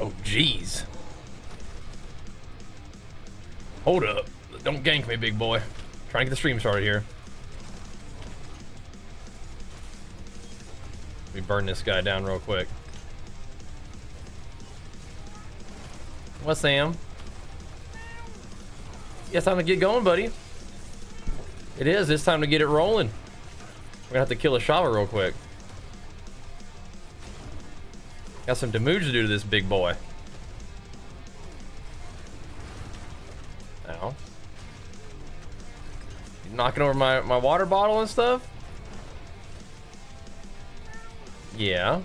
Oh, jeez. Hold up. Don't gank me, big boy. Trying to get the stream started here. Let me burn this guy down real quick. What's Sam? Yeah, it's time to get going, buddy. It is. It's time to get it rolling. We're gonna have to kill a Shava real quick. Got some damage to do to this big boy. Ow. You knocking over my water bottle and stuff? Yeah.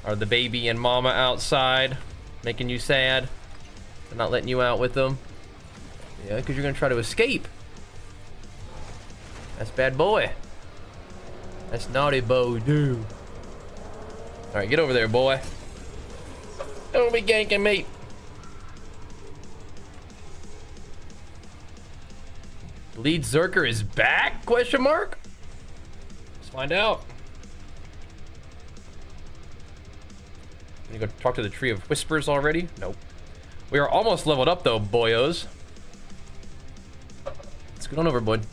Are the baby and mama outside making you sad? They're not letting you out with them? Yeah, because you're gonna try to escape. That's bad boy. That's naughty boy, dude. Alright, get over there, boy. Don't be ganking me. Bleedzerker is back? Question mark? Let's find out. You go talk to the Tree of Whispers already? Nope. We are almost leveled up though, boyos. Let's get on over, bud.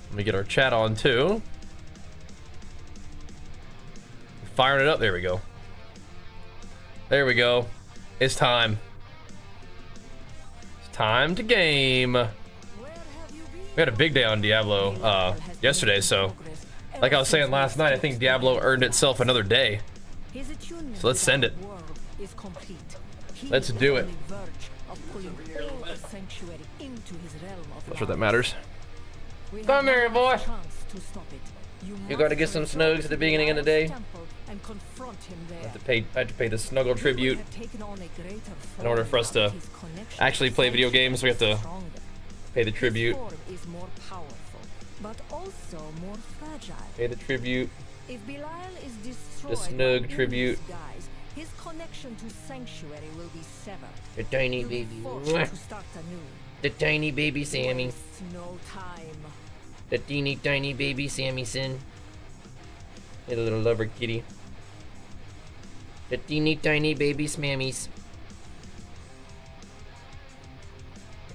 Let me get our chat on too. Firing it up. There we go. There we go. It's time. It's time to game. We had a big day on Diablo yesterday, so like I was saying last night, I think Diablo earned itself another day. So let's send it. Let's do it. Not sure that matters. Come here, boy. You gotta get some snugs at the beginning of the day. I have to pay the snuggle tribute. In order for us to actually play video games, we have to pay the tribute. Pay the tribute. The snug tribute. His connection to sanctuary will be severed. The tiny baby. The tiny baby Sammy. No time. The teeny tiny baby Sammy sin. Hey, little lover kitty. The teeny tiny baby Smammies.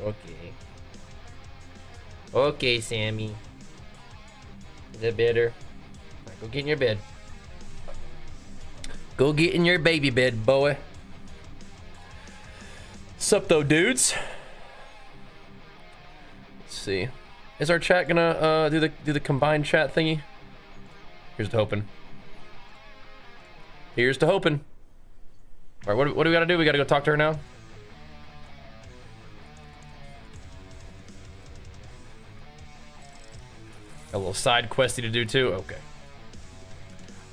Okay. Okay, Sammy. Is that better? Right, go get in your bed. Go get in your baby bed, boy. Sup though, dudes? Let's see. Is our chat gonna do the combined chat thingy? Here's to hoping. Here's to hoping. All right, what do we gotta do? We gotta go talk to her now. A little side questy to do too. Okay.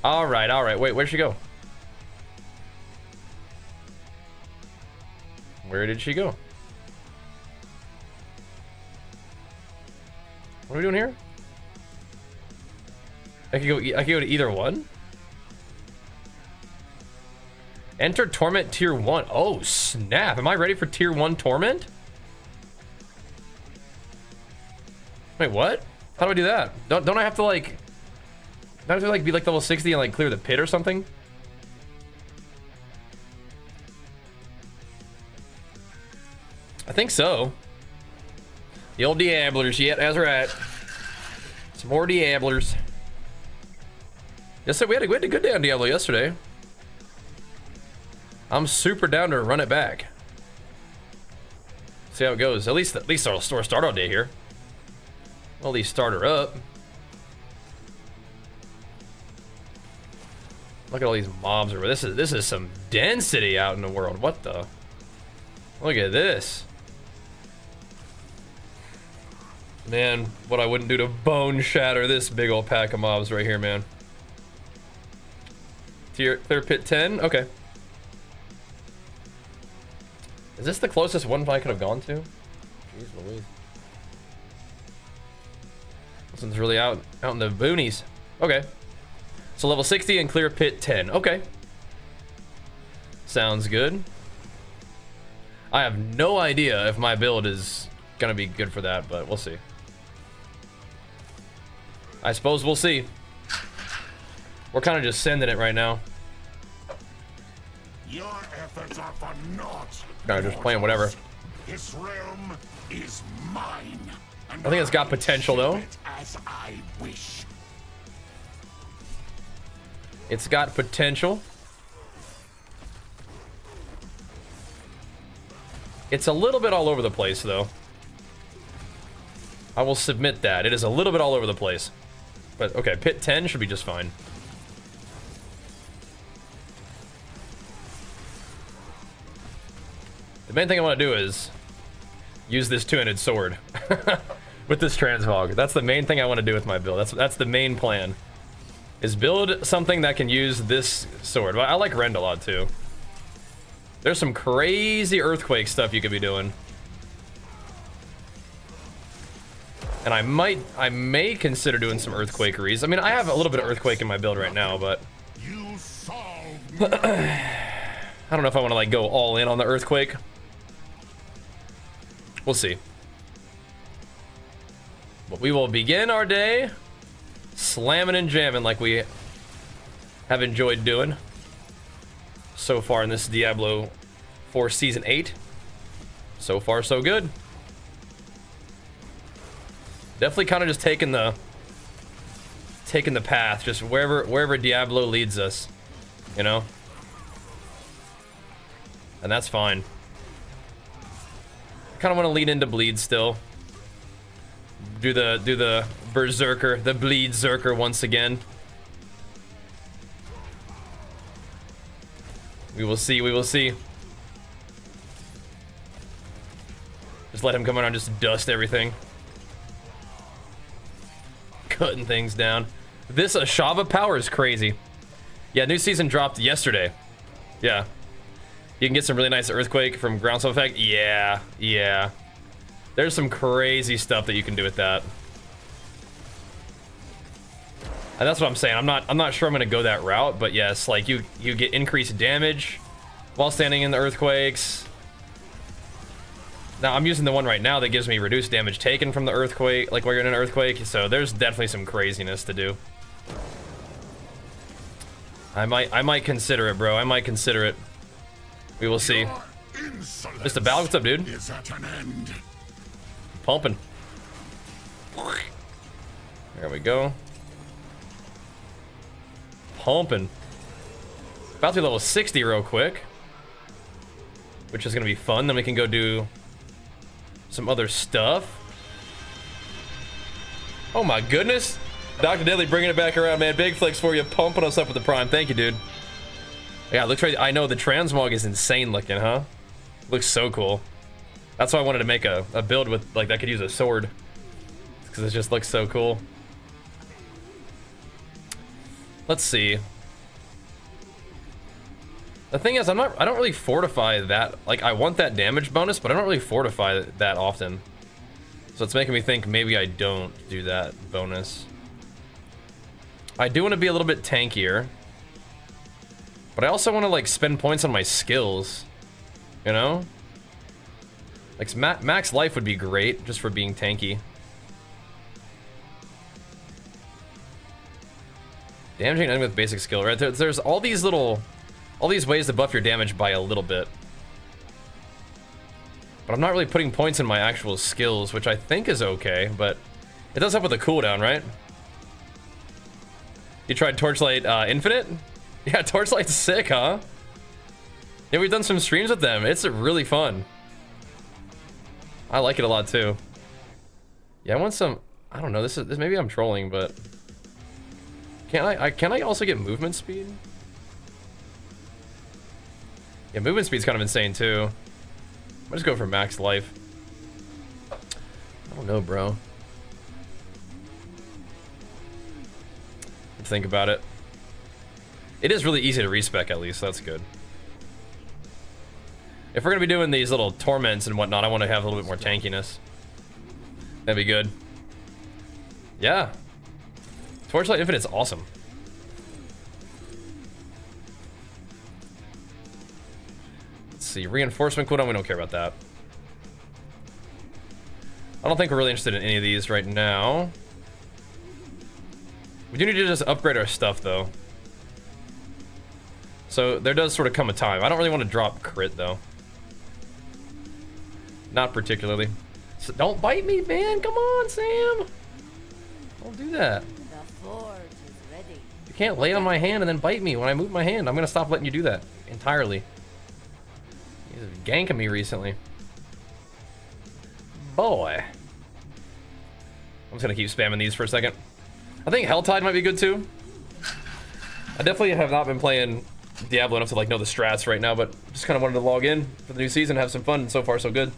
All right, all right. Wait, where'd she go? Where did she go? What are we doing here? I could go to either one. Enter Torment Tier 1. Oh, snap. Am I ready for Tier 1 Torment? Wait, what? How do I do that? Don't I have to like... Don't I have to like be like level 60 and like clear the pit or something? I think so. The old Diablers, yeah, that's right. Some more Diablers. Yes, sir, we had a good day on Diablo yesterday. I'm super down to run it back. See how it goes. At least our store start all day here. Well, at least start her up. Look at all these mobs over. This is some density out in the world. What the? Look at this. Man, what I wouldn't do to bone shatter this big old pack of mobs right here, man. Clear pit 10? Okay. Is this the closest one I could have gone to? Jeez Louise. This one's really out in the boonies. Okay. So level 60 and clear pit 10. Okay. Sounds good. I have no idea if my build is gonna be good for that, but we'll see. I suppose we'll see. We're kind of just sending it right now. Your efforts are for naught. Kind of just playing whatever. This realm is mine. And I think it's got potential though. As I wish. It's got potential. It's a little bit all over the place though. I will submit that. It is a little bit all over the place. But okay, pit 10 should be just fine. The main thing I want to do is use this two-handed sword with this transmog. That's the main thing I want to do with my build. That's the main plan. Is build something that can use this sword. But I like Rend a lot too. There's some crazy earthquake stuff you could be doing. And I may consider doing some earthquakeries. I mean, I have a little bit of earthquake in my build right now, but I don't know if I want to like go all in on the earthquake. We'll see. But we will begin our day slamming and jamming like we have enjoyed doing so far in this Diablo 4 Season 8. So far, so good. Definitely kind of just taking the path, just wherever Diablo leads us, you know? And that's fine. I kind of want to lean into bleed still. Do the berserker, the Bleedzerker once again. We will see, we will see. Just let him come around and just dust everything. Cutting things down. This Ashava power is crazy. Yeah, new season dropped yesterday. Yeah. You can get some really nice earthquake from groundswell effect. Yeah, yeah. There's some crazy stuff that you can do with that. And that's what I'm saying. I'm not sure I'm gonna go that route, but yes, like you get increased damage while standing in the earthquakes. Now I'm using the one right now that gives me reduced damage taken from the earthquake, like while you're in an earthquake, so there's definitely some craziness to do. I might consider it, bro. I might consider it. We will see. Mr. Bal, what's up, dude? Is at an end. Pumping. There we go. Pumping. About to be level 60 real quick, which is gonna be fun. Then we can go do some other stuff. Oh my goodness. Dr. Deadly bringing it back around, man. Big flicks for you, pumping us up with the prime. Thank you, dude. Yeah, it looks right. I know the transmog is insane looking, huh? Looks so cool. That's why I wanted to make a build with like that could use a sword, because it just looks so cool. Let's see. The thing is, I don't really fortify that. Like, I want that damage bonus, but I don't really fortify that often. So it's making me think maybe I don't do that bonus. I do want to be a little bit tankier, but I also want to like spend points on my skills, you know? Like max life would be great just for being tanky. Damaging an enemy with basic skill, right? There's all these ways to buff your damage by a little bit. But I'm not really putting points in my actual skills, which I think is okay, but it does help with the cooldown, right? You tried Torchlight Infinite? Yeah, Torchlight's sick, huh? Yeah, we've done some streams with them. It's really fun. I like it a lot too. Yeah, I want some. I don't know. This maybe I'm trolling, but can I also get movement speed? Yeah, movement speed's kind of insane too. I'll just go for max life. I don't know, bro. Think about it. It is really easy to respec at least. So that's good. If we're gonna be doing these little torments and whatnot, I want to have a little bit more tankiness. That'd be good. Yeah. Torchlight Infinite's awesome. Let's see. Reinforcement cooldown, we don't care about that. I don't think we're really interested in any of these right now. We do need to just upgrade our stuff, though. So there does sort of come a time. I don't really want to drop crit, though. Not particularly. So don't bite me, man. Come on, Sam. Don't do that. The forge is ready. You can't lay on my hand and then bite me when I move my hand. I'm going to stop letting you do that entirely. He's ganking me recently. Boy. I'm just going to keep spamming these for a second. I think Helltide might be good, too. I definitely have not been playing Diablo enough to like know the strats right now, but just kind of wanted to log in for the new season, have some fun, and so far so good.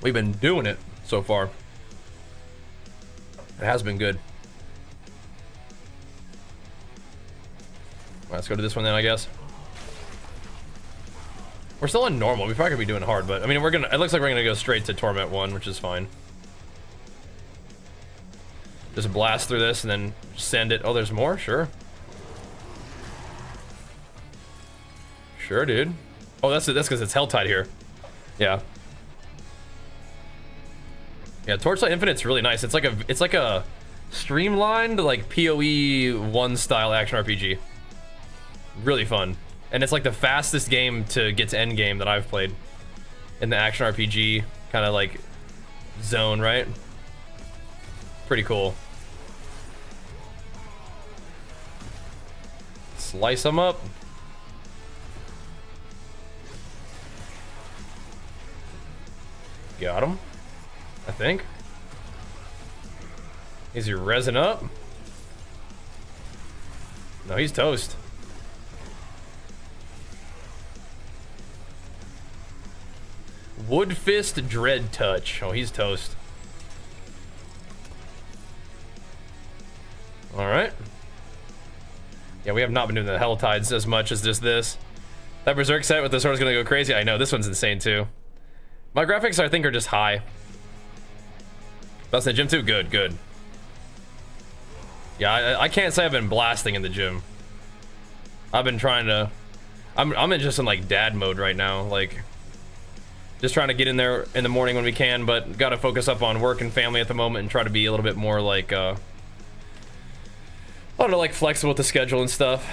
We've been doing it so far. It has been good. Let's go to this one then, I guess. We're still on normal. We probably could be doing hard, but I mean, it looks like we're gonna go straight to Torment 1, which is fine. Just blast through this and then send it. Oh, there's more? Sure. Sure, dude. Oh, that's because it's Helltide here. Yeah. Yeah, Torchlight Infinite's really nice. It's like a streamlined, like PoE 1 style action RPG. Really fun. And it's like the fastest game to get to Endgame that I've played in the action RPG kind of like zone, right? Pretty cool. Slice them up. Got him, I think. Is he resin up? No, he's toast. Wood Fist Dread Touch. Oh, he's toast. Alright. Yeah, we have not been doing the Helltides as much as just this. That Berserk set with the sword is gonna go crazy. I know, this one's insane too. My graphics, I think, are just high. That's in the gym too? Good, good. Yeah, I can't say I've been blasting in the gym. I've been trying to... I'm just in like dad mode right now, like... Just trying to get in there in the morning when we can, but gotta focus up on work and family at the moment and try to be a little bit more like, I don't know, like flexible with the schedule and stuff.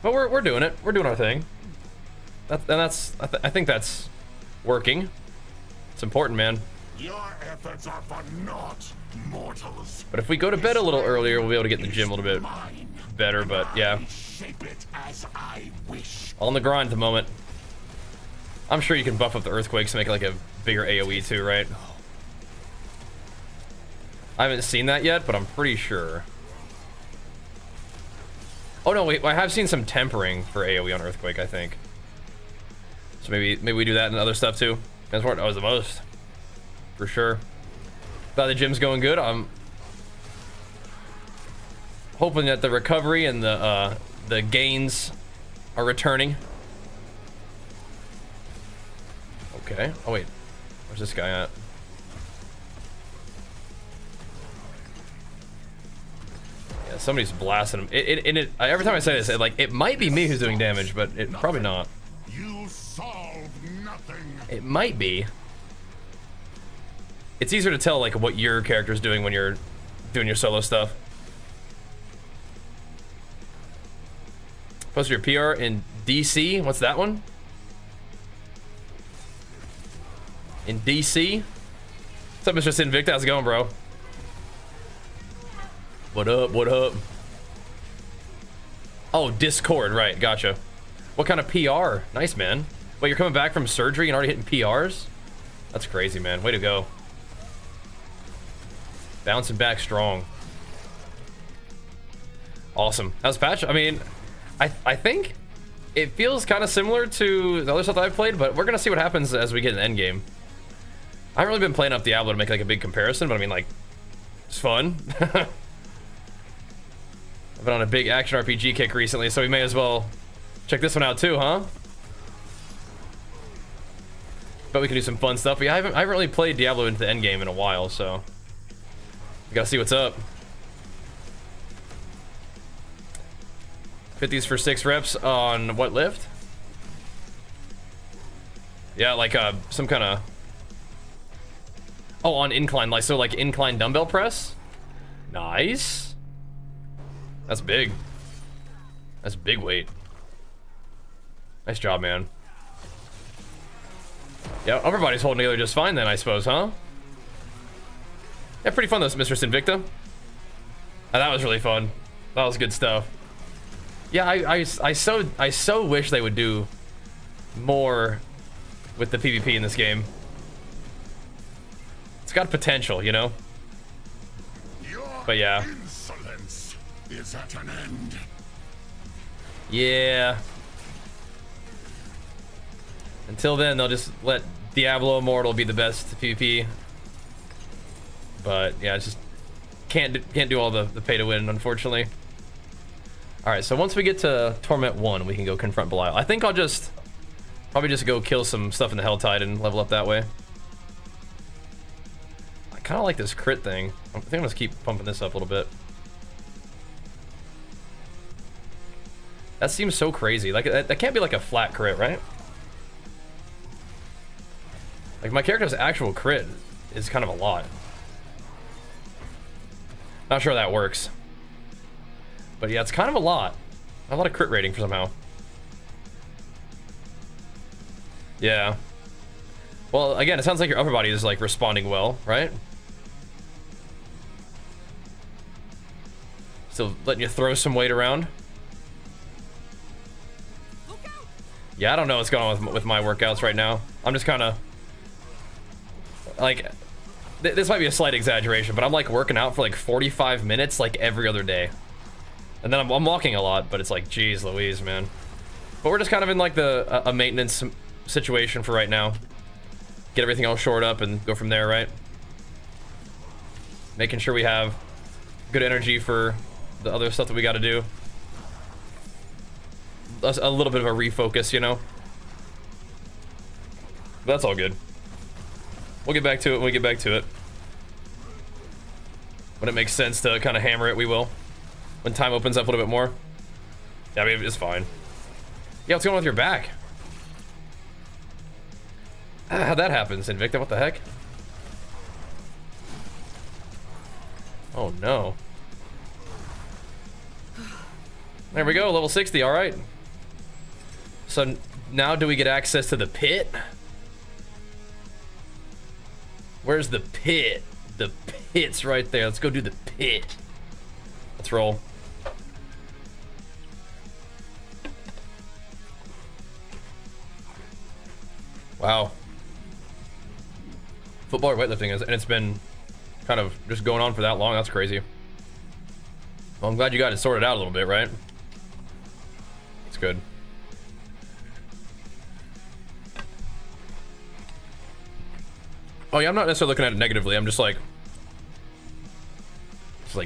But we're doing it. We're doing our thing. I think that's working. It's important, man. Your efforts are for naught, mortals. But if we go to bed a little earlier, we'll be able to get in the gym a little bit better, but yeah. Shape it as I wish. On the grind at the moment. I'm sure you can buff up the earthquakes to make it like a bigger AoE too, right? I haven't seen that yet, but I'm pretty sure. Oh no, wait, I have seen some tempering for AoE on earthquake, I think. So maybe we do that and other stuff too. That's what was the most. For sure. Glad the gym's going good. I'm hoping that the recovery and the gains are returning. Okay. Oh wait, where's this guy at? Yeah, somebody's blasting him. Every time I say this, it might be me who's doing damage, but it probably not. You solve nothing. It might be. It's easier to tell like what your character's doing when you're doing your solo stuff. Post your PR in DC. What's that one? In DC? What's up, Mr. Sinvicta? How's it going, bro? What up? What up? Oh, Discord, right? Gotcha. What kind of PR? Nice, man. Wait, you're coming back from surgery and already hitting PRs? That's crazy, man. Way to go. Bouncing back strong. Awesome. How's patch? I mean, I think it feels kind of similar to the other stuff that I've played, but we're gonna see what happens as we get in Endgame. I haven't really been playing up Diablo to make like a big comparison, but I mean, like, it's fun. I've been on a big action RPG kick recently, so we may as well check this one out too, huh? But we can do some fun stuff. But yeah, I haven't really played Diablo into the endgame in a while, so we gotta see what's up. 50s for 6 reps on what lift? Yeah, like some kind of... Oh, on incline, like, so like incline dumbbell press? Nice. That's big. That's big weight. Nice job, man. Yeah, upper body's holding together just fine then, I suppose, huh? Yeah, pretty fun though, Mistress Invicta. Oh, that was really fun. That was good stuff. Yeah, I so wish they would do more with the PvP in this game. It's got potential, you know? But yeah. Insolence is at an end. Yeah. Until then, they'll just let Diablo Immortal be the best PvP. But yeah, it's just can't do all the pay to win, unfortunately. All right, so once we get to Torment 1, we can go confront Belial. I think I'll probably just go kill some stuff in the Helltide and level up that way. I kind of like this crit thing. I think I'm gonna keep pumping this up a little bit. That seems so crazy. Like that can't be like a flat crit, right? Like my character's actual crit is kind of a lot. Not sure how that works. But yeah, it's kind of a lot of crit rating for somehow. Yeah. Well, again, it sounds like your upper body is like responding well, right? Still letting you throw some weight around. Yeah, I don't know what's going on with my workouts right now. I'm just kind of like, this might be a slight exaggeration, but I'm like working out for like 45 minutes like every other day. And then I'm walking a lot, but it's like, geez Louise, man. But we're just kind of in like a maintenance situation for right now. Get everything all shored up and go from there, right? Making sure we have good energy for the other stuff that we got to do. A little bit of a refocus, you know? But that's all good. We'll get back to it when we get back to it. When it makes sense to kind of hammer it, we will. When time opens up a little bit more. Yeah, I mean, it's fine. Yeah, what's going on with your back? How'd that happen, Invicta? What the heck? Oh, no. There we go, level 60, all right. So now do we get access to the pit? Where's the pit? The pit's right there. Let's go do the pit. Let's roll. Wow. Football or weightlifting is, and it's been kind of just going on for that long. That's crazy. Well, I'm glad you got it sorted out a little bit, right? That's good. Oh yeah, I'm not necessarily looking at it negatively. I'm just like,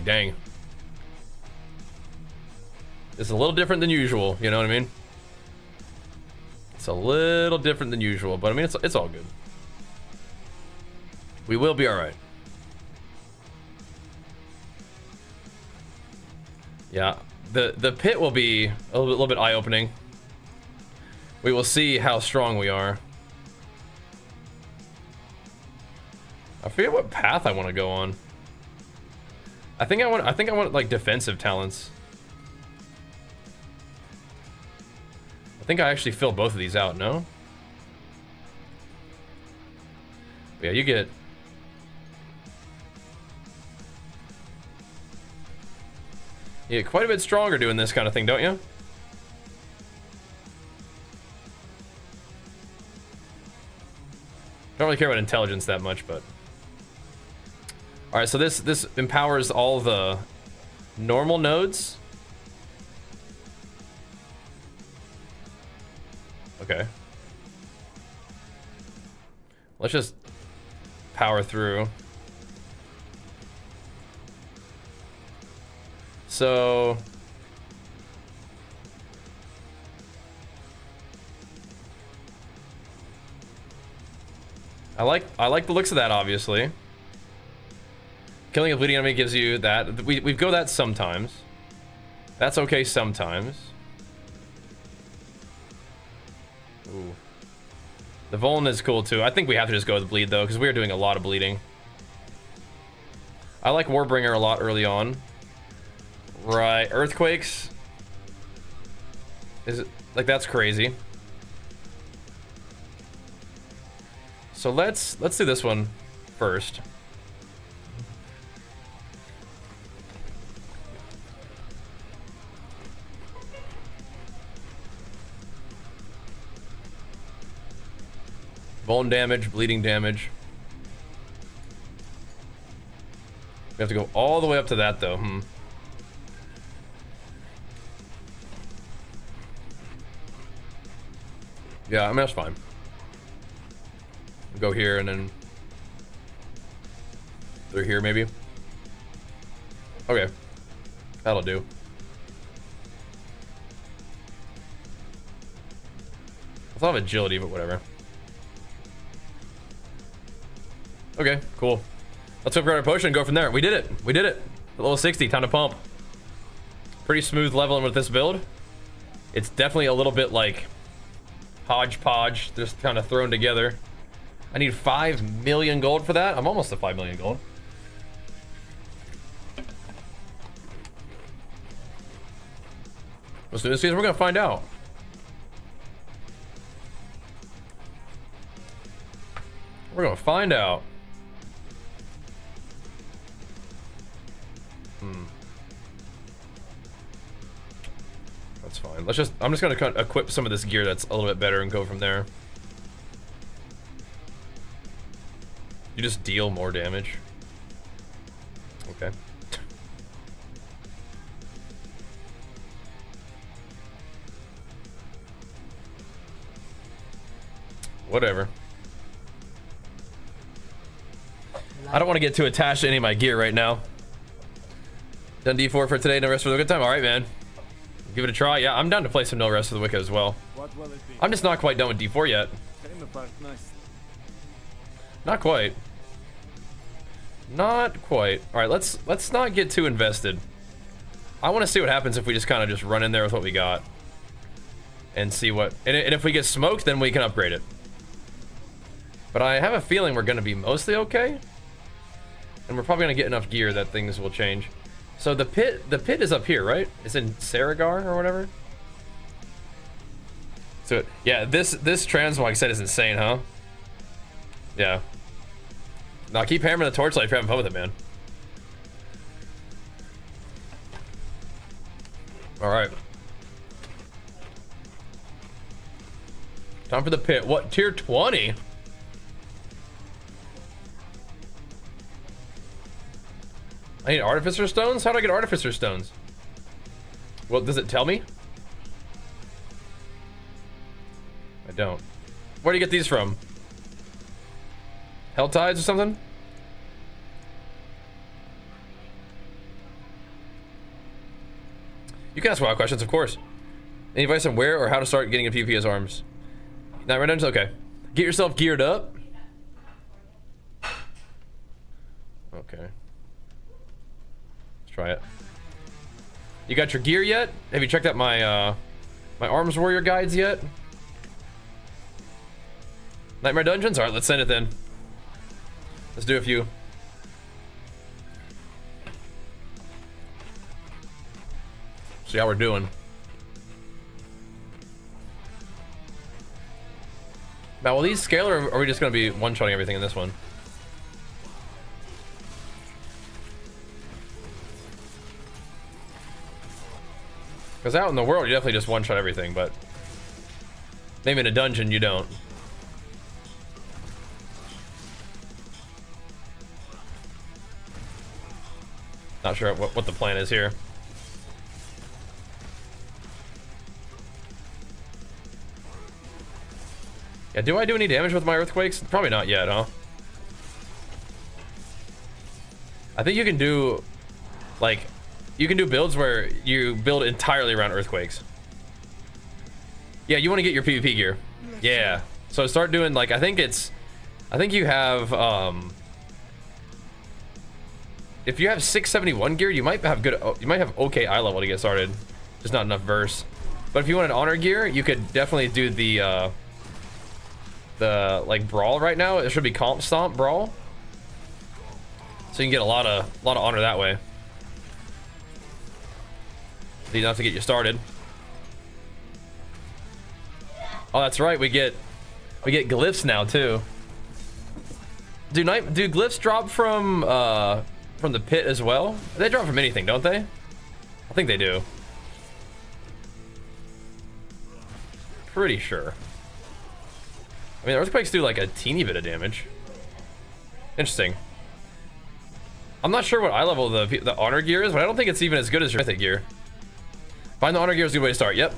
dang. It's a little different than usual, you know what I mean? It's a little different than usual, but I mean, it's all good. We will be all right. Yeah, the pit will be a little bit eye-opening. We will see how strong we are. I forget what path I want to go on. I think I want like defensive talents. I think I actually filled both of these out, no? But yeah, you get quite a bit stronger doing this kind of thing, don't you? Don't really care about intelligence that much, but all right, so this empowers all the normal nodes. Okay. Let's just power through. So I like the looks of that, obviously. Killing a bleeding enemy gives you that. We go that sometimes. That's okay sometimes. Ooh. The Vuln is cool too. I think we have to just go with bleed though, because we are doing a lot of bleeding. I like Warbringer a lot early on. Right, Earthquakes. Is it like that's crazy? So let's do this one first. Bone damage, bleeding damage. We have to go all the way up to that though. Yeah, I mean that's fine. Go here and then through here maybe. Okay, that'll do. I thought of agility, but whatever. Okay, cool. Let's upgrade our potion and go from there. We did it. We did it. Level 60, time to pump. Pretty smooth leveling with this build. It's definitely a little bit like hodgepodge, just kind of thrown together. I need 5 million gold for that. I'm almost at 5 million gold. Let's do this season. We're gonna find out. We're gonna find out. That's fine. Let's just, I'm just gonna equip some of this gear that's a little bit better and go from there. You just deal more damage. Okay. Whatever. I don't want to get too attached to any of my gear right now. Done D4 for today, no rest for the good time. All right, man. Give it a try. Yeah, I'm down to play some no rest for the wicked as well. What will it be? I'm just not quite done with D4 yet. Nice. Not quite. Not quite. All right, let's not get too invested. I want to see what happens if we just kind of just run in there with what we got and see what. And if we get smoked, then we can upgrade it. But I have a feeling we're going to be mostly okay, and we're probably going to get enough gear that things will change. So the pit is up here, right? It's in Saragar or whatever. So yeah, this transmog set is insane, huh? Yeah. Now keep hammering the torchlight if you're having fun with it, man. All right. Time for the pit. What, tier 20? I need artificer stones? How do I get artificer stones? Well, does it tell me? I don't. Where do you get these from? Hell tides or something? You can ask wild questions, of course. Any advice on where or how to start getting a PvP as arms? Not right now? Okay. Get yourself geared up. Okay. Let's try it. You got your gear yet? Have you checked out my my arms warrior guides yet? Nightmare dungeons? Alright, let's send it then. Let's do a few. See how we're doing. Now, will these scale, or are we just going to be one-shotting everything in this one? Because out in the world, you definitely just one-shot everything, but maybe in a dungeon, you don't. Not sure what the plan is here. Yeah, do I do any damage with my earthquakes? Probably not yet, huh? I think you can do, like, you can do builds where you build entirely around earthquakes. Yeah, you want to get your PvP gear. Yeah. So start doing, like, I think you have, if you have 671 gear, you might have okay eye level to get started. Just not enough verse. But if you want an honor gear, you could definitely do the the like brawl right now. It should be comp stomp brawl, so you can get a lot of honor that way. Enough to get you started. Oh, that's right. We get glyphs now too. Do glyphs drop from the pit as well? They drop from anything, don't they? I think they do. Pretty sure. I mean, earthquakes do like a teeny bit of damage. Interesting. I'm not sure what eye level the honor gear is, but I don't think it's even as good as your mythic gear. Find the honor gear is a good way to start. Yep.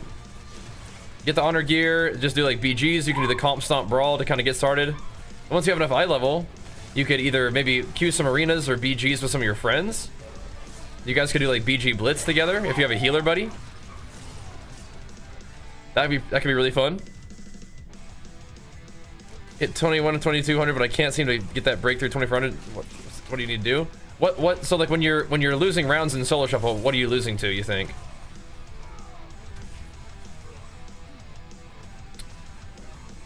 Get the honor gear. Just do like BGs. You can do the comp stomp brawl to kind of get started. And once you have enough eye level, you could either maybe queue some arenas or BGs with some of your friends. You guys could do like BG blitz together if you have a healer buddy. That could be really fun. Hit 21 and 2200, but I can't seem to get that breakthrough 2400. What do you need to do? What? So like when you're losing rounds in solo shuffle, what are you losing to? You think?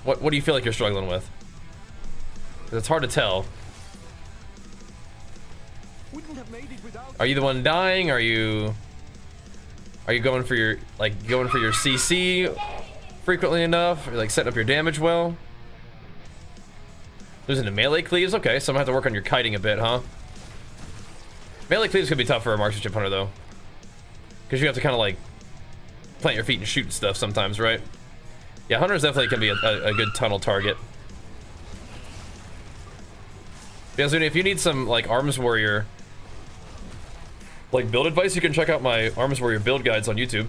What do you feel like you're struggling with? 'Cause it's hard to tell. Are you the one dying? Are you going for your CC frequently enough? Or like setting up your damage well? Losing to melee cleaves? Okay, so I'm gonna have to work on your kiting a bit, huh? Melee cleaves could be tough for a marksmanship hunter though. Because you have to kind of like plant your feet and shoot stuff sometimes, right? Yeah, hunters definitely can be a good tunnel target. Yeah, Zuni, if you need some like arms warrior like build advice, you can check out my arms warrior build guides on YouTube.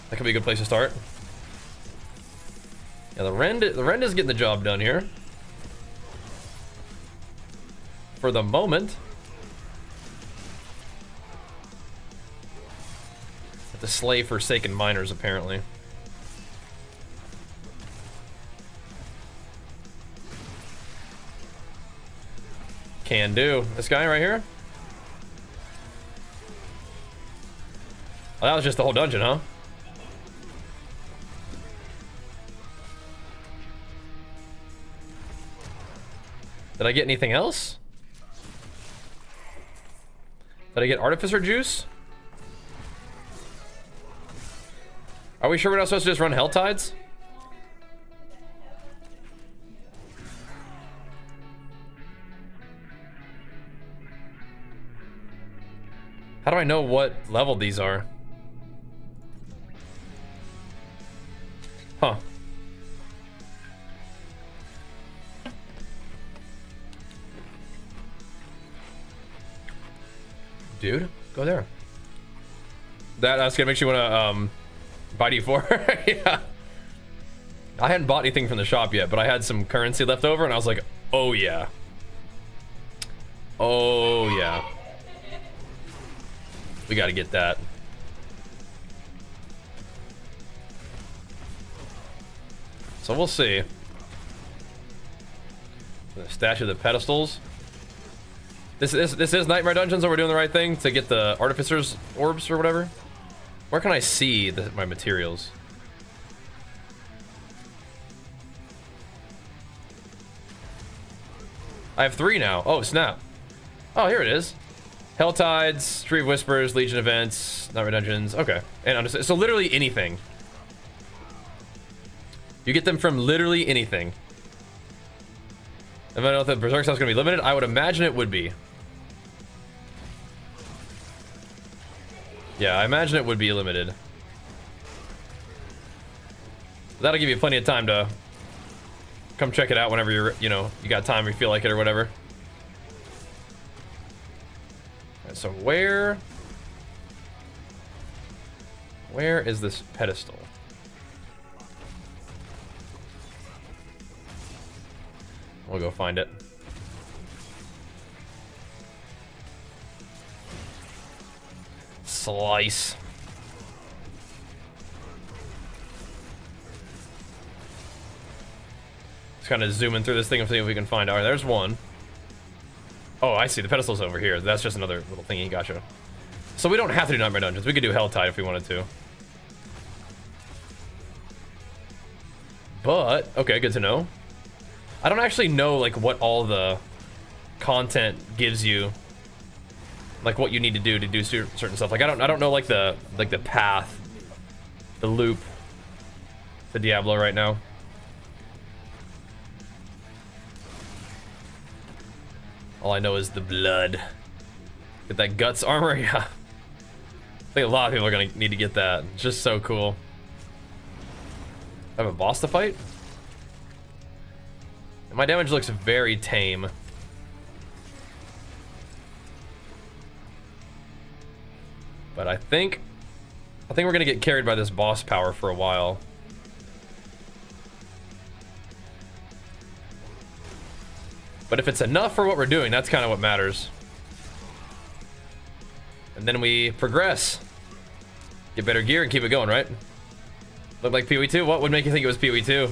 That could be a good place to start. Yeah, the Rend is getting the job done here. For the moment. To slay Forsaken miners, apparently. Can do. This guy right here? Oh, that was just the whole dungeon, huh? Did I get anything else? Did I get Artificer Juice? Are we sure we're not supposed to just run Hell Tides? How do I know what level these are? Huh. Dude, go there. That's gonna make you wanna buy D4? Yeah. I hadn't bought anything from the shop yet, but I had some currency left over and I was like, oh yeah. Oh yeah. We gotta get that. So we'll see. The statue of the pedestals. This is Nightmare Dungeons, so we're doing the right thing to get the Artificer's orbs or whatever. Where can I see my materials? I have 3 now. Oh, snap. Oh, here it is. Hell Tides, Tree of Whispers, Legion Events, Nightmare Dungeons. Okay. And so literally anything. You get them from literally anything. If I know if the Berserk stuff is going to be limited, I would imagine it would be. Yeah, I imagine it would be limited. That'll give you plenty of time to come check it out whenever you're, you got time or you feel like it or whatever. Right, so where is this pedestal? We'll go find it. Slice. Just kind of zooming through this thing and see if we can find. All right, there's one. Oh, I see. The pedestal's over here. That's just another little thingy. Gotcha. So we don't have to do Nightmare Dungeons. We could do Hell Tide if we wanted to. But, okay, good to know. I don't actually know, like, what all the content gives you. Like, what you need to do certain stuff. Like, I don't know, like, the path, the loop to Diablo right now. All I know is the blood. Get that guts armor, yeah. I think a lot of people are gonna need to get that. It's just so cool. I have a boss to fight? And my damage looks very tame. But I think we're gonna get carried by this boss power for a while. But if it's enough for what we're doing, that's kind of what matters. And then we progress. Get better gear and keep it going, right? Look like PoE 2? What would make you think it was PoE 2?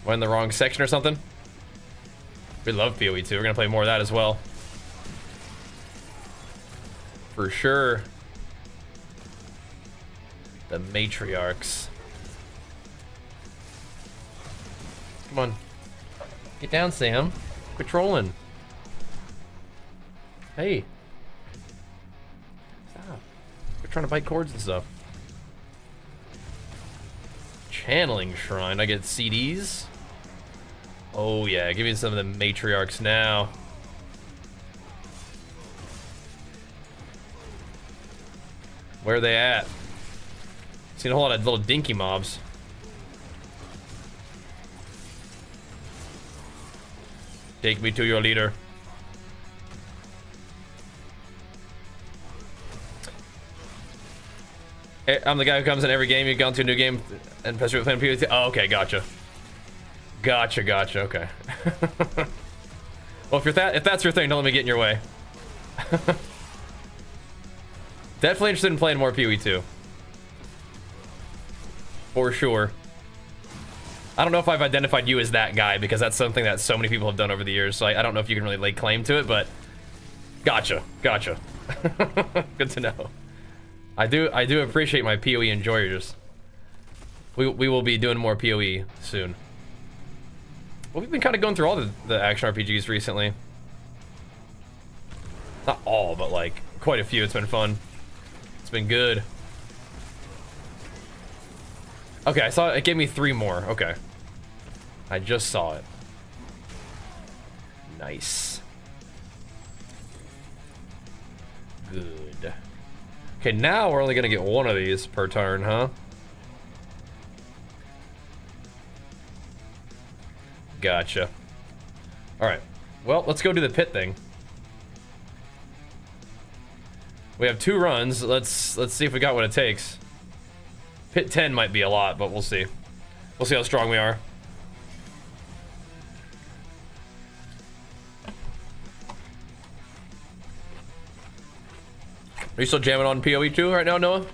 We're in the wrong section or something? We love PoE 2. We're gonna play more of that as well. For sure. The matriarchs. Come on. Get down, Sam. Quit trolling. Hey. Stop. We're trying to bite cords and stuff. Channeling Shrine. I get CDs. Oh yeah, give me some of the matriarchs now. Where are they at? Seen a whole lot of little dinky mobs. Take me to your leader. Hey, I'm the guy who comes in every game. You've gone to a new game and press playing PvP. Oh, okay, gotcha. Gotcha, okay. Well, if that's your thing, don't let me get in your way. Definitely interested in playing more PoE 2. For sure. I don't know if I've identified you as that guy, because that's something that so many people have done over the years, so I don't know if you can really lay claim to it, but gotcha. Good to know. I do appreciate my PoE enjoyers. We will be doing more PoE soon. Well, we've been kind of going through all the action RPGs recently. Not all, but like quite a few. It's been fun. It's been good. Okay, I saw it. It gave me 3 more. Okay. I just saw it. Nice. Good. Okay, now we're only gonna get 1 of these per turn, huh? Gotcha. Alright. Well, let's go do the pit thing. We have 2 runs. Let's see if we got what it takes. Pit 10 might be a lot, but we'll see. We'll see how strong we are. Are you still jamming on PoE 2 right now, Noah?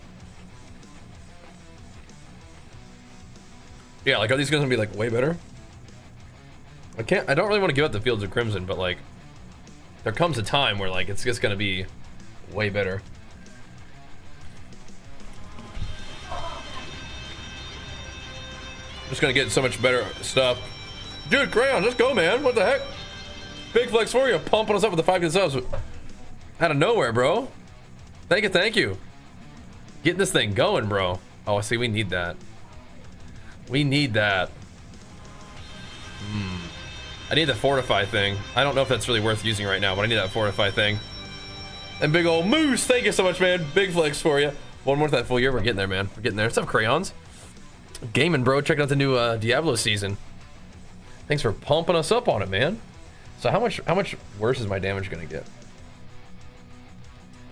Yeah, like, are these gonna be like way better? I don't really want to give up the Fields of Crimson, but like, there comes a time where like it's just gonna be way better. Just gonna get so much better stuff. Dude, Crayon, let's go, man. What the heck? Big flex for you, pumping us up with the 5 good subs. Out of nowhere, bro. Thank you. Getting this thing going, bro. Oh, see, we need that. We need that. I need the fortify thing. I don't know if that's really worth using right now, but I need that fortify thing. And big old Moose, thank you so much, man. Big flex for you. One more that full year. We're getting there, man. We're getting there. What's up, Crayons? Gaming, bro. Checking out the new Diablo season. Thanks for pumping us up on it, man. So how much worse is my damage gonna get?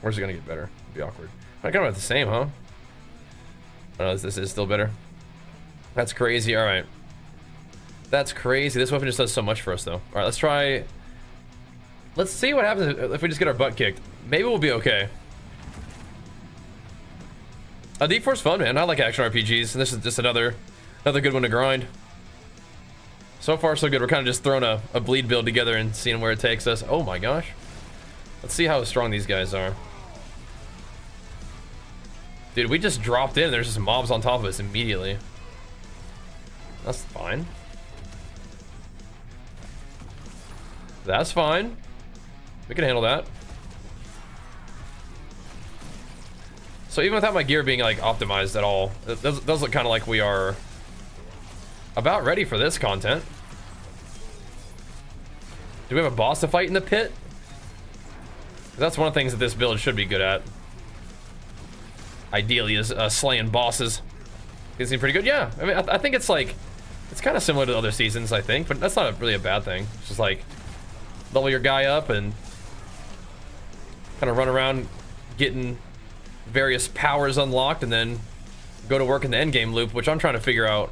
Or is it gonna get better? It'd be awkward. I kind of about the same, huh? I know this is still better. That's crazy. All right. That's crazy. This weapon just does so much for us, though. All right, let's try. Let's see what happens if we just get our butt kicked. Maybe we'll be okay. Deep Force fun, man. I like action RPGs, and this is just another good one to grind. So far, so good. We're kind of just throwing a bleed build together and seeing where it takes us. Oh my gosh. Let's see how strong these guys are. Dude, we just dropped in. There's just mobs on top of us immediately. That's fine. That's fine. We can handle that. So even without my gear being like optimized at all, it does look kind of like we are about ready for this content. Do we have a boss to fight in the pit? That's one of the things that this build should be good at. Ideally is slaying bosses. It seems pretty good. Yeah, I mean, I think it's like, it's kind of similar to other seasons, I think, but that's not really a bad thing. It's just like, level your guy up and kind of run around getting various powers unlocked and then go to work in the endgame loop, which I'm trying to figure out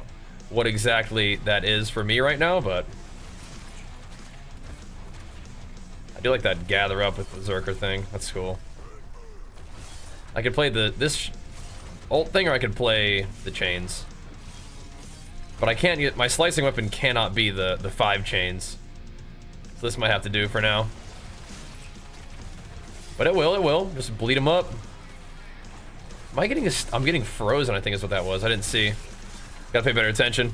what exactly that is for me right now, but I do like that gather up with the Berserker thing. That's cool. I could play this ult thing, or I could play the chains, but I can't get, my slicing weapon cannot be the 5 chains, so this might have to do for now. But it will just bleed them up. Am I getting I'm getting frozen, I think is what that was. I didn't see. Gotta pay better attention.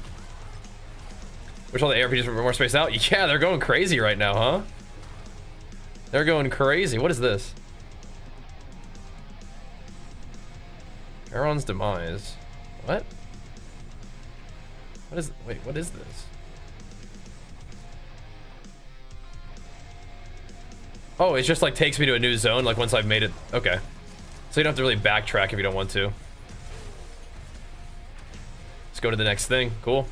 Wish all the ARPGs were more spaced out. Yeah, they're going crazy right now, huh? They're going crazy. What is this? Charon's demise. What? What is, wait, what is this? Oh, it just like takes me to a new zone, like once I've made it. Okay. So you don't have to really backtrack if you don't want to. Let's go to the next thing. Cool.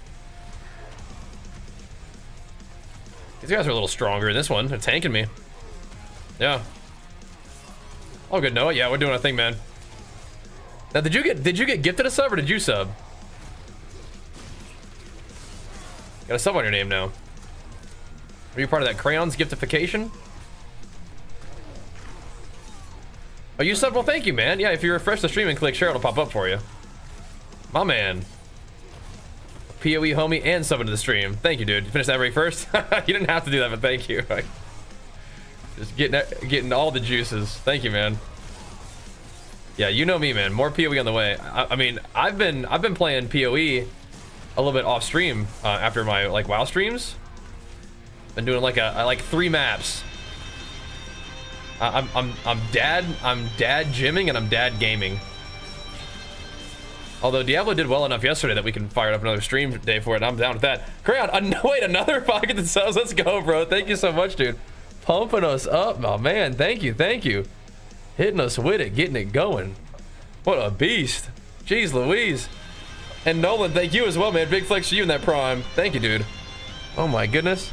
These guys are a little stronger in this one. They're tanking me. Yeah. All good, Noah. Yeah, we're doing our thing, man. Now, did you get gifted a sub or did you sub? Got a sub on your name now. Are you part of that Crayons giftification? Oh, you subbed? Well, thank you, man. Yeah, if you refresh the stream and click share, it'll pop up for you. My man. PoE homie and sub into the stream. Thank you, dude. You finished that very first? You didn't have to do that, but thank you. Just getting all the juices. Thank you, man. Yeah, you know me, man. More PoE on the way. I mean, I've been playing PoE a little bit off stream after my like WoW streams. Been doing like 3 maps. I'm dad gymming and I'm dad gaming. Although Diablo did well enough yesterday that we can fire up another stream day for it, and I'm down with that. Crayon, wait, another 500 subs. Let's go, bro. Thank you so much, dude. Pumping us up, oh man. Thank you. Hitting us with it, getting it going. What a beast. Jeez Louise. And Nolan, thank you as well, man. Big flex to you in that prime. Thank you, dude. Oh my goodness.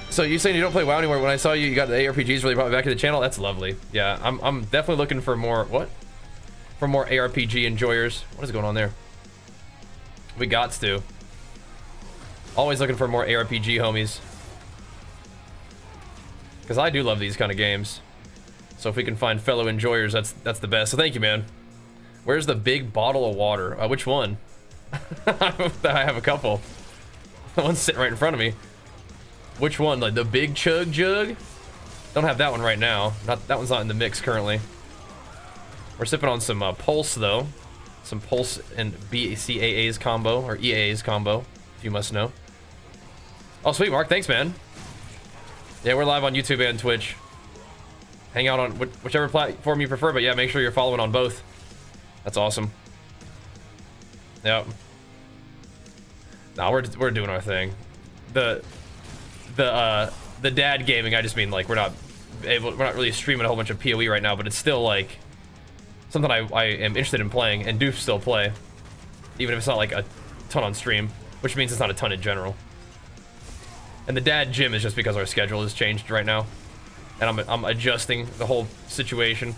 So you saying you don't play WoW anymore? When I saw you got the ARPGs really brought me back to the channel. That's lovely. Yeah, I'm definitely looking for more. What? For more ARPG enjoyers. What is going on there? We gots to. Always looking for more ARPG homies. Because I do love these kind of games. So if we can find fellow enjoyers, that's the best. So thank you, man. Where's the big bottle of water? Which one? I have a couple. The one's sitting right in front of me. Which one? Like the big chug jug? Don't have that one right now. That one's not in the mix currently. We're sipping on some Pulse though. Some Pulse and BCAA's combo, or EAA's combo, if you must know. Oh, sweet, Mark. Thanks, man. Yeah, we're live on YouTube and Twitch. Hang out on whichever platform you prefer, but yeah, make sure you're following on both. That's awesome. Yep. Nah, we're doing our thing. The dad gaming, I just mean like we're not really streaming a whole bunch of PoE right now, but it's still like something I am interested in playing and do still play, even if it's not like a ton on stream, which means it's not a ton in general. And the dad gym is just because our schedule has changed right now, and I'm adjusting the whole situation.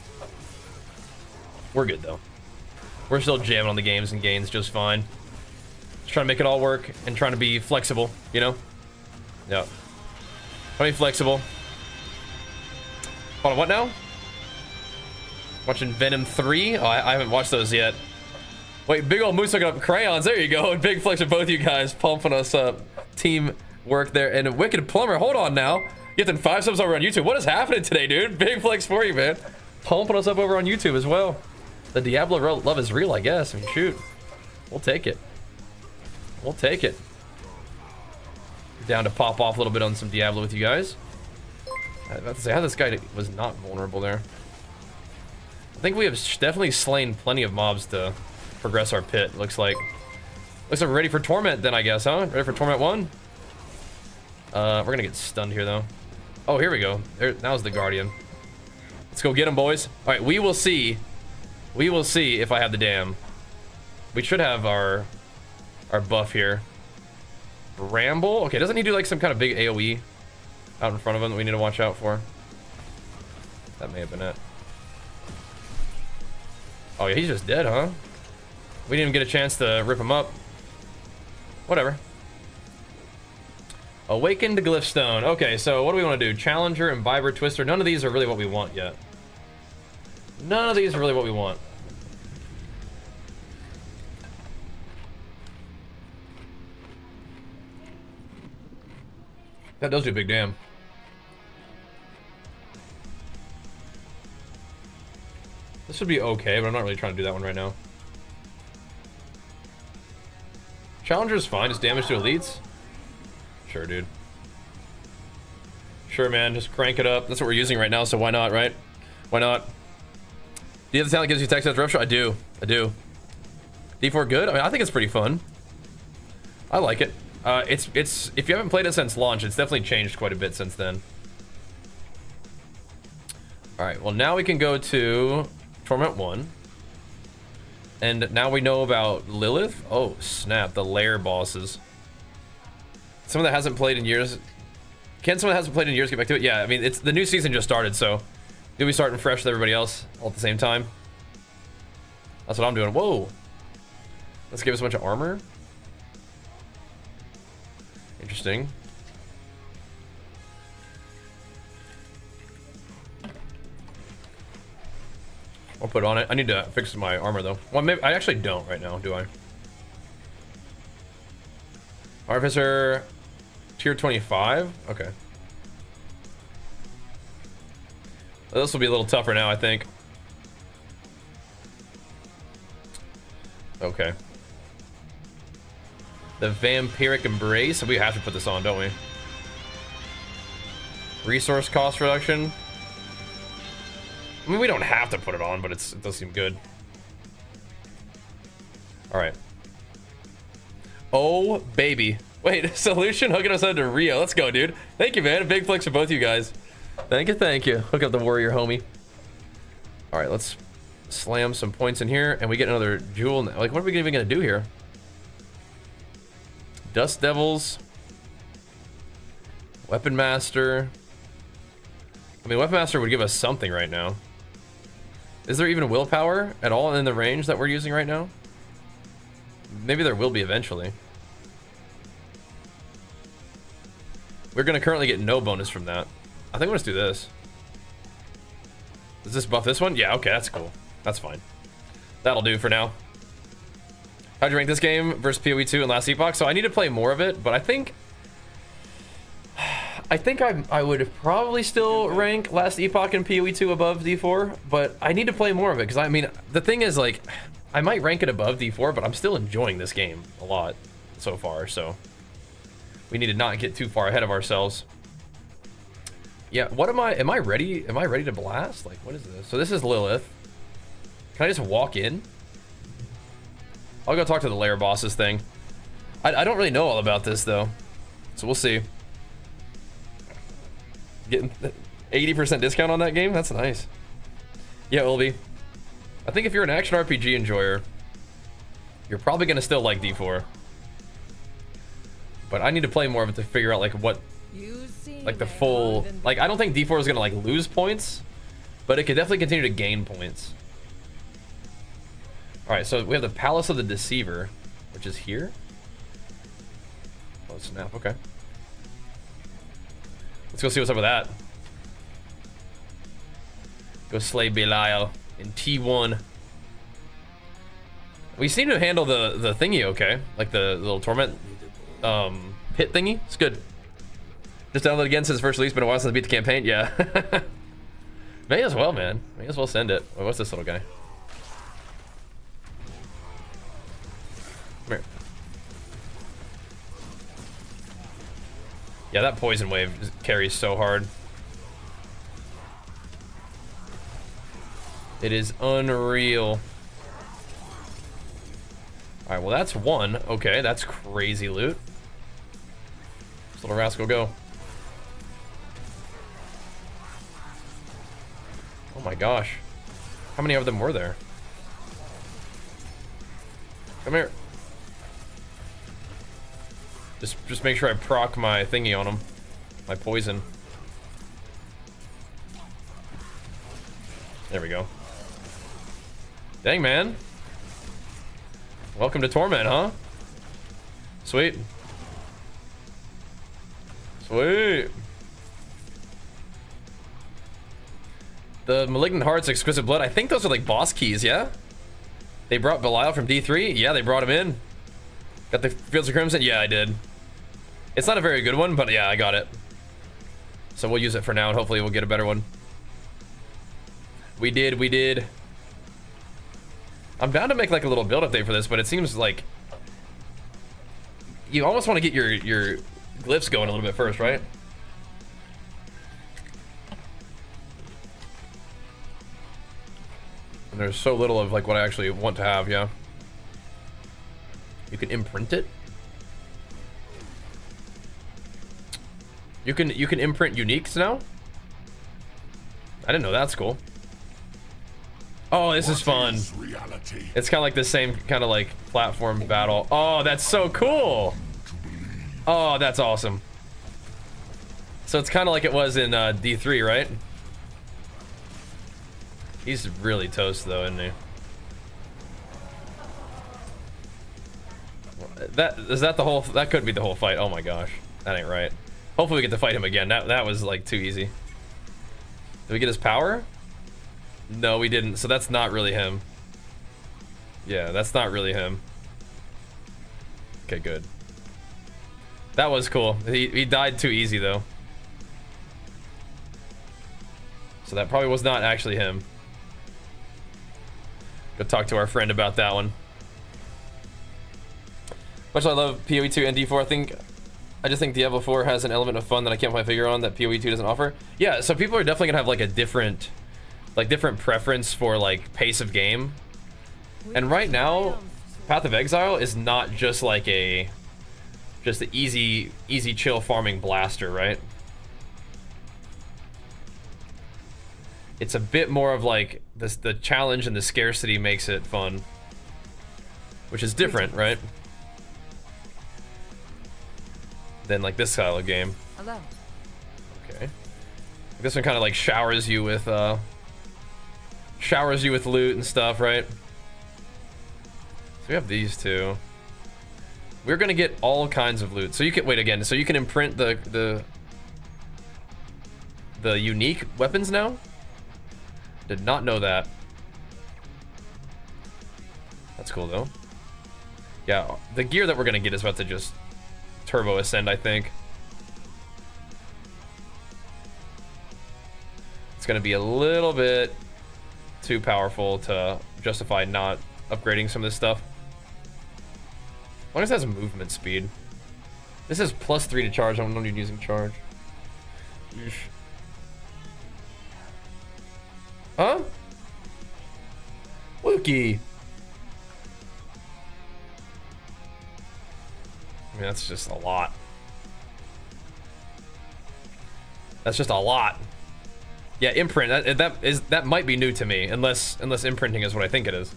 We're good though. We're still jamming on the games and gains just fine. Just trying to make it all work and trying to be flexible, you know? Yeah. Trying to be flexible. Hold on, what now? Watching Venom 3? Oh, I haven't watched those yet. Wait, big old Moose looking up Crayons. There you go. Big flex of both you guys pumping us up. Team work there. And a Wicked Plumber, hold on now. Getting 5 subs over on YouTube. What is happening today, dude? Big flex for you, man. Pumping us up over on YouTube as well. The Diablo love is real, I guess. I mean, shoot. We'll take it. We'll take it. Down to pop off a little bit on some Diablo with you guys. I was about to say how this guy was not vulnerable there. I think we have definitely slain plenty of mobs to progress our pit. Looks like we're ready for Torment then, I guess, huh? Ready for Torment 1? We're gonna get stunned here though. Oh, here we go. Now's the Guardian. Let's go get him, boys. All right, we will see. We will see if I have the dam. We should have our buff here. Bramble? Okay, doesn't he do like some kind of big AoE out in front of him that we need to watch out for? That may have been it. Oh yeah, he's just dead, huh? We didn't even get a chance to rip him up. Whatever. Awakened Glyphstone. Okay, so what do we want to do? Challenger, Imbiber, Twister. None of these are really what we want yet. None of these are really what we want. That does do big damn. This would be okay, but I'm not really trying to do that one right now. Challenger is fine, just damage to elites. Sure, dude. Sure, man, just crank it up. That's what we're using right now, so why not, right? Why not? Do you have the talent that gives you text after rep shot? I do. I do. D4 good? I mean, I think it's pretty fun. I like it. It's if you haven't played it since launch, it's definitely changed quite a bit since then. All right, well now we can go to Torment 1. And now we know about Lilith. Oh, snap, the lair bosses. Someone that hasn't played in years. Can someone that hasn't played in years get back to it? Yeah, I mean, it's the new season just started, so you'll be starting fresh with everybody else all at the same time. That's what I'm doing. Whoa. Let's give us a bunch of armor. Interesting. I'll put on it. I need to fix my armor though. Well, maybe I actually don't right now, do I? Artificer tier 25. Okay. Well, this will be a little tougher now, I think. Okay. The Vampiric Embrace. We have to put this on, don't we? Resource cost reduction. I mean, we don't have to put it on, but it does seem good. All right. Oh, baby. Wait, Solution hooking us up to Rio. Let's go, dude. Thank you, man. A big flex for both you guys. Thank you, thank you. Hook up the warrior, homie. All right, let's slam some points in here, and we get another jewel. Like, what are we even gonna do here? Dust Devils. Weapon Master. I mean, Weapon Master would give us something right now. Is there even willpower at all in the range that we're using right now? Maybe there will be eventually. We're gonna currently get no bonus from that. I think let's do this. Does this buff this one? Yeah, okay, that's cool. That's fine. That'll do for now. How'd you rank this game versus PoE 2 and Last Epoch? So I need to play more of it, but I think I would probably still rank Last Epoch and PoE 2 above D4, but I need to play more of it because I mean the thing is, like, I might rank it above D4, but I'm still enjoying this game a lot so far, so we need to not get too far ahead of ourselves. Yeah, what am I ready? Am I ready to blast? Like, what is this? So this is Lilith. Can I just walk in? I'll go talk to the lair bosses thing. I don't really know all about this though, so we'll see. Getting 80% discount on that game? That's nice. Yeah, it will be. I think if you're an action RPG enjoyer, you're probably gonna still like D4. But I need to play more of it to figure out like what, like the full, like I don't think D4 is gonna like lose points, but it could definitely continue to gain points. All right, so we have the Palace of the Deceiver, which is here. Oh snap! Okay. Let's go see what's up with that. Go slay Belial in T1. We seem to handle the thingy okay, like the little torment pit thingy. It's good. Just download again since first release. Been a while since I beat the campaign. Yeah. May as well, man. May as well send it. Wait, what's this little guy? Come here. Yeah, that poison wave carries so hard. It is unreal. Alright, well that's one. Okay, that's crazy loot. This little rascal go. Oh my gosh. How many of them were there? Come here. Just make sure I proc my thingy on him. My poison. There we go. Dang, man. Welcome to Torment, huh? Sweet. Sweet. The Malignant Hearts, Exquisite Blood, I think those are like boss keys, yeah? They brought Belial from D3? Yeah, they brought him in. Got the Fields of Crimson? Yeah, I did. It's not a very good one, but yeah, I got it. So we'll use it for now, and hopefully we'll get a better one. We did. I'm down to make like a little build update for this, but it seems like you almost want to get your glyphs going a little bit first, right? And there's so little of like what I actually want to have, yeah. You can imprint it. You can imprint uniques now? I didn't know that's cool. Oh, this is fun. It's kind of like the same kind of like platform battle. Oh, that's so cool. Oh, that's awesome. So it's kind of like it was in D3, right? He's really toast though, isn't he? That could be the whole fight. Oh my gosh, that ain't right. Hopefully we get to fight him again. That was like too easy. Did we get his power? No, we didn't. So that's not really him. Yeah, that's not really him. Okay, good. That was cool. He died too easy though. So that probably was not actually him. Go talk to our friend about that one. Much as I love PoE 2 and D4, I just think Diablo 4 has an element of fun that I can't put my finger on that PoE 2 doesn't offer. Yeah, so people are definitely gonna have like a different preference for like pace of game. And right now, Path of Exile is not just like just the easy chill farming blaster, right? It's a bit more of like the challenge and the scarcity makes it fun, which is different, right? Than like this style of game. Hello. Okay. This one kind of like showers you with loot and stuff, right? So we have these two. We're gonna get all kinds of loot. So you can wait again. So you can imprint the unique weapons now. Did not know that. That's cool though. Yeah, the gear that we're gonna get is about to just turbo ascend, I think. It's gonna be a little bit too powerful to justify not upgrading some of this stuff. As long as it has movement speed. This is +3 to charge. I'm not even using charge. Eesh. Huh? Wookie. I mean, that's just a lot. That's just a lot. Yeah, imprint. That might be new to me, unless imprinting is what I think it is.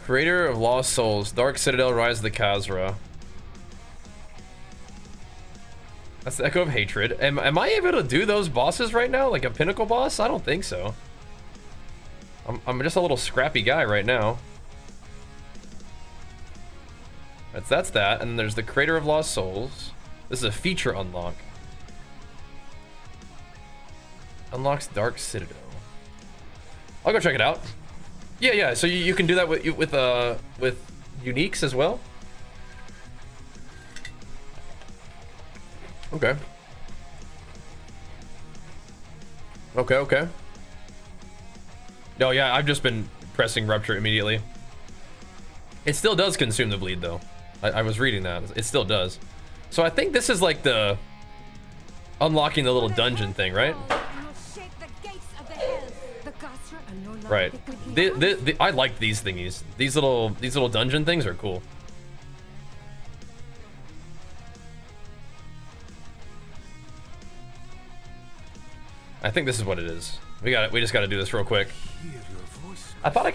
Creator of Lost Souls, Dark Citadel, Rise of the Khazra. That's the Echo of Hatred. Am I able to do those bosses right now? Like a pinnacle boss? I don't think so. I'm just a little scrappy guy right now. That's that. And then there's the Creator of Lost Souls. This is a feature unlock. Unlocks Dark Citadel. I'll go check it out. Yeah. So you can do that with uniques as well. Okay. Oh yeah, I've just been pressing rupture immediately. It still does consume the bleed though. I was reading that. It still does. So I think this is like the unlocking the little dungeon thing, right? Right. I like these thingies. These little dungeon things are cool. I think this is what it is. We just got to do this real quick. I thought I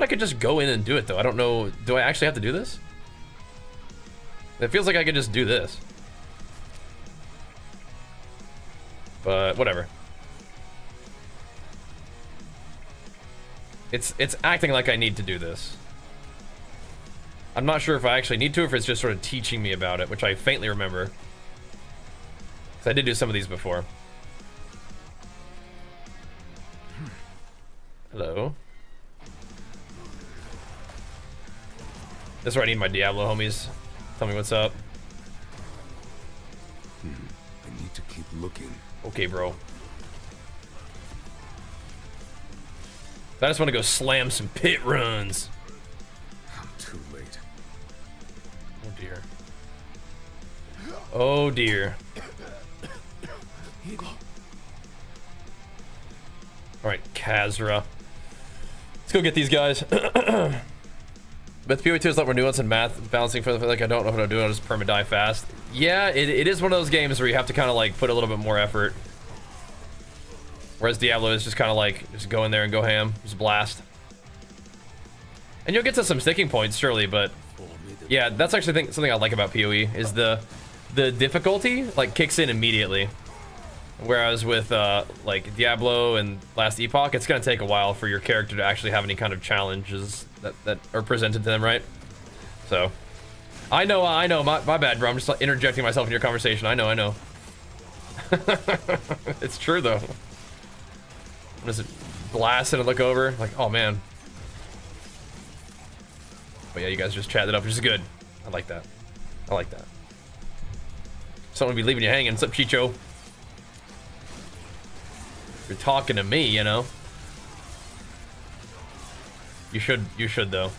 could just go in and do it though. I don't know. Do I actually have to do this? It feels like I could just do this. But whatever. It's acting like I need to do this. I'm not sure if I actually need to, or if it's just sort of teaching me about it, which I faintly remember. Because I did do some of these before. Hello. This is where I need my Diablo homies. Tell me what's up. I need to keep looking. Okay, bro. I just want to go slam some pit runs. I'm too late. Oh dear. Oh dear. Alright, Kazra. Let's go get these guys. But PoE2 is a lot more nuance and math balancing for the like I don't know what I'm doing, I'll just perma-die fast. Yeah, it is one of those games where you have to kind of like put a little bit more effort. Whereas Diablo is just kind of like, just go in there and go ham, just blast. And you'll get to some sticking points, surely, but yeah, that's actually something I like about PoE, is the difficulty, like, kicks in immediately. Whereas with, like, Diablo and Last Epoch, it's gonna take a while for your character to actually have any kind of challenges that are presented to them, right? So, I know, my bad, bro, I'm just like, interjecting myself in your conversation, I know. It's true, though. I'm just blasting and look over, like, oh man. But yeah, you guys just chatted up, which is good. I like that. I like that. Someone would be leaving you hanging. What's up, Chicho? You're talking to me, you know. You should though.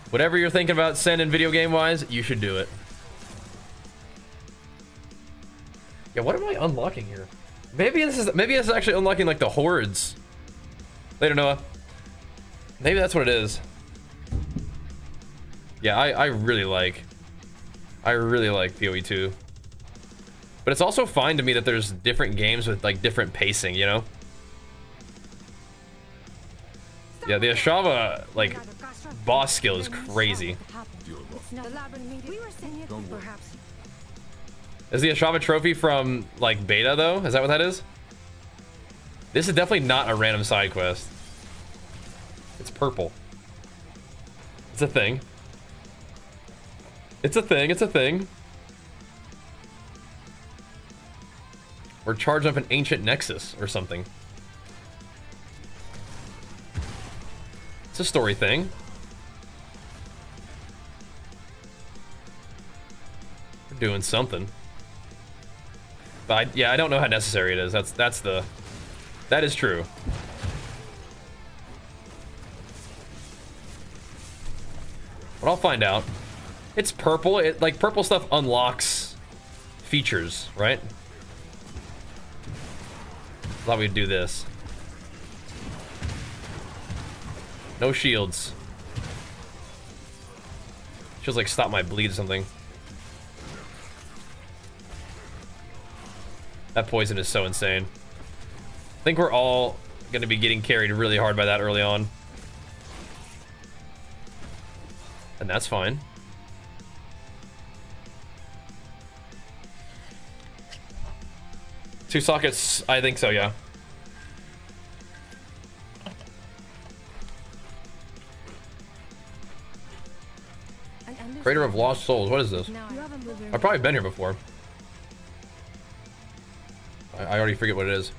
Whatever you're thinking about sending video game wise, you should do it. Yeah, what am I unlocking here? Maybe this is actually unlocking like the hordes. Later, Noah. Maybe that's what it is. Yeah, I really like PoE2. But it's also fine to me that there's different games with like different pacing, you know? Yeah, the Ashava like boss skill is crazy. Is the Ashava trophy from like beta though? Is that what that is? This is definitely not a random side quest. It's purple. It's a thing. It's a thing, it's a thing. We're charging up an ancient nexus or something. It's a story thing. We're doing something. But yeah, I don't know how necessary it is. That is true. But I'll find out. It's purple. Like purple stuff unlocks features, right? Thought we'd do this. No shields. Feels like stop my bleed or something. That poison is so insane. I think we're all gonna be getting carried really hard by that early on. And that's fine. Two sockets, I think so, yeah. Crater of Lost Souls, what is this? I've probably been here before. I already forget what it is.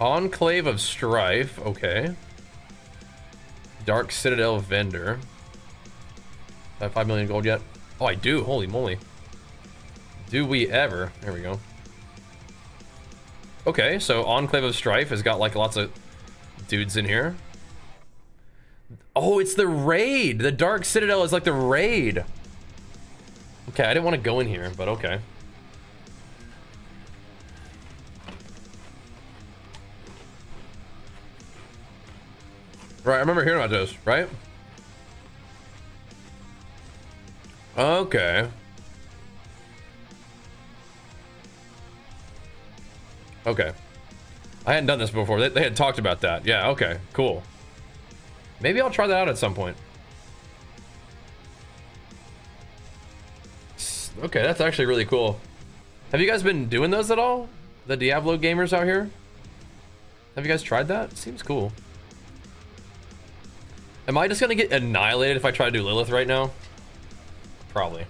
Enclave of Strife, okay. Dark Citadel Vendor. I have 5 million gold yet? Oh, I do. Holy moly. Do we ever? There we go. Okay, so Enclave of Strife has got like lots of dudes in here. Oh, it's the raid. The Dark Citadel is like the raid. Okay, I didn't want to go in here, but okay. Right, I remember hearing about this, right? Okay. Okay. I hadn't done this before. They had talked about that. Yeah, okay, cool. Maybe I'll try that out at some point. Okay, that's actually really cool. Have you guys been doing those at all? The Diablo gamers out here? Have you guys tried that? Seems cool. Am I just gonna get annihilated if I try to do Lilith right now? Probably.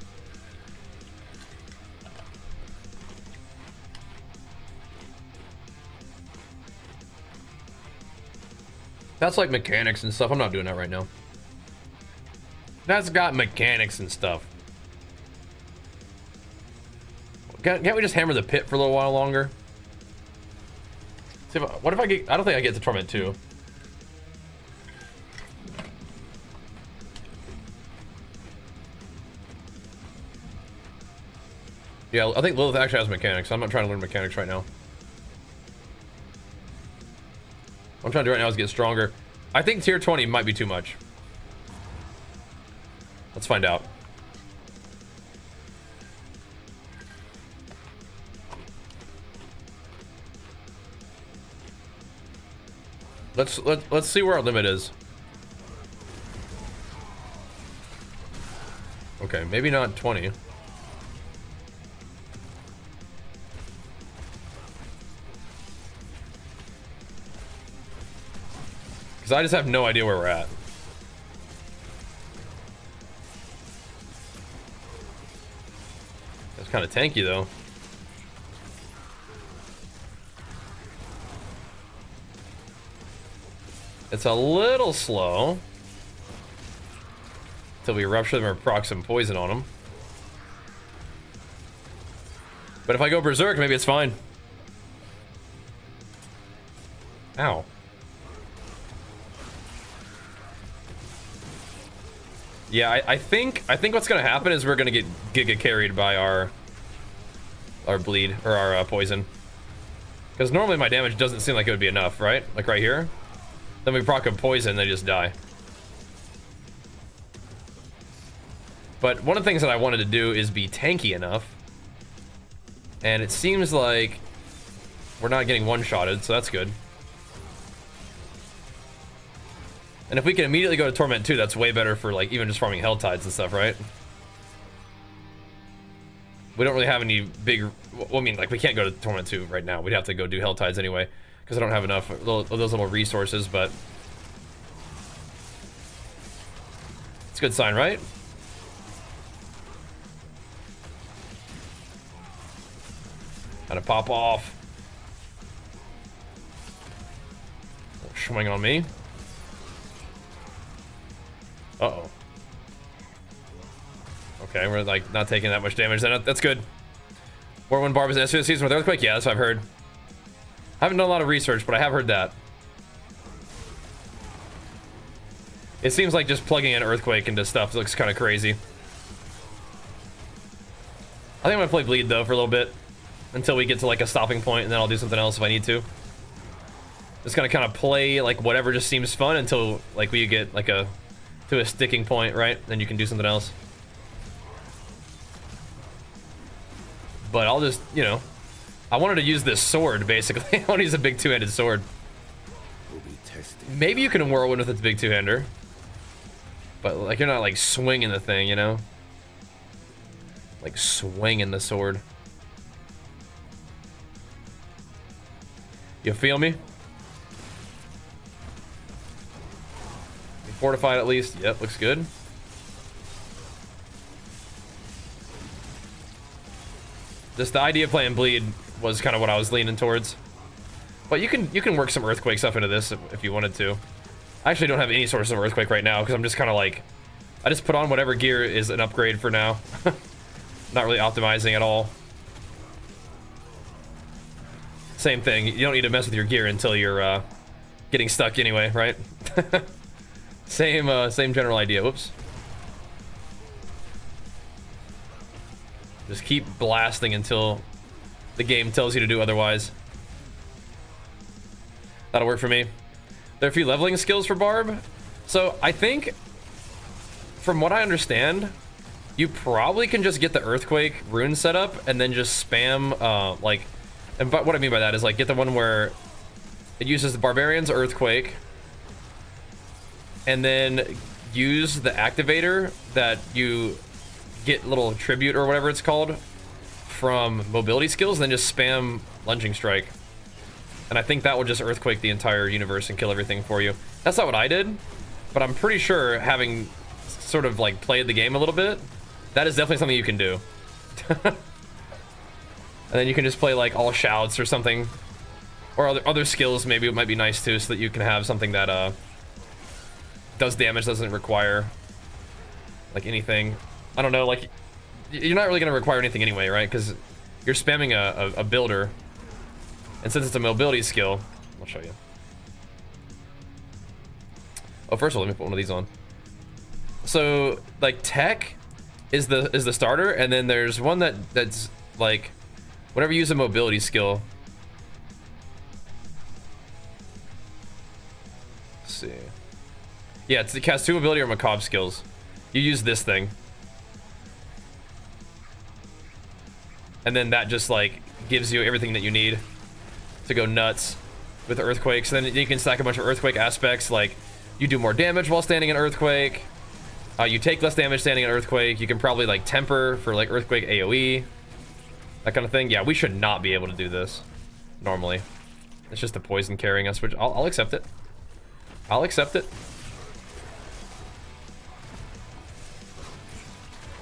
That's like mechanics and stuff. I'm not doing that right now. That's got mechanics and stuff. Can't we just hammer the pit for a little while longer? See if what if I get... I don't think I get to Torment 2. Yeah, I think Lilith actually has mechanics. I'm not trying to learn mechanics right now. What I'm trying to do right now is get stronger. I think tier 20 might be too much. Let's find out. Let's see where our limit is. Okay, maybe not 20. Because I just have no idea where we're at. That's kind of tanky though. It's a little slow. Until we rupture them or proc some poison on them. But if I go berserk, maybe it's fine. Ow. Yeah, I think what's gonna happen is we're gonna get giga carried by our bleed or our poison. Because normally my damage doesn't seem like it would be enough, right? Like right here. Then we proc a poison, they just die. But one of the things that I wanted to do is be tanky enough. And it seems like we're not getting one-shotted, so that's good. And if we can immediately go to Torment 2, that's way better for like even just farming Hell Tides and stuff, right? We don't really have any big... Well, I mean, like we can't go to Torment 2 right now. We'd have to go do Hell Tides anyway. Because I don't have enough of those little resources, but... It's a good sign, right? Gotta pop off. Swing on me. Uh-oh. Okay, we're like not taking that much damage. That's good. Whirlwind Barb is an season with Earthquake? Yeah, that's what I've heard. I haven't done a lot of research, but I have heard that. It seems like just plugging an Earthquake into stuff looks kind of crazy. I think I'm gonna play Bleed though for a little bit. Until we get to like a stopping point, and then I'll do something else if I need to. Just gonna kind of play like whatever just seems fun until like we get like to a sticking point, right? Then you can do something else. But I'll just, you know, I wanted to use this sword basically. I want to use a big two-handed sword. Maybe you can whirlwind with its big two-hander, but like you're not like swinging the thing, you know, like swinging the sword. You feel me? Fortified at least. Yep, looks good. Just the idea of playing Bleed was kind of what I was leaning towards. But you can work some Earthquake stuff into this if you wanted to. I actually don't have any source of Earthquake right now because I'm just kind of like, I just put on whatever gear is an upgrade for now. Not really optimizing at all. Same thing. You don't need to mess with your gear until you're getting stuck anyway, right? Same general idea. Whoops. Just keep blasting until the game tells you to do otherwise. That'll work for me. There are a few leveling skills for Barb. So I think, from what I understand, you probably can just get the Earthquake rune set up and then just spam, but what I mean by that is, like, get the one where it uses the Barbarian's Earthquake, and then use the activator that you get little tribute or whatever it's called from mobility skills, and then just spam Lunging Strike. And I think that will just Earthquake the entire universe and kill everything for you. That's not what I did, but I'm pretty sure, having sort of like played the game a little bit, that is definitely something you can do. And then you can just play like all shouts or something, or other skills. Maybe it might be nice too, so that you can have something that does damage, doesn't require like anything. I don't know, like, you're not really gonna require anything anyway, right? Because you're spamming a builder, and since it's a mobility skill, I'll show you. Oh, first of all, let me put one of these on. So like tech is the starter, and then there's one that's like, whenever you use a mobility skill. Let's see. Yeah, it's to cast 2 ability or macabre skills. You use this thing. And then that just like gives you everything that you need to go nuts with the Earthquakes. So then you can stack a bunch of Earthquake aspects, like you do more damage while standing in Earthquake. You take less damage standing in Earthquake. You can probably like temper for like Earthquake AoE. That kind of thing. Yeah, we should not be able to do this normally. It's just the poison carrying us, which I'll accept it. I'll accept it.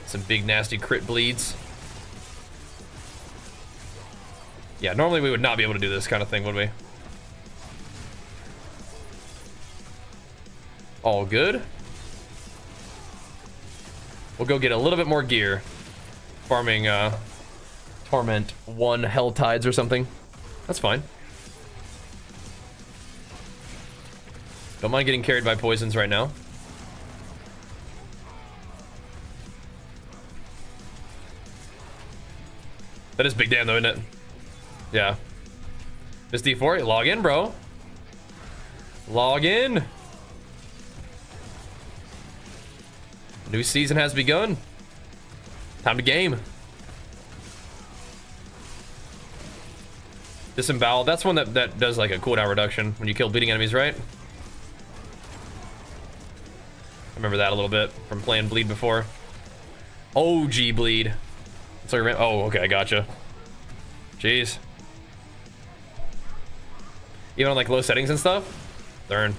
Some big nasty crit bleeds. Yeah, normally we would not be able to do this kind of thing, would we? All good. We'll go get a little bit more gear. Farming Torment 1 Hell Tides or something. That's fine. Don't mind getting carried by poisons right now. That is big damn though, isn't it? Yeah. This D4, log in, bro. Log in. New season has begun. Time to game. Disembowel. That's one that does like a cooldown reduction when you kill bleeding enemies, right? I remember that a little bit from playing Bleed before. OG Bleed. So oh, okay, I gotcha. Jeez. Even on like low settings and stuff? Darn.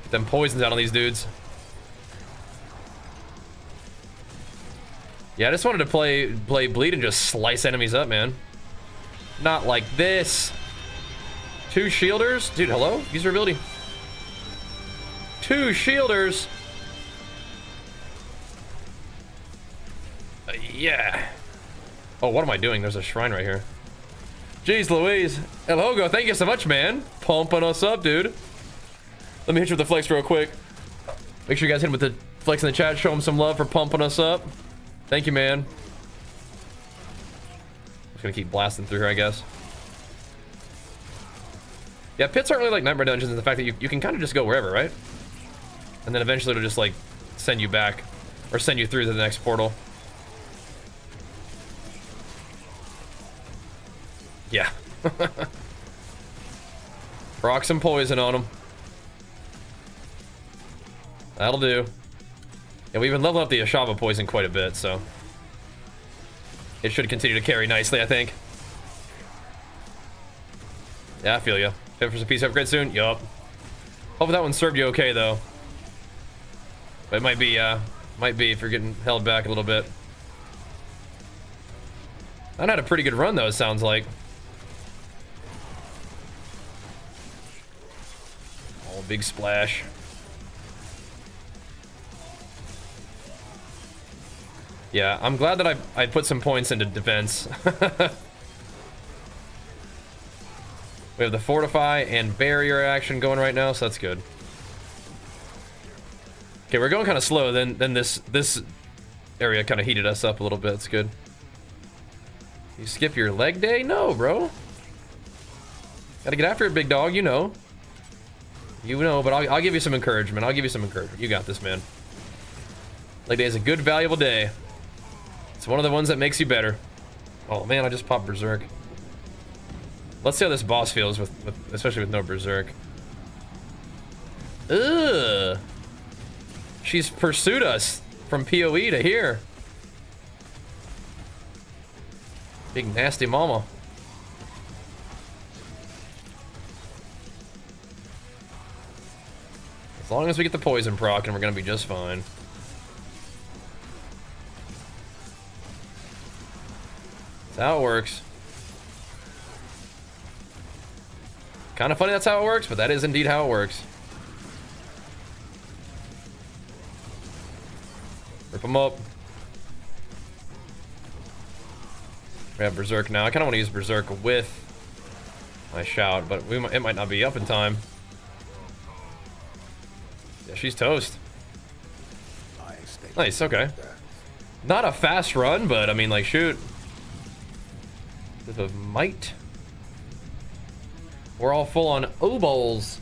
Get them poisons out on these dudes. Yeah, I just wanted to play Bleed and just slice enemies up, man. Not like this. 2 shielders? Dude, hello? Use your ability. 2 shielders? Yeah. Oh, what am I doing? There's a shrine right here. Jeez Louise. El Hogo, thank you so much, man. Pumping us up, dude. Let me hit you with the flex real quick. Make sure you guys hit him with the flex in the chat. Show him some love for pumping us up. Thank you, man. Just gonna keep blasting through here, I guess. Yeah, pits aren't really like Nightmare Dungeons in the fact that you can kind of just go wherever, right? And then eventually it'll just like send you back or send you through to the next portal. Yeah. Rock some poison on them. That'll do. Yeah, we've been leveling up the Ashava poison quite a bit, so it should continue to carry nicely, I think. Yeah, I feel you. Fit for some PC upgrade soon? Yup. Hopefully that one served you okay, though. But it might be if you're getting held back a little bit. I had a pretty good run, though, it sounds like. Oh, big splash. Yeah, I'm glad that I put some points into defense. We have the fortify and barrier action going right now, so that's good. Okay, we're going kind of slow. Then this area kind of heated us up a little bit. It's good. You skip your leg day? No, bro. Gotta get after it, big dog. You know. You know, but I'll give you some encouragement. I'll give you some encouragement. You got this, man. Leg day is a good, valuable day. It's one of the ones that makes you better. Oh man, I just popped Berserk. Let's see how this boss feels with especially with no Berserk. Ugh. She's pursued us from PoE to here. Big nasty mama. As long as we get the poison proc, and we're gonna be just fine. That's how it works. Kind of funny that's how it works, but that is indeed how it works. Rip them up. We have Berserk now. I kind of want to use Berserk with my shout, but it might not be up in time. Yeah, she's toast. Nice, okay. Not a fast run, but I mean, like, shoot. Bit of might. We're all full on O-balls.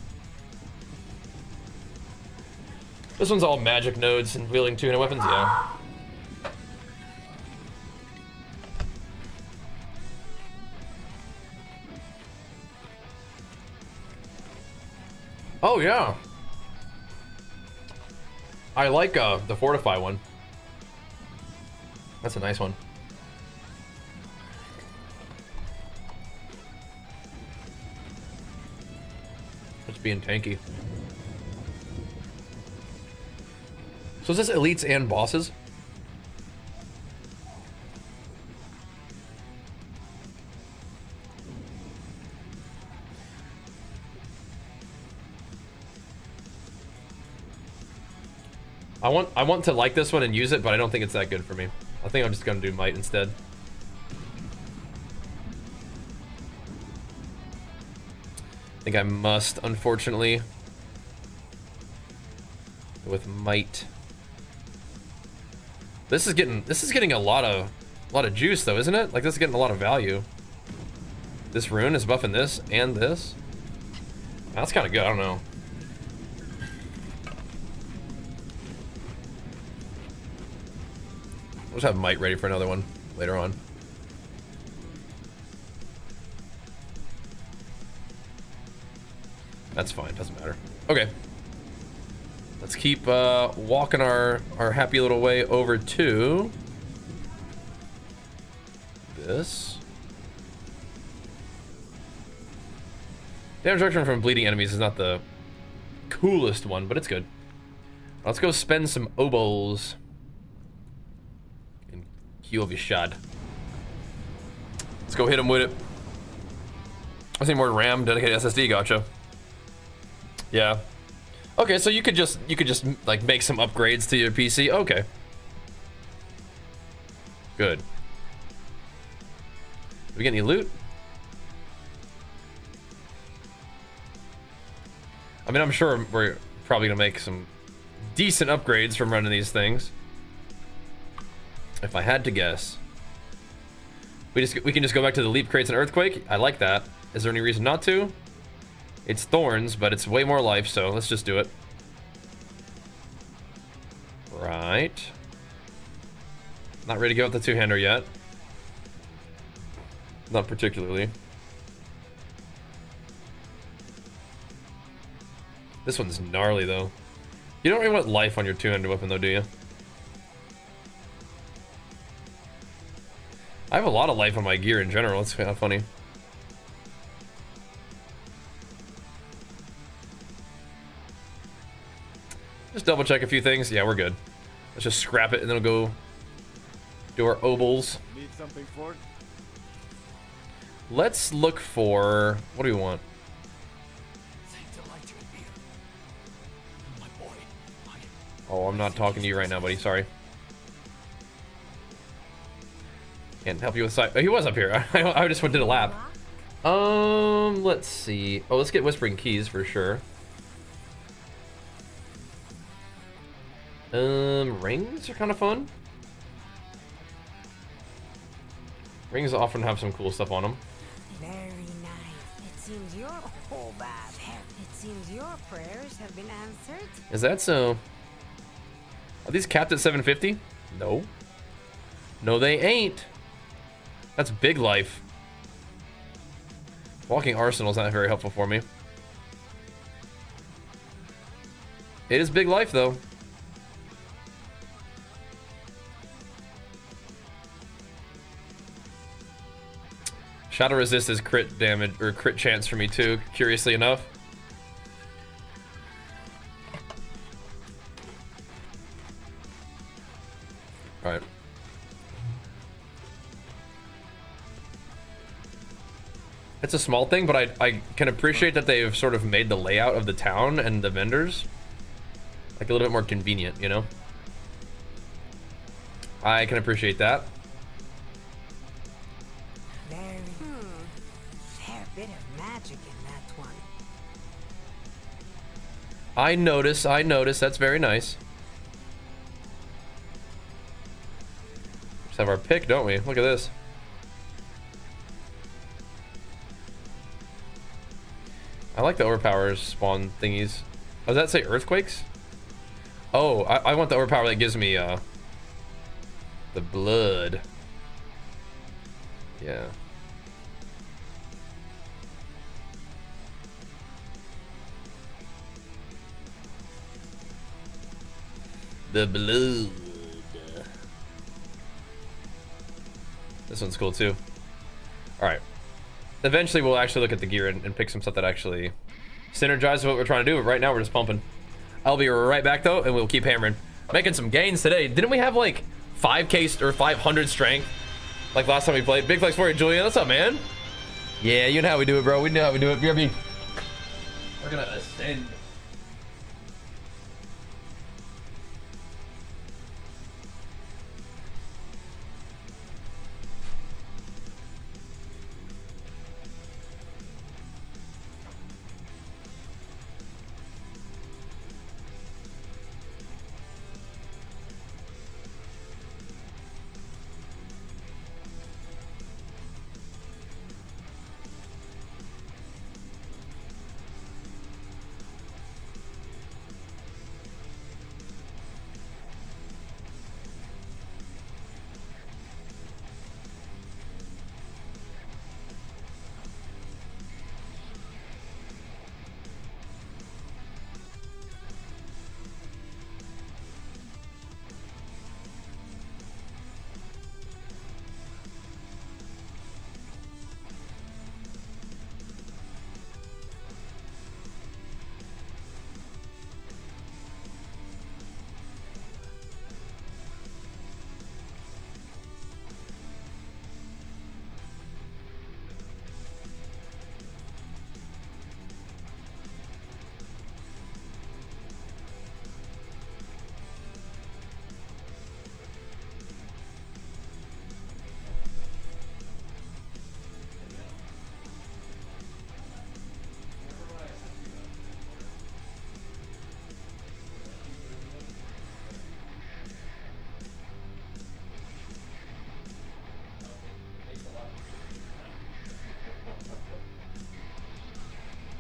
This one's all magic nodes and wielding two-handed weapons, yeah. Oh yeah. I like the fortify one. That's a nice one. Being tanky. So is this elites and bosses? I want to like this one and use it, but I don't think it's that good for me. I think I'm just gonna do might instead. I think I must, unfortunately, with might. This is getting a lot of juice though, isn't it? Like this is getting a lot of value. This rune is buffing this and this. That's kind of good. I don't know. We'll just have might ready for another one later on. That's fine, doesn't matter. Okay. Let's keep walking our happy little way over to this. Damage reduction from bleeding enemies is not the coolest one, but it's good. Let's go spend some obols in Kyovishad. Let's go hit him with it. I see more RAM, dedicated SSD, gotcha. Yeah. Okay, so you could just like make some upgrades to your PC. Okay. Good. Did we get any loot? I mean, I'm sure we're probably gonna make some decent upgrades from running these things. If I had to guess. We can just go back to the leap crates and earthquake. I like that. Is there any reason not to? It's thorns, but it's way more life, so let's just do it. Right. Not ready to go with the two-hander yet. Not particularly. This one's gnarly, though. You don't really want life on your two-handed weapon, though, do you? I have a lot of life on my gear in general. It's kind of funny. Just double check a few things. Yeah, we're good. Let's just scrap it and then we'll go do our obols. Need something for it? Let's look for, what do we want? Oh, I'm not talking to you right now, buddy. Sorry. Can't help you with sight. Oh, he was up here. I just went did a lap. Let's see. Oh, let's get Whispering Keys for sure. Rings are kind of fun. Rings often have some cool stuff on them. Very nice. It seems your whole bad hair. It seems your prayers have been answered. Is that so? Are these capped at 750? No. No, they ain't. That's big life. Walking Arsenal's not very helpful for me. It is big life, though. Shadow Resist is crit damage, or crit chance for me, too, curiously enough. Alright. It's a small thing, but I can appreciate that they've sort of made the layout of the town and the vendors like a little bit more convenient, you know? I can appreciate that. Fair bit of magic in that one. I notice, that's very nice. Just have our pick, don't we? Look at this. I like the overpowers spawn thingies. Oh, does that say earthquakes? Oh, I want the overpower that gives me the blood. Yeah. The blood. This one's cool too. All right. Eventually we'll actually look at the gear and pick some stuff that actually synergizes what we're trying to do, but right now we're just pumping. I'll be right back though, and we'll keep hammering. Making some gains today. Didn't we have like 5k or 500 strength like last time we played? Big flex for you, Julian. What's up, man? Yeah, you know how we do it, bro. We know how we do it. BRB. We're gonna ascend.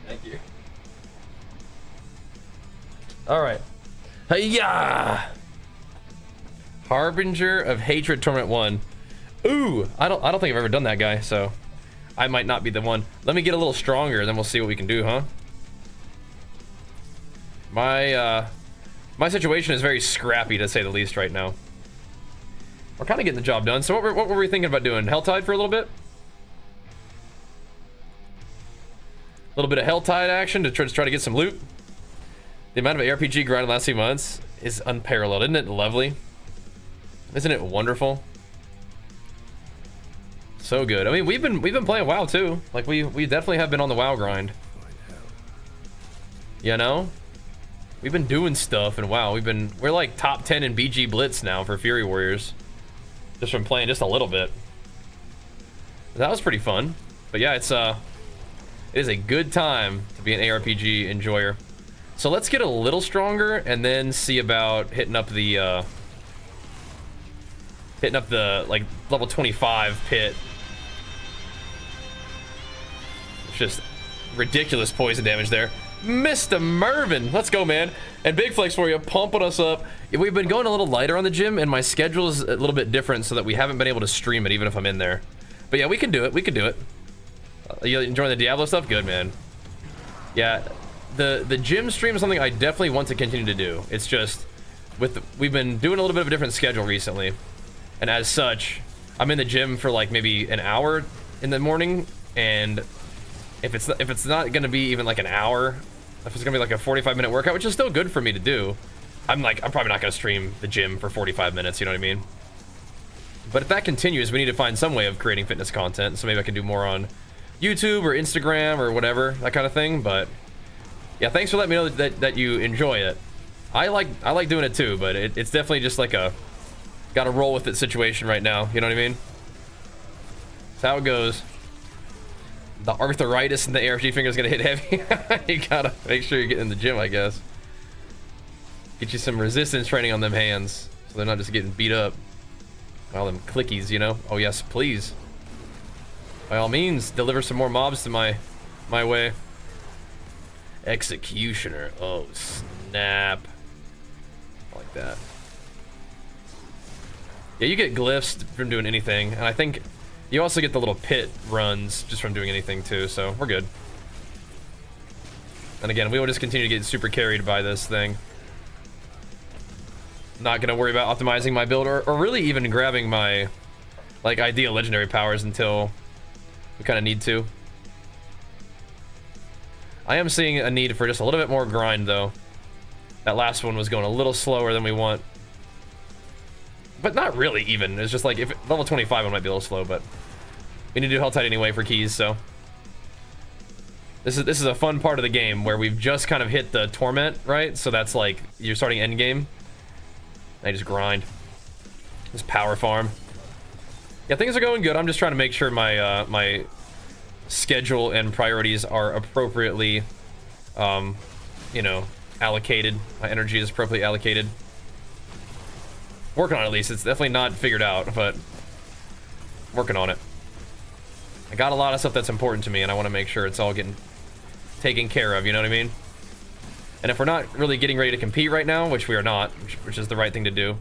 Thank you. All right. Hiya! Harbinger of Hatred, Torment 1. Ooh, I don't think I've ever done that guy, so I might not be the one. Let me get a little stronger, then we'll see what we can do, huh? My situation is very scrappy, to say the least, right now. We're kind of getting the job done. So what were we thinking about doing? Helltide for a little bit? A little bit of Helltide action to try to get some loot. The amount of ARPG grind in the last few months is unparalleled. Isn't it lovely? Isn't it wonderful? So good. I mean, we've been playing WoW too. Like we definitely have been on the WoW grind. You know? We've been doing stuff in WoW. We're like top 10 in BG Blitz now for Fury Warriors. Just from playing just a little bit. That was pretty fun. But yeah, it is a good time to be an ARPG enjoyer. So let's get a little stronger and then see about hitting up the like level 25 pit. It's just ridiculous poison damage there. Mr. Mervin, let's go, man. And big flex for you, pumping us up. We've been going a little lighter on the gym, and my schedule is a little bit different so that we haven't been able to stream it even if I'm in there. But yeah, we can do it. We can do it. You enjoying the Diablo stuff? Good, man. Yeah, the gym stream is something I definitely want to continue to do. It's just we've been doing a little bit of a different schedule recently, and as such, I'm in the gym for like maybe an hour in the morning, and if it's not gonna be even like an hour, if it's gonna be like a 45-minute workout, which is still good for me to do, I'm probably not gonna stream the gym for 45 minutes. You know what I mean? But if that continues, we need to find some way of creating fitness content. So maybe I can do more on YouTube or Instagram or whatever, that kind of thing. But yeah, thanks for letting me know that you enjoy it. I like doing it too, but it's definitely just like a gotta roll with it situation right now. You know what I mean? That's how it goes. The arthritis in the ARG finger is gonna hit heavy. You gotta make sure you get in the gym, I guess. Get you some resistance training on them hands, so they're not just getting beat up. All them clickies, you know? Oh yes, please. By all means, deliver some more mobs to my way. Executioner. Oh, snap. I like that. Yeah, you get glyphs from doing anything, and I think you also get the little pit runs just from doing anything too, so we're good. And again, we will just continue to get super carried by this thing. Not gonna worry about optimizing my build or really even grabbing my like ideal legendary powers until we kind of need to. I am seeing a need for just a little bit more grind though. That last one was going a little slower than we want, but not really even. It's just like if level 25 one might be a little slow, but we need to do Hell Tide anyway for keys. So this is a fun part of the game where we've just kind of hit the Torment, right? So that's like you're starting Endgame. I just grind. Just power farm. Yeah, things are going good. I'm just trying to make sure my my schedule and priorities are appropriately, you know, allocated. My energy is appropriately allocated. Working on it, at least. It's definitely not figured out, but working on it. I got a lot of stuff that's important to me, and I want to make sure it's all getting taken care of. You know what I mean? And if we're not really getting ready to compete right now, which we are not, which is the right thing to do,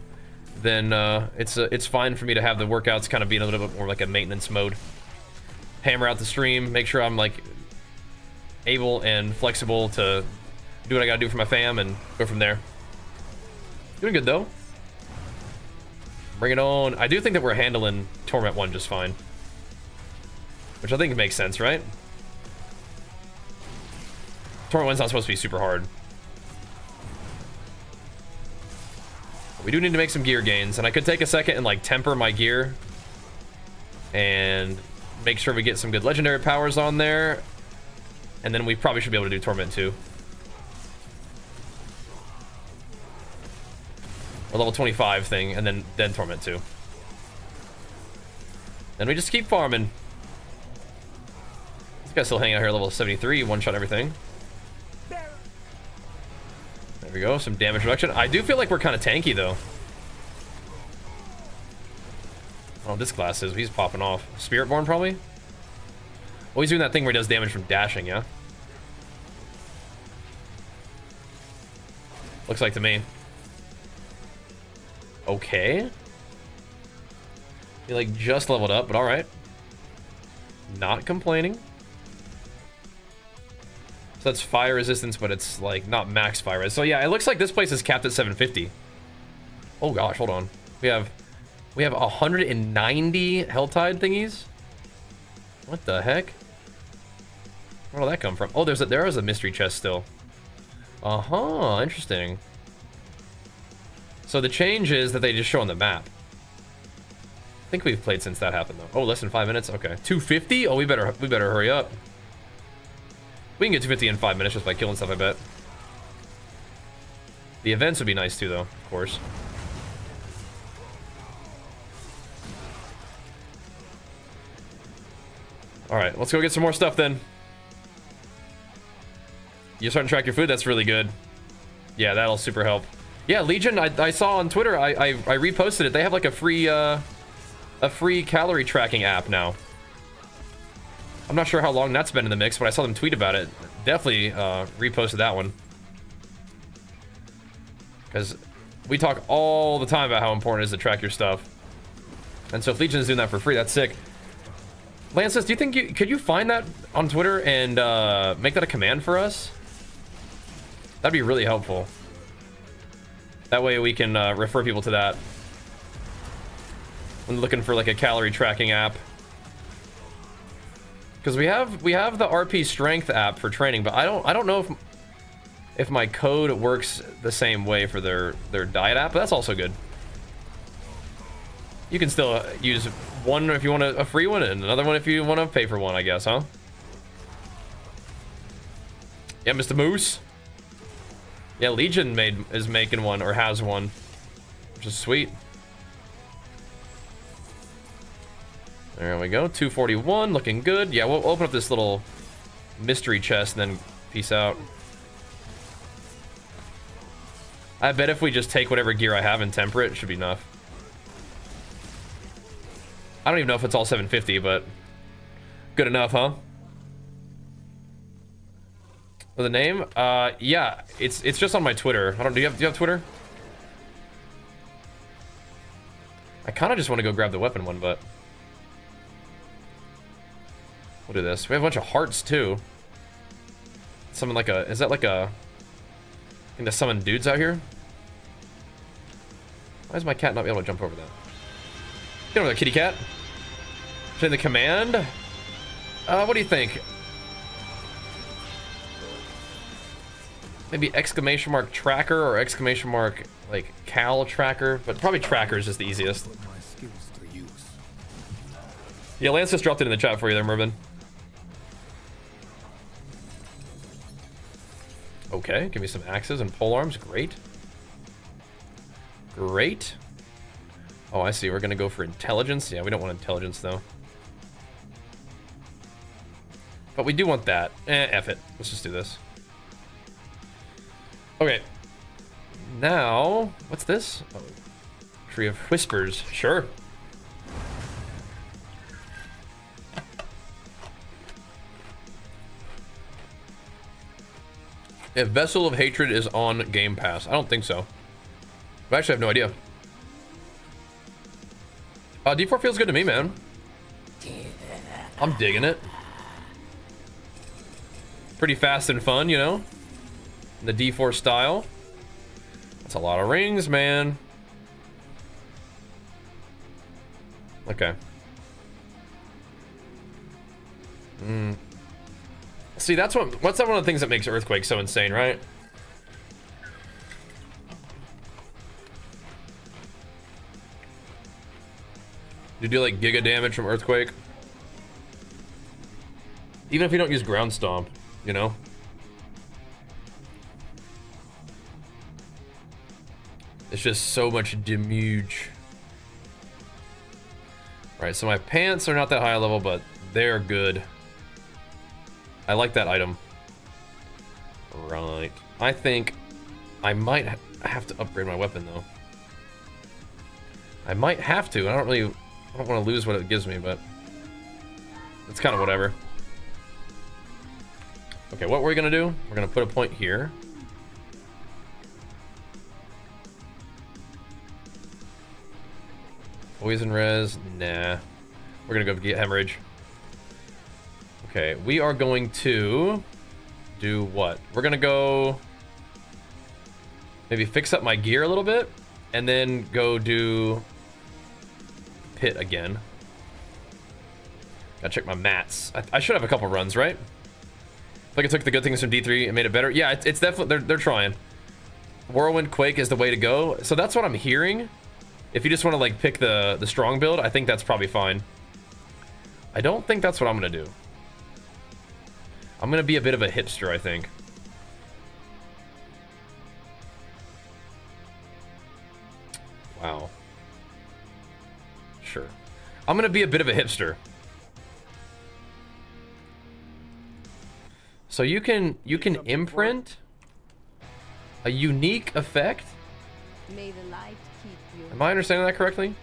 then it's fine for me to have the workouts kind of be in a little bit more like a maintenance mode. Hammer out the stream, make sure I'm like able and flexible to do what I gotta do for my fam and go from there. Doing good though. Bring it on. I do think that we're handling Torment 1 just fine, which I think makes sense, right? Torment 1's not supposed to be super hard. We do need to make some gear gains, and I could take a second and like temper my gear and make sure we get some good legendary powers on there, and then we probably should be able to do Torment 2. Or level 25 thing, and then Torment 2. Then we just keep farming. This guy's still hanging out here, level 73, one-shot everything. There we go, some damage reduction. I do feel like we're kind of tanky, though. Oh, this class is. He's popping off. Spiritborn, probably? Oh, he's doing that thing where he does damage from dashing, yeah? Looks like to me. Okay. He, like, just leveled up, but alright. Not complaining. So that's fire resistance, but it's like not max fire res. So yeah, it looks like this place is capped at 750. Oh gosh, hold on. We have 190 Helltide thingies. What the heck? Where did that come from? Oh, there is a mystery chest still. Interesting. So the change is that they just show on the map. I think we've played since that happened though. Oh, less than 5 minutes. Okay, 250. Oh, we better hurry up. We can get 250 in 5 minutes just by killing stuff, I bet. The events would be nice too, though, of course. Alright, let's go get some more stuff then. You're starting to track your food? That's really good. Yeah, that'll super help. Yeah, Legion, I saw on Twitter, I reposted it. They have like a free calorie tracking app now. I'm not sure how long that's been in the mix, but I saw them tweet about it. Definitely reposted that one. Because we talk all the time about how important it is to track your stuff. And so if Legion is doing that for free, that's sick. Lance says, do you think could you find that on Twitter and make that a command for us? That'd be really helpful. That way we can refer people to that when looking for like a calorie tracking app. Because we have the RP Strength app for training, but I don't know if my code works the same way for their diet app, but that's also good. You can still use one if you want a free one, and another one if you want to pay for one, I guess, huh? Yeah, Mr. Moose. Yeah, Legion is making one, or has one, which is sweet. There we go, 241, looking good. Yeah, we'll open up this little mystery chest and then peace out. I bet if we just take whatever gear I have and temper it, it should be enough. I don't even know if it's all 750, but good enough, huh? With the name? Yeah, it's just on my Twitter. Do you have Twitter? I kind of just want to go grab the weapon one, but we'll do this. We have a bunch of hearts too. Something like a, is that like a, I think to summon dudes out here? Why does my cat not be able to jump over that? Get over there, kitty cat. Should the command? What do you think? Maybe exclamation mark tracker or exclamation mark like cal tracker, but probably tracker is just the easiest. Yeah, Lance just dropped it in the chat for you there, Mervin. Okay, give me some axes and pole arms. Great. Great. Oh, I see. We're gonna go for intelligence. Yeah, we don't want intelligence though. But we do want that. F it. Let's just do this. Okay. Now, what's this? Oh, Tree of Whispers. Sure. If Vessel of Hatred is on Game Pass. I don't think so. I actually have no idea. D4 feels good to me, man. I'm digging it. Pretty fast and fun, you know? The D4 style. That's a lot of rings, man. Okay. See, what's that one of the things that makes Earthquake so insane, right? You do like giga damage from Earthquake. Even if you don't use Ground Stomp, you know? It's just so much damage. Alright, so my pants are not that high level, but they're good. I like that item. Right. I think I might have to upgrade my weapon, though. I might have to. I don't want to lose what it gives me, but it's kind of whatever. Okay, what we're going to do, we're going to put a point here. Poison res, nah. We're gonna go get hemorrhage. Okay, we are going to do what? We're gonna go maybe fix up my gear a little bit and then go do pit again. Gotta check my mats. I should have a couple runs, right? Like I took the good things from D3 and made it better. Yeah, it's definitely, they're trying. Whirlwind Quake is the way to go. So that's what I'm hearing. If you just want to like pick the strong build, I think that's probably fine. I don't think that's what I'm going to do. I'm going to be a bit of a hipster, I think. Wow. Sure. I'm going to be a bit of a hipster. So you can imprint a unique effect? May the light keep you. Am I understanding that correctly?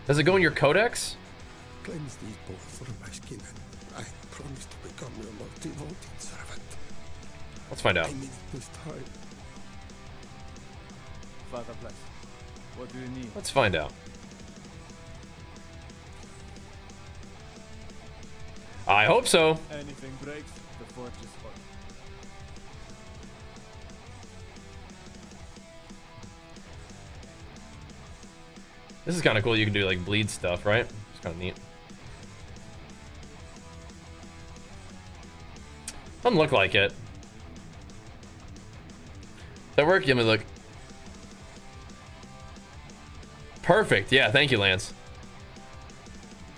Does it go in your codex? Cleanse these both from my skin, and I promise to become your most devoted servant. Let's find out. I mean it this time. Father bless. What do you need? Let's find out. I hope so. Anything breaks, the forge is hot. This is kind of cool. You can do like bleed stuff, right? It's kind of neat. Doesn't look like it. That work? Let me look. Perfect. Yeah, thank you, Lance.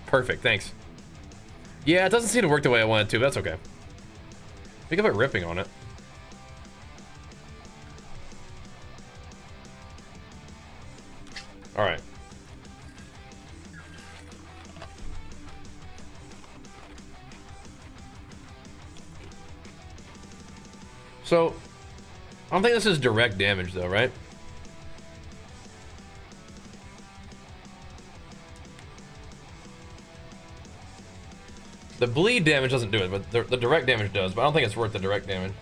Perfect. Thanks. Yeah, it doesn't seem to work the way I want it to, but that's okay. Think of it ripping on it. All right. So, I don't think this is direct damage though, right? The bleed damage doesn't do it, but the direct damage does. But I don't think it's worth the direct damage.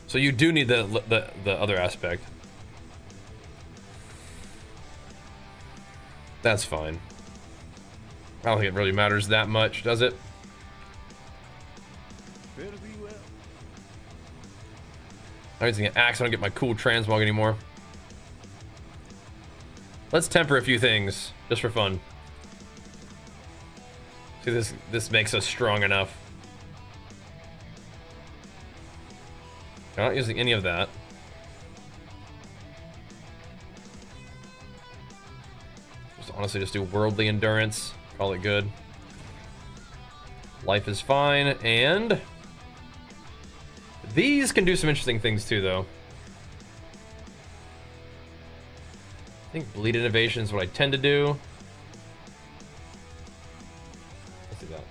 So you do need the other aspect. That's fine. I don't think it really matters that much, does it? Very well. I'm using an axe. I don't get my cool transmog anymore. Let's temper a few things just for fun. See, this makes us strong enough. I'm not using any of that. Just honestly just do worldly endurance. Call it good. Life is fine, and these can do some interesting things too, though. I think bleed innovation is what I tend to do. Let's do that.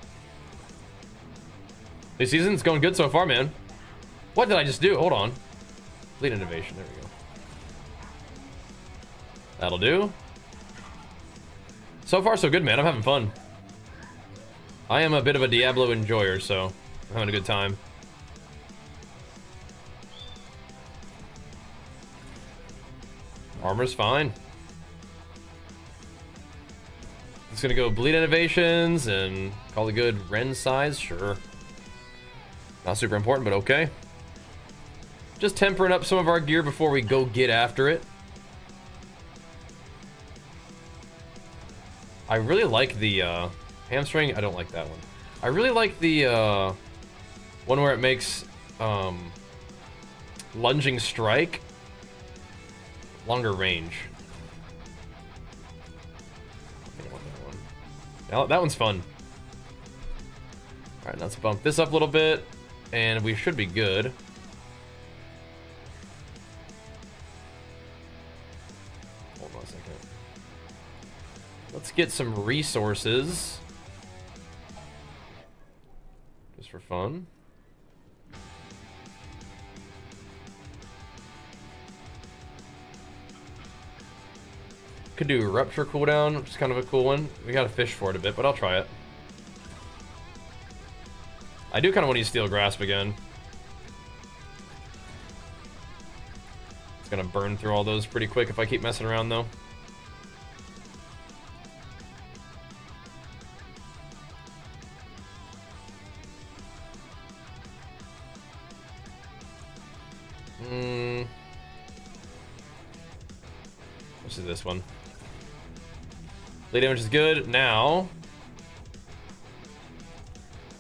This season's going good so far, man. What did I just do? Hold on. Bleed innovation. There we go. That'll do. So far, so good, man. I'm having fun. I am a bit of a Diablo enjoyer, so I'm having a good time. Armor's fine. It's gonna go bleed innovations and call it good. Ren size, sure. Not super important, but okay. Just tempering up some of our gear before we go get after it. I really like the hamstring. I don't like that one. I really like the one where it makes lunging strike longer range. I think I want that one. Now, that one's fun. All right, let's bump this up a little bit, and we should be good. Hold on a second. Let's get some resources. Just for fun. Could do rupture cooldown, which is kind of a cool one. We gotta fish for it a bit, but I'll try it. I do kind of want to use Steel Grasp again. It's gonna burn through all those pretty quick if I keep messing around, though. Which is this one? Bleed damage is good. Now,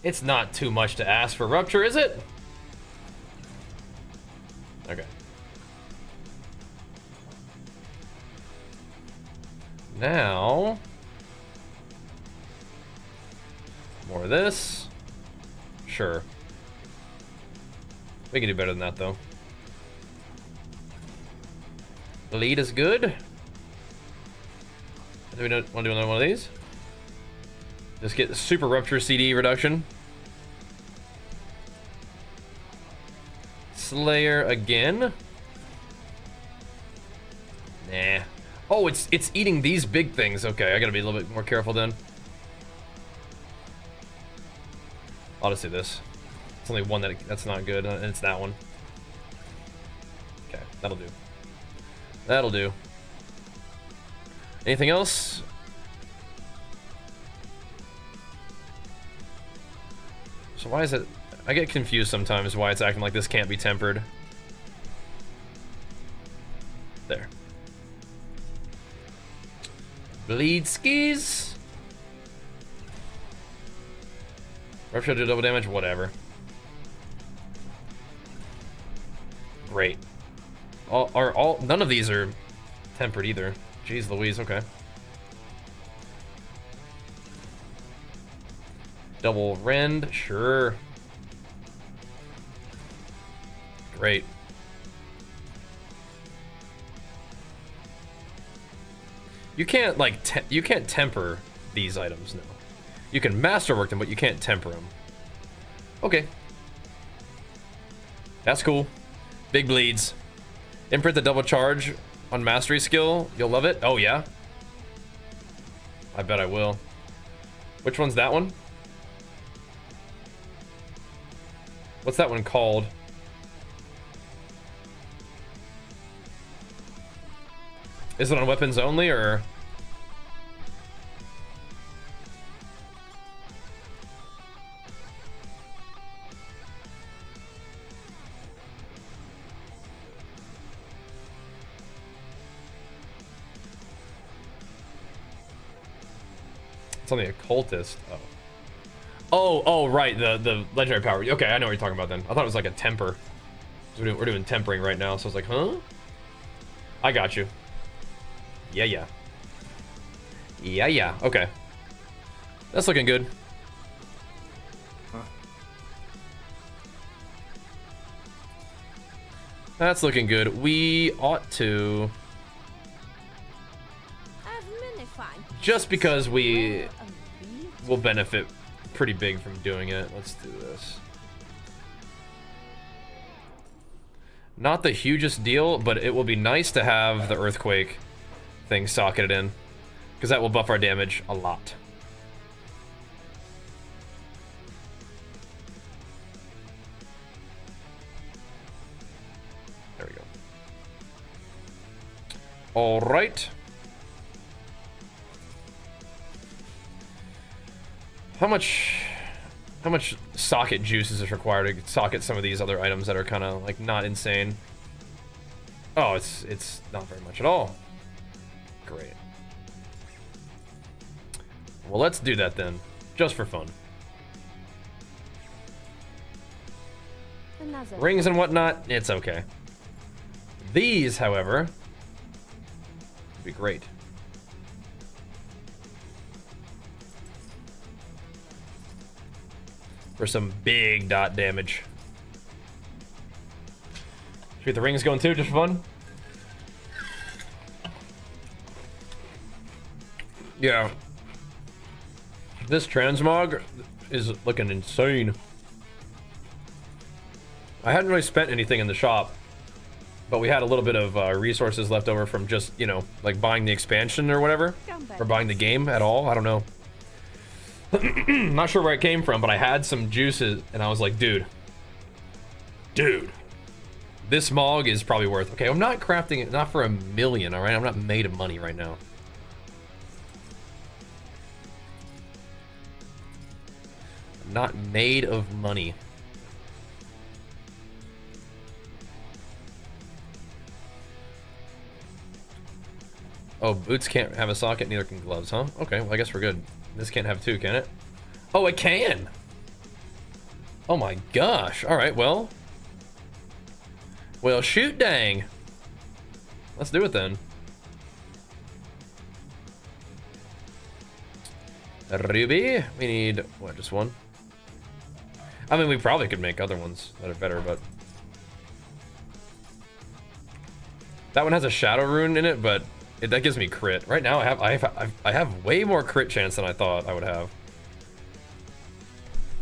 it's not too much to ask for rupture, is it? Okay. Now, more of this. Sure. We can do better than that, though. Bleed is good. Do we want to do another one of these? Just get the super rupture CD reduction. Slayer again. Nah. Oh, it's eating these big things. Okay, I gotta be a little bit more careful then. I'll just do this. It's only one that's not good, and it's that one. Okay, that'll do. That'll do. Anything else? So why is it... I get confused sometimes why it's acting like this can't be tempered. There. Bleed skis. Rupture do double damage, whatever. Great. None of these are tempered either. Jeez Louise, okay. Double rend, sure. Great. You can't like you can't temper these items, no. You can masterwork them, but you can't temper them. Okay. That's cool. Big bleeds. Imprint the double charge on mastery skill. You'll love it. Oh yeah. I bet I will. Which one's that one? What's that one called? Is it on weapons only, or? It's on the occultist. Oh, right, the legendary power. Okay, I know what you're talking about then. I thought it was like a temper. We're doing tempering right now, so I was like, huh? I got you. Yeah. Okay. That's looking good. Huh. That's looking good. We ought to... Just because we will benefit pretty big from doing it. Let's do this. Not the hugest deal, but it will be nice to have the earthquake thing socketed in, because that will buff our damage a lot. There we go. All right. How much socket juices is required to socket some of these other items that are kind of like not insane? Oh, it's not very much at all. Great. Well, let's do that then, just for fun. Rings and whatnot, it's okay. These, however, would be great. For some big dot damage. Should we get the rings going too, just for fun? Yeah. This transmog is looking insane. I hadn't really spent anything in the shop, but we had a little bit of resources left over from just, you know, like buying the expansion or whatever, or buying the game at all. I don't know. Not sure where it came from, but I had some juices and I was like, dude, this mog is probably worth... Okay, I'm not crafting it, not for $1 million, all right? I'm not made of money right now. I'm not made of money. Oh, boots can't have a socket, neither can gloves, huh? Okay, well, I guess we're good. This can't have two, can it? Oh, it can! Oh my gosh. Alright, well. Well, shoot dang. Let's do it then. Ruby. We need, what, just one? I mean, we probably could make other ones that are better, but That one has a shadow rune in it, but that gives me crit. Right now I have way more crit chance than I thought I would have.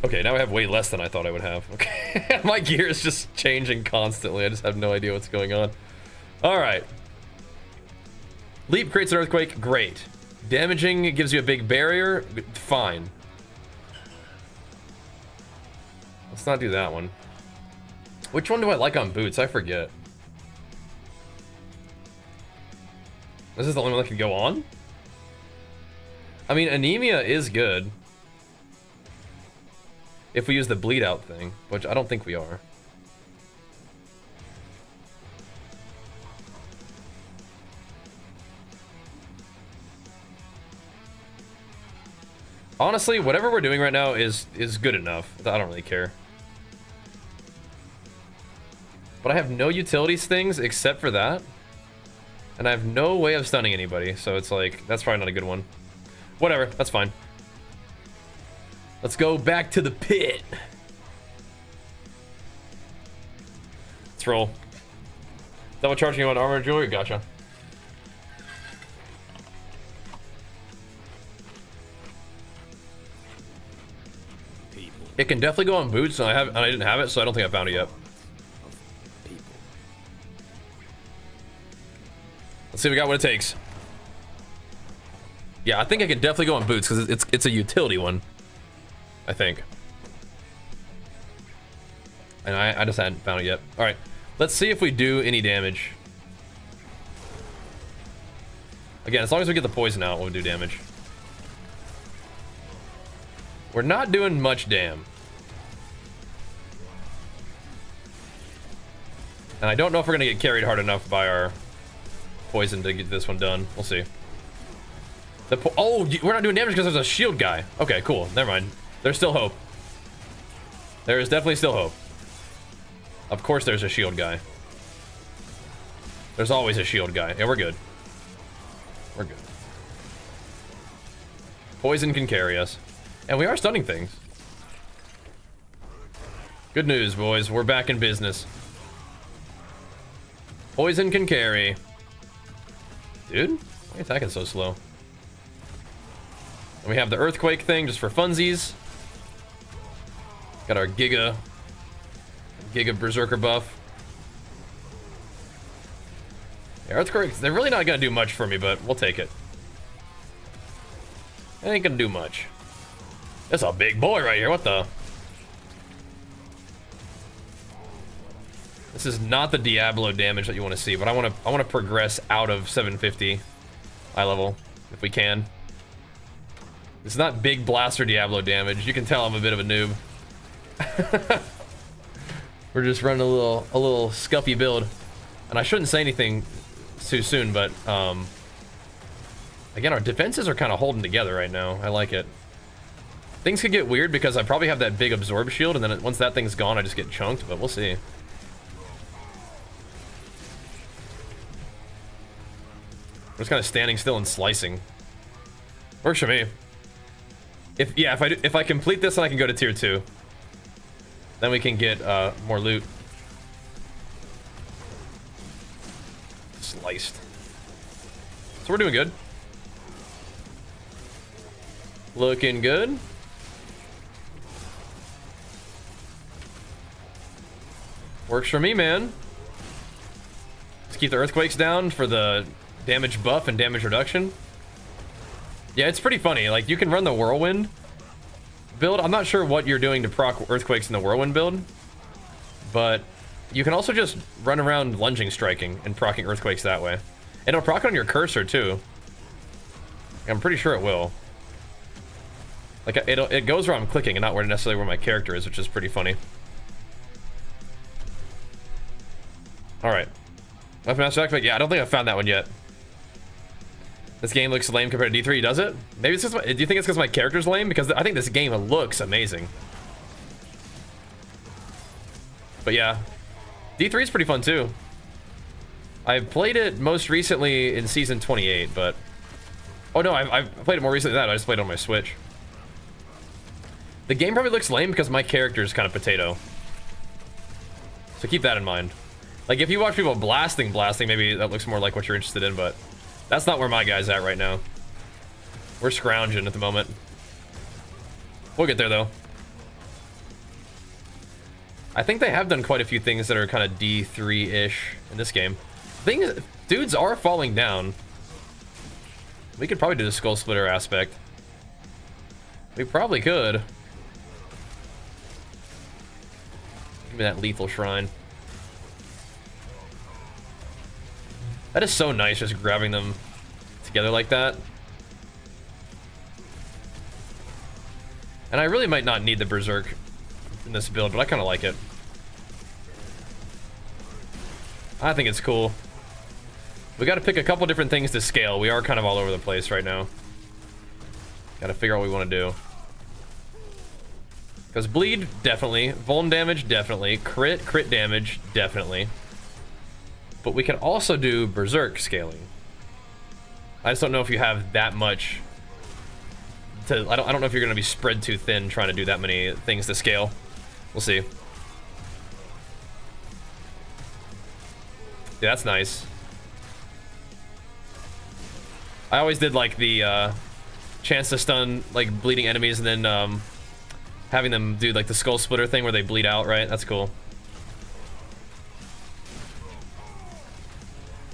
Okay, now I have way less than I thought I would have. Okay, my gear is just changing constantly. I just have no idea what's going on. All right. Leap creates an earthquake. Great. Damaging gives you a big barrier. Fine. Let's not do that one. Which one do I like on boots? I forget. This is the only one that can go on? I mean, anemia is good. If we use the bleed out thing, which I don't think we are. Honestly, whatever we're doing right now is good enough. I don't really care. But I have no utilities things except for that. And I have no way of stunning anybody, so it's like, that's probably not a good one. Whatever, that's fine. Let's go back to the pit. Let's roll. Double charging you on armor jewelry? Gotcha. It can definitely go on boots, and I didn't have it, so I don't think I found it yet. Let's see if we got what it takes. Yeah, I think I can definitely go on boots because it's a utility one. I think. And I just hadn't found it yet. All right, let's see if we do any damage. Again, as long as we get the poison out, we'll do damage. We're not doing much damn. And I don't know if we're gonna get carried hard enough by our poison to get this one done. We'll see. Oh, we're not doing damage because there's a shield guy. Okay, cool. Never mind. There's still hope. There is definitely still hope. Of course there's a shield guy. There's always a shield guy. Yeah, we're good. We're good. Poison can carry us. And we are stunning things. Good news, boys. We're back in business. Poison can carry. Dude, why are you attacking so slow? And we have the earthquake thing just for funsies. Got our Giga Berserker buff. Yeah, earthquakes, they're really not gonna do much for me, but we'll take it. It ain't gonna do much. That's a big boy right here, what the? This is not the Diablo damage that you want to see, but I want to progress out of 750 eye level if we can. It's not big blaster Diablo damage. You can tell I'm a bit of a noob. We're just running a little scuffy build, and I shouldn't say anything too soon, but again, our defenses are kind of holding together right now. I like it. Things could get weird because I probably have that big absorb shield, and then once that thing's gone, I just get chunked, but we'll see. We're just kind of standing still and slicing. Works for me. If I complete this, then I can go to tier 2. Then we can get more loot. Sliced. So we're doing good. Looking good. Works for me, man. Let's keep the earthquakes down for the damage buff and damage reduction. Yeah, it's pretty funny. Like, you can run the whirlwind build. I'm not sure what you're doing to proc earthquakes in the whirlwind build, but you can also just run around lunging striking and procking earthquakes that way. And it'll proc on your cursor too. I'm pretty sure it will. Like, it goes where I'm clicking and not where necessarily where my character is, which is pretty funny. All right, Weapon Master Activate. Yeah, I don't think I've found that one yet. This game looks lame compared to D3, does it? Maybe it's just do you think it's because my character's lame? Because I think this game looks amazing. But yeah, D3 is pretty fun too. I played it most recently in season 28, but oh no, I played it more recently than that. I just played it on my Switch. The game probably looks lame because my character is kind of potato. So keep that in mind. Like, if you watch people blasting, maybe that looks more like what you're interested in, but that's not where my guy's at right now. We're scrounging at the moment. We'll get there, though. I think they have done quite a few things that are kind of D3-ish in this game. Dudes are falling down. We could probably do the Skull Splitter aspect. We probably could. Give me that lethal shrine. That is so nice, just grabbing them together like that. And I really might not need the Berserk in this build, but I kind of like it. I think it's cool. We got to pick a couple different things to scale. We are kind of all over the place right now. Got to figure out what we want to do. Because bleed, definitely. Vuln damage, definitely. Crit damage, definitely. But we can also do Berserk scaling. I just don't know if you have that much to... I don't know if you're going to be spread too thin trying to do that many things to scale. We'll see. Yeah, that's nice. I always did like the chance to stun like bleeding enemies and then having them do like the Skull Splitter thing where they bleed out, right? That's cool.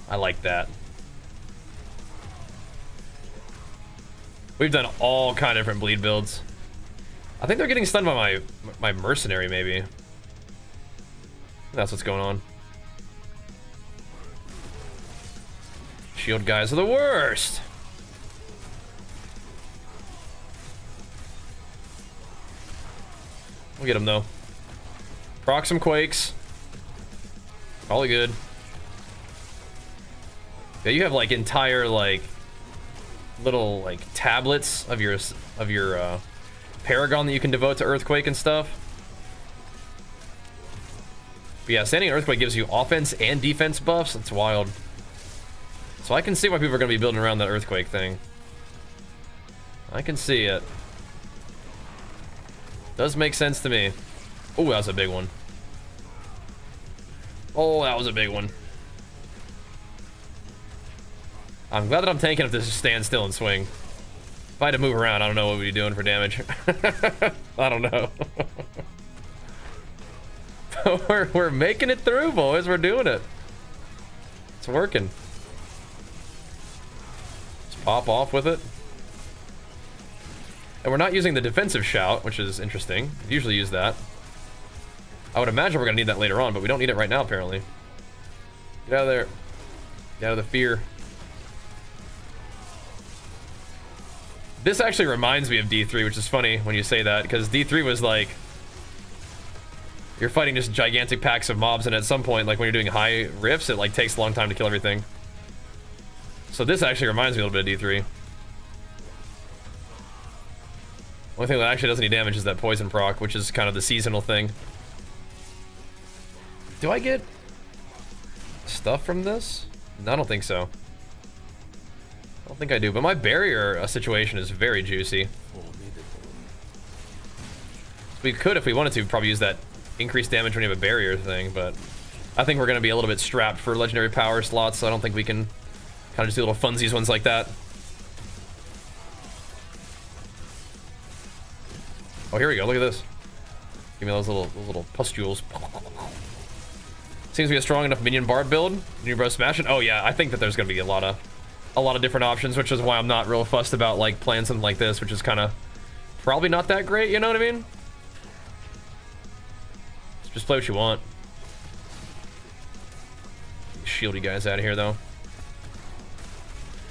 I like that. We've done all kind of different bleed builds. I think they're getting stunned by my mercenary, maybe. That's what's going on. Shield guys are the worst. We'll get them though. Proc some quakes. All good. Yeah, you have like entire like little like tablets of your Paragon that you can devote to Earthquake and stuff. But yeah, Standing Earthquake gives you offense and defense buffs. That's wild. So I can see why people are going to be building around that Earthquake thing. I can see it. Does make sense to me. Oh, that was a big one. Oh, that was a big one. I'm glad that I'm tanking if this just stands still and swing. If I had to move around, I don't know what we'd be doing for damage. I don't know. we're making it through, boys. We're doing it. It's working. Just pop off with it. And we're not using the defensive shout, which is interesting. We usually use that. I would imagine we're gonna need that later on, but we don't need it right now, apparently. Get out of there. Get out of the fear. This actually reminds me of D3, which is funny when you say that, because D3 was like, you're fighting just gigantic packs of mobs, and at some point, like when you're doing high rifts, it like takes a long time to kill everything. So this actually reminds me a little bit of D3. Only thing that actually does any damage is that poison proc, which is kind of the seasonal thing. Do I get stuff from this? No, I don't think so. I don't think I do, but my barrier situation is very juicy. We could, if we wanted to, probably use that increased damage when you have a barrier thing, but I think we're going to be a little bit strapped for legendary power slots, so I don't think we can kind of just do little funsies ones like that. Oh, here we go. Look at this. Give me those little pustules. Seems to be a strong enough minion bard build. New bro smashing. Oh yeah, I think that there's going to be a lot of different options, which is why I'm not real fussed about like playing something like this, which is kind of probably not that great. You know what I mean? Just play what you want. Shieldy guys out of here though.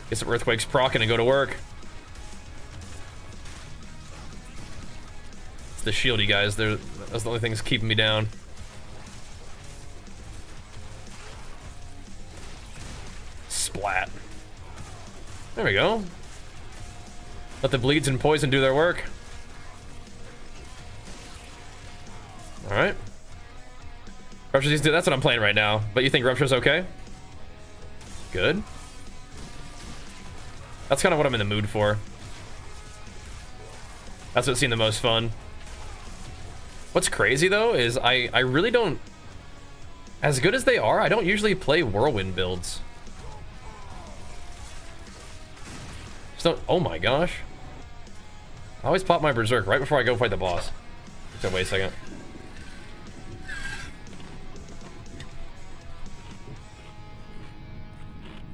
Get some earthquakes procking and go to work. It's the shieldy guys. That's the only things keeping me down. Splat. There we go. Let the bleeds and poison do their work. All right. Rupture's, that's what I'm playing right now. But you think Rupture's okay? Good. That's kind of what I'm in the mood for. That's what's seen the most fun. What's crazy though is I really don't As good as they are, I don't usually play whirlwind builds. Just don't, oh my gosh. I always pop my berserk right before I go fight the boss. So wait a second.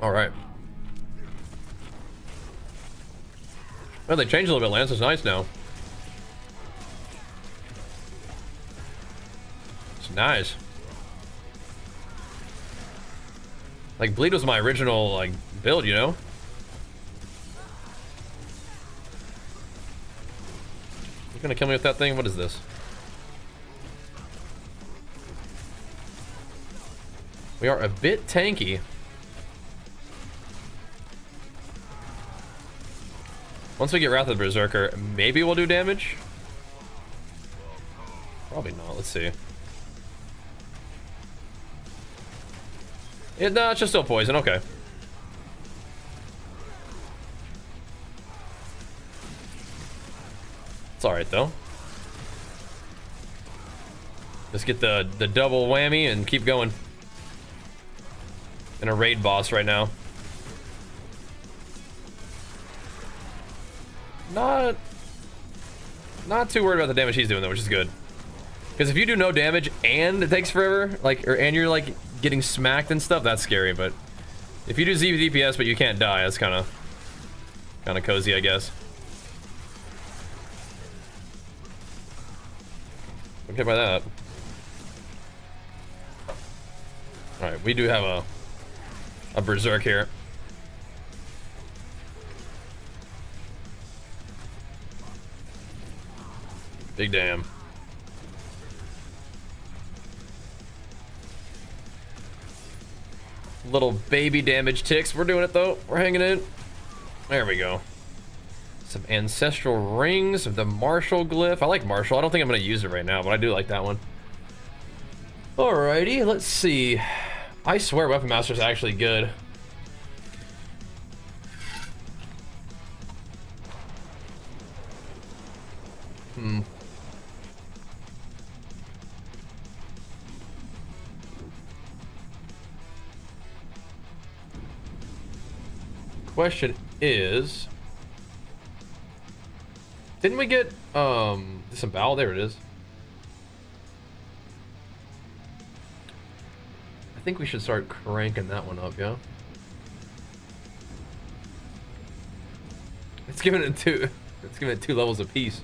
Alright. Well, they changed a little bit. Lance is nice now. It's nice. Like, Bleed was my original, like, build, you know? You're gonna kill me with that thing? What is this? We are a bit tanky. Once we get Wrath of the Berserker, maybe we'll do damage? Probably not. Let's see. No, it's just still poison. Okay. It's alright, though. Let's get the double whammy and keep going. In a raid boss right now. Not too worried about the damage he's doing though, which is good. Because if you do no damage and it takes forever, like, and you're like getting smacked and stuff, that's scary. But if you do Z DPS but you can't die, that's kind of cozy, I guess. Okay, by that. All right, we do have a berserk here. Big damn. Little baby damage ticks. We're doing it though. We're hanging in. There we go. Some ancestral rings of the Marshall glyph. I like Marshall. I don't think I'm going to use it right now, but I do like that one. Alrighty, let's see. I swear Weapon Master is actually good. Question is, didn't we get disembowel? There it is. I think we should start cranking that one up, yeah. It's giving it two levels apiece.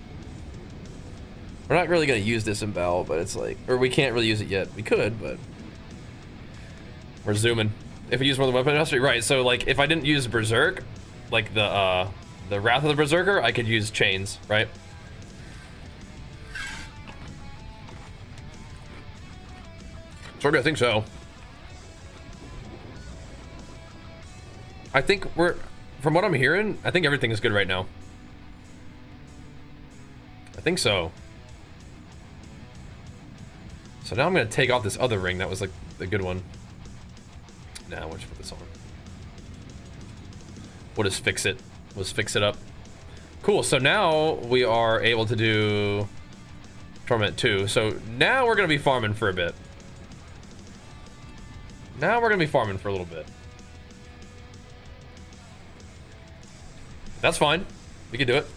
We're not really gonna use disembowel, but it's like, or we can't really use it yet. We could, but we're zooming. If we use more than weapon mastery, right? So like, if I didn't use berserk, like the Wrath of the Berserker, I could use chains, right? Sort of, I think so. I think from what I'm hearing, I think everything is good right now. I think so. So now I'm gonna take off this other ring that was like the good one. Nah, we'll just put this on. We'll just fix it. Let's fix it up. Cool, so now we are able to do Torment 2. So now we're gonna be farming for a bit. Now we're gonna be farming for a little bit. That's fine. We can do it.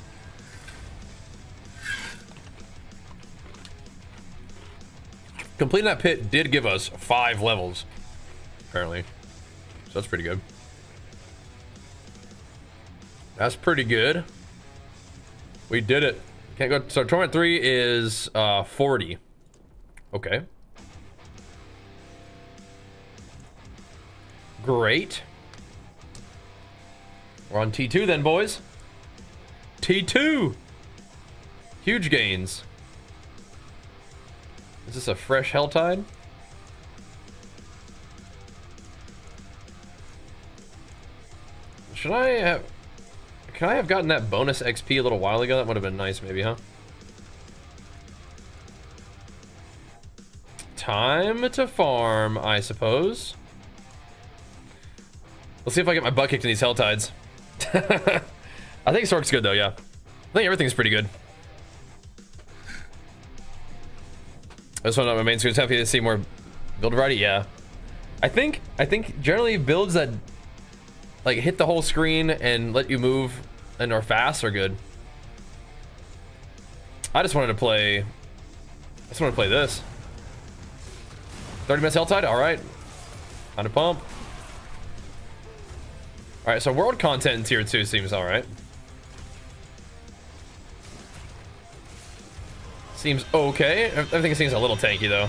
Completing that pit did give us 5 levels, apparently. So that's pretty good. That's pretty good. We did it. Can't go. So Torment 3 is 40. Okay. Great. We're on T2 then, boys. T2. Huge gains. Is this a fresh Helltide? Should I have... Can I have gotten that bonus XP a little while ago? That would have been nice, maybe, huh? Time to farm, I suppose. Let's see if I get my butt kicked in these Helltides. I think Sork's good, though, yeah. I think everything's pretty good. I just want to know my main screen. It's happy to see more Build variety, yeah. I think generally builds that like hit the whole screen and let you move and are fast are good. I just wanted to play this. 30 minutes Helltide, alright. Time to pump. Alright, so world content in tier 2 seems alright. Seems okay. Everything seems a little tanky though.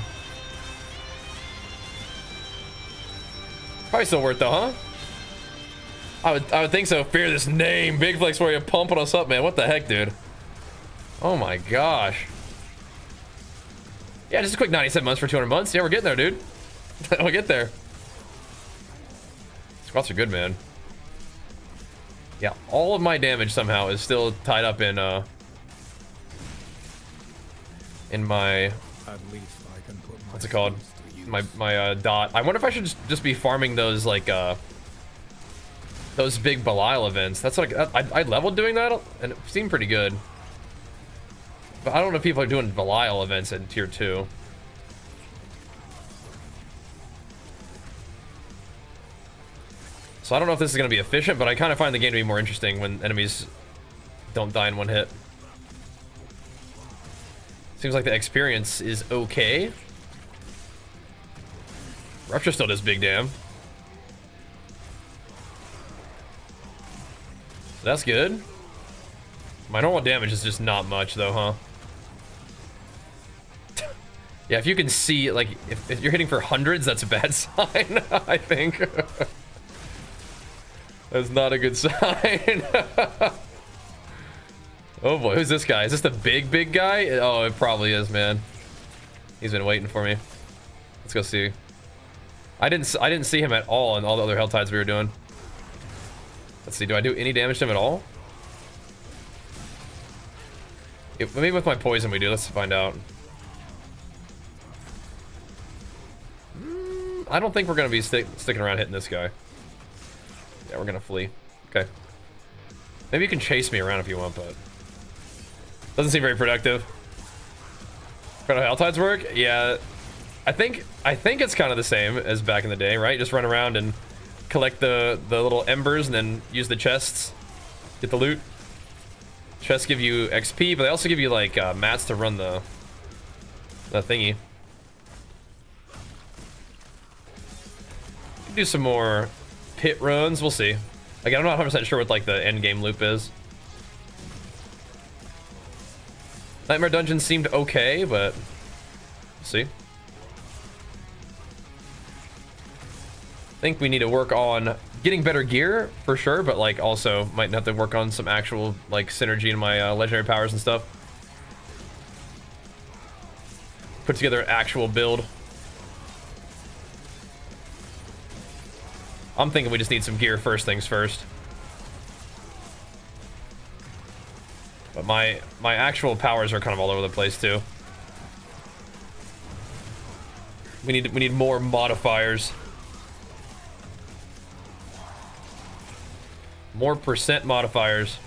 Probably still worth though, huh? I would think so. Fear this name. Big flex for you pumping us up, man. What the heck, dude? Oh my gosh. Yeah, just a quick 97 months for 200 months. Yeah, we're getting there, dude. We'll get there. Squats are good, man. Yeah, all of my damage somehow is still tied up in my At least I can put what's it called? skills to use. My dot. I wonder if I should just be farming those like those big Belial events. That's like I leveled doing that and it seemed pretty good. But I don't know if people are doing Belial events in tier 2. So I don't know if this is going to be efficient, but I kind of find the game to be more interesting when enemies don't die in one hit. Seems like the experience is okay. Rupture still does big damn. That's good. My normal damage is just not much though, huh? Yeah, if you can see, like, if you're hitting for hundreds, that's a bad sign, I think. That's not a good sign. Oh boy, who's this guy? Is this the big guy? Oh, it probably is, man. He's been waiting for me. Let's go see. I didn't see him at all in all the other Helltides we were doing. Let's see, do I do any damage to him at all? Maybe with my poison we do. Let's find out. I don't think we're gonna be sticking around hitting this guy. Yeah, we're gonna flee. Okay. Maybe you can chase me around if you want, but doesn't seem very productive. How Helltides work? Yeah, I think it's kind of the same as back in the day, right? Just run around and collect the little embers and then use the chests, get the loot. Chests give you XP, but they also give you like mats to run the thingy. Do some more pit runs. We'll see. Again, I'm not 100% sure what like the end game loop is. Nightmare Dungeon seemed okay, but we'll see. I think we need to work on getting better gear for sure, but like also might have to work on some actual like synergy in my legendary powers and stuff. Put together an actual build. I'm thinking we just need some gear first things first. But my actual powers are kind of all over the place too. We need more modifiers. More percent modifiers.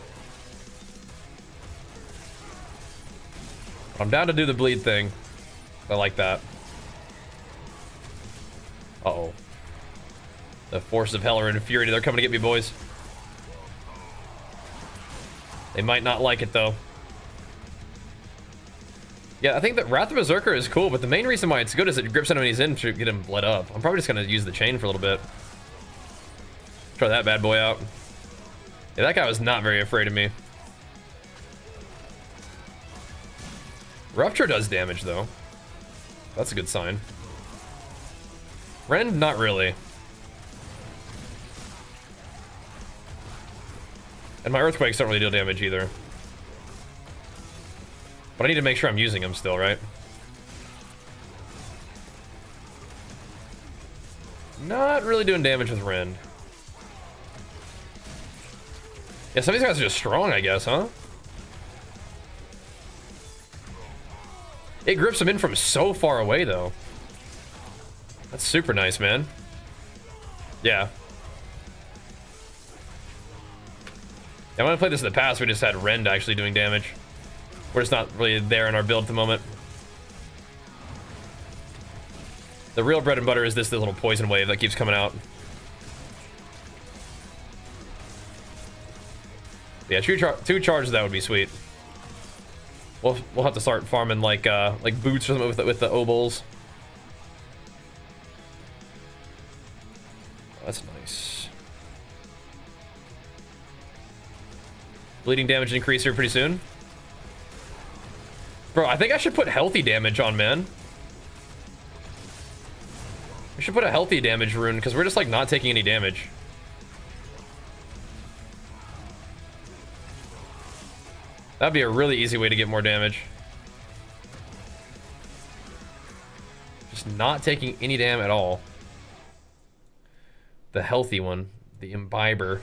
I'm down to do the bleed thing. I like that. Uh-oh. The forces of hell are infuriated. They're coming to get me, boys. They might not like it, though. Yeah, I think that Wrath of Berserker is cool, but the main reason why it's good is it grips enemies in to get them bled up. I'm probably just going to use the chain for a little bit. Try that bad boy out. Yeah, that guy was not very afraid of me. Rupture does damage, though. That's a good sign. Rend, not really. And my earthquakes don't really deal damage either. But I need to make sure I'm using them still, right? Not really doing damage with Rend. Yeah, some of these guys are just strong, I guess, huh? It grips them in from so far away, though. That's super nice, man. Yeah. Yeah, when I played this in the past, we just had Rend actually doing damage. We're just not really there in our build at the moment. The real bread and butter is this little poison wave that keeps coming out. Yeah, two charges, that would be sweet. We'll have to start farming like boots or something with the obols. That's nice. Bleeding damage increase here pretty soon. Bro, I think I should put healthy damage on, man. We should put a healthy damage rune, because we're just, like, not taking any damage. That'd be a really easy way to get more damage. Just not taking any damn at all. The healthy one. The imbiber.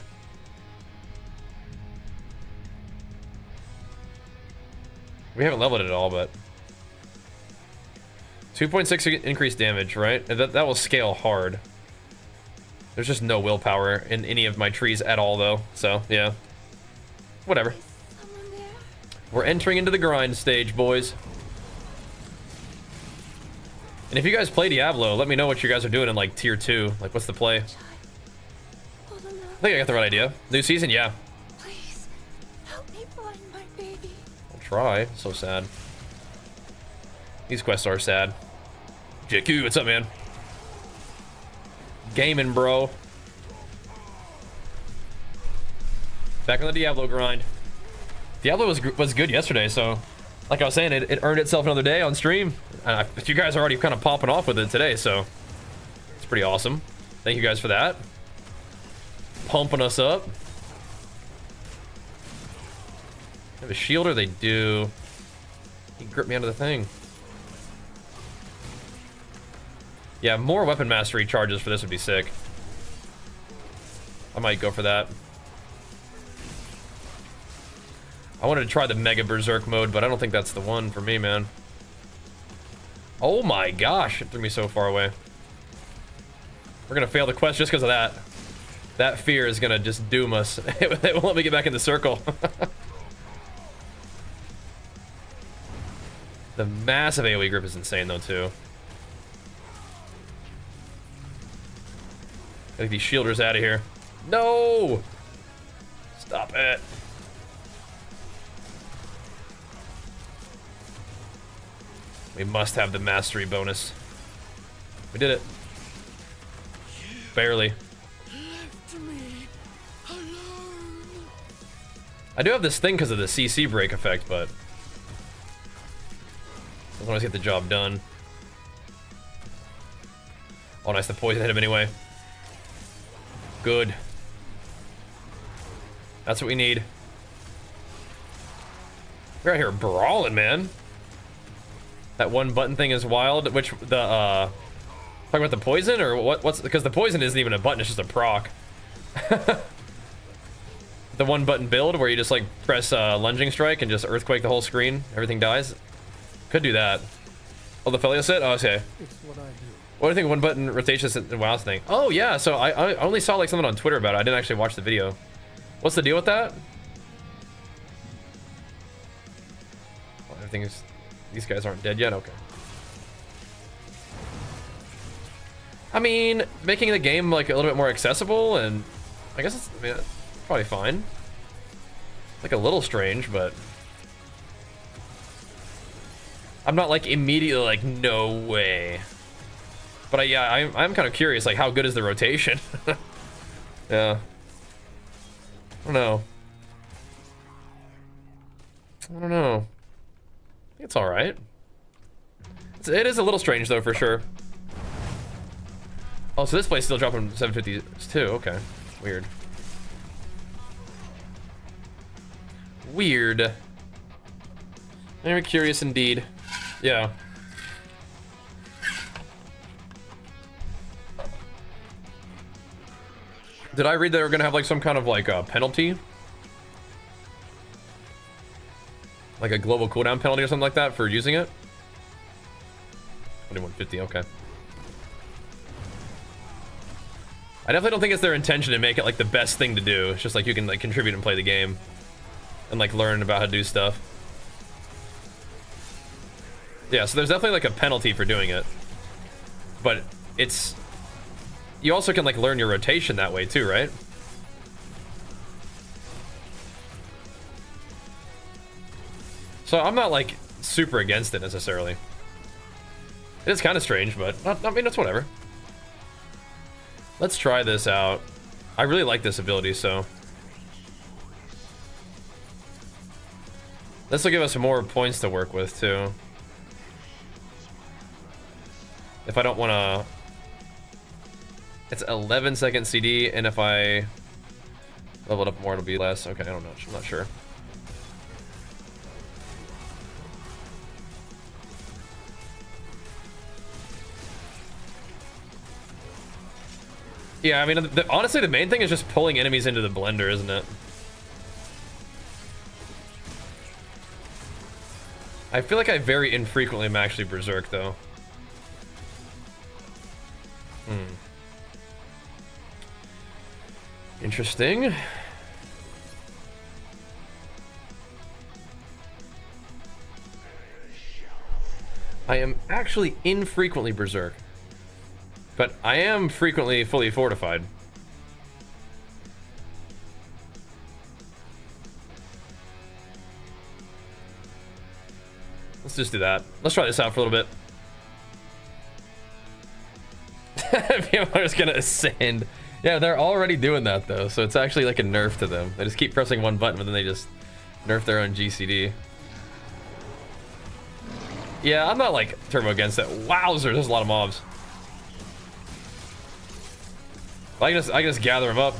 We haven't leveled it at all, but 2.6 increased damage, right? That will scale hard. There's just no willpower in any of my trees at all, though. So, yeah. Whatever. We're entering into the grind stage, boys. And if you guys play Diablo, let me know what you guys are doing in, like, tier 2. Like, what's the play? I think I got the right idea. New season, yeah. Please, help me find my baby. I'll try. So sad. These quests are sad. JQ, what's up, man? Gaming, bro. Back on the Diablo grind. Diablo was good yesterday, so like I was saying, it earned itself another day on stream. You guys are already kind of popping off with it today, so it's pretty awesome. Thank you guys for that. Pumping us up. Have a shielder? They do. He gripped me under the thing. Yeah, more weapon mastery charges for this would be sick. I might go for that. I wanted to try the Mega Berserk mode, but I don't think that's the one for me, man. Oh my gosh, it threw me so far away. We're gonna fail the quest just because of that. That fear is gonna just doom us. It won't let me get back in the circle. The massive AoE grip is insane, though, too. Get these shielders out of here. No! Stop it. We must have the mastery bonus. We did it. Barely. I do have this thing because of the CC break effect, but doesn't always get the job done. Oh, nice. The poison hit him anyway. Good. That's what we need. We're out here brawling, man. That one button thing is wild. Which the talking about the poison or what's because the poison isn't even a button, it's just a proc. The one button build where you just like press lunging strike and just earthquake the whole screen, everything dies. Could do that. Oh, the Felio set? Oh, okay. It's what I do. What do you think one button rotation in WoW's thing? Oh yeah, so I only saw like something on Twitter about it. I didn't actually watch the video. What's the deal with that? Well, everything is, these guys aren't dead yet. Okay. I mean, making the game like a little bit more accessible, and I guess it's, I mean, probably fine. Like a little strange, but I'm not like immediately like no way. But yeah, I'm kind of curious, like how good is the rotation? Yeah. I don't know. I don't know. It's all right. It is a little strange though, for sure. Oh, so this place still dropping 750s too. Okay, weird. Weird. Very curious indeed. Yeah. Did I read that we're gonna have like some kind of like a penalty? Like a global cooldown penalty or something like that for using it? 2150, okay. I definitely don't think it's their intention to make it like the best thing to do. It's just like you can like contribute and play the game and like learn about how to do stuff. Yeah, so there's definitely like a penalty for doing it. but it's... You also can, like, learn your rotation that way, too, right? So I'm not, like, super against it, necessarily. It is kind of strange, but, I mean, it's whatever. Let's try this out. I really like this ability, so... This will give us more points to work with, too. If I don't want to... It's 11-second CD, and if I level it up more, it'll be less. Okay, I don't know. I'm not sure. Yeah, I mean, honestly, the main thing is just pulling enemies into the blender, isn't it? I feel like I very infrequently am actually Berserk, though. Interesting. I am actually infrequently Berserk. But I am frequently fully fortified. Let's just do that. Let's try this out for a little bit. People are just gonna ascend. Yeah, they're already doing that though, so it's actually like a nerf to them. They just keep pressing one button, but then they just nerf their own GCD. Yeah, I'm not like turbo against it. Wowzer, there's a lot of mobs. I can just gather them up.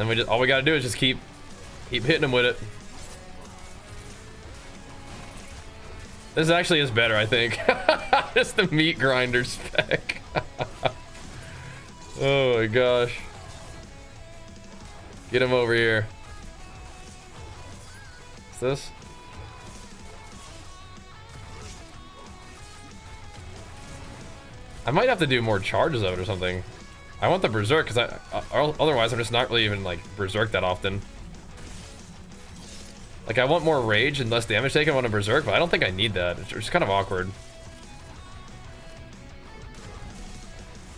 And all we gotta do is just keep hitting them with it. This actually is better, I think. Just the meat grinder spec. Oh my gosh. Get him over here. What's this? I might have to do more charges of it or something. I want the Berserk because otherwise I'm just not really even like Berserk that often. Like I want more rage and less damage taken on a Berserk, but I don't think I need that. It's just kind of awkward.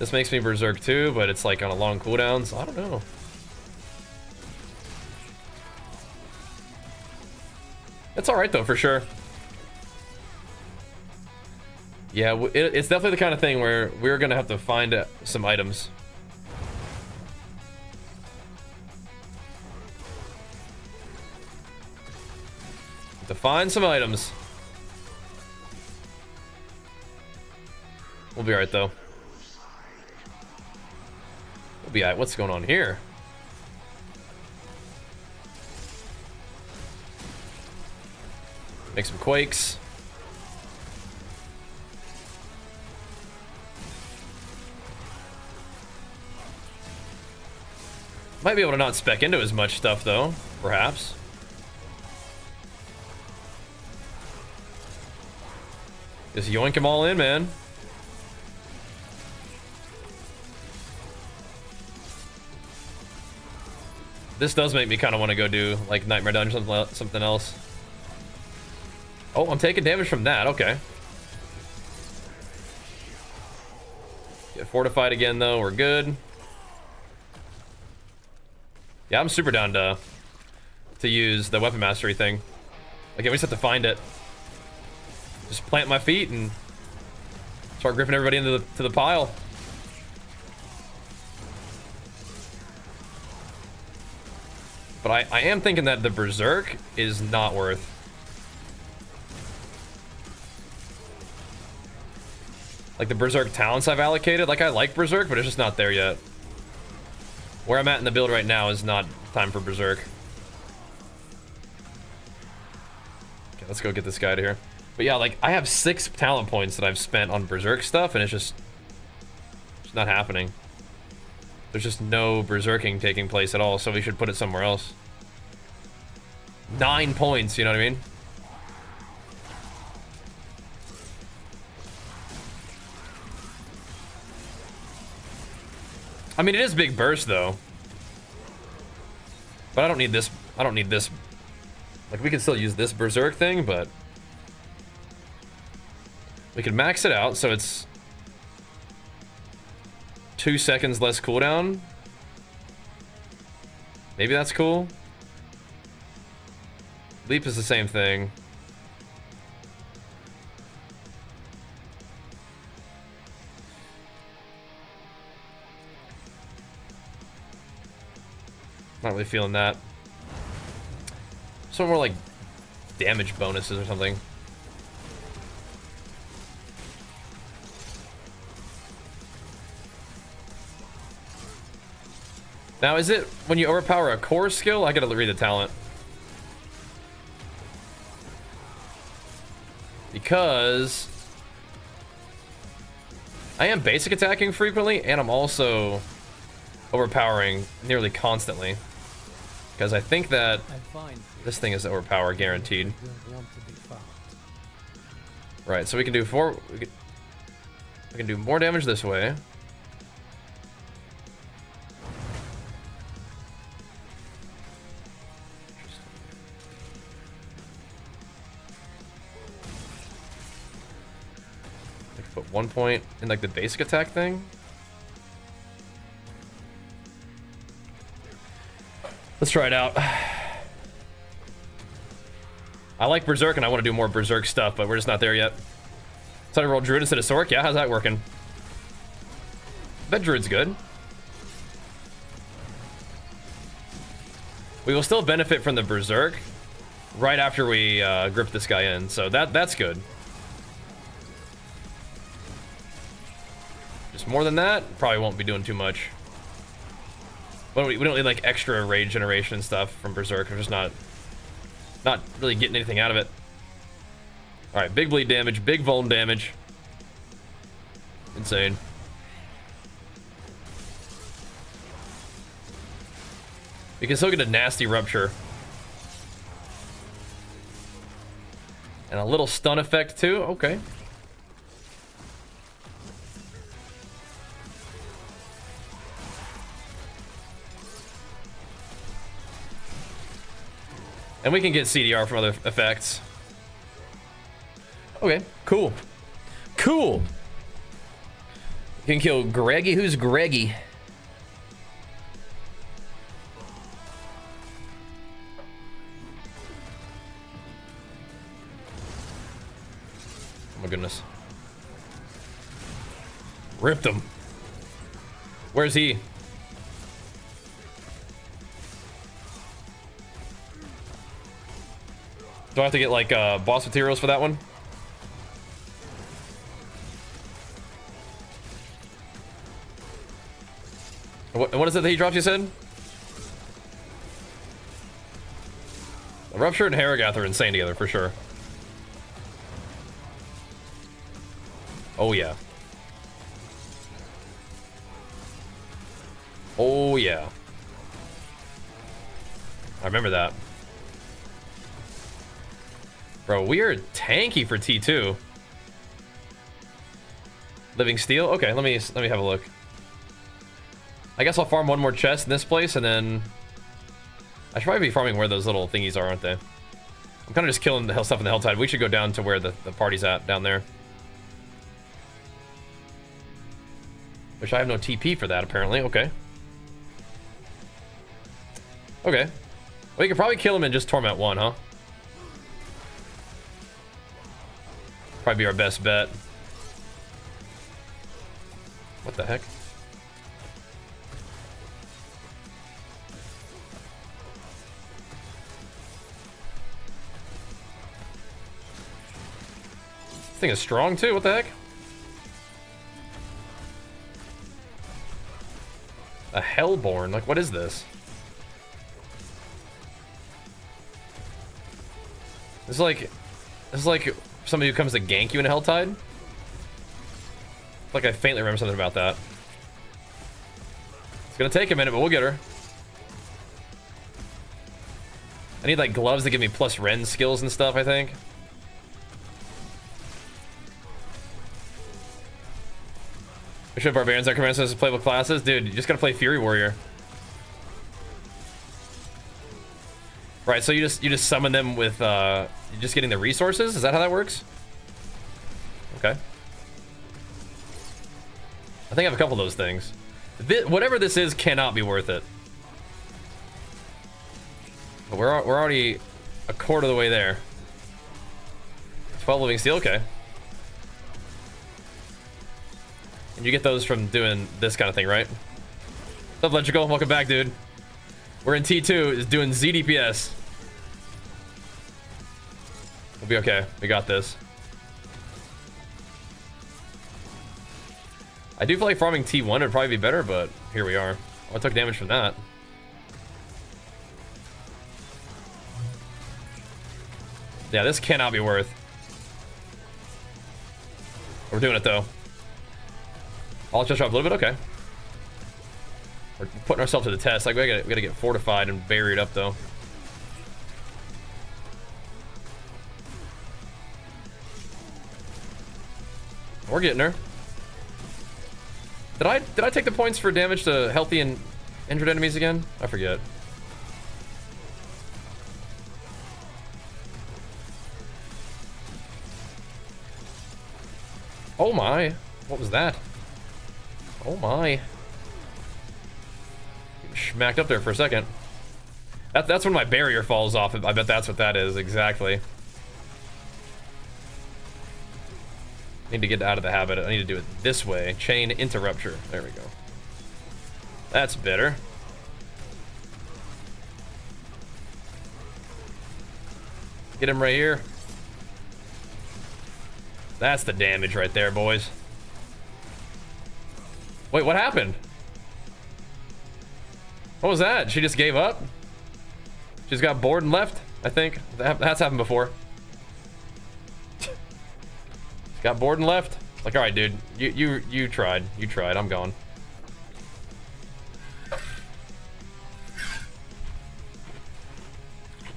This makes me Berserk too, but it's like on a long cooldown, so I don't know. It's alright though, for sure. Yeah, it's definitely the kind of thing where we're gonna have to find some items. To find some items. We'll be alright though. We'll be alright. What's going on here? Make some quakes. Might be able to not spec into as much stuff though, perhaps. Just yoink them all in, man. This does make me kind of want to go do like Nightmare Dungeon or something else. Oh, I'm taking damage from that. Okay. Get fortified again though. We're good. Yeah, I'm super down to use the weapon mastery thing. Okay, we just have to find it. Just plant my feet and start gripping everybody into the pile. But I am thinking that the Berserk is not worth. Like the Berserk talents I've allocated, like I like Berserk, but it's just not there yet. Where I'm at in the build right now is not time for Berserk. Okay, let's go get this guy out of here. But yeah, like I have 6 talent points that I've spent on Berserk stuff, and it's just not happening. There's just no Berserking taking place at all, so we should put it somewhere else. 9 points, you know what I mean? I mean, it is big burst though. But I don't need this. I don't need this. Like, we can still use this Berserk thing, but We could max it out so it's 2 seconds less cooldown. Maybe that's cool. Leap is the same thing. Not really feeling that. Some more like damage bonuses or something. Now, is it when you overpower a core skill? I gotta read the talent. Because I am basic attacking frequently, and I'm also overpowering nearly constantly. Because I think that this thing is overpower guaranteed. Right, so we can do we can do more damage this way. Put 1 point in like the basic attack thing. Let's try it out. I like Berserk and I want to do more Berserk stuff, but we're just not there yet. So I roll Druid instead of Sork. Yeah, how's that working? I bet Druid's good. We will still benefit from the Berserk right after we grip this guy in, so that's good. Just more than that, probably won't be doing too much. But we don't need like extra rage generation and stuff from Berserk. We're just not really getting anything out of it. All right, big bleed damage, big vuln damage. Insane. We can still get a nasty rupture. And a little stun effect too, okay. And we can get CDR from other effects. Okay, cool. Cool. You can kill Greggy. Who's Greggy? Oh my goodness. Ripped him. Where's he? Do I have to get like boss materials for that one? What is it that he dropped, you said? Rupture and Harrogath are insane together for sure. Oh yeah. Oh yeah. I remember that. Bro, we are tanky for T2. Living Steel? Okay, let me have a look. I guess I'll farm one more chest in this place, and then I should probably be farming where those little thingies are, aren't they? I'm kind of just killing the hell stuff in the Helltide. We should go down to where the party's at down there. Which I have no TP for that, apparently. Okay. Okay. Well, you could probably kill him in just Torment 1, huh? Probably be our best bet. What the heck? This thing is strong too, what the heck? A Hellborn, like what is this? This is like somebody who comes to gank you in a Helltide? Like I faintly remember something about that. It's gonna take a minute, but we'll get her. I need like gloves that give me plus Ren skills and stuff, I think. We should have Barbarians that commence as playable classes. Dude, you just gotta play Fury Warrior. Right, so you just summon them with you're just getting the resources? Is that how that works? Okay. think I have a couple of those things. Whatever this is cannot be worth it. But we're already a quarter of the way there. 12 living steel, okay. And you get those from doing this kind of thing, right? What's up, Electrical? Welcome back, dude. We're in T2, is doing ZDPS. We'll be okay. We got this. I do feel like farming T1 would probably be better, but here we are. Oh, I took damage from that. Yeah, this cannot be worth. We're doing it though. I'll just drop a little bit, okay. We're putting ourselves to the test. Like we gotta get fortified and buried up though. We're getting her. Did I take the points for damage to healthy and injured enemies again? I forget. Oh my. What was that? Oh my. Smacked up there for a second. That's when my barrier falls off. I bet that's what that is, exactly. Need to get out of the habit. I need to do it this way. Chain into rupture. There we go. That's better. Get him right here. That's the damage right there, boys. Wait, what happened? What was that? She just gave up? She's got bored and left, I think. That's happened before. Got bored and left. Like, all right, dude, you tried. You tried. I'm gone.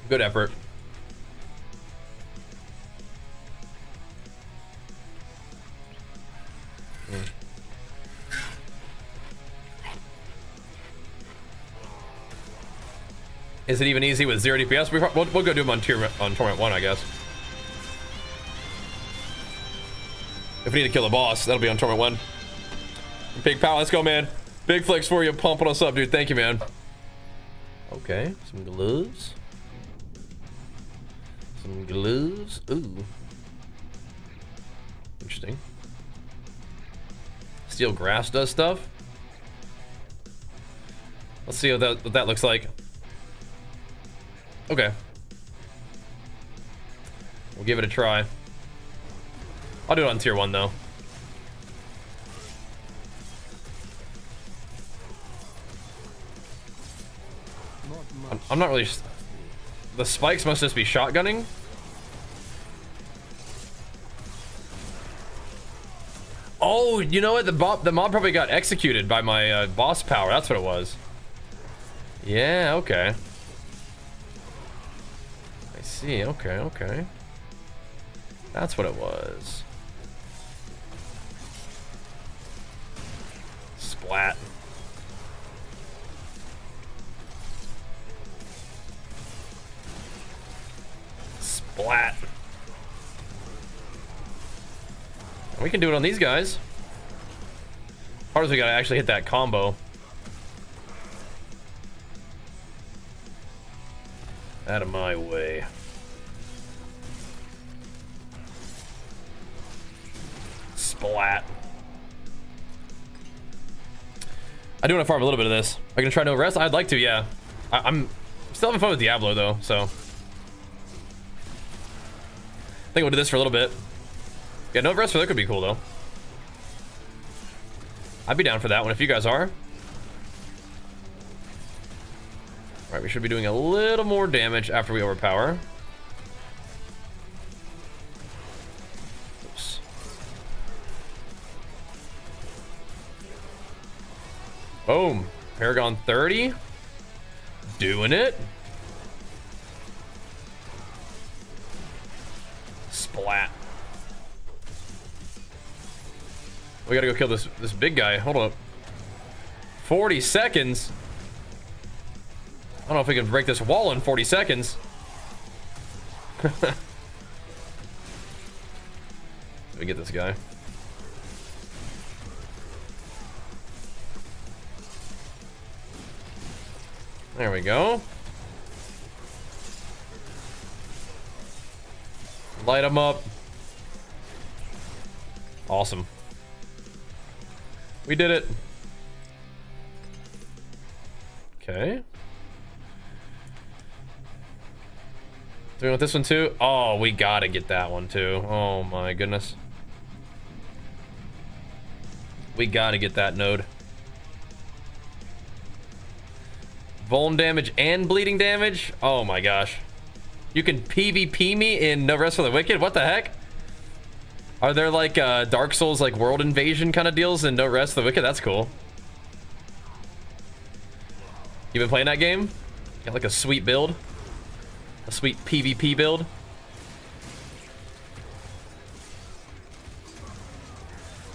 Good effort. Is it even easy with 0 DPS? We'll go do them on Torment 1, I guess. If we need to kill a boss, that'll be on Torment 1. Big Power, let's go, man. Big flex for you, pumping us up, dude. Thank you, man. Okay, some gloves. Some gloves. Ooh. Interesting. Steel grass does stuff. Let's see what that looks like. Okay. We'll give it a try. I'll do it on tier 1 though. I'm not really. The spikes must just be shotgunning. Oh, you know what? The mob probably got executed by my boss power. That's what it was. Yeah. Okay. I see. Okay. Okay. That's what it was. Splat. Splat. We can do it on these guys. Part is we gotta actually hit that combo. Out of my way. Splat. I do want to farm a little bit of this. Are you gonna try no rest? I'd like to, yeah. I'm still having fun with Diablo though, so I think we'll do this for a little bit. Yeah, no rest for that could be cool though. I'd be down for that one if you guys are. Alright, we should be doing a little more damage after we overpower. Oops. Boom. Paragon 30. Doing it. Splat. We gotta go kill this big guy. Hold up. 40 seconds. I don't know if we can break this wall in 40 seconds. Let me get this guy. There we go. Light them up. Awesome. We did it. Okay. Do we want this one too? Oh, we gotta get that one too. Oh my goodness. We gotta get that node. Vuln damage and bleeding damage? Oh my gosh. You can PvP me in No Rest for the Wicked? What the heck? Are there like Dark Souls like world invasion kind of deals in No Rest for the Wicked? That's cool. You been playing that game? Got like a sweet build? A sweet PvP build?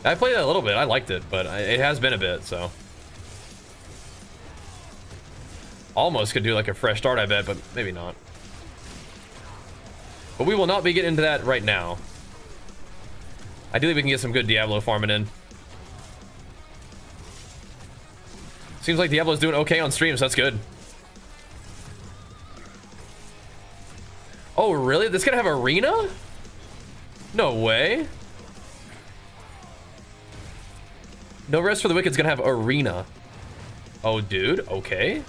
I played it a little bit. I liked it, but it has been a bit, so. Almost could do like a fresh start, I bet, but maybe not. But we will not be getting into that right now. Ideally, we can get some good Diablo farming in. Seems like Diablo's doing okay on streams. That's good. Oh, really? This gonna have arena? No way. No Rest for the Wicked's gonna have arena. Oh, dude. Okay.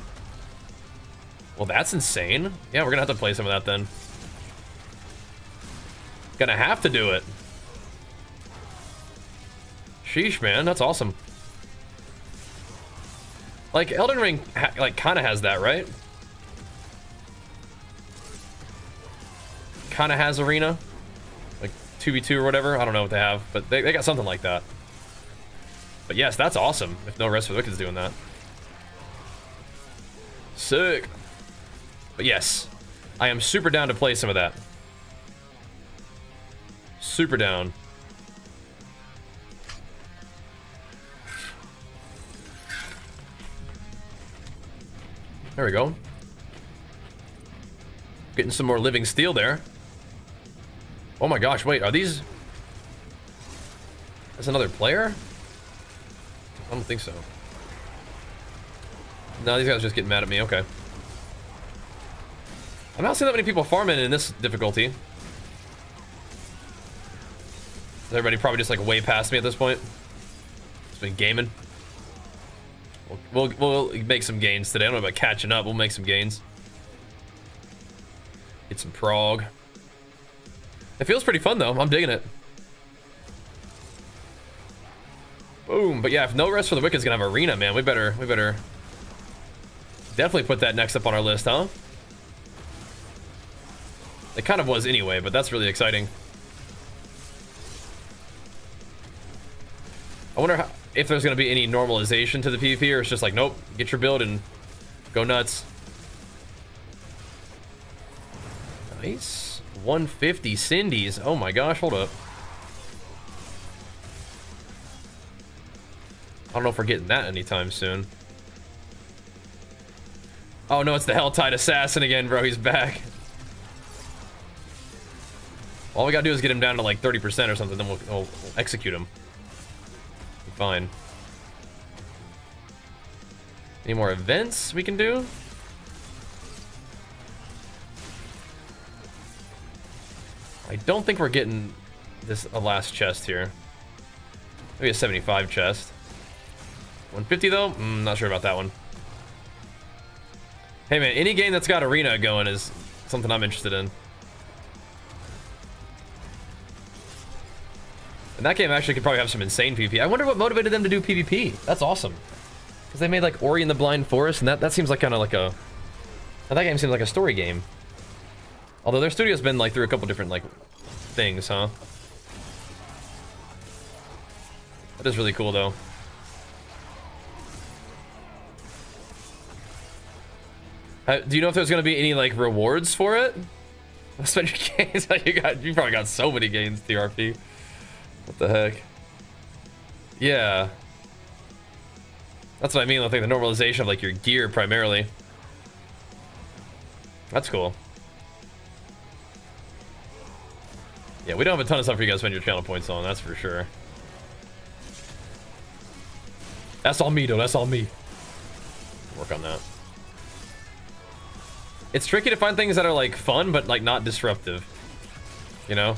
Well, that's insane. Yeah, we're gonna have to play some of that then. Gonna have to do it. Sheesh, man. That's awesome. Like, Elden Ring, like, kind of has that, right? Kind of has arena. Like, 2v2 or whatever. I don't know what they have, but they got something like that. But yes, that's awesome if No Rest for the Wicked's doing that. Sick. But yes, I am super down to play some of that. Super down. There we go. Getting some more living steel there. Oh my gosh, wait, are these... That's another player? I don't think so. No, these guys are just getting mad at me, okay. I'm not seeing that many people farming in this difficulty. Is everybody probably just like way past me at this point? Just been gaming. We'll make some gains today. I don't know about catching up. We'll make some gains. Get some prog. It feels pretty fun though. I'm digging it. Boom. But yeah, if No Rest for the Wicked's gonna have arena, man, we better definitely put that next up on our list, huh? It kind of was anyway, but that's really exciting. I wonder if there's going to be any normalization to the PvP, or it's just like, nope, get your build and go nuts. Nice. 150 Cindy's. Oh my gosh, hold up. I don't know if we're getting that anytime soon. Oh no, it's the Helltide Assassin again, bro. He's back. All we gotta do is get him down to like 30% or something, then we'll execute him. Be fine. Any more events we can do? I don't think we're getting this last chest here. Maybe a 75 chest. 150 though? Not sure about that one. Hey man, any game that's got arena going is something I'm interested in. And that game actually could probably have some insane PvP. I wonder what motivated them to do PvP. That's awesome. Because they made like Ori and the Blind Forest, and that seems like kind of like a... That game seems like a story game. Although their studio's been like through a couple different like things, huh? That is really cool though. Do you know if there's gonna be any like rewards for it? Spend your gains. You probably got so many gains, TRP. What the heck? Yeah. That's what I mean with like the normalization of like your gear primarily. That's cool. Yeah, we don't have a ton of stuff for you guys to spend your channel points on, that's for sure. That's all me though, that's all me. Work on that. It's tricky to find things that are like fun, but like not disruptive. You know?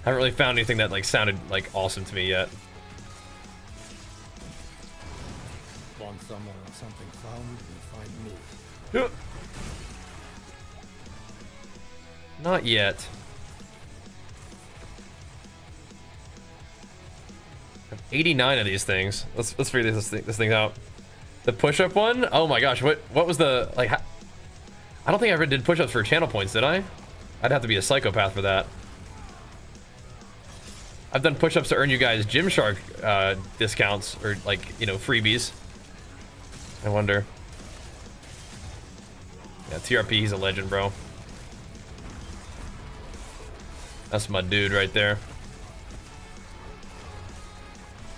Haven't really found anything that like sounded like awesome to me yet. Want someone or something found, you find me. Not yet. I have 89 of these things. Let's figure this thing out. The push-up one? Oh my gosh, what was the like? I don't think I ever did push-ups for channel points, did I? I'd have to be a psychopath for that. I've done push-ups to earn you guys Gymshark discounts or like, you know, freebies. I wonder. Yeah, TRP, he's a legend, bro. That's my dude right there.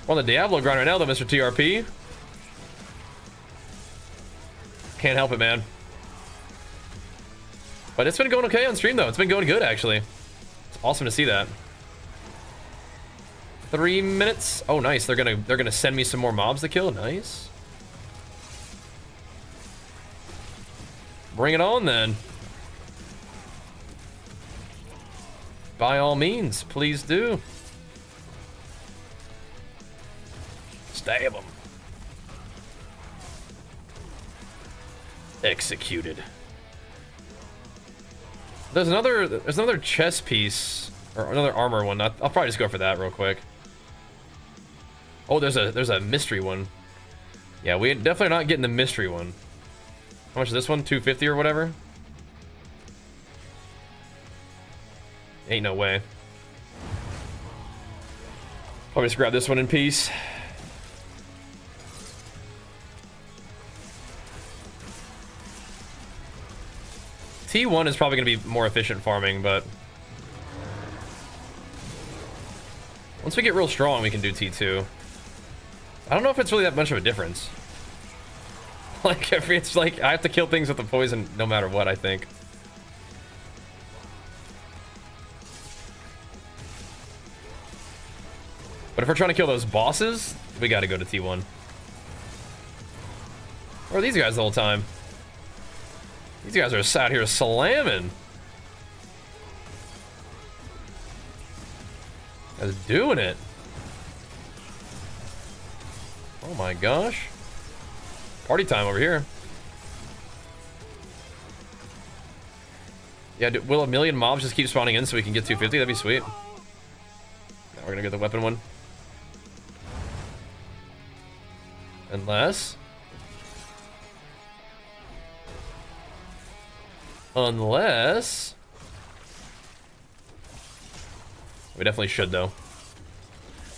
We're on the Diablo grind right now, though, Mr. TRP. Can't help it, man. But it's been going okay on stream, though. It's been going good, actually. It's awesome to see that. 3 minutes. Oh, nice. They're gonna send me some more mobs to kill. Nice. Bring it on, then. By all means, please do. Stab them. Executed. There's another chest piece or another armor one. I'll probably just go for that real quick. Oh, there's a mystery one. Yeah, we definitely not getting the mystery one. How much is this one? 250 or whatever? Ain't no way. Probably just grab this one in peace. T1 is probably going to be more efficient farming, but once we get real strong, we can do T2. I don't know if it's really that much of a difference. Like, if it's like, I have to kill things with the poison no matter what, I think. But if we're trying to kill those bosses, we gotta go to T1. Where are these guys the whole time? These guys are out here slamming. Guys doing it. Oh my gosh. Party time over here. Yeah, will a million mobs just keep spawning in so we can get 250? That'd be sweet. Now we're gonna get the weapon one. Unless we definitely should, though.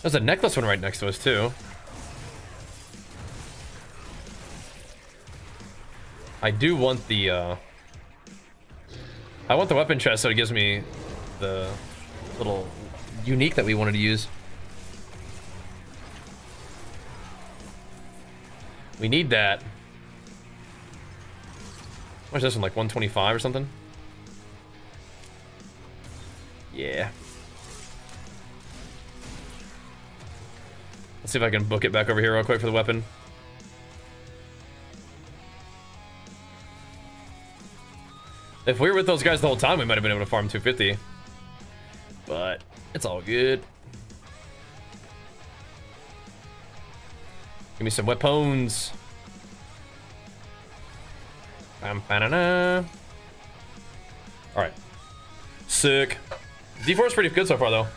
There's a necklace one right next to us, too. I do want the, I want the weapon chest so it gives me the little unique that we wanted to use. We need that. What's this one, like 125 or something? Yeah. Let's see if I can book it back over here real quick for the weapon. If we were with those guys the whole time, we might have been able to farm 250. But it's all good. Give me some weapons. Alright. Sick. D4 is pretty good so far, though.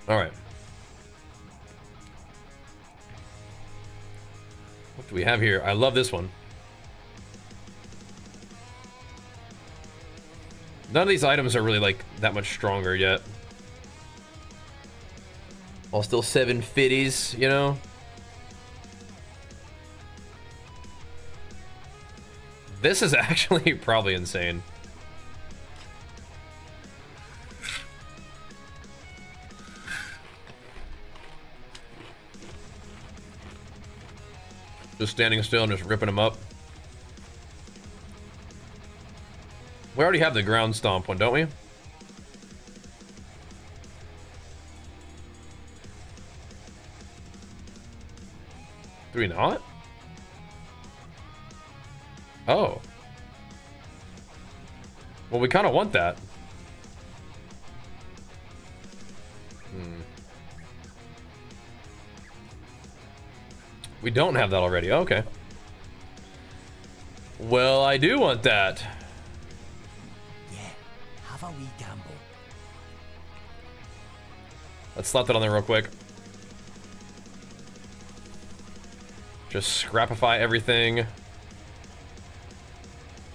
Alright. What do we have here? I love this one. None of these items are really, like, that much stronger yet. All still 750s, you know? This is actually probably insane. Just standing still and just ripping them up. We already have the ground stomp one, don't we? Do we not? Oh. Well, we kind of want that. We don't have that already. Okay. Well, I do want that. Yeah, have a wee gamble. Let's slap that on there real quick. Just scrapify everything.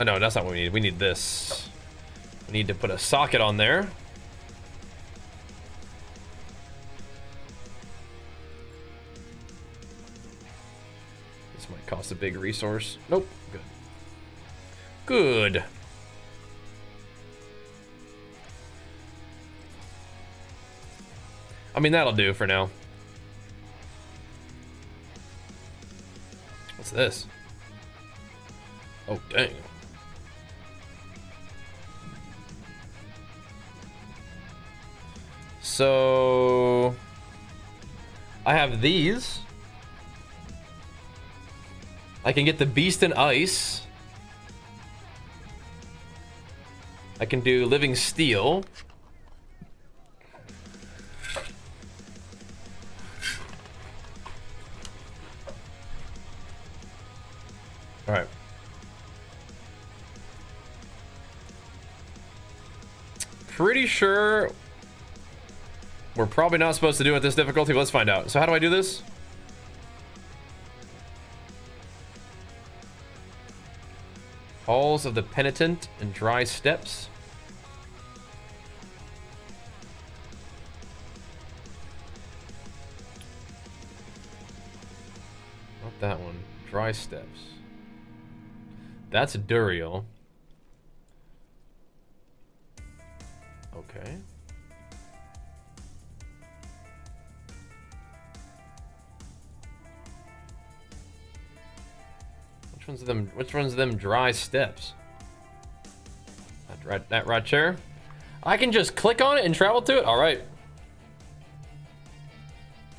Oh, no, that's not what we need. We need this. We need to put a socket on there. This might cost a big resource. Nope. Good. Good. I mean, that'll do for now. What's this? Oh, dang. So I have these. I can get the Beast in Ice. I can do Living Steel. All right. Pretty sure we're probably not supposed to do it at this difficulty. Let's find out. So how do I do this? Halls of the Penitent and Dry Steps. Not that one. Dry Steps. That's Duriel. Okay. Which one's of them Dry Steps? That right chair. I can just click on it and travel to it. All right.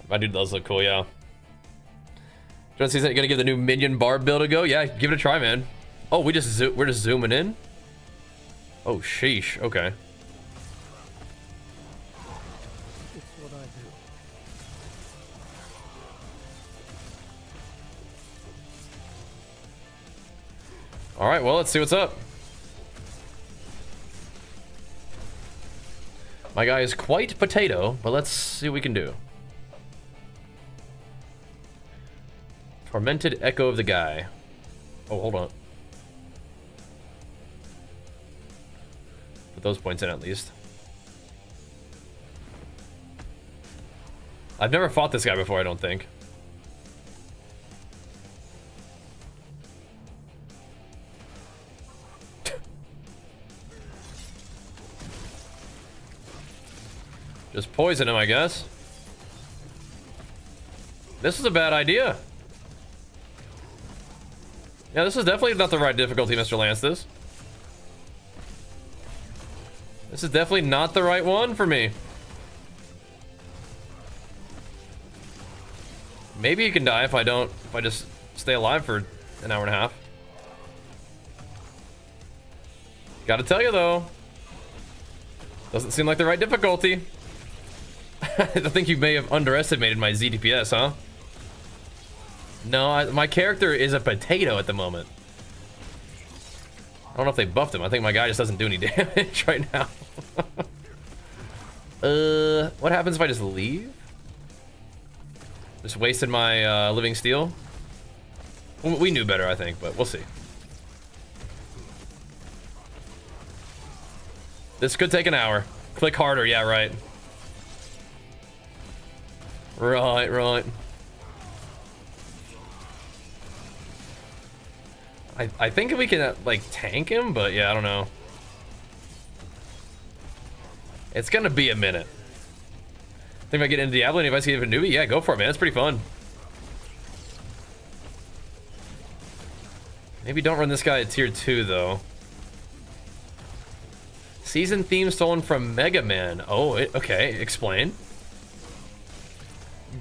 My dude does look cool, yeah. John C's gonna give the new minion barb build a go. Yeah, give it a try, man. Oh, we're just zooming in. Oh, sheesh. Okay. It's what I do. All right, well, let's see what's up. My guy is quite potato, but let's see what we can do. Tormented Echo of the Guy. Oh, hold on. Put those points in at least. I've never fought this guy before, I don't think. Just poison him, I guess. This is a bad idea. Yeah, this is definitely not the right difficulty, Mr. Lance. This is definitely not the right one for me. Maybe he can die if I just stay alive for an hour and a half. Gotta tell you though, doesn't seem like the right difficulty. I think you may have underestimated my ZDPS, huh? No, my character is a potato at the moment. I don't know if they buffed him. I think my guy just doesn't do any damage right now. What happens if I just leave? Just wasted my living steel? We knew better, I think, but we'll see. This could take an hour. Click harder, yeah, right. Right. I think we can, like, tank him, but yeah, I don't know. It's gonna be a minute. Think I get into Diablo and if I see a newbie? Yeah, go for it, man. It's pretty fun. Maybe don't run this guy at tier 2, though. Season theme stolen from Mega Man. Oh, okay. Explain.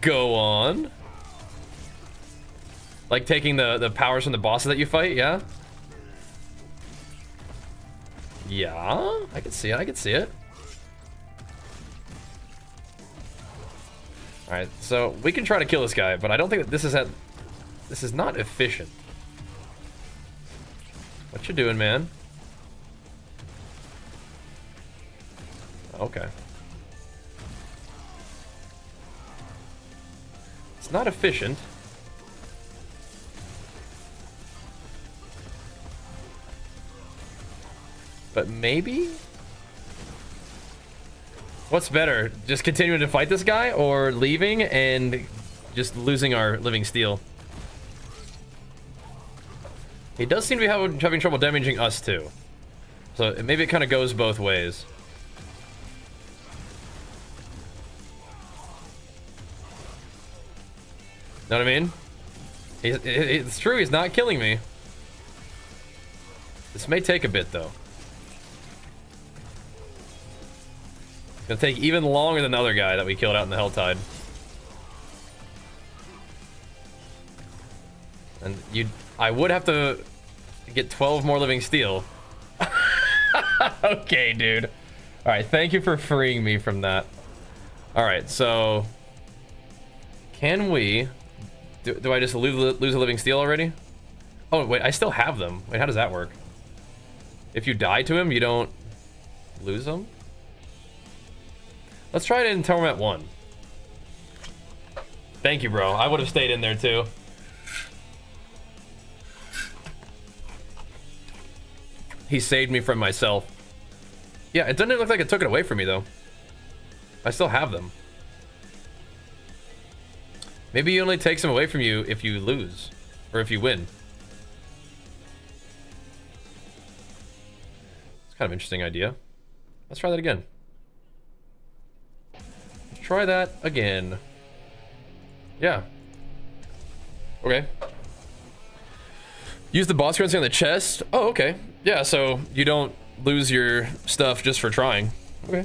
Go on. Like taking the powers from the bosses that you fight, yeah? Yeah, I can see it, I can see it. Alright, so we can try to kill this guy, but I don't think that this is not efficient. What you doing, man? Okay. It's not efficient. But maybe? What's better? Just continuing to fight this guy or leaving and just losing our living steel? He does seem to be having trouble damaging us too. So maybe it kind of goes both ways. Know what I mean? It's true, he's not killing me. This may take a bit though. It's gonna take even longer than the other guy that we killed out in the Helltide. And I would have to get 12 more living steel. Okay, dude. All right, thank you for freeing me from that. All right, so can we? Do I just lose a living steel already? Oh wait, I still have them. Wait, how does that work? If you die to him, you don't lose them? Let's try it in Torment 1. Thank you, bro. I would have stayed in there too. He saved me from myself. Yeah, it doesn't look like it took it away from me though. I still have them. Maybe he only takes them away from you if you lose. Or if you win. It's kind of an interesting idea. Let's try that again. Let's try that again. Yeah. Okay. Use the boss currency on the chest. Oh, okay. Yeah, so you don't lose your stuff just for trying. Okay.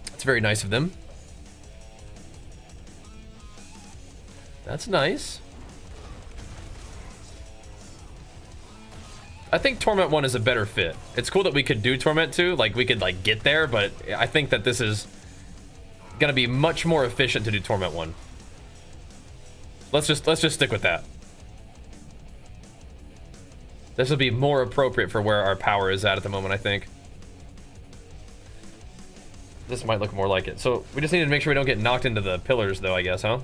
That's very nice of them. That's nice. I think Torment 1 is a better fit. It's cool that we could do Torment 2, like we could like get there, but I think that this is gonna be much more efficient to do Torment 1. Let's just stick with that. This will be more appropriate for where our power is at the moment, I think. This might look more like it. So we just need to make sure we don't get knocked into the pillars though, I guess, huh?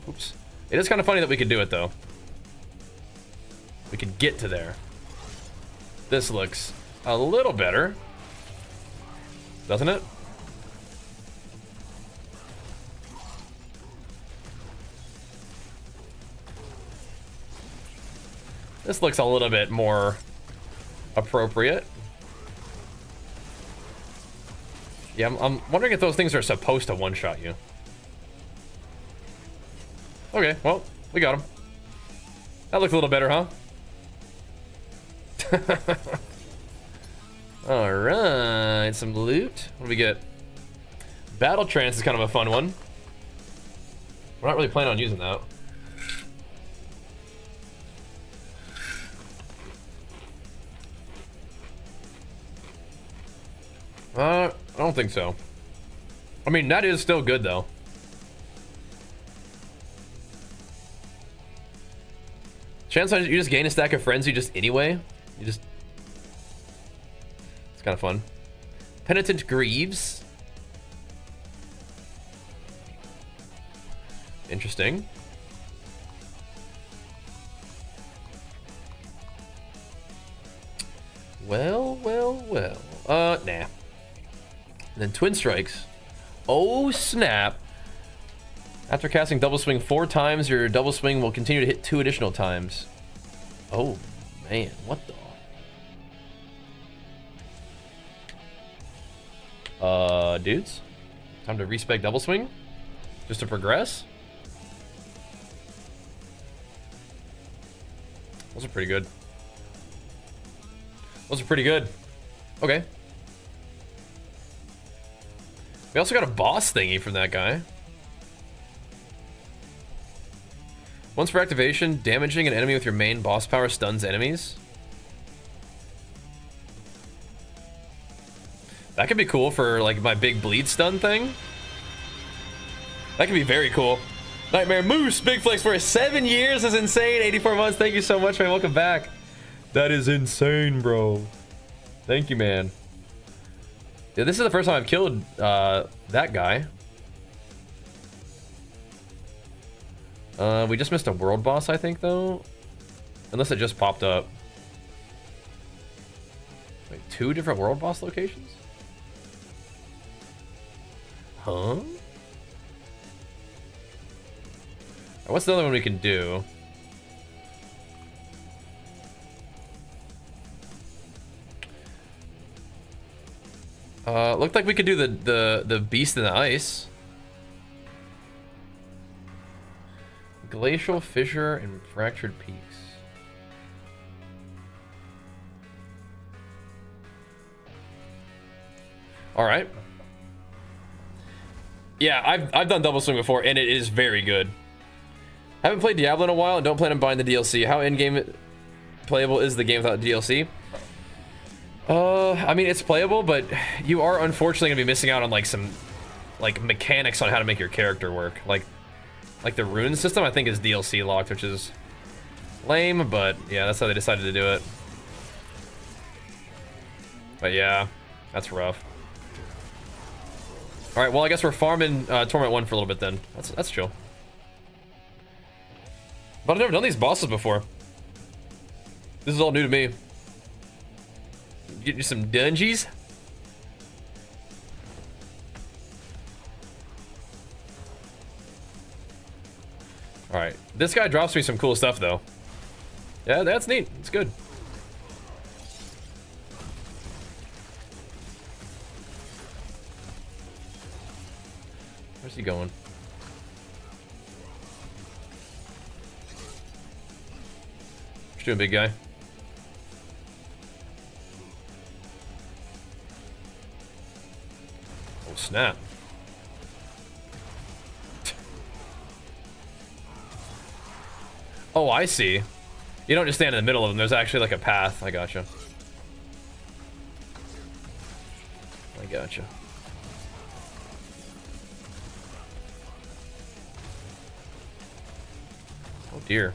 Oops. It is kind of funny that we could do it though. We could get to there. This looks a little better, doesn't it? This looks a little bit more appropriate. Yeah, I'm wondering if those things are supposed to one-shot you. Okay, well, we got him. That looks a little better, huh? Alright, some loot. What do we get? Battle Trance is kind of a fun one. We're not really planning on using that. I don't think so. I mean, that is still good though. Chance you just gain a stack of frenzy just anyway. You just... It's kind of fun. Penitent Greaves. Interesting. Well. Nah. And then Twin Strikes. Oh, snap. After casting Double Swing 4 times, your Double Swing will continue to hit 2 additional times. Oh, man. What the... dudes? Time to respec Double Swing? Just to progress? Those are pretty good. Those are pretty good. Okay. We also got a boss thingy from that guy. Once for activation, damaging an enemy with your main boss power stuns enemies. That could be cool for like my big bleed stun thing. That could be very cool. Nightmare Moose, big flex for 7 years is insane. 84 months. Thank you so much, man. Welcome back. That is insane, bro. Thank you, man. Yeah, this is the first time I've killed that guy. We just missed a world boss, I think, though. Unless it just popped up. Wait, 2 different world boss locations? Huh? What's the other one we can do? Looked like we could do the beast in the ice. Glacial fissure and fractured peaks. All right. Yeah, I've done double swing before, and it is very good. Haven't played Diablo in a while and don't plan on buying the DLC. How in-game playable is the game without DLC? I mean, it's playable, but you are unfortunately gonna be missing out on like some like mechanics on how to make your character work. Like the rune system, I think, is DLC locked, which is lame, but yeah, that's how they decided to do it. But yeah, that's rough. All right, well, I guess we're farming Torment 1 for a little bit then. That's chill. But I've never done these bosses before. This is all new to me. Get you some dungeons. All right, this guy drops me some cool stuff though. Yeah, that's neat. It's good. Where's he going? What you doing, big guy? Oh, snap. Oh, I see. You don't just stand in the middle of them. There's actually like a path. I gotcha. I gotcha. Oh, dear.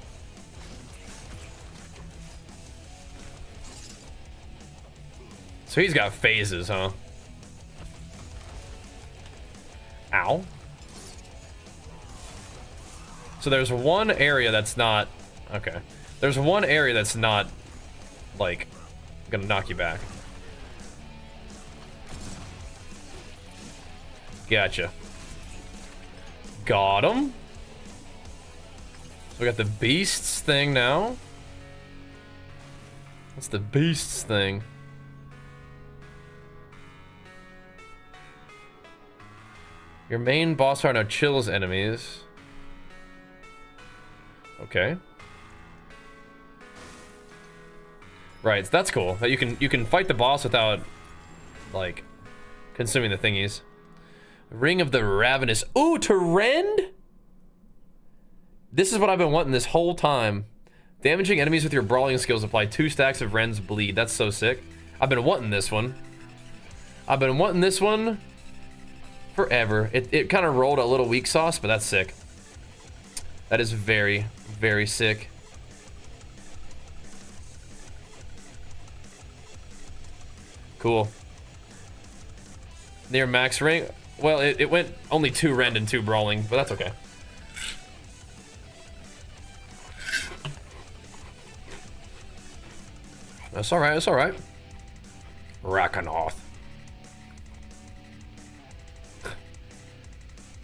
So he's got phases, huh? Ow. So there's one area that's not... Okay. There's one area that's not, like, gonna knock you back. Gotcha. Got him. We got the beasts thing now. What's the beasts thing? Your main boss power now chills enemies. Okay. Right, so that's cool. That you can fight the boss without, like, consuming the thingies. Ring of the Ravenous. Ooh, to rend? This is what I've been wanting this whole time. Damaging enemies with your brawling skills apply 2 stacks of Ren's bleed. That's so sick. I've been wanting this one. I've been wanting this one forever. It kind of rolled a little weak sauce, but that's sick. That is very, very sick. Cool. Near max rank. Well, it went only 2 rend and 2 brawling, but that's okay. That's alright, that's alright. Rakanoth.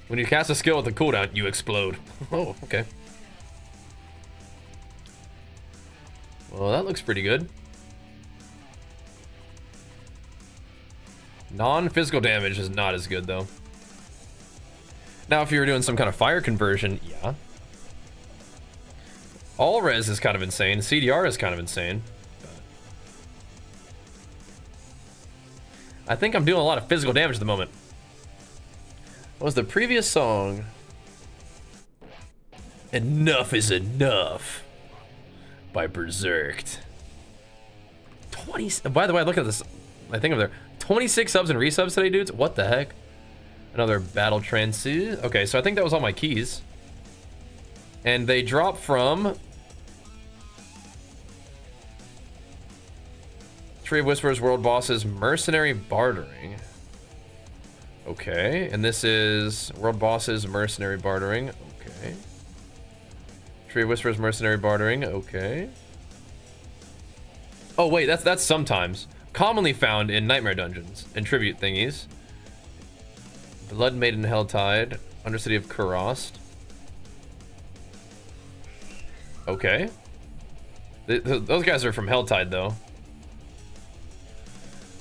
When you cast a skill with a cooldown, you explode. Oh, okay. Well, that looks pretty good. Non-physical damage is not as good, though. Now, if you were doing some kind of fire conversion, yeah. All res is kind of insane. CDR is kind of insane. I think I'm doing a lot of physical damage at the moment. What was the previous song? Enough is enough by Berserked. 20. By the way, look at this. I think of there 26 subs and resubs today, dudes. What the heck? Another battle trances. Okay, so I think that was all my keys. And they drop from Tree of Whispers, World Bosses, Mercenary Bartering. Okay, and this is World Bosses, Mercenary Bartering. Okay. Tree of Whispers, Mercenary Bartering. Okay. Oh wait, that's sometimes. Commonly found in Nightmare Dungeons and Tribute thingies. Blood Maiden Helltide, Undercity of Kurost. Okay. Those guys are from Helltide though.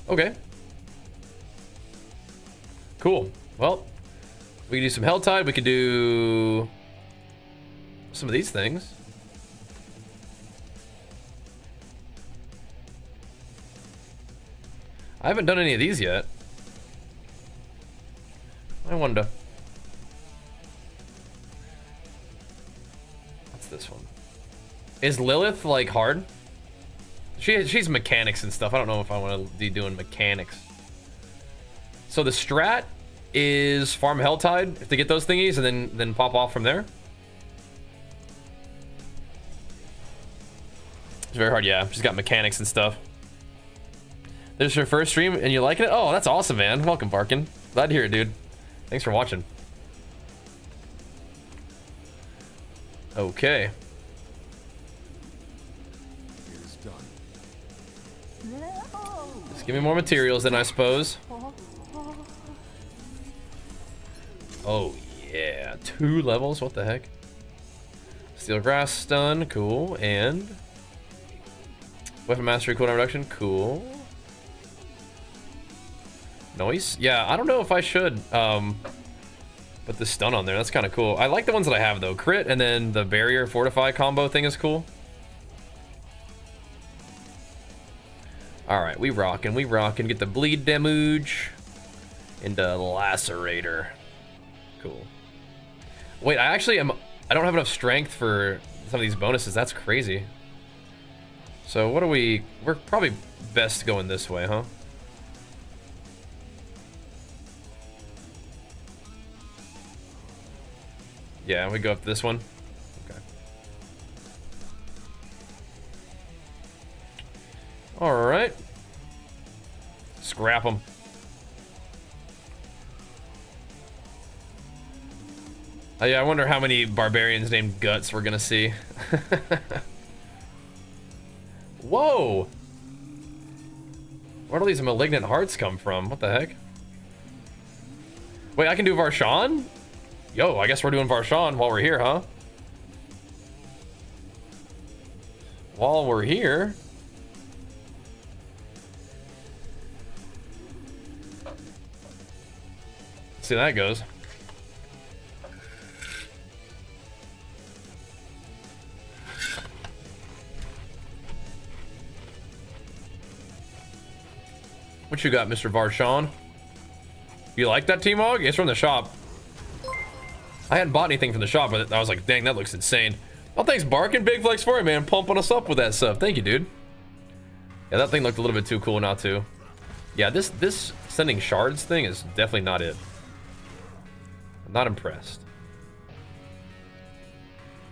Okay. Cool. Well, we can do some Helltide. We could do some of these things. I haven't done any of these yet. I wonder. What's this one? Is Lilith like hard? She's mechanics and stuff. I don't know if I want to be doing mechanics. So the strat is farm Helltide to get those thingies and then pop off from there. It's very hard, yeah. She's got mechanics and stuff. This is your first stream and you liking it? Oh, that's awesome, man. Welcome, Barkin. Glad to hear it, dude. Thanks for watching. Okay. It is done. Just give me more materials then, I suppose. Oh, yeah. 2 levels? What the heck? Steel Grass Stun. Cool. And Weapon Mastery cooldown reduction. Cool. Noise? Yeah, I don't know if I should put the stun on there. That's kind of cool. I like the ones that I have though. Crit and then the barrier fortify combo thing is cool. Alright, we rockin'. Get the bleed damage into Lacerator. Cool. Wait, I don't have enough strength for some of these bonuses. That's crazy. So what are we're probably best going this way, huh? Yeah, we go up to this one. Okay. All right. Scrap them. Oh, yeah, I wonder how many barbarians named Guts we're gonna see. Whoa! Where do these malignant hearts come from? What the heck? Wait, I can do Varshan? Yo, I guess we're doing Varshan while we're here, huh? While we're here. Let's see how that goes. What you got, Mr. Varshan? You like that T-Mog? It's from the shop. I hadn't bought anything from the shop, but I was like, dang, that looks insane. Oh, thanks, Barkin. Big flex for you, man. Pumping us up with that stuff. Thank you, dude. Yeah, that thing looked a little bit too cool not to. Yeah, this sending shards thing is definitely not it. I'm not impressed.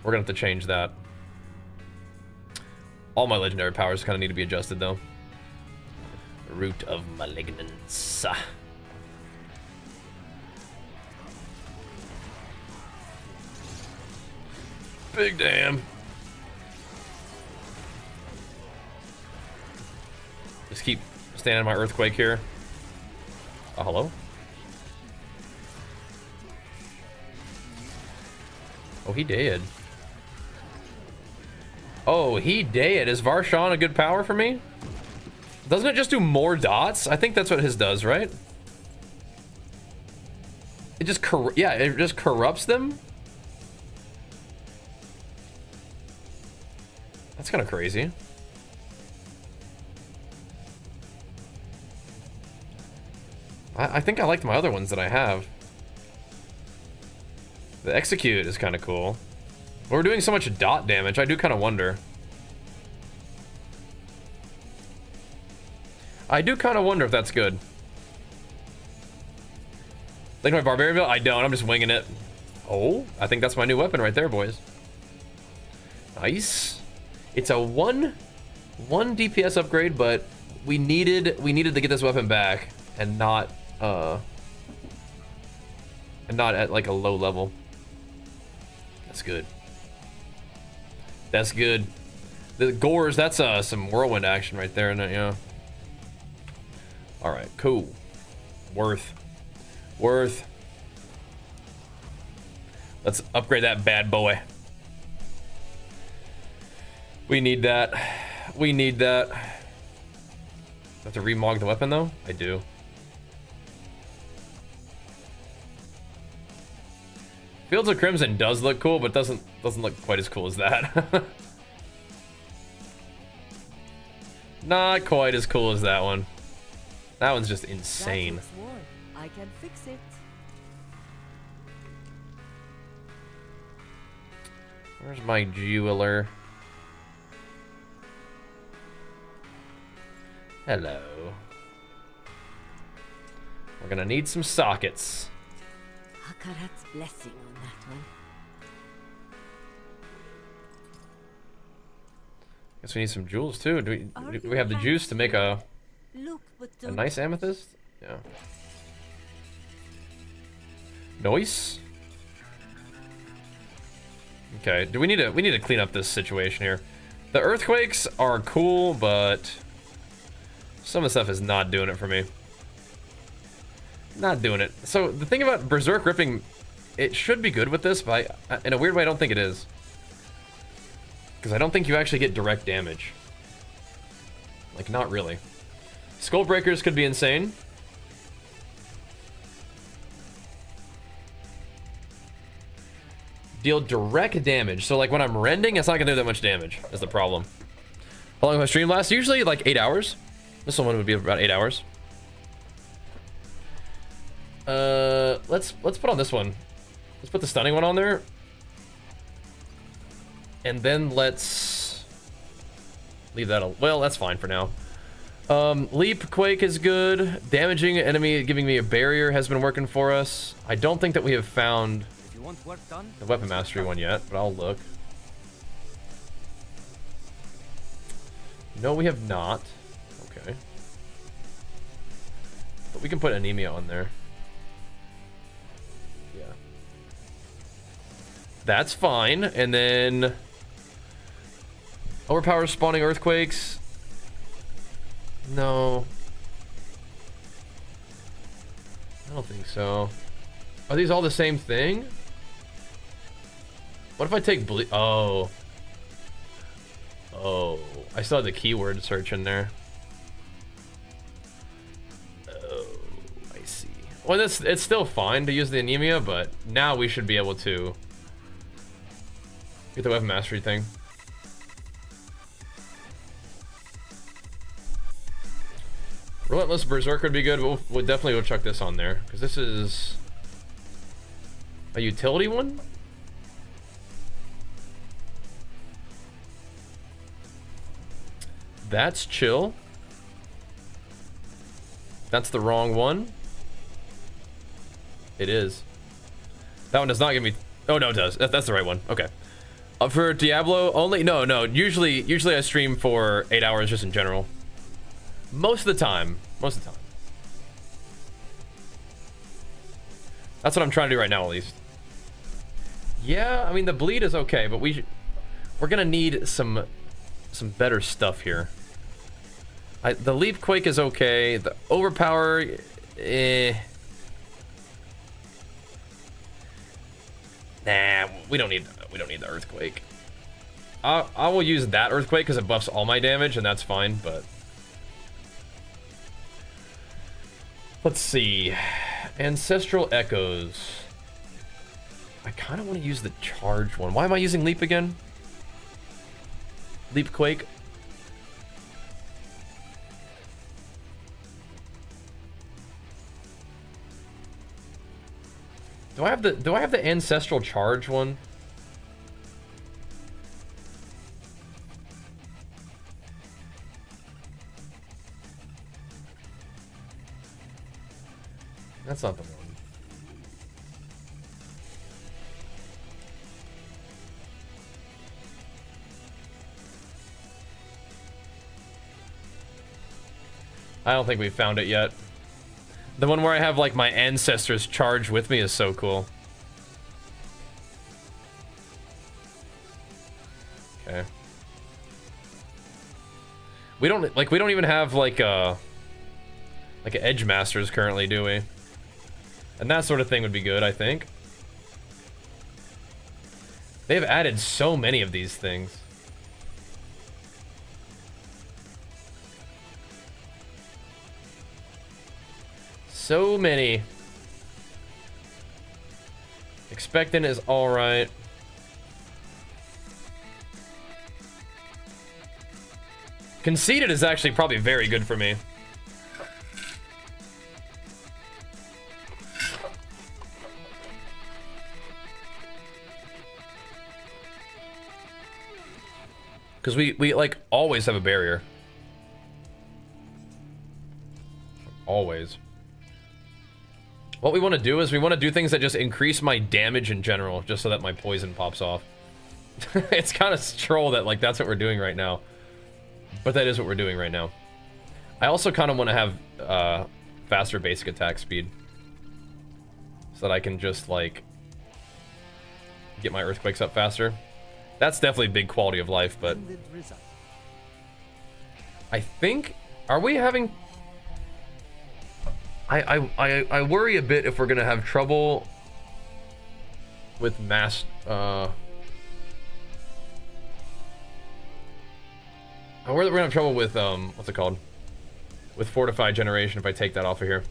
We're gonna have to change that. All my legendary powers kind of need to be adjusted, though. Root of Malignance. Big damn. Just keep standing in my earthquake here. Oh, hello? Oh, he did. Oh, he did. Is Varshan a good power for me? Doesn't it just do more dots? I think that's what his does, right? It just it just corrupts them? That's kind of crazy. I think I liked my other ones that I have. The execute is kind of cool. We're doing so much dot damage, I do kind of wonder. I do kind of wonder if that's good. Like my barbarian build? I don't, I'm just winging it. Oh, I think that's my new weapon right there, boys. Nice. It's a one DPS upgrade, but we needed to get this weapon back and not at like a low level. That's good. That's good. The gores, that's some whirlwind action right there, isn't it? Yeah. All right, cool. Worth. Let's upgrade that bad boy. We need that. We need that. Do I have to remog the weapon though? I do. Fields of Crimson does look cool, but doesn't look quite as cool as that. Not quite as cool as that one. That one's just insane. That looks worn. I can fix it. Where's my jeweler? Hello. We're gonna need some sockets. Hakarat's blessing on that one. Guess we need some jewels too. Do we have the juice to make a nice amethyst? Yeah. Nice. Okay. We need to clean up this situation here. The earthquakes are cool, but some of the stuff is not doing it for me. Not doing it. So the thing about Berserk ripping, it should be good with this, but in a weird way, I don't think it is. Because I don't think you actually get direct damage. Like, not really. Skull Breakers could be insane. Deal direct damage. So, like, when I'm rending, it's not going to do that much damage, is the problem. How long my stream lasts? Usually, like, 8 hours. This one would be about 8 hours. Let's put on this one. Let's put the stunning one on there. And then let's leave that well, that's fine for now. Leap Quake is good. Damaging enemy, giving me a barrier has been working for us. I don't think that we have found the weapon mastery one yet, but I'll look. No, we have not. Okay. But we can put anemia on there. Yeah. That's fine. And then overpower spawning earthquakes. No. I don't think so. Are these all the same thing? What if I take Oh. Oh. I still have the keyword search in there. Oh, I see. Well, it's still fine to use the anemia, but now we should be able to get the weapon mastery thing. Relentless Berserker would be good. We'll definitely go chuck this on there, because this is a utility one. That's chill. That's the wrong one. It is. That one does not give me. Oh no, it does. That's the right one. Okay. For Diablo only. No. Usually I stream for 8 hours just in general. Most of the time. That's what I'm trying to do right now, at least. Yeah, I mean the bleed is okay, but we're gonna need some better stuff here. The leap quake is okay. The overpower, nah, we don't need the earthquake. I will use that earthquake because it buffs all my damage, and that's fine. But let's see, ancestral echoes. I kind of want to use the charge one. Why am I using leap again? Leap quake. Do I have the ancestral charge one? That's not the one. I don't think we found it yet. The one where I have like my ancestors charge with me is so cool. Okay. We don't even have like a edge masters currently, do we? And that sort of thing would be good, I think. They've added so many of these things. So many. Expectant is alright. Conceited is actually probably very good for me. Because we like always have a barrier. Always. What we want to do is we want to do things that just increase my damage in general, just so that my poison pops off. It's kind of troll that like that's what we're doing right now. But that is what we're doing right now. I also kind of want to have faster basic attack speed. So that I can just like get my earthquakes up faster. That's definitely big quality of life, but I think, are we having... I worry a bit if we're gonna have trouble with mass I worry that we're gonna have trouble with what's it called? With fortified generation if I take that off of here.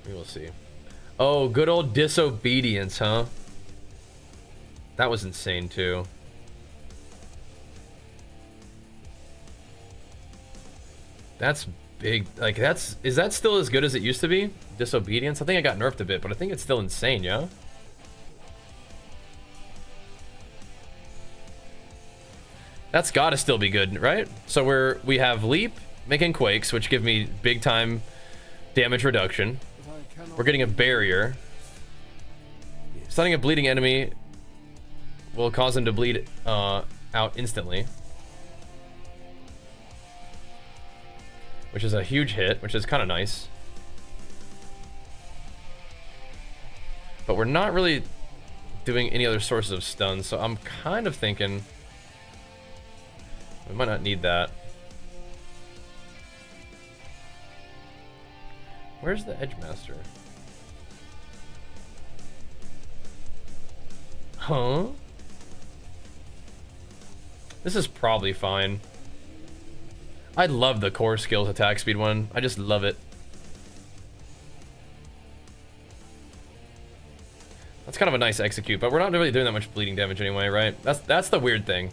We will see. Oh, good old disobedience, huh? That was insane too. That's big. Like, is that still as good as it used to be? Disobedience? I think I got nerfed a bit, but I think it's still insane, yeah? That's gotta still be good, right? So we have leap, making quakes, which give me big time damage reduction. We're getting a barrier. Stunning a bleeding enemy will cause him to bleed out instantly. Which is a huge hit, which is kind of nice. But we're not really doing any other sources of stun, so I'm kind of thinking we might not need that. Where's the Edge Master? Huh? This is probably fine. I love the core skills attack speed one. I just love it. That's kind of a nice execute, but we're not really doing that much bleeding damage anyway, right? That's the weird thing.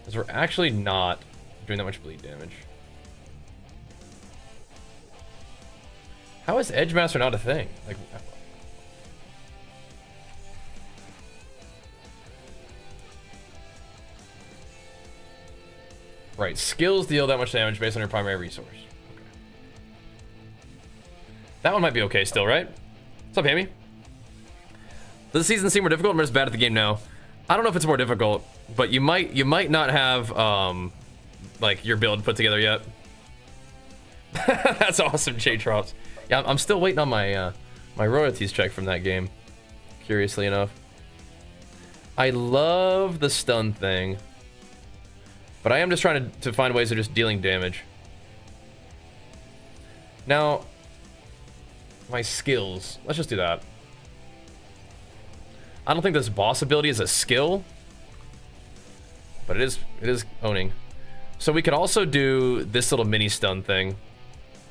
Because we're actually not doing that much bleed damage. How is Edge Master not a thing? Like, right, skills deal that much damage based on your primary resource. Okay. That one might be okay still, right? What's up, Hammy? Does the season seem more difficult? I'm just bad at the game now. I don't know if it's more difficult, but you might not have like your build put together yet. That's awesome, J-Trops. Yeah, I'm still waiting on my my royalties check from that game. Curiously enough, I love the stun thing, but I am just trying to find ways of just dealing damage. Now, my skills. Let's just do that. I don't think this boss ability is a skill, but it is owning. So we could also do this little mini stun thing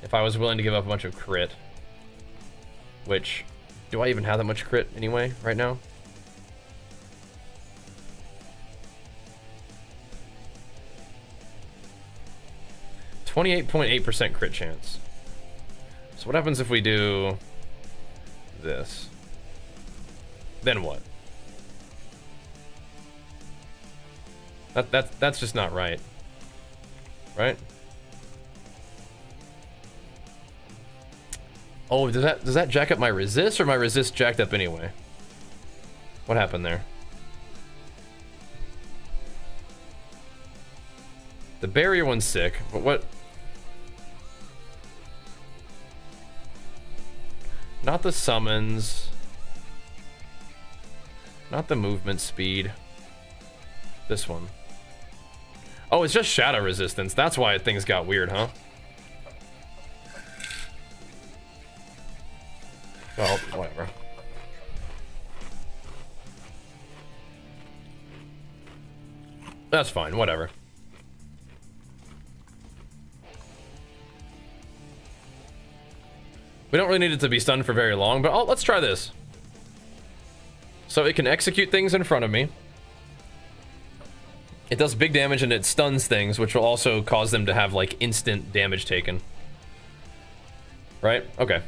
if I was willing to give up a bunch of crit. Which, do I even have that much crit anyway right now? .8% crit chance. So what happens if we do this? Then what? That's just not right. right? Oh, does that jack up my resist, or my resist jacked up anyway? What happened there? The barrier one's sick, but what? Not the summons. Not the movement speed. This one. Oh, it's just shadow resistance. That's why things got weird, huh? Well, whatever. That's fine, whatever. We don't really need it to be stunned for very long, but let's try this. So it can execute things in front of me. It does big damage and it stuns things, which will also cause them to have like instant damage taken. Right? Okay.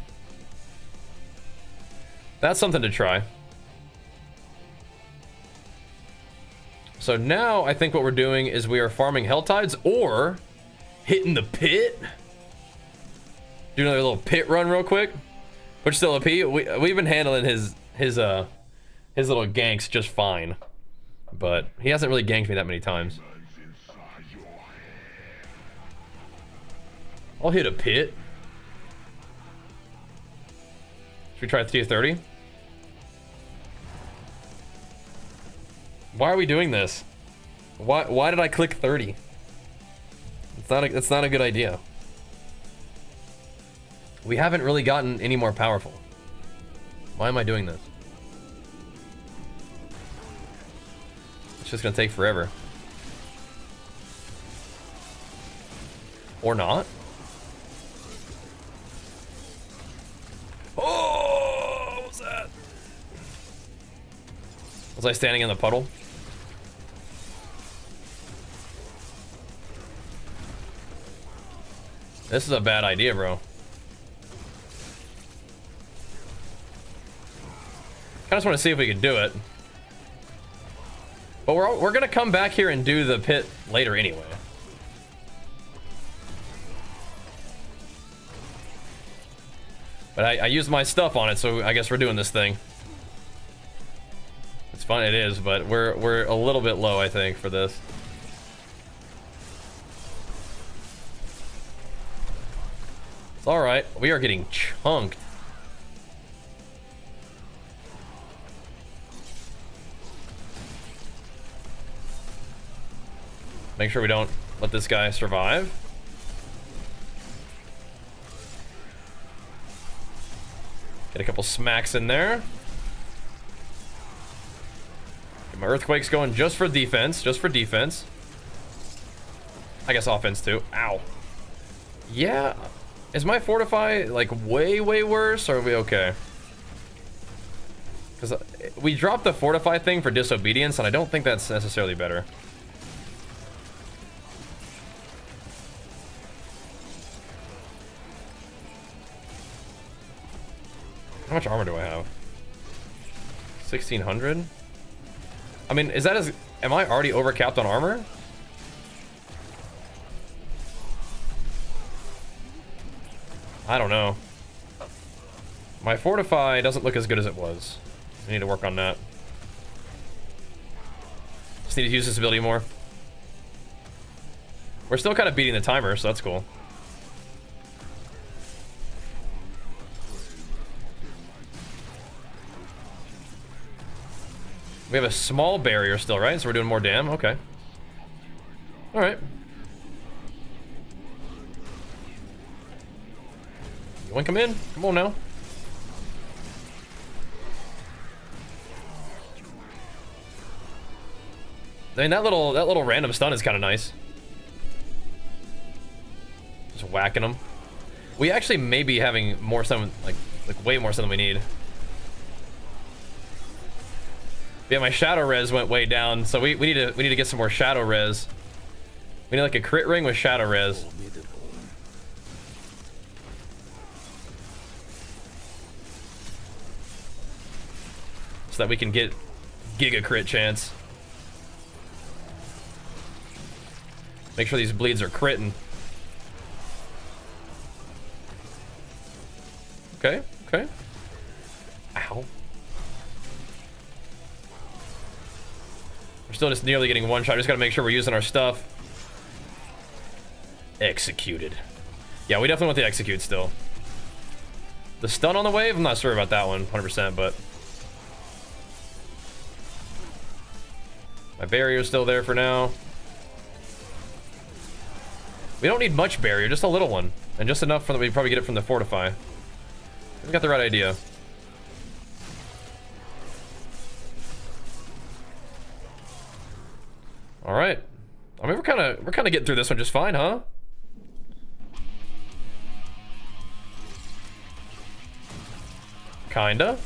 That's something to try. So now I think what we're doing is we are farming Helltides or hitting the pit. Do another little pit run real quick. Which still a P. We've been handling his little ganks just fine. But he hasn't really ganked me that many times. I'll hit a pit. Should we try tier 30? Why are we doing this? Why did I click 30? It's not a good idea. We haven't really gotten any more powerful. Why am I doing this? It's just gonna take forever. Or not. Oh, what was that? Was I standing in the puddle? This is a bad idea, bro. I just want to see if we can do it. But we're gonna come back here and do the pit later anyway. But I used my stuff on it, so I guess we're doing this thing. It's fun, it is, but we're a little bit low, I think, for this. It's all right. We are getting chunked. Make sure we don't let this guy survive. Get a couple smacks in there. Get my earthquakes going just for defense. Just for defense. I guess offense too. Ow. Yeah. Is my fortify like way worse, or are we okay? Because we dropped the fortify thing for disobedience, and I don't think that's necessarily better. How much armor do I have? 1600? I mean, is that as... Am I already overcapped on armor? I don't know. My fortify doesn't look as good as it was. I need to work on that. Just need to use this ability more. We're still kind of beating the timer, so that's cool. We have a small barrier still, right? So we're doing more dam? Okay. Alright. You wanna come in? Come on now. I mean, that little random stun is kind of nice. Just whacking them. We actually may be having more stun, like way more stun than we need. Yeah, my shadow res went way down, so we need to get some more shadow res. We need like a crit ring with shadow res. So that we can get giga crit chance. Make sure these bleeds are critting. Okay, okay. Ow. We're still just nearly getting one shot. Just gotta make sure we're using our stuff. Executed. Yeah, we definitely want the execute still. The stun on the wave, I'm not sure about that one 100%, but my barrier's still there for now. We don't need much barrier, just a little one. And just enough for that we probably get it from the fortify. We got the right idea. Alright. I mean we're kinda getting through this one just fine, huh? Kinda.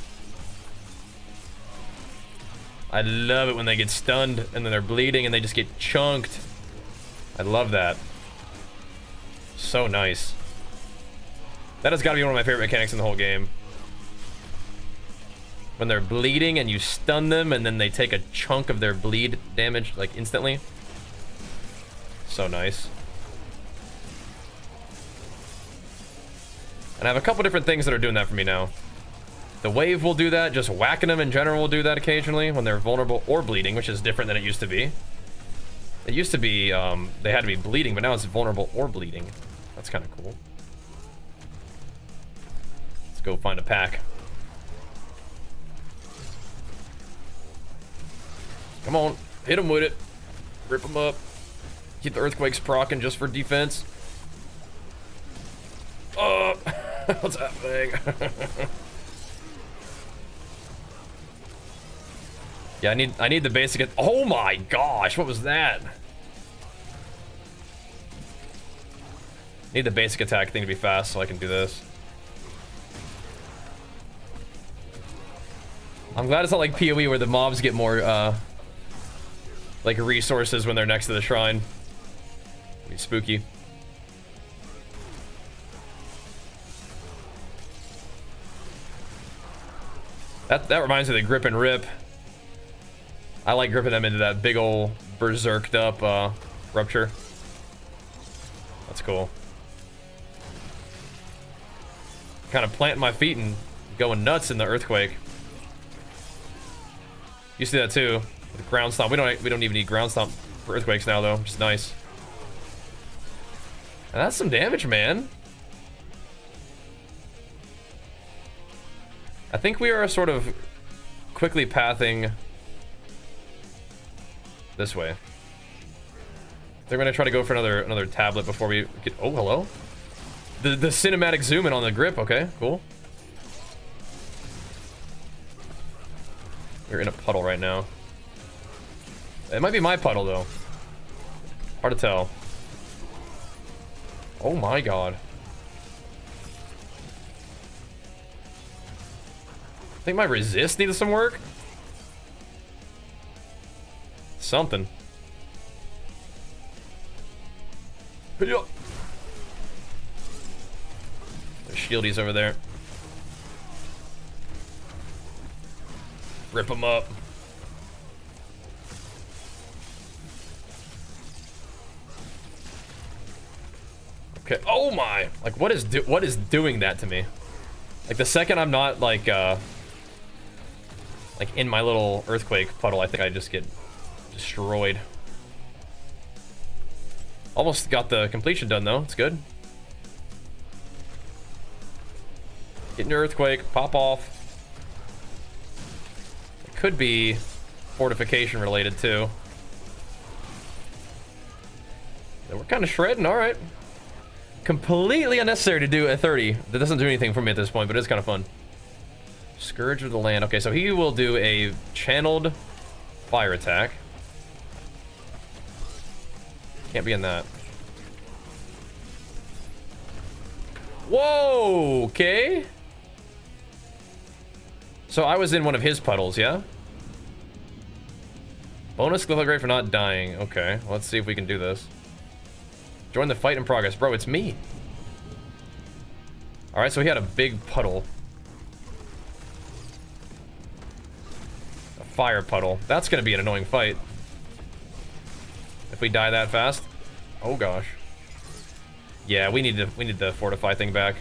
I love it when they get stunned and then they're bleeding and they just get chunked. I love that. So nice. That has got to be one of my favorite mechanics in the whole game. When they're bleeding and you stun them and then they take a chunk of their bleed damage like instantly. So nice. And I have a couple different things that are doing that for me now. The wave will do that, just whacking them in general will do that occasionally when they're vulnerable or bleeding, which is different than it used to be. It used to be, they had to be bleeding, but now it's vulnerable or bleeding. That's kind of cool. Let's go find a pack. Come on, hit him with it. Rip him up. Keep the earthquakes proccing just for defense. Oh, what's happening? Yeah, I need the basic. Oh my gosh, what was that? Need the basic attack thing to be fast so I can do this. I'm glad it's not like PoE where the mobs get more like resources when they're next to the shrine. It'd be spooky. That reminds me of the grip and rip. I like gripping them into that big ol' berserked up rupture. That's cool. Kind of planting my feet and going nuts in the earthquake. You see that too. With ground stomp. We don't even need ground stomp for earthquakes now though, which is nice. And that's some damage, man. I think we are sort of quickly pathing this way. They're gonna try to go for another tablet before we get. Oh, hello. The cinematic zoom in on the grip. Okay, cool. We're in a puddle right now. It might be my puddle though. Hard to tell. Oh my god. I think my resist needed some work. Something. There's shieldies over there. Rip them up. Okay. Oh my! Like, what is doing that to me? Like, the second I'm not like in my little earthquake puddle, I think I just get destroyed. Almost got the completion done though. It's good. Get your earthquake, pop off. It could be fortification related too. We're kind of shredding. All right. Completely unnecessary to do a 30. That doesn't do anything for me at this point, but it's kind of fun. Scourge of the Land. Okay, so he will do a channeled fire attack. Can't be in that. Whoa, okay. So I was in one of his puddles, yeah? Bonus skill upgrade for not dying. Okay, let's see if we can do this. Join the fight in progress. Bro, it's me. Alright, so he had a big puddle. A fire puddle. That's gonna be an annoying fight. If we die that fast. Oh gosh. Yeah, we need the fortify thing back.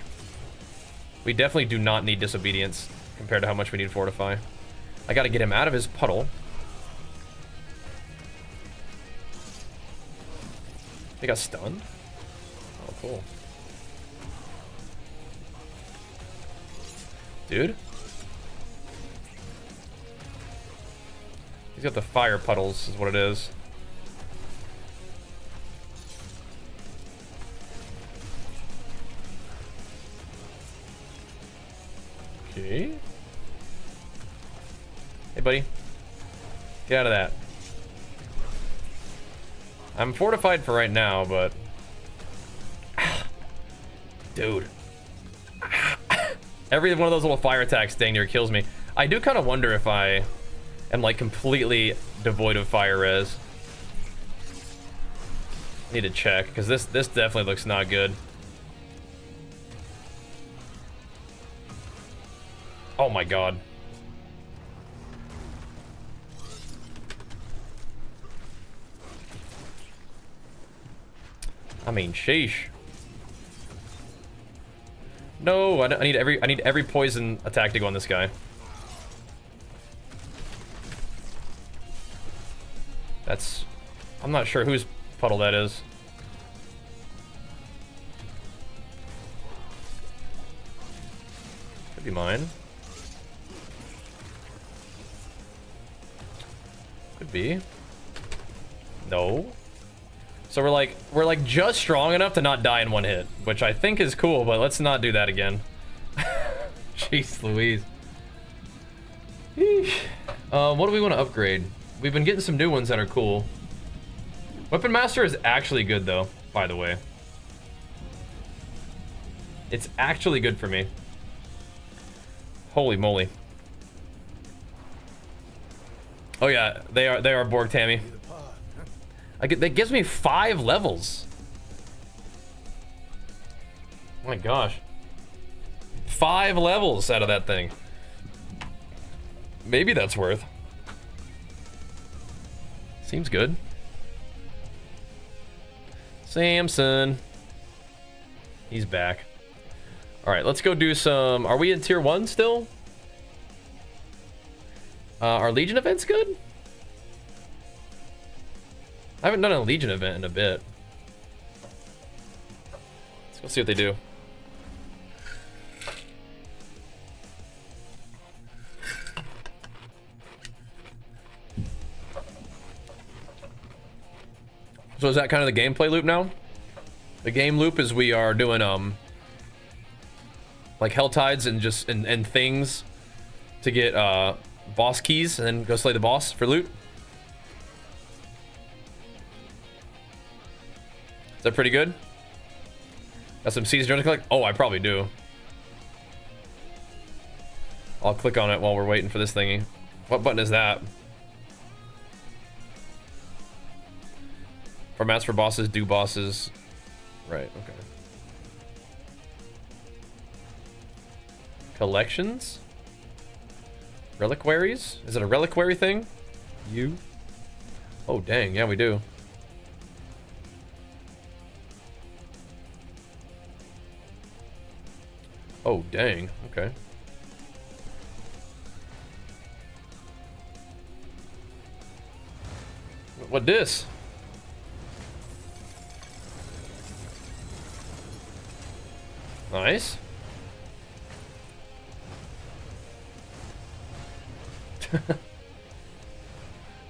We definitely do not need disobedience compared to how much we need fortify. I gotta get him out of his puddle. He got stunned? Oh, cool. Dude. He's got the fire puddles, is what it is. Okay. Hey, buddy. Get out of that. I'm fortified for right now, but... Dude. Every one of those little fire attacks dang near kills me. I do kind of wonder if I am, like, completely devoid of fire res. Need to check, because this definitely looks not good. Oh my god. I mean, sheesh. No, I need every poison attack to go on this guy. That's... I'm not sure whose puddle that is. Could be mine. Could be. No. So we're like just strong enough to not die in one hit, which I think is cool, but let's not do that again. Jeez Louise. Eesh. What do we want to upgrade? We've been getting some new ones that are cool. Weapon Master is actually good though, by the way. It's actually good for me. Holy moly. Oh yeah, they are Borg Tammy. That gives me 5 levels. Oh my gosh. 5 levels out of that thing. Maybe that's worth. Seems good. Samson. He's back. Alright, let's go do some... Are we in tier 1 still? Are Legion events good? I haven't done a Legion event in a bit. Let's go see what they do. So is that kind of the gameplay loop now? The game loop is we are doing like hell tides and things to get boss keys and then go slay the boss for loot. Is that pretty good? Got some C's to click? Oh, I probably do. I'll click on it while we're waiting for this thingy. What button is that? Formats for bosses, do bosses. Right, okay. Collections? Reliquaries? Is it a reliquary thing? You? Oh, dang, yeah, we do. Oh, dang, okay. What this? Nice.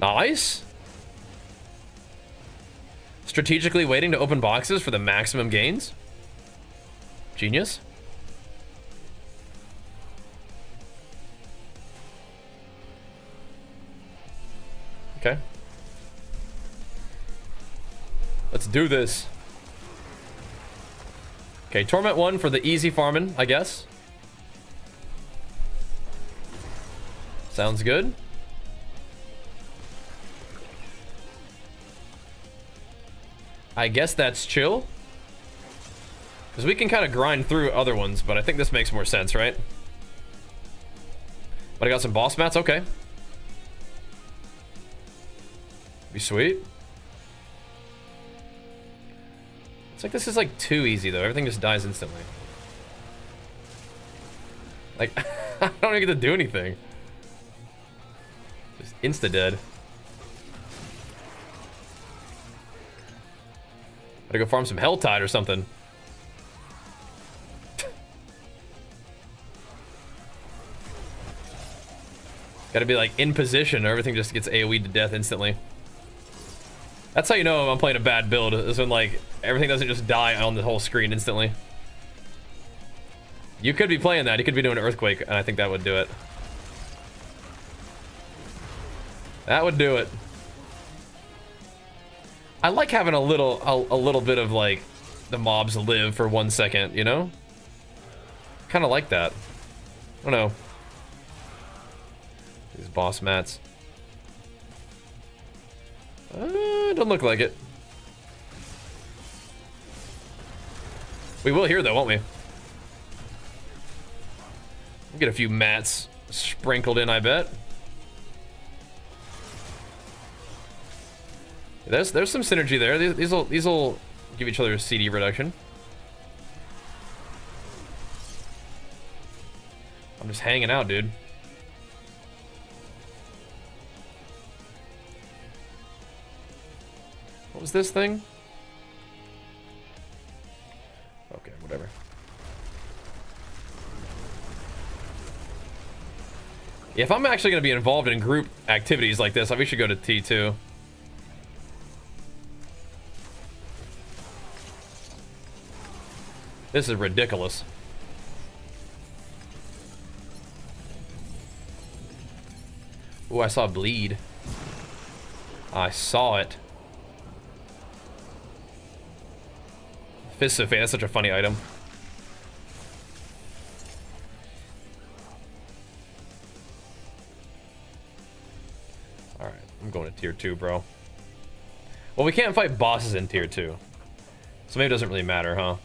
Nice. Strategically waiting to open boxes for the maximum gains. Genius. Okay. Let's do this. Okay, Torment 1 for the easy farming, I guess. Sounds good. I guess that's chill. Because we can kind of grind through other ones, but I think this makes more sense, right? But I got some boss mats, okay. Be sweet. It's like this is like too easy though. Everything just dies instantly. Like, I don't even get to do anything. Just insta-dead. Gotta go farm some Helltide or something. Gotta be like in position or everything just gets AoE'd to death instantly. That's how you know I'm playing a bad build, is when like everything doesn't just die on the whole screen instantly. You could be playing that, you could be doing an Earthquake, and I think that would do it. That would do it. I like having a little bit of like the mobs live for 1 second, you know? Kind of like that. I don't know. These boss mats. Don't look like it. We will here though, won't we? We'll get a few mats sprinkled in, I bet. There's some synergy there. These will give each other a CD reduction. I'm just hanging out, dude. What was this thing? Okay, whatever. Yeah, if I'm actually going to be involved in group activities like this, we should go to T2. This is ridiculous. Ooh, I saw bleed. I saw it. Fist of Fate, that's such a funny item. Alright, I'm going to tier 2, bro. Well, we can't fight bosses in tier 2. So maybe it doesn't really matter, huh?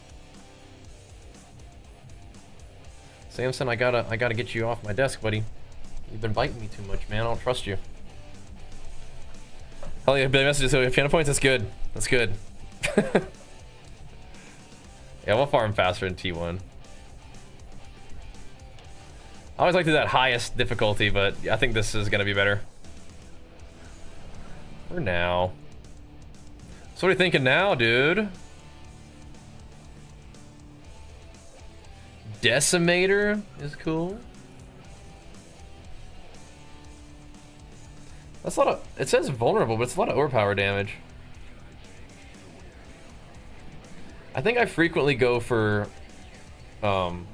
Samson, I gotta get you off my desk, buddy. You've been biting me too much, man. I don't trust you. Hell yeah, Billy messages. So channel points, that's good. That's good. Yeah, we'll farm faster in T1. I always like to do that highest difficulty, but I think this is gonna be better. For now. So what are you thinking now, dude? Decimator is cool. That's a lot of, it says vulnerable, but it's a lot of overpower damage. I think I frequently go for Warbringer.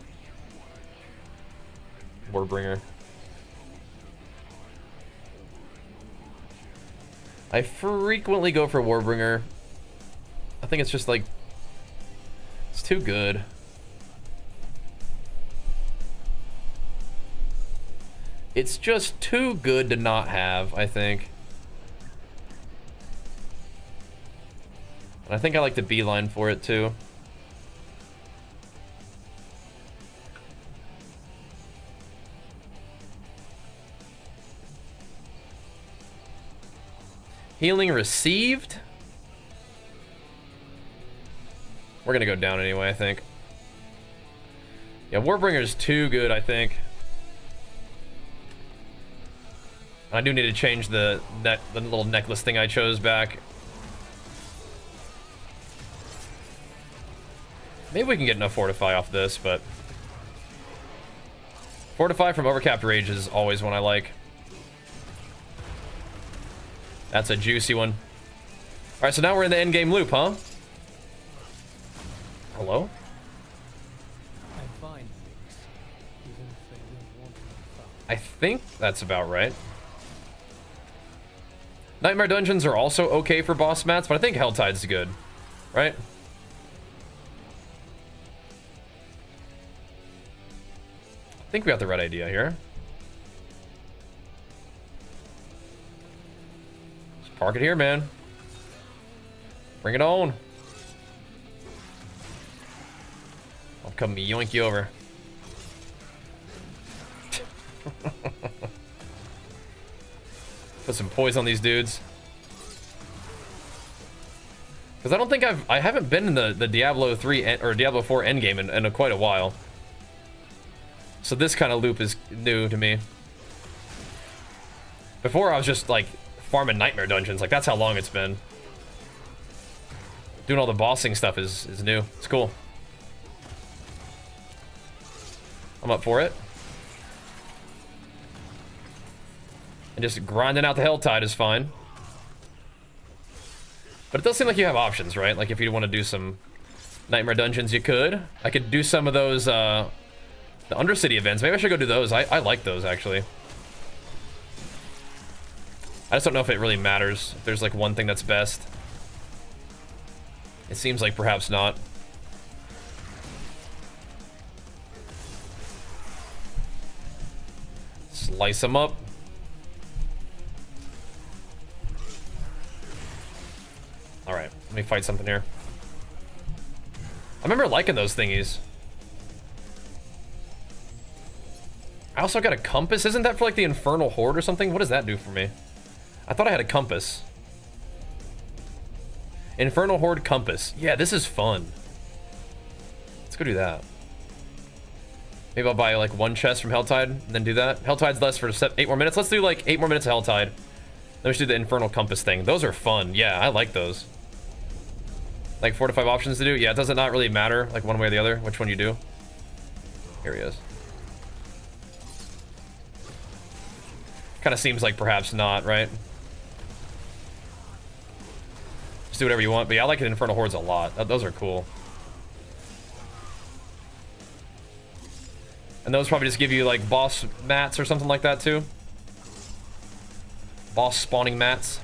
I frequently go for Warbringer. I think it's just like, it's too good. It's just too good to not have, I think. And I think I like the beeline for it too. Healing received? We're gonna go down anyway, I think. Yeah, Warbringer's too good, I think. I do need to change the little necklace thing I chose back. Maybe we can get enough Fortify off this, but... Fortify from Overcapped Rage is always one I like. That's a juicy one. Alright, so now we're in the endgame loop, huh? Hello? I find things, even if they don't want to be found. I think that's about right. Nightmare dungeons are also okay for boss mats, but I think Helltide's good, right? I think we got the right idea here. Just park it here, man. Bring it on. I'll come yoink you over. Put some poison on these dudes. Because I don't think I haven't been in the Diablo 3 or Diablo 4 endgame in quite a while. So this kind of loop is new to me. Before I was just like farming nightmare dungeons, like that's how long it's been. Doing all the bossing stuff is new. It's cool. I'm up for it. And just grinding out the Helltide is fine. But it does seem like you have options, right? Like if you want to do some nightmare dungeons, you could. I could do some of those, the Undercity events. Maybe I should go do those. I like those, actually. I just don't know if it really matters. If there's like one thing that's best. It seems like perhaps not. Slice them up. Alright, let me fight something here. I remember liking those thingies. I also got a compass. Isn't that for like the Infernal Horde or something? What does that do for me? I thought I had a compass. Infernal Horde compass. Yeah, this is fun. Let's go do that. Maybe I'll buy like one chest from Helltide and then do that. Helltide's less for 8 more minutes. Let's do like 8 more minutes of Helltide. Then we should do the Infernal Compass thing. Those are fun. Yeah, I like those. Like 4 to 5 options to do. Yeah, does it not really matter like one way or the other which one you do? Here he is. Kind of seems like perhaps not, right? Just do whatever you want. But yeah, I like the Infernal Hordes a lot. Those are cool. And those probably just give you like boss mats or something like that too. Boss spawning mats.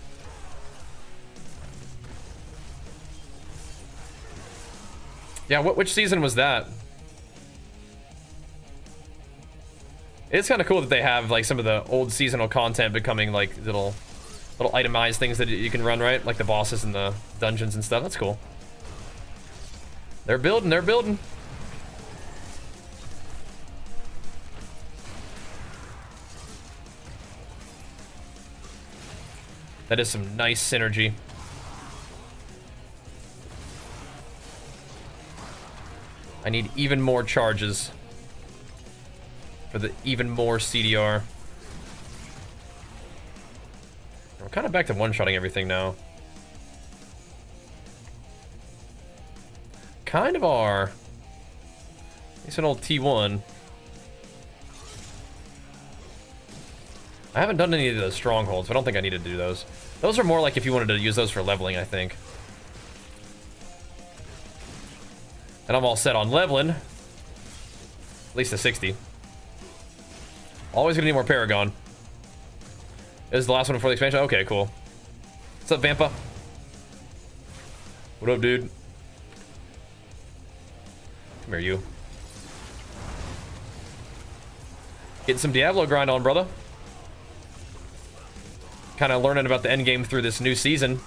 Yeah, which season was that? It's kind of cool that they have like some of the old seasonal content becoming like little itemized things that you can run, right? Like the bosses and the dungeons and stuff. That's cool. They're building, they're building. That is some nice synergy. I need even more charges for the even more CDR. We're kind of back to one-shotting everything now. Kind of are. It's an old T1. I haven't done any of the strongholds, but I don't think I need to do those. Those are more like if you wanted to use those for leveling, I think. And I'm all set on leveling. At least to 60. Always gonna need more Paragon. This is the last one before the expansion? Okay, cool. What's up, Vampa? What up, dude? Come here, you. Getting some Diablo grind on, brother. Kind of learning about the endgame through this new season.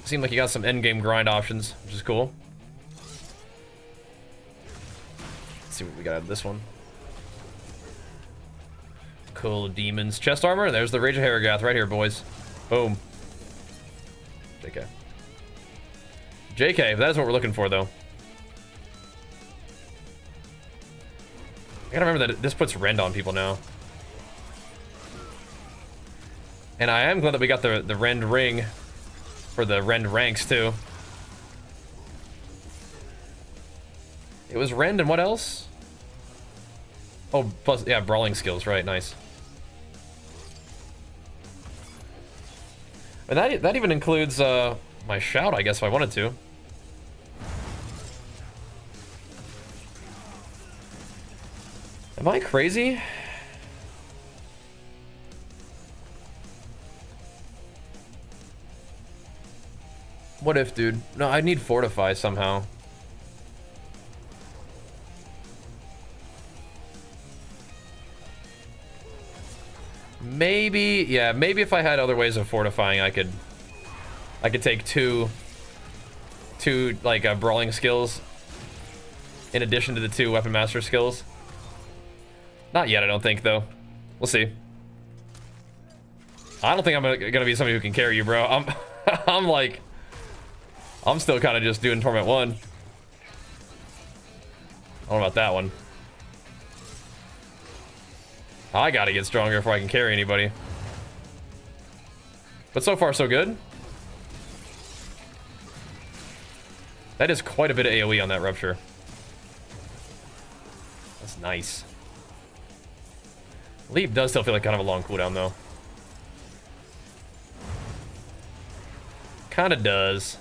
Seemed like you got some endgame grind options, which is cool. Let's see what we got out of this one. Cool demons. Chest armor. There's the Rage of Harrogath right here, boys. Boom. JK. JK, that is what we're looking for, though. I gotta remember that this puts rend on people now. And I am glad that we got the rend ring for the rend ranks, too. It was rend and what else? Oh, plus, yeah, brawling skills, right, nice. And that even includes my shout, I guess, if I wanted to. Am I crazy? What if, dude? No, I need Fortify somehow. Maybe, yeah, maybe if I had other ways of fortifying, I could take two like brawling skills in addition to the 2 weapon master skills. Not yet, I don't think, though. We'll see. I don't think I'm gonna be somebody who can carry you, bro. I'm still kind of just doing Torment 1. I don't know about that one. I gotta get stronger before I can carry anybody. But so far, so good. That is quite a bit of AoE on that Rupture. That's nice. Leap does still feel like kind of a long cooldown, though. Kind of does.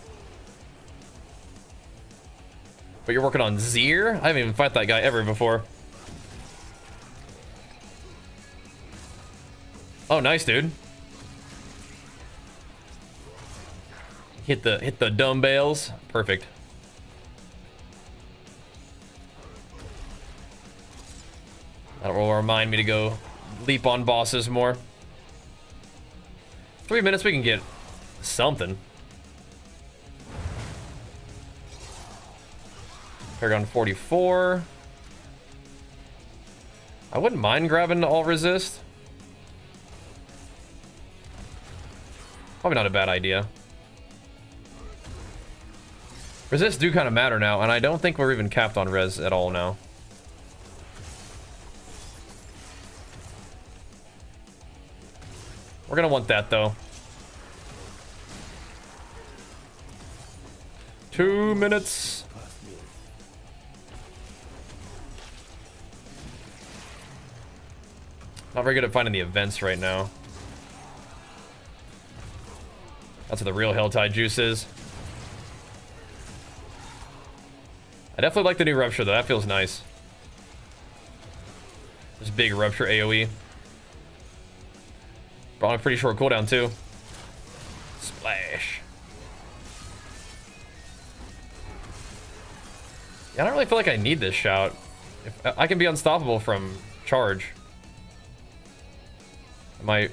But you're working on Zeer? I haven't even fought that guy ever before. Oh, nice, dude. Hit the dumbbells. Perfect. That will remind me to go leap on bosses more. 3 minutes, we can get something. Paragon 44. I wouldn't mind grabbing all resist. Probably not a bad idea. Resists do kind of matter now, and I don't think we're even capped on res at all now. We're gonna want that, though. 2 minutes. Not very good at finding the events right now. That's where the real Helltide juice is. I definitely like the new Rupture, though. That feels nice. This big Rupture AoE. Brought a pretty short cooldown, too. Splash. Yeah, I don't really feel like I need this shout. If I can be unstoppable from charge. My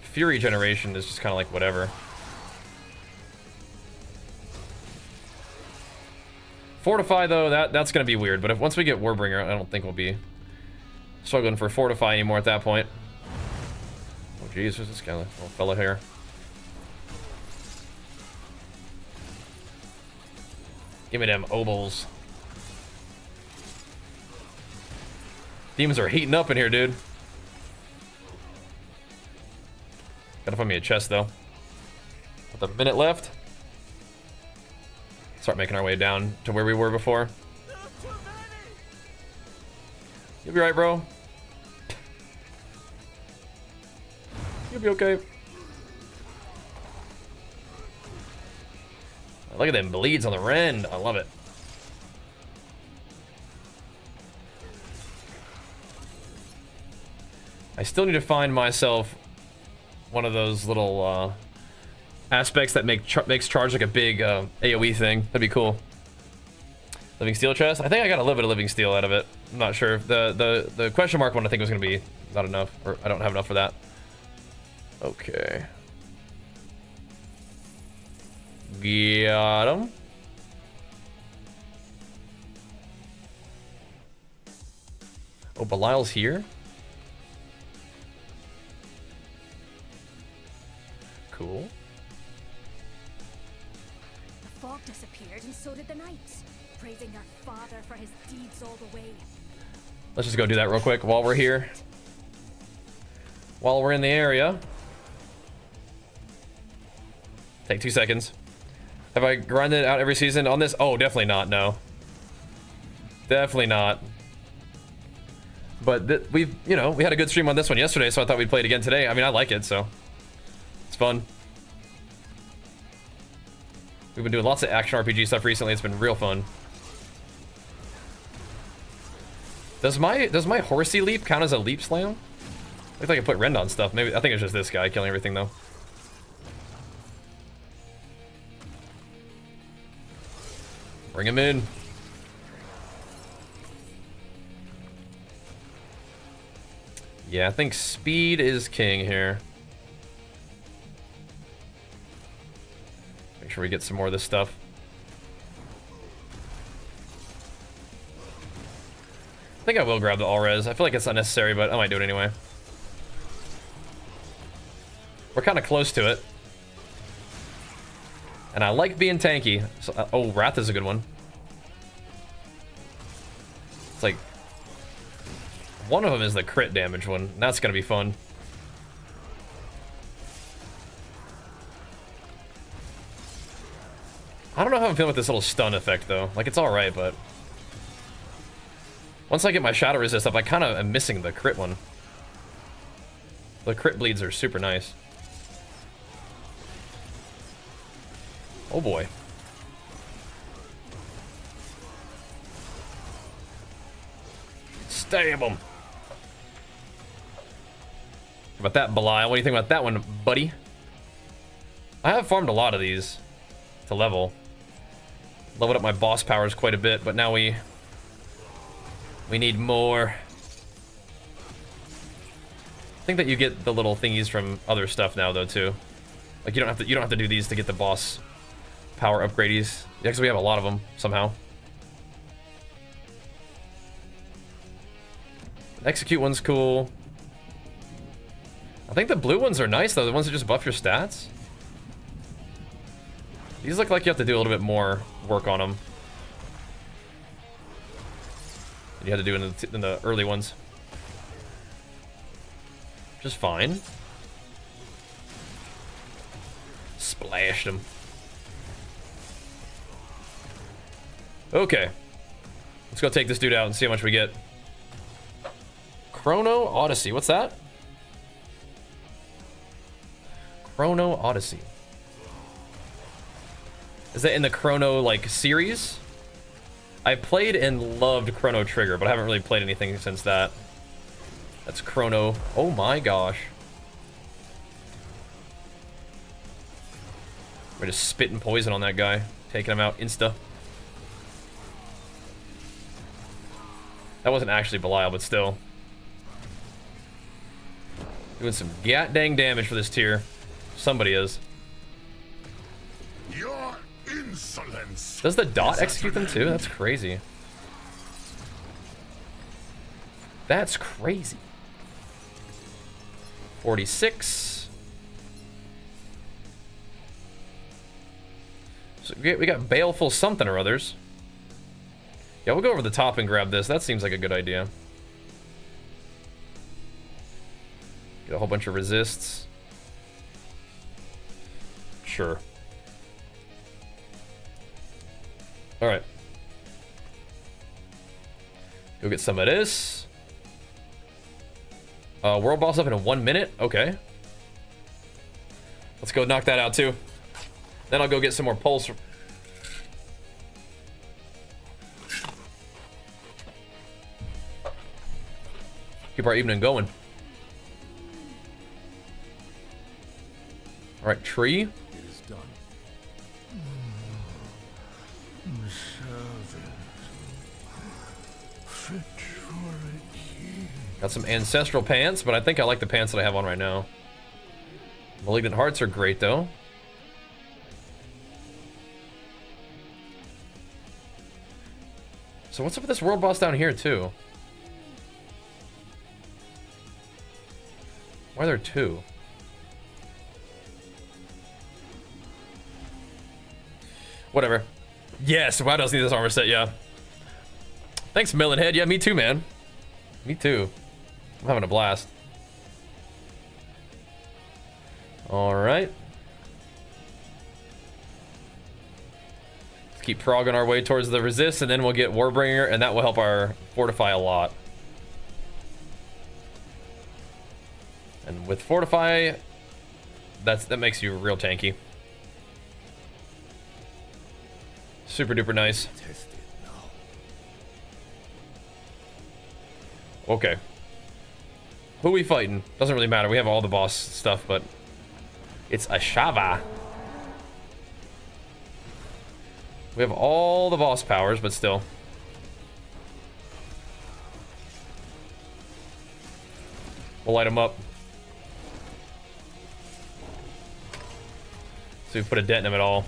Fury generation is just kind of like whatever. Fortify, though, that's going to be weird. But once we get Warbringer, I don't think we'll be struggling for Fortify anymore at that point. Oh, jeez, who's this guy? Little fella here. Give me them obols. Demons are heating up in here, dude. Gotta find me a chest, though. With a minute left. Start making our way down to where we were before. You'll be right, bro. You'll be okay. Look at them bleeds on the rend. I love it. I still need to find myself one of those little aspects that makes charge like a big AoE thing. That'd be cool. Living steel chest. I think I got a little bit of living steel out of it. I'm not sure. The question mark one I think was gonna be not enough, or I don't have enough for that. Okay. Got him. Oh, Belial's here. Cool. The fog disappeared, and so did the knights, praising their father for his deeds all the way. Let's just go do that real quick while we're here. While we're in the area. Take 2 seconds. Have I grinded out every season on this? Oh, definitely not, no. Definitely not. But we had a good stream on this one yesterday, so I thought we'd play it again today. I mean, I like it, so it's fun. We've been doing lots of action RPG stuff recently. It's been real fun. Does my horsey leap count as a leap slam? Looks like I put rend on stuff. Maybe I think it's just this guy killing everything though. Bring him in. Yeah, I think speed is king here. Make sure we get some more of this stuff. I think I will grab the all-res. I feel like it's unnecessary, but I might do it anyway. We're kind of close to it. And I like being tanky. So, oh, Wrath is a good one. It's like... one of them is the crit damage one. That's gonna be fun. I don't know how I'm feeling with this little stun effect, though. Like, it's alright, but... once I get my Shadow Resist up, I kind of am missing the crit one. The crit bleeds are super nice. Oh boy. Stab him. About that, Belial? What do you think about that one, buddy? I have farmed a lot of these to level. Leveled up my boss powers quite a bit, but now we need more. I think that you get the little thingies from other stuff now, though, too. Like you don't have to do these to get the boss power upgradies. Yeah, because we have a lot of them somehow. Execute one's cool. I think the blue ones are nice, though. The ones that just buff your stats. These look like you have to do a little bit more work on them. You had to do in the early ones. Just fine. Splashed him. Okay. Let's go take this dude out and see how much we get. Chrono Odyssey. What's that? Chrono Odyssey. Is that in the Chrono, like, series? I played and loved Chrono Trigger, but I haven't really played anything since that. That's Chrono. Oh my gosh. We're just spitting poison on that guy. Taking him out insta. That wasn't actually Belial, but still. Doing some dang damage for this tier. Somebody is. Your insolence. Does the dot execute them too? That's crazy. That's crazy. 46. So we got Baleful something or others. Yeah, we'll go over the top and grab this. That seems like a good idea. Get a whole bunch of resists. Sure. Alright. Go get some of this. World boss up in 1 minute? Okay. Let's go knock that out too. Then I'll go get some more pulse. Keep our evening going. Alright, tree. It is done. Got some ancestral pants, but I think I like the pants that I have on right now. Malignant hearts are great though. So what's up with this world boss down here too? Why are there two? Whatever. Yes, why does need this armor set? Yeah. Thanks, Melonhead. Yeah, me too, man. Me too. I'm having a blast. All right. Let's keep progging our way towards the resist, and then we'll get Warbringer, and that will help our fortify a lot. And with fortify, that makes you real tanky. Super duper nice. Okay. Who we fighting? Doesn't really matter. We have all the boss stuff, but it's Ashava. We have all the boss powers, but still. We'll light them up. So we put a dent in them at all.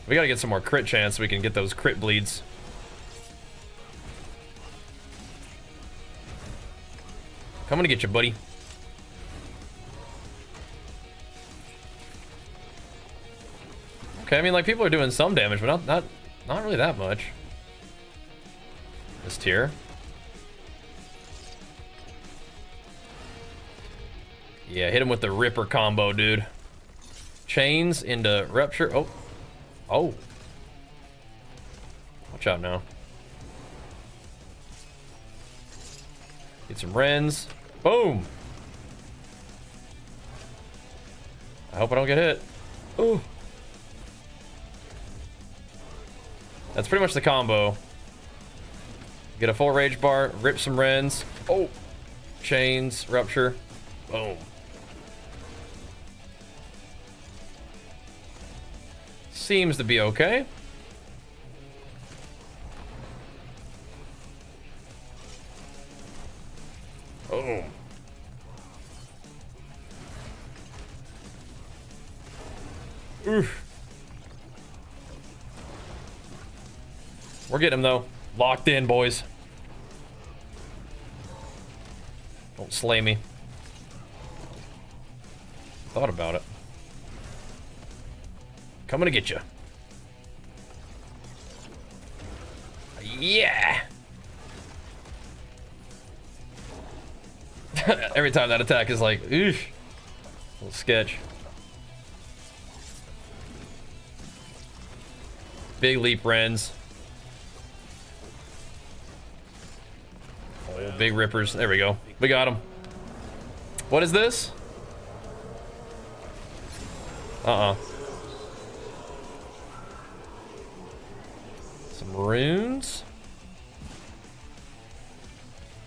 We gotta get some more crit chance so we can get those crit bleeds. Coming to get you, buddy. Okay, I mean, like, people are doing some damage, but not really that much. This tier. Yeah, hit him with the Ripper combo, dude. Chains into Rupture. Oh. Oh. Watch out now. Get some Rens. Boom. I hope I don't get hit. Ooh. That's pretty much the combo. Get a full rage bar, rip some Rens. Oh. Chains, Rupture. Boom. Seems to be okay. Oh. Oof. We're getting him though. Locked in, boys. Don't slay me. Thought about it. Coming to get you. Yeah. Every time that attack is like, oof. Little sketch. Big leap Rens. Oh, big rippers. There we go. We got him. What is this? Some runes.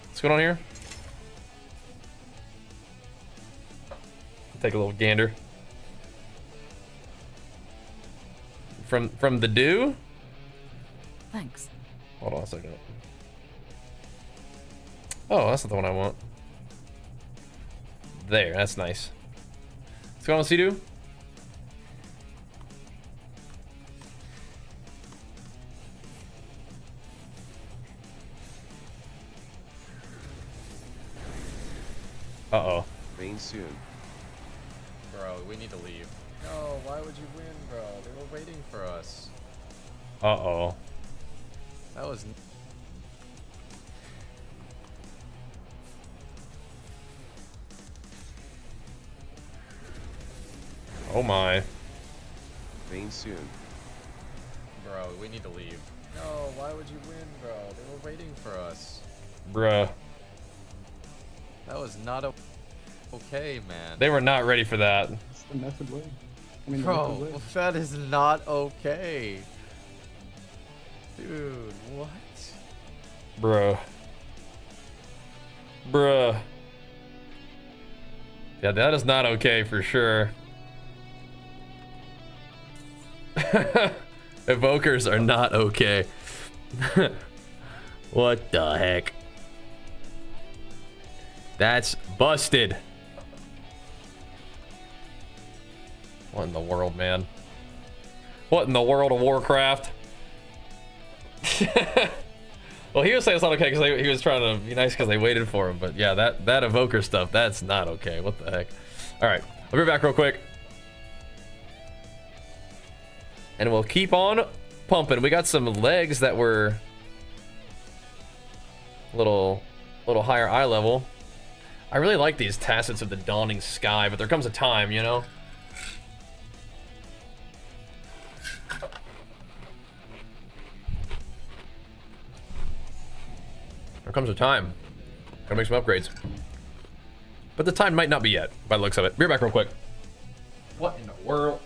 What's going on here? Take a little gander. From the dew? Thanks. Hold on a second. Oh, that's not the one I want. There, that's nice. What's going on, Sea-Doo? Uh-oh. Rain soon. Bro, we need to leave. No, why would you win, bro? They were waiting for us. Uh-oh. That was... Oh my. Rain soon. Bro, we need to leave. No, why would you win, bro? They were waiting for us. Bruh. That was not okay, man. They were not ready for that. It's the method way. I mean, Bro, the method way. that is not okay. Dude, what? Bruh. Bruh. Yeah, that is not okay for sure. Evokers are not okay. What the heck? That's busted. What in the world, man? What in the world of Warcraft? Well, he was saying it's not okay because he was trying to be nice because they waited for him. But yeah, that evoker stuff, that's not okay. What the heck? All right, I'll be back real quick. And we'll keep on pumping. We got some legs that were a little higher eye level. I really like these Tacits of the Dawning Sky, but there comes a time, you know? There comes a time. Gotta make some upgrades. But the time might not be yet, by the looks of it. Be right back real quick. What in the world?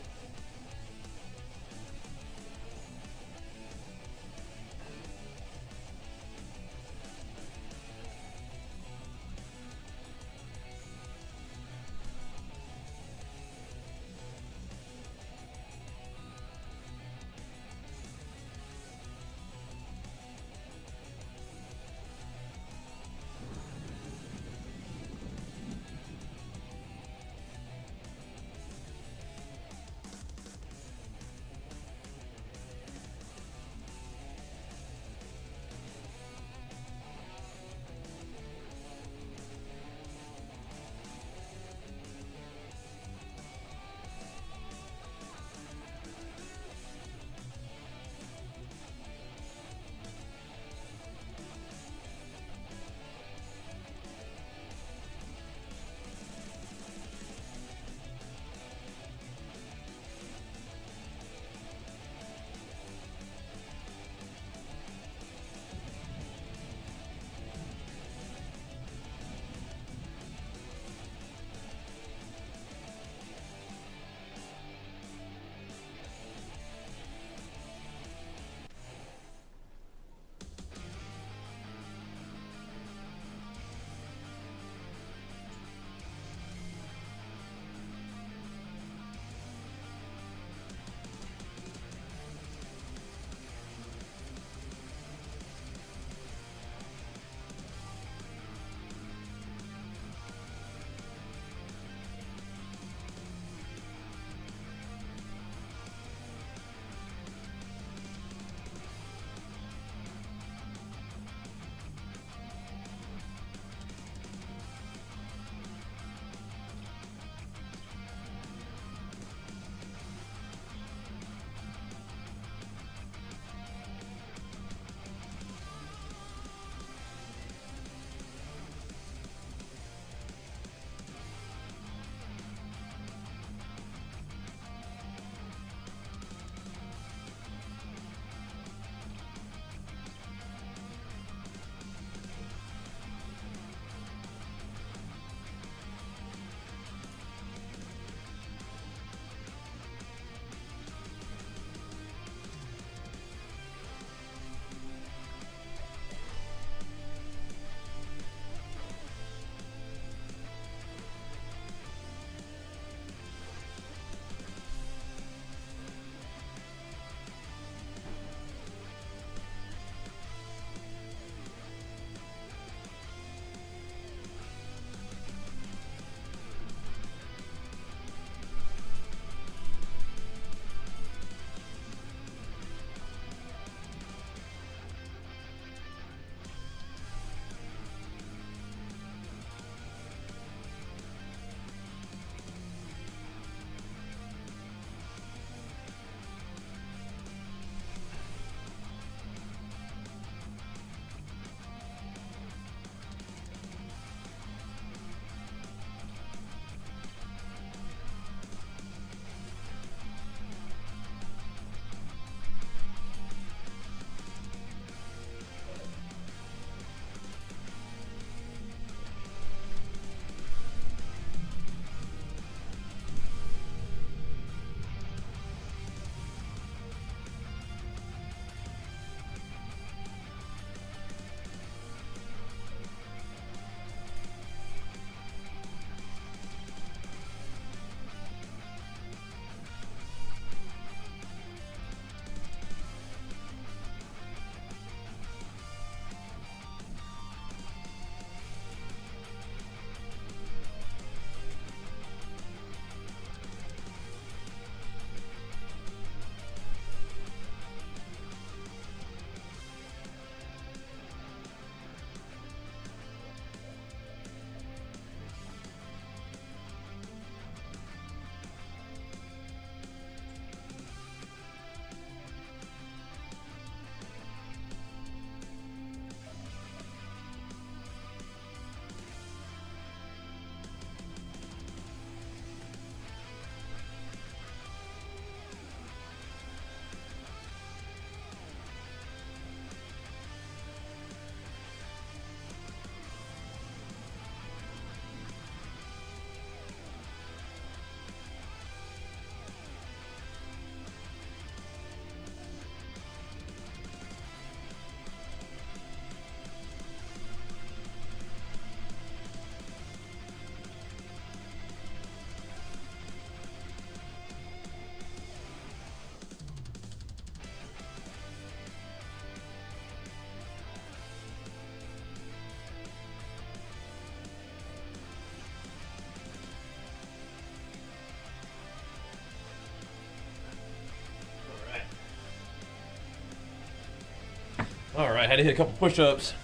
All right, had to hit a couple push-ups.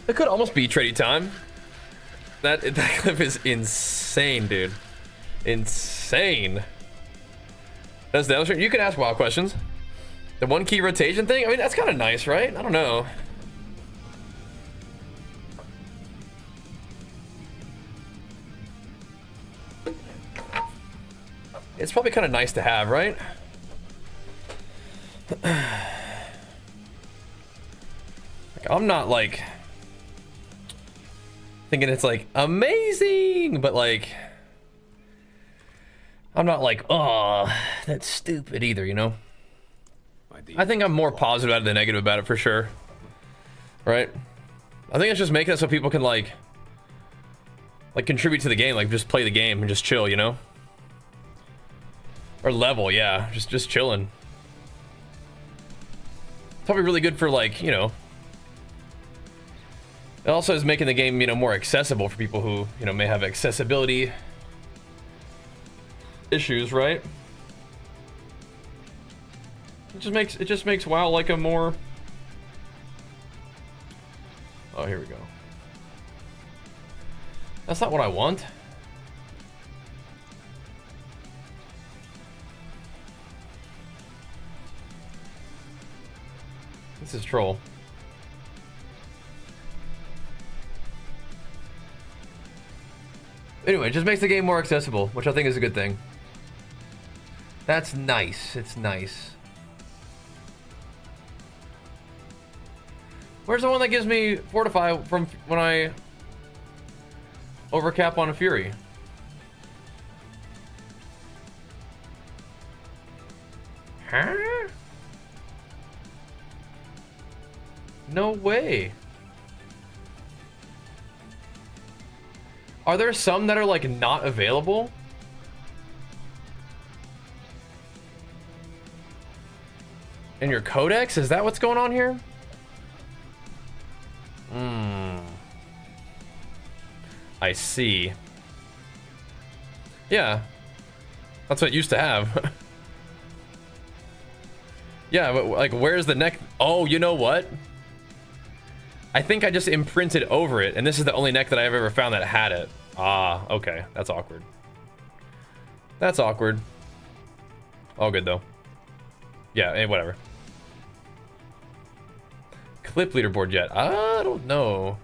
It could almost be trading time. That clip is insane, dude. Insane. That's the other. You can ask wild questions. The one key rotation thing. I mean, that's kind of nice, right? I don't know. It's probably kind of nice to have, right? Like, I'm not like thinking it's like amazing, but like I'm not like, oh, that's stupid either, you know? I think I'm more positive out of the negative about it for sure. Right? I think it's just making it so people can like contribute to the game, like just play the game and just chill, you know? Or level, yeah, just chilling. Probably really good for like, you know. It also is making the game, you know, more accessible for people who, you know, may have accessibility issues, right? It just makes WoW like a more. Oh, here we go. That's not what I want. This is troll. Anyway, it just makes the game more accessible, which I think is a good thing. That's nice. It's nice. Where's the one that gives me Fortify from when I overcap on a Fury? Huh? No way. Are there some that are like not available? In your codex? Is that what's going on here? I see. Yeah. That's what it used to have. Yeah, but like where's the neck? Oh, you know what? I think I just imprinted over it, and this is the only neck that I've ever found that had it. Ah, okay. That's awkward. That's awkward. All good, though. Yeah, whatever. Clip leaderboard yet? I don't know.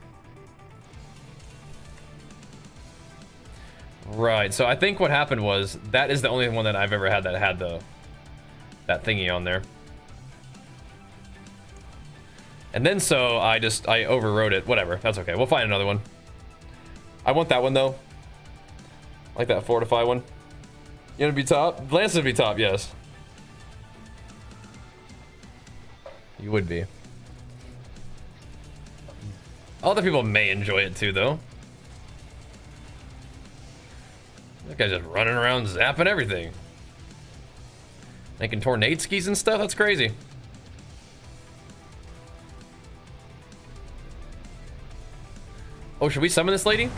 Right, so I think what happened was that is the only one that I've ever had that had that thingy on there. And then so I overrode it. Whatever, that's okay. We'll find another one. I want that one though. Like that Fortify one. You want to be top? Lance would be top, yes. You would be. Other people may enjoy it too though. That guy's just running around zapping everything. Making tornado skis and stuff, that's crazy. Oh, should we summon this lady?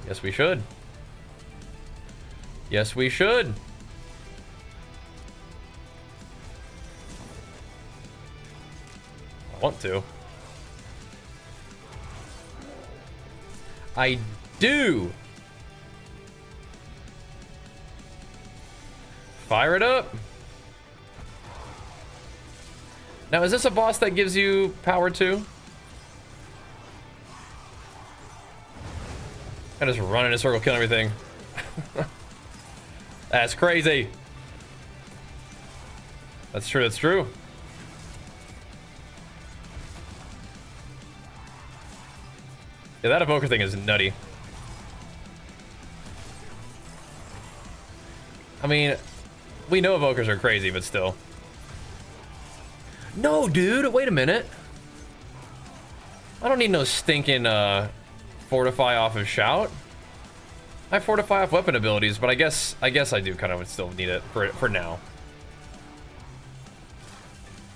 Yes, we should. Yes, we should. I want to. I do. Fire it up. Now, is this a boss that gives you power too? I just run in a circle, kill everything. That's crazy. That's true, that's true. Yeah, that evoker thing is nutty. I mean, we know evokers are crazy, but still. No, dude, wait a minute. I don't need no stinking fortify off of shout. I have fortify off weapon abilities, but I guess I do kind of still need it for now.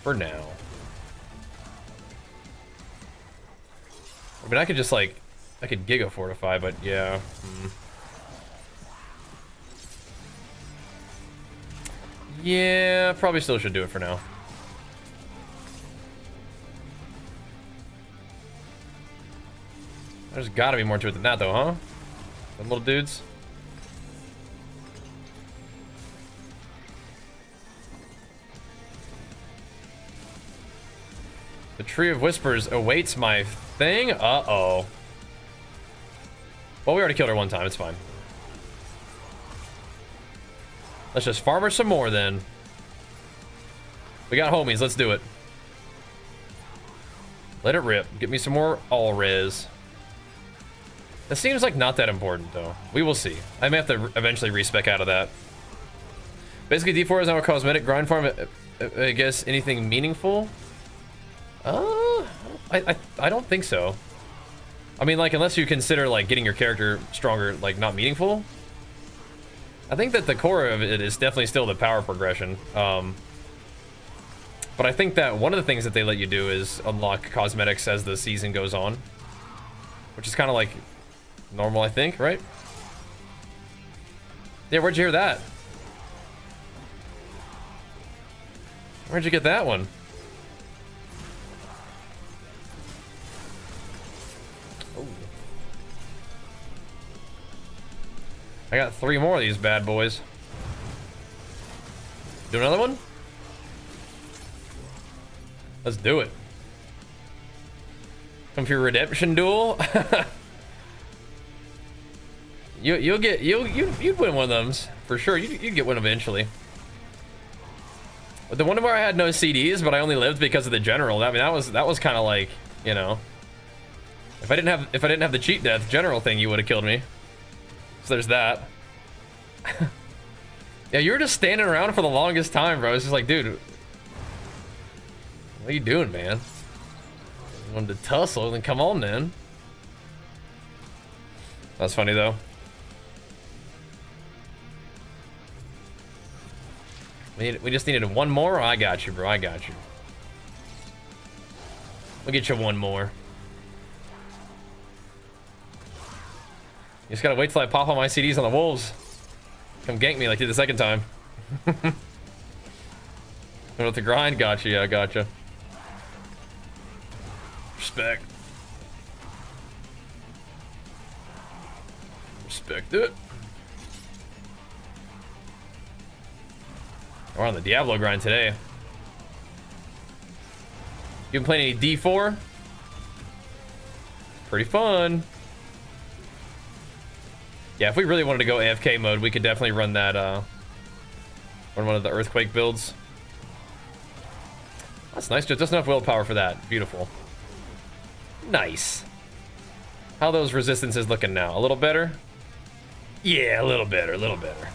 For now. I mean, I could just like, I could Giga Fortify, but yeah. Yeah, probably still should do it for now. There's gotta be more to it than that, though, huh? Them little dudes. The Tree of Whispers awaits my thing? Uh-oh. Well, we already killed her one time. It's fine. Let's just farm her some more, then. We got homies. Let's do it. Let it rip. Get me some more all-res. That seems like not that important, though. We will see. I may have to eventually respec out of that. Basically, D4 is now a cosmetic grind farm. I guess anything meaningful? I don't think so. I mean, like, unless you consider, like, getting your character stronger, like, not meaningful. I think that the core of it is definitely still the power progression. But I think that one of the things that they let you do is unlock cosmetics as the season goes on. Which is kind of like normal, I think, right? Yeah, where'd you hear that? Where'd you get that one? Oh. I got 3 more of these bad boys. Do another one? Let's do it. Come for your redemption duel. you'd win one of them for sure. You'd get one eventually. But the one where I had no CDs, but I only lived because of the general. I mean, that was kind of like, you know, if I didn't have the cheat death general thing, you would have killed me. So there's that. Yeah, you were just standing around for the longest time, bro. It's just like, dude, what are you doing, man? You wanted to tussle, then come on, then. That's funny, though. We just needed one more. I got you, bro. I got you. We'll get you one more. You just gotta wait till I pop all my CDs on the wolves. Come gank me like you did the second time. With the grind, gotcha. Yeah, gotcha. Respect. Respect it. We're on the Diablo grind today. You been playing any D4? Pretty fun. Yeah, if we really wanted to go AFK mode, we could definitely run that, run one of the Earthquake builds. That's nice, just enough willpower for that. Beautiful. Nice. How are those resistances looking now? A little better? Yeah, a little better, a little better.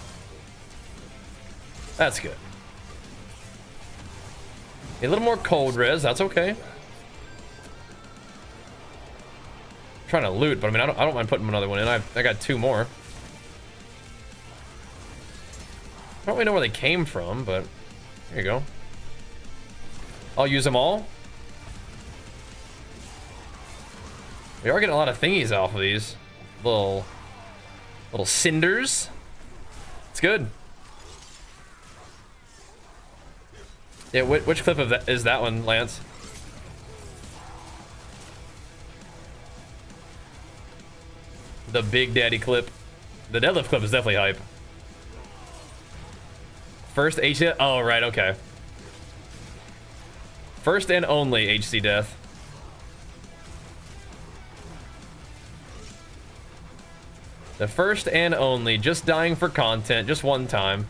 That's good. A little more cold res, that's okay. Trying to loot, but I mean, I don't mind putting another one in. I got 2 more. I don't really know where they came from, but here you go. I'll use them all. We are getting a lot of thingies off of these little cinders. It's good. Yeah, which clip of that is that one, Lance? The Big Daddy clip. The deadlift clip is definitely hype. First HC. Oh, right, okay. First and only HC death. The first and only, just dying for content, just one time.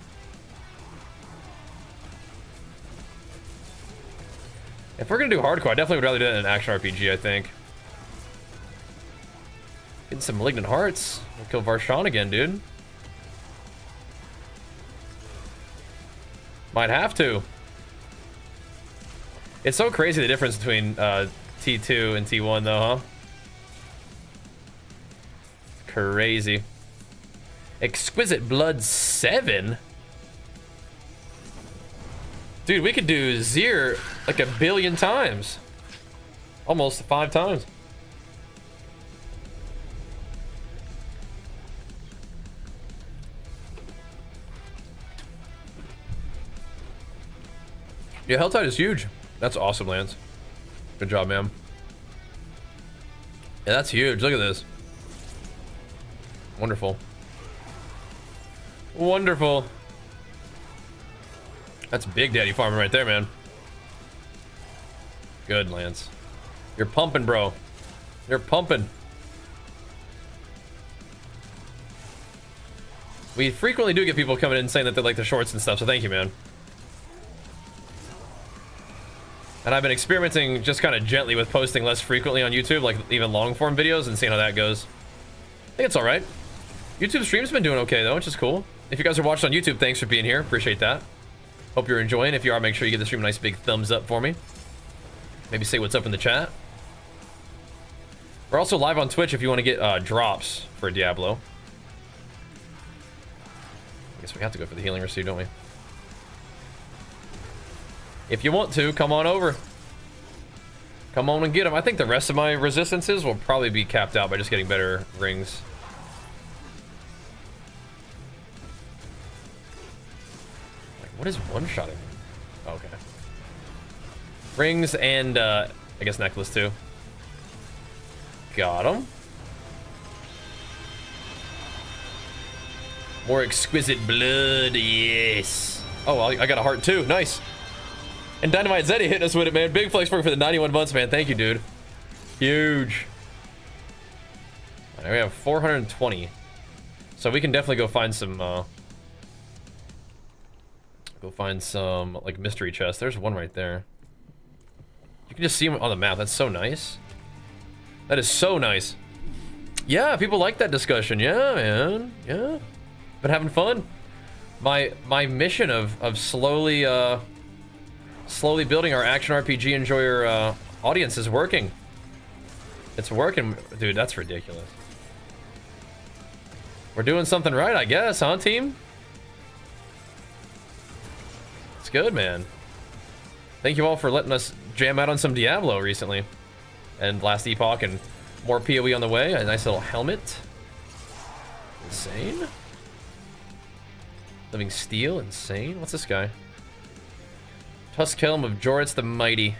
If we're gonna do hardcore, I definitely would rather do that in an action RPG, I think. Getting some Malignant Hearts. We'll kill Varshan again, dude. Might have to. It's so crazy the difference between T2 and T1 though, huh? Crazy. Exquisite Blood 7? Dude, we could do Zir like 1 billion times. Almost 5 times. Yeah, health tide is huge. That's awesome, Lance. Good job, man. Yeah, that's huge. Look at this. Wonderful. Wonderful. That's Big Daddy farming right there, man. Good, Lance. You're pumping, bro. You're pumping. We frequently do get people coming in saying that they like the shorts and stuff, so thank you, man. And I've been experimenting just kind of gently with posting less frequently on YouTube, like even long form videos, and seeing how that goes. I think it's all right. YouTube stream's been doing okay though, which is cool. If you guys are watching on YouTube, thanks for being here. Appreciate that. Hope you're enjoying. If you are, make sure you give the stream a nice big thumbs up for me. Maybe say what's up in the chat. We're also live on Twitch if you want to get drops for Diablo. I guess we have to go for the healing receipt, don't we? If you want to, come on over. Come on and get them. I think the rest of my resistances will probably be capped out by just getting better rings. Like, what is one-shotting? Oh, okay. Rings and, I guess necklace too. Got him. More exquisite blood, yes. Oh, I got a heart too, nice. And Dynamite Zeddy hitting us with it, man. Big flex for the 91 months, man. Thank you, dude. Huge. All right, we have 420. So we can definitely go find some, like, mystery chests. There's one right there. You can just see them on the map. That's so nice. That is so nice. Yeah, people like that discussion. Yeah, man. Yeah. Been having fun. My mission of slowly, slowly building our action RPG enjoyer audience is working. It's working, dude. That's ridiculous. We're doing something right, I guess, huh, team? It's good, man. Thank you all for letting us jam out on some Diablo recently, and last epoch, and more PoE on the way. A nice little helmet. Insane. Living Steel, insane. What's this guy? Tusk Helm of Joritz the Mighty.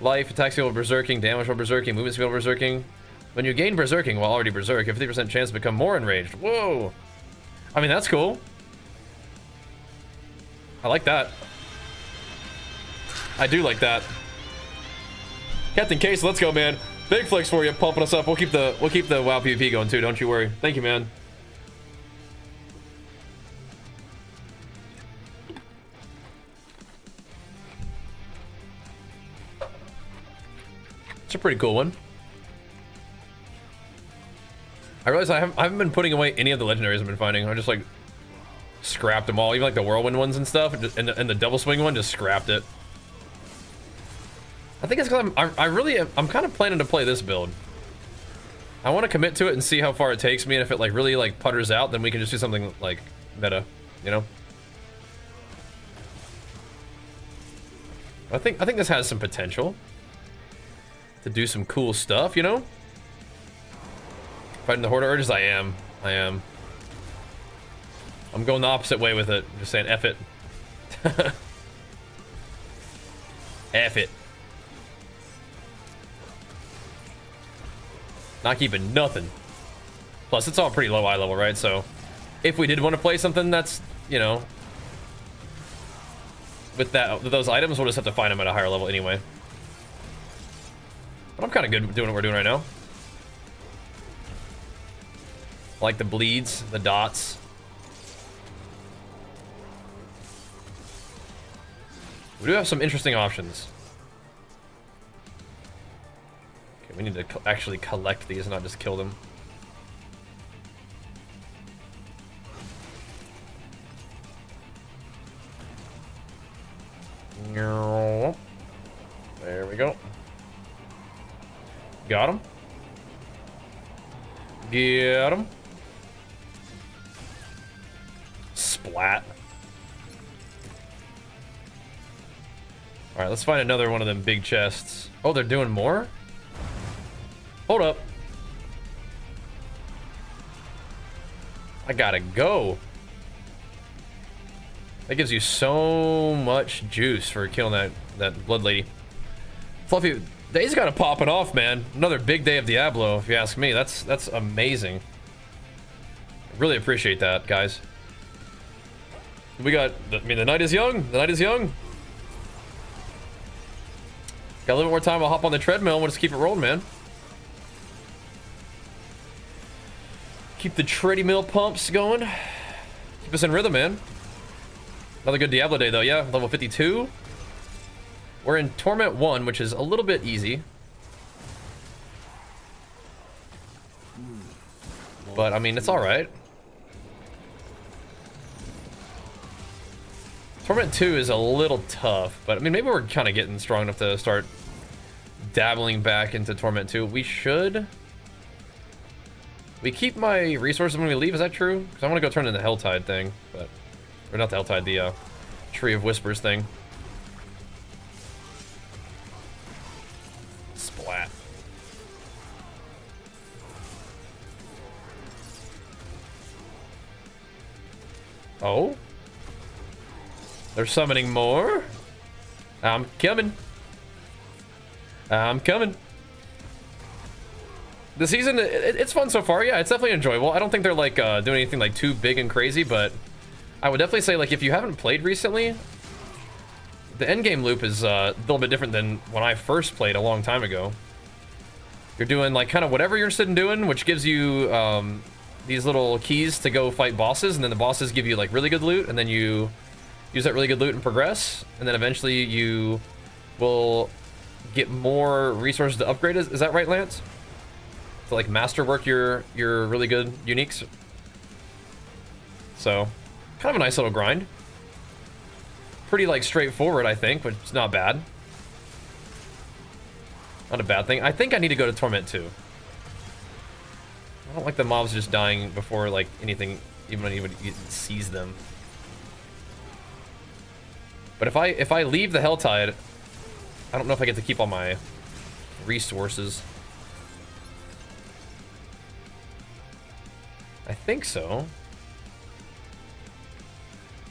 Life, attack speed while berserking, damage while berserking, movement speed while berserking. When you gain berserking while already berserk, you have 50% chance to become more enraged. Whoa! I mean, that's cool. I like that. I do like that. Captain Case, let's go, man. Big flex for you, pumping us up. We'll keep the WoW PvP going too. Don't you worry. Thank you, man. It's a pretty cool one. I realize I haven't been putting away any of the legendaries I've been finding. I just like scrapped them all, even like the whirlwind ones and stuff, and the double swing one, just scrapped it. I think it's because I'm kind of planning to play this build. I want to commit to it and see how far it takes me, and if it like really like putters out, then we can just do something like meta, you know? I think this has some potential to do some cool stuff, you know? Fighting the Horde urges, I am. I'm going the opposite way with it. I'm just saying, F it. F it. Not keeping nothing. Plus, it's all pretty low eye level, right? So, if we did want to play something that's, you know, with those items, we'll just have to find them at a higher level anyway. But I'm kind of good doing what we're doing right now. I like the bleeds, the dots. We do have some interesting options. Okay, we need to actually collect these, not just kill them. There we go. Got him. Get him. Splat. Alright, let's find another one of them big chests. Oh, they're doing more? Hold up. I gotta go. That gives you so much juice for killing that blood lady. Fluffy, days got it popping off, man. Another big day of Diablo, if you ask me. That's amazing. Really appreciate that, guys. We got, I mean, the night is young. The night is young. Got a little more time. I'll hop on the treadmill. We'll just keep it rolling, man. Keep the treadmill pumps going. Keep us in rhythm, man. Another good Diablo day, though. Yeah, level 52. We're in Torment 1, which is a little bit easy. But, I mean, it's alright. Torment 2 is a little tough, but I mean, maybe we're kind of getting strong enough to start dabbling back into Torment 2. We should. We keep my resources when we leave, is that true? Because I want to go turn in the Helltide thing, but... Or not the Helltide, the Tree of Whispers thing. Splat. Oh? They're summoning more? I'm coming. I'm coming. The season, it's fun so far. Yeah, it's definitely enjoyable. I don't think they're like doing anything like too big and crazy, but I would definitely say like if you haven't played recently, the endgame loop is a little bit different than when I first played a long time ago. You're doing like kind of whatever you're interested in doing, which gives you these little keys to go fight bosses, and then the bosses give you like really good loot, and then you use that really good loot and progress, and then eventually you will get more resources to upgrade. Is that right, Lance? To like masterwork your really good uniques. So, kind of a nice little grind. Pretty like straightforward, I think, but it's not bad. Not a bad thing. I think I need to go to Torment 2. I don't like the mobs just dying before like anything, even when anybody sees them. But if I leave the Helltide, I don't know if I get to keep all my resources. I think so.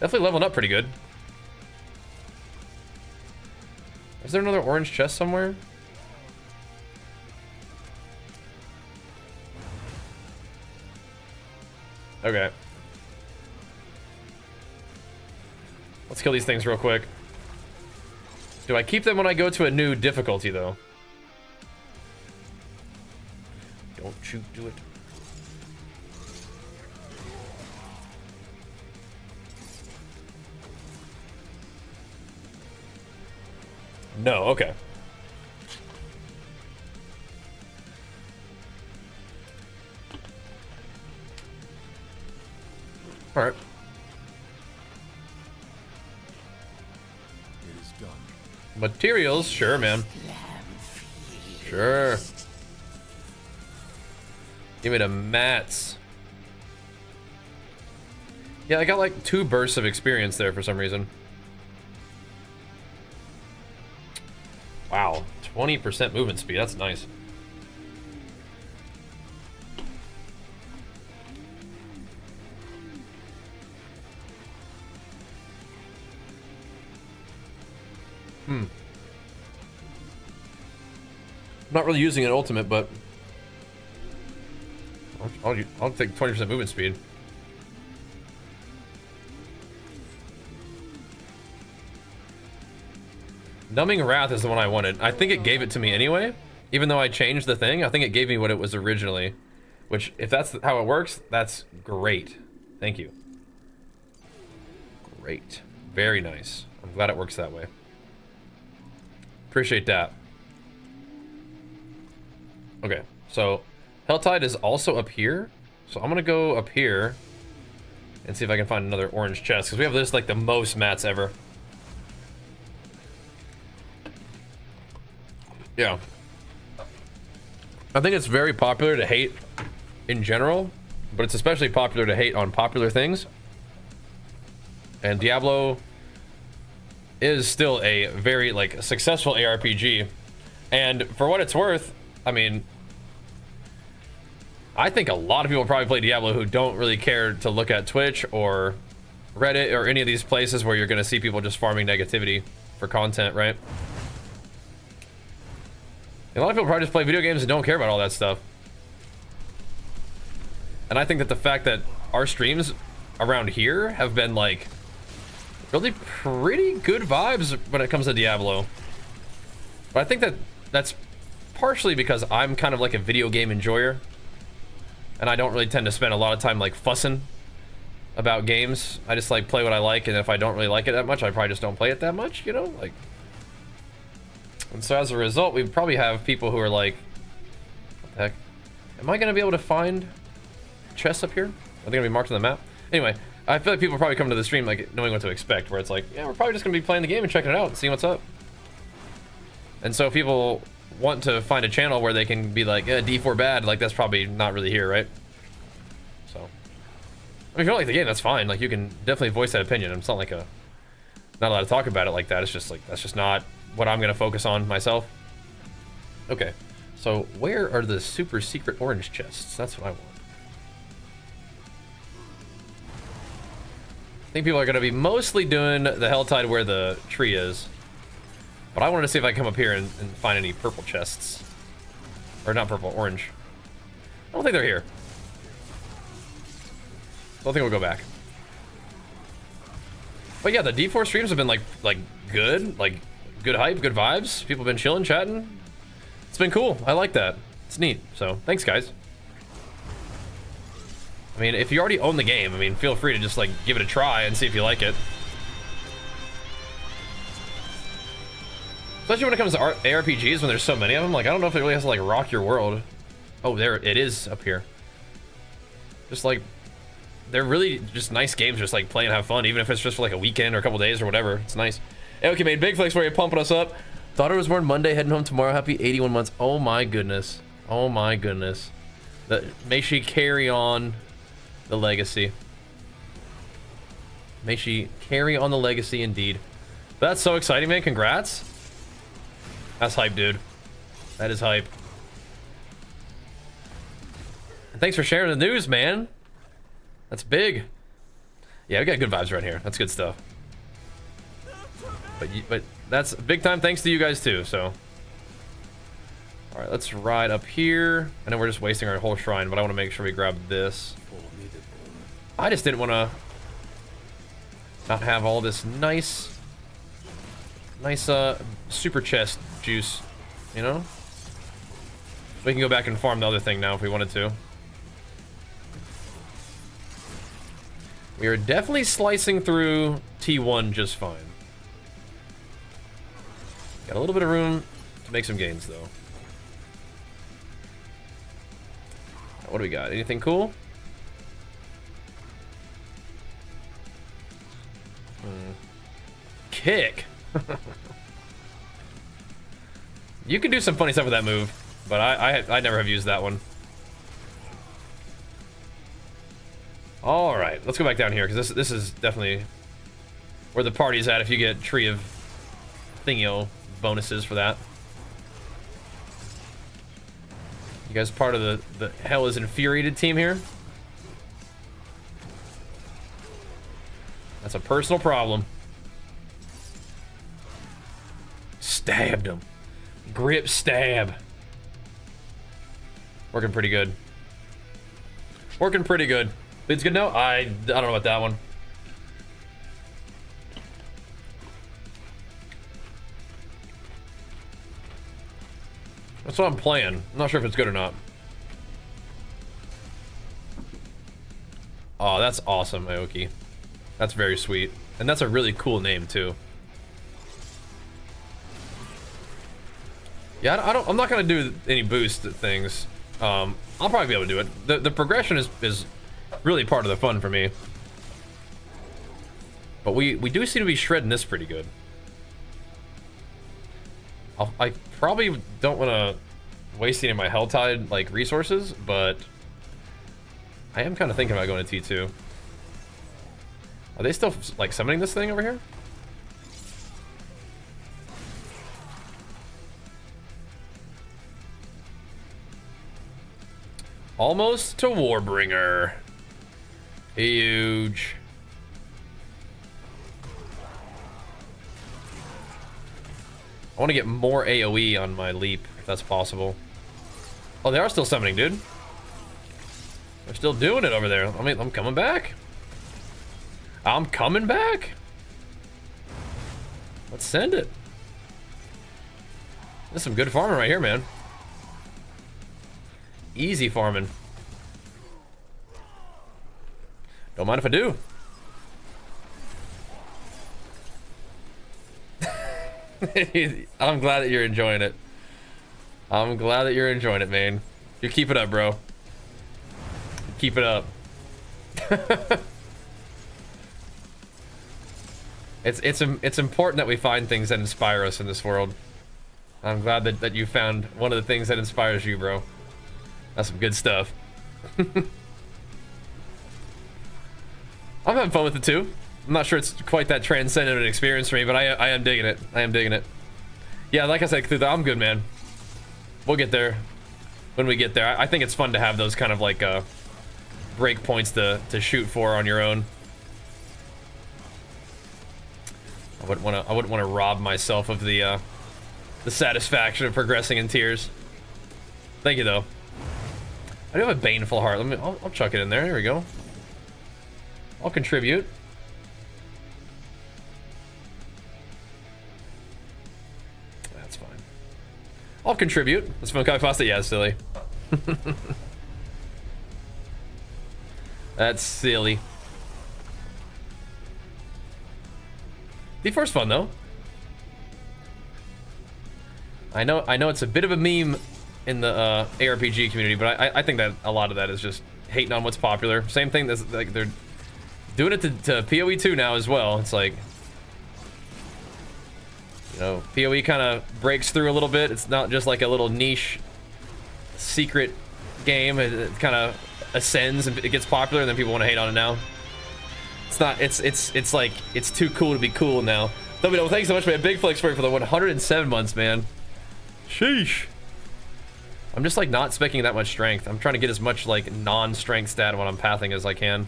Definitely leveling up pretty good. Is there another orange chest somewhere? Okay. Let's kill these things real quick. Do I keep them when I go to a new difficulty, though? Don't you do it. No, okay. All right. It is done. Materials, sure, man. Sure. Give me the mats. Yeah, I got like 2 bursts of experience there for some reason. Wow, 20% movement speed, that's nice. I'm not really using an ultimate, but I'll take 20% movement speed. Numbing Wrath is the one I wanted. I think it gave it to me anyway. Even though I changed the thing, I think it gave me what it was originally. Which, if that's how it works, that's great. Thank you. Great. Very nice. I'm glad it works that way. Appreciate that. Okay, so Helltide is also up here. So I'm gonna go up here and see if I can find another orange chest, because we have this like the most mats ever. Yeah. I think it's very popular to hate in general, but it's especially popular to hate on popular things. And Diablo is still a very like successful ARPG. And for what it's worth, I mean, I think a lot of people probably play Diablo who don't really care to look at Twitch or Reddit or any of these places where you're gonna see people just farming negativity for content, right? And a lot of people probably just play video games and don't care about all that stuff. And I think that the fact that our streams around here have been like really pretty good vibes when it comes to Diablo. But I think that that's partially because I'm kind of like a video game enjoyer. And I don't really tend to spend a lot of time like fussing about games. I just like play what I like, and if I don't really like it that much, I probably just don't play it that much, you know? Like, and so as a result, we probably have people who are like, what the heck? Am I gonna be able to find chests up here? Are they gonna be marked on the map? Anyway, I feel like people probably come to the stream like knowing what to expect, where it's like, yeah, we're probably just gonna be playing the game and checking it out and seeing what's up. And so if people want to find a channel where they can be like, D4 bad, like that's probably not really here, right? So, I mean, if you don't like the game, that's fine. Like, you can definitely voice that opinion. It's not like not allowed to talk about it like that. It's just like, that's just not what I'm gonna focus on myself. Okay, so where are the super secret orange chests? That's what I want. I think people are gonna be mostly doing the Helltide where the tree is. But I wanted to see if I can come up here and find any purple chests. Or not purple, orange. I don't think they're here. Don't think we'll go back. But yeah, the D4 streams have been like good, like good hype, good vibes. People have been chilling, chatting. It's been cool. I like that. It's neat. So thanks, guys. I mean, if you already own the game, I mean, feel free to just like give it a try and see if you like it. Especially when it comes to ARPGs, when there's so many of them. Like, I don't know if it really has to like rock your world. Oh, there it is up here. Just like, they're really just nice games, just like play and have fun, even if it's just for like a weekend or a couple days or whatever. It's nice. Hey, okay, made big flex for you, pumping us up. Daughter was born Monday, heading home tomorrow. Happy 81 months. Oh my goodness. Oh my goodness. May she carry on the legacy. May she carry on the legacy indeed. That's so exciting, man. Congrats. That's hype, dude. That is hype. And thanks for sharing the news, man. That's big. Yeah, we got good vibes right here. That's good stuff. But that's big time thanks to you guys too, so. All right, let's ride up here. I know we're just wasting our whole shrine, but I want to make sure we grab this. I just didn't want to not have all this nice super chest juice, you know? We can go back and farm the other thing now if we wanted to. We are definitely slicing through T1 just fine. Got a little bit of room to make some gains, though. What do we got? Anything cool? Kick. You can do some funny stuff with that move, but I never have used that one. All right, let's go back down here because this is definitely where the party's at. If you get Tree of Thingio bonuses for that, you guys part of the Hell is Infuriated team here. That's a personal problem. Stabbed him. Grip stab. Working pretty good. Working pretty good. It's good. No, I don't know about that one. That's what I'm playing. I'm not sure if it's good or not. Oh, that's awesome, Aoki. That's very sweet. And that's a really cool name too. Yeah, I'm not gonna do any boost things. I'll probably be able to do it. The progression is really part of the fun for me. But we do seem to be shredding this pretty good. I probably don't want to waste any of my Helltide like resources, but I am kind of thinking about going to T2. Are they still like summoning this thing over here? Almost to Warbringer. Huge. want to get more AoE on my leap, if that's possible. Oh, they are still summoning, dude. They're still doing it over there. I mean, I'm coming back. I'm coming back. Let's send it. This is some good farming right here, man. Easy farming. Don't mind if I do. I'm glad that you're enjoying it. I'm glad that you're enjoying it, man. You keep it up, bro. Keep it up. It's important that we find things that inspire us in this world. I'm glad that you found one of the things that inspires you, bro. That's some good stuff. I'm having fun with it too. I'm not sure it's quite that transcendent an experience for me, but I am digging it. I am digging it. Yeah, like I said, Cthulhu, I'm good, man. We'll get there when we get there. I think it's fun to have those kind of like break points to shoot for on your own. I wouldn't want to rob myself of the satisfaction of progressing in tears. Thank you though. I do have a baneful heart. I'll chuck it in there. Here we go. I'll contribute. That's fine. I'll contribute. That's from Kai Pasta. Yeah, silly. That's silly. D4's fun though. I know it's a bit of a meme in the ARPG community, but I think that a lot of that is just hating on what's popular. Same thing as like they're doing it to PoE 2 now as well. It's like, you know, PoE kind of breaks through a little bit. It's not just like a little niche secret game. It kind of ascends and it gets popular, and then people want to hate on it now. It's not. It's like it's too cool to be cool now. Domino, thanks so much, man. Big flex for the 107 months, man. Sheesh. I'm just like not speccing that much strength. I'm trying to get as much like non-strength stat when I'm pathing as I can.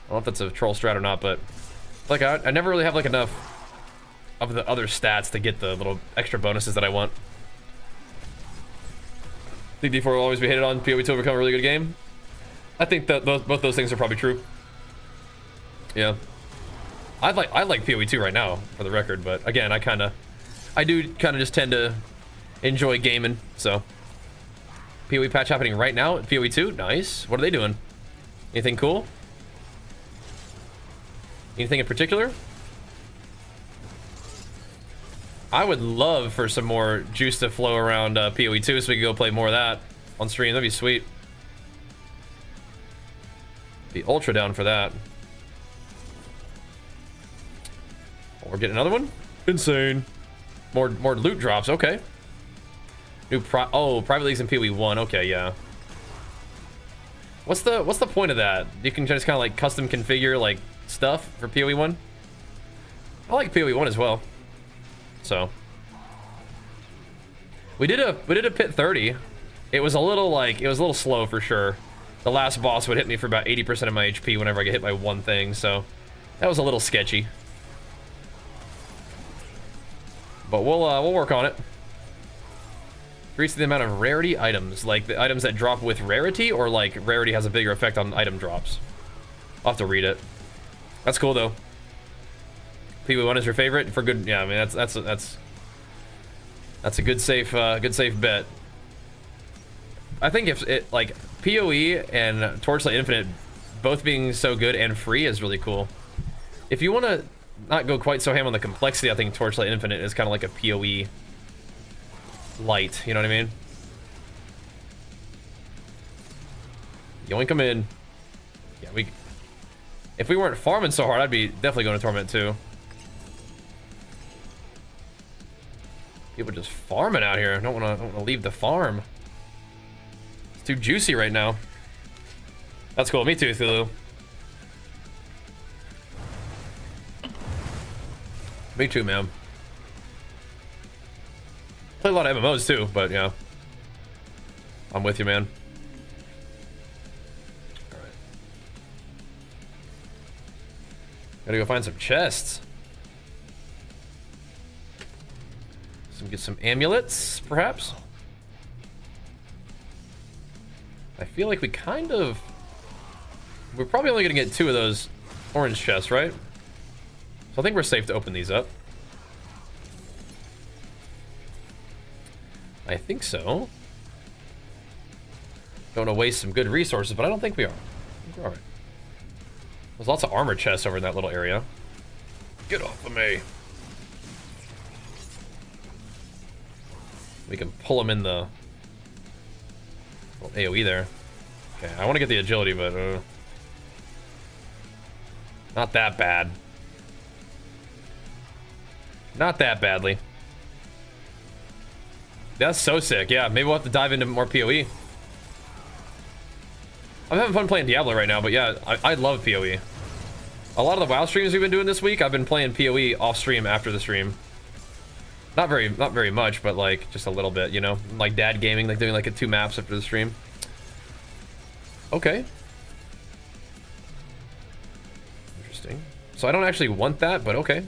I don't know if that's a troll strat or not, but like I never really have like enough of the other stats to get the little extra bonuses that I want. I think D4 will always be hated on. PoE 2 will become a really good game. I think that both those things are probably true. Yeah. I like PoE 2 right now, for the record, but again, I do kind of just tend to enjoy gaming, so. PoE patch happening right now at PoE 2? Nice. What are they doing? Anything cool? Anything in particular? I would love for some more juice to flow around PoE 2 so we could go play more of that on stream. That'd be sweet. Be ultra down for that. Oh, we're getting another one? Insane. More loot drops, okay. New private leagues in PoE 1, okay, yeah. What's the point of that? You can just kind of like custom configure like stuff for PoE 1? I like PoE 1 as well. So we did a pit 30. It was a little slow for sure. The last boss would hit me for about 80% of my HP whenever I get hit by one thing, so that was a little sketchy. But we'll work on it. Increase the amount of rarity items, like the items that drop with rarity, or like rarity has a bigger effect on item drops. I'll have to read it. That's cool though. PoE 1 is your favorite for good. Yeah, I mean that's a good safe bet. I think if it like PoE and Torchlight Infinite both being so good and free is really cool. If you want to not go quite so ham on the complexity, I think Torchlight Infinite is kind of like a PoE light. You know what I mean? Yoink them in. Yeah, if we weren't farming so hard, I'd be definitely going to Torment too. People just farming out here. I don't want to leave the farm. It's too juicy right now. That's cool. Me too, Thulu. Me too, man. Play a lot of MMOs too, but yeah. I'm with you, man. Alright. Gotta go find some chests. Get some amulets, perhaps. I feel like we kind of... We're probably only going to get 2 of those orange chests, right? So I think we're safe to open these up. I think so. Don't want to waste some good resources, but I don't think we are. I think we're alright. There's lots of armor chests over in that little area. Get off of me. We can pull them in the AoE there. Okay, I want to get the agility, but not that bad. Not that badly. That's so sick. Yeah, maybe we'll have to dive into more PoE. I'm having fun playing Diablo right now, but yeah, I love PoE. A lot of the WoW streams we've been doing this week, I've been playing PoE off stream after the stream. Not very much, but like just a little bit, you know, like dad gaming, like doing like 2 maps after the stream. Okay. Interesting. So I don't actually want that, but okay.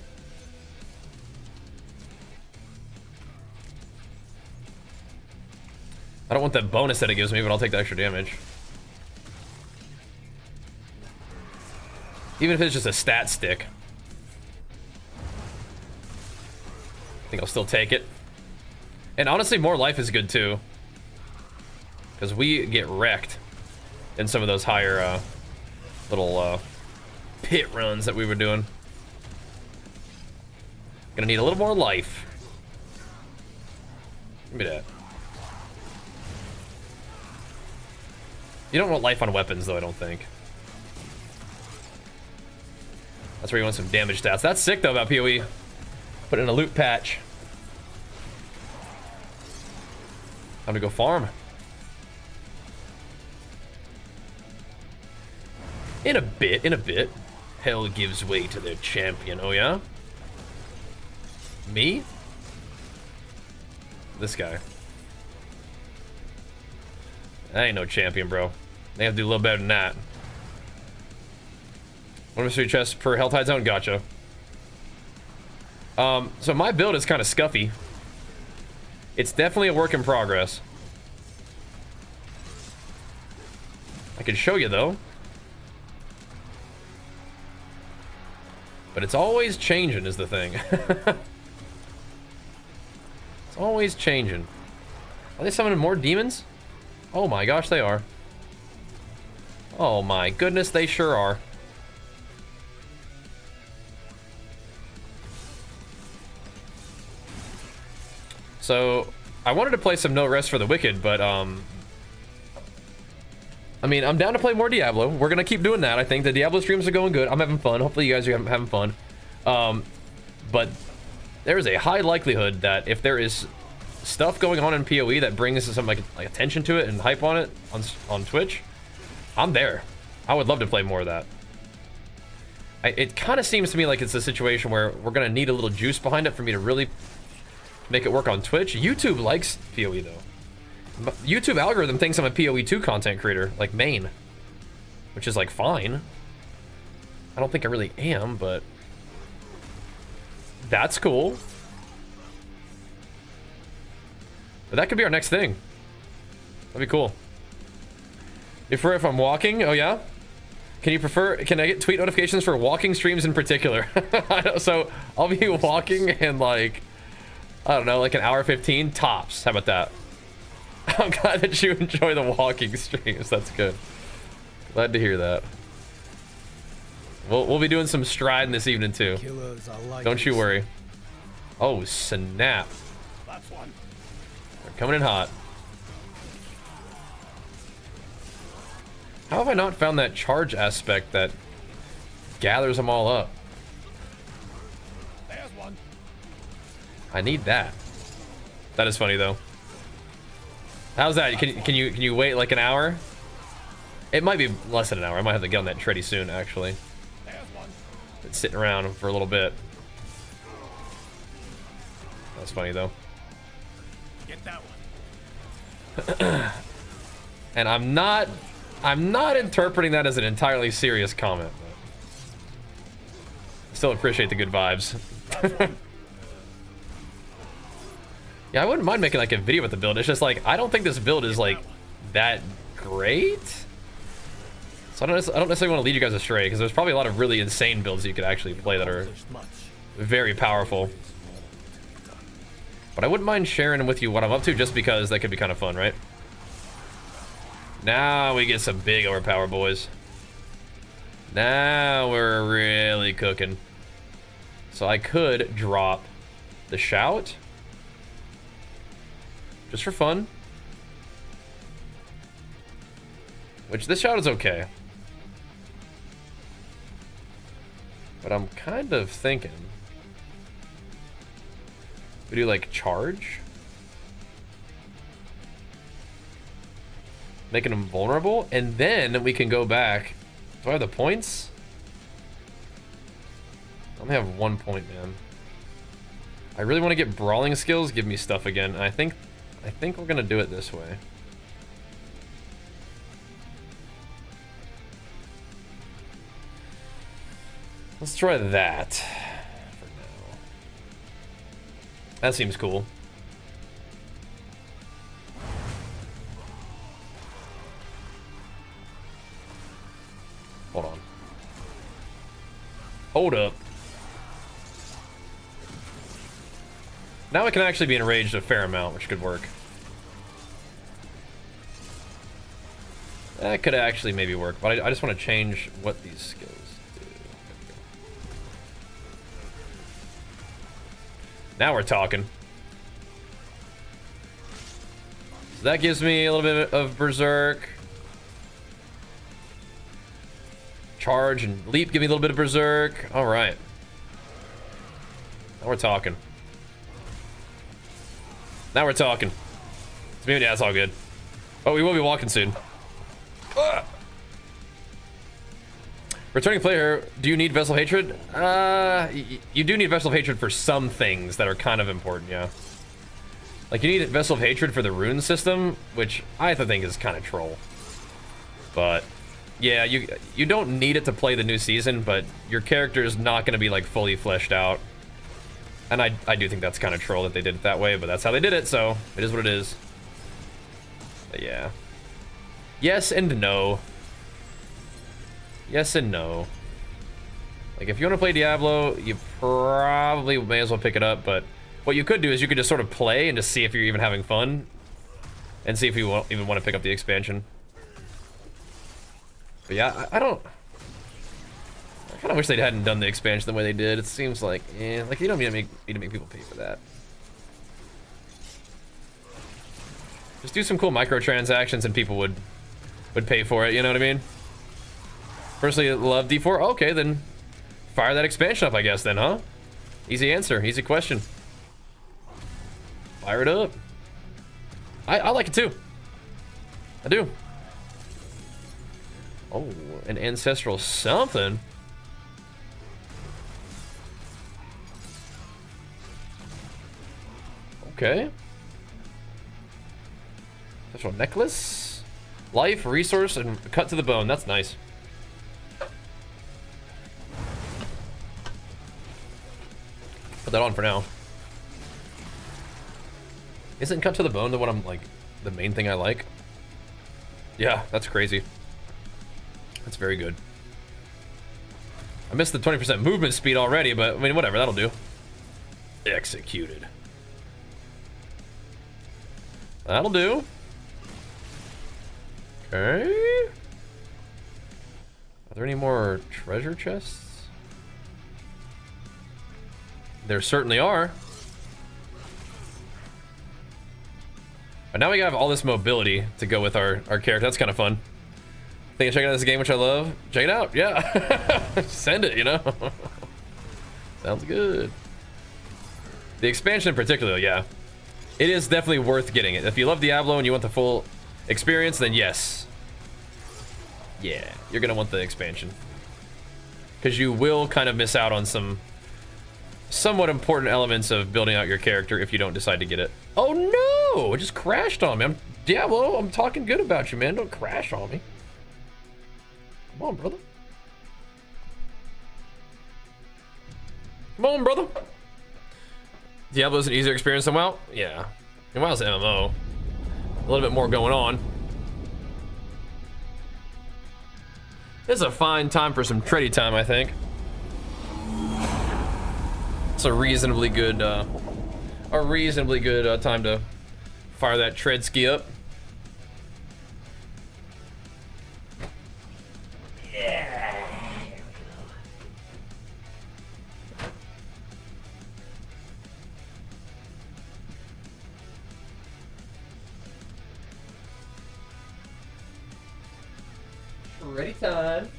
I don't want that bonus that it gives me, but I'll take the extra damage. Even if it's just a stat stick. I think I'll still take it. And honestly, more life is good too. Because we get wrecked in some of those higher little pit runs that we were doing. Gonna need a little more life. Give me that. You don't want life on weapons though, I don't think. That's where you want some damage stats. That's sick though about PoE. Put in a loot patch. Time to go farm. In a bit. Hell gives way to their champion, oh yeah? Me? This guy. I ain't no champion, bro. They have to do a little better than that. One mystery chest per Helltide Zone, gotcha. So my build is kind of scuffy. It's definitely a work in progress. I can show you though. But it's always changing is the thing. It's always changing. Are they summoning more demons? Oh my gosh, they are. Oh my goodness, they sure are. So, I wanted to play some No Rest for the Wicked, but, I mean, I'm down to play more Diablo. We're gonna keep doing that, I think. The Diablo streams are going good. I'm having fun. Hopefully you guys are having fun. But there is a high likelihood that if there is stuff going on in PoE that brings some like attention to it and hype on it on Twitch, I'm there. I would love to play more of that. It kind of seems to me like it's a situation where we're gonna need a little juice behind it for me to really make it work on Twitch. YouTube likes PoE though. YouTube algorithm thinks I'm a PoE 2 content creator, like main, which is like fine. I don't think I really am, but that's cool. But that could be our next thing. That'd be cool. You prefer if I'm walking? Oh yeah? Can I get tweet notifications for walking streams in particular? So I'll be walking in like, I don't know, like an hour 15 tops. How about that? I'm glad that you enjoy the walking streams. That's good. Glad to hear that. We'll be doing some striding this evening too. Don't you worry. Oh snap! That's one. They're coming in hot. How have I not found that charge aspect that gathers them all up? There's one. I need that. That is funny though. How's that? Can you wait like an hour? It might be less than an hour. I might have to get on that tready soon actually. It's sitting around for a little bit. That's funny though. Get that one. And I'm not interpreting that as an entirely serious comment. But still appreciate the good vibes. Yeah, I wouldn't mind making like a video with the build. It's just like, I don't think this build is like that great. So I don't necessarily want to lead you guys astray, because there's probably a lot of really insane builds you could actually play that are very powerful. But I wouldn't mind sharing with you what I'm up to, just because that could be kind of fun, right? Now we get some big overpower, boys. Now we're really cooking. So I could drop the shout, just for fun. Which this shout is okay. But I'm kind of thinking we do like charge, making them vulnerable, and then we can go back. Do I have the points? I only have 1 point, man. I really want to get brawling skills, give me stuff again. And I think we're gonna do it this way. Let's try that for now. That seems cool. Hold on. Hold up. Now I can actually be enraged a fair amount, which could work. That could actually maybe work, but I just want to change what these skills do. Now we're talking. So that gives me a little bit of Berserk. Charge and leap give me a little bit of Berserk. All right. Now we're talking. Now we're talking. Maybe that's all good. Oh, we will be walking soon. Returning player, do you need Vessel Hatred? You do need Vessel of Hatred for some things that are kind of important, yeah. Like, you need Vessel of Hatred for the rune system, which I think is kind of troll. But, yeah, you don't need it to play the new season, but your character is not going to be, like, fully fleshed out. And I do think that's kind of troll that they did it that way, but that's how they did it, so it is what it is. But yeah. Yes and no. Yes and no. Like, if you want to play Diablo, you probably may as well pick it up, but what you could do is you could just sort of play and just see if you're even having fun, and see if you even want to pick up the expansion. But yeah, I kind of wish they hadn't done the expansion the way they did. It seems like, like you don't need to make people pay for that. Just do some cool microtransactions and people would pay for it, you know what I mean? Personally, love D4. Okay, then fire that expansion up, I guess, then, huh? Easy answer, easy question. Fire it up. I like it too. I do. Oh, an ancestral something. Okay. Special necklace. Life, resource, and cut to the bone. That's nice. Put that on for now. Isn't cut to the bone the one I'm like the main thing I like? Yeah, that's crazy. That's very good. I missed the 20% movement speed already, but I mean, whatever, that'll do. Executed. That'll do. Okay. Are there any more treasure chests? There certainly are. But now we have all this mobility to go with our character. That's kind of fun. Think of checking out this game, which I love. Check it out, yeah. Send it, you know. Sounds good. The expansion in particular, yeah. It is definitely worth getting it. If you love Diablo and you want the full experience, then yes. Yeah, you're gonna want the expansion. Because you will kind of miss out on some somewhat important elements of building out your character if you don't decide to get it. Oh no! It just crashed on me. Diablo, I'm talking good about you, man. Don't crash on me. Come on, brother. Come on, brother. Diablo's an easier experience than WoW? Yeah. And WoW's MMO. A little bit more going on. This is a fine time for some tready time, I think. It's a reasonably good time to fire that tread ski up. Ready time.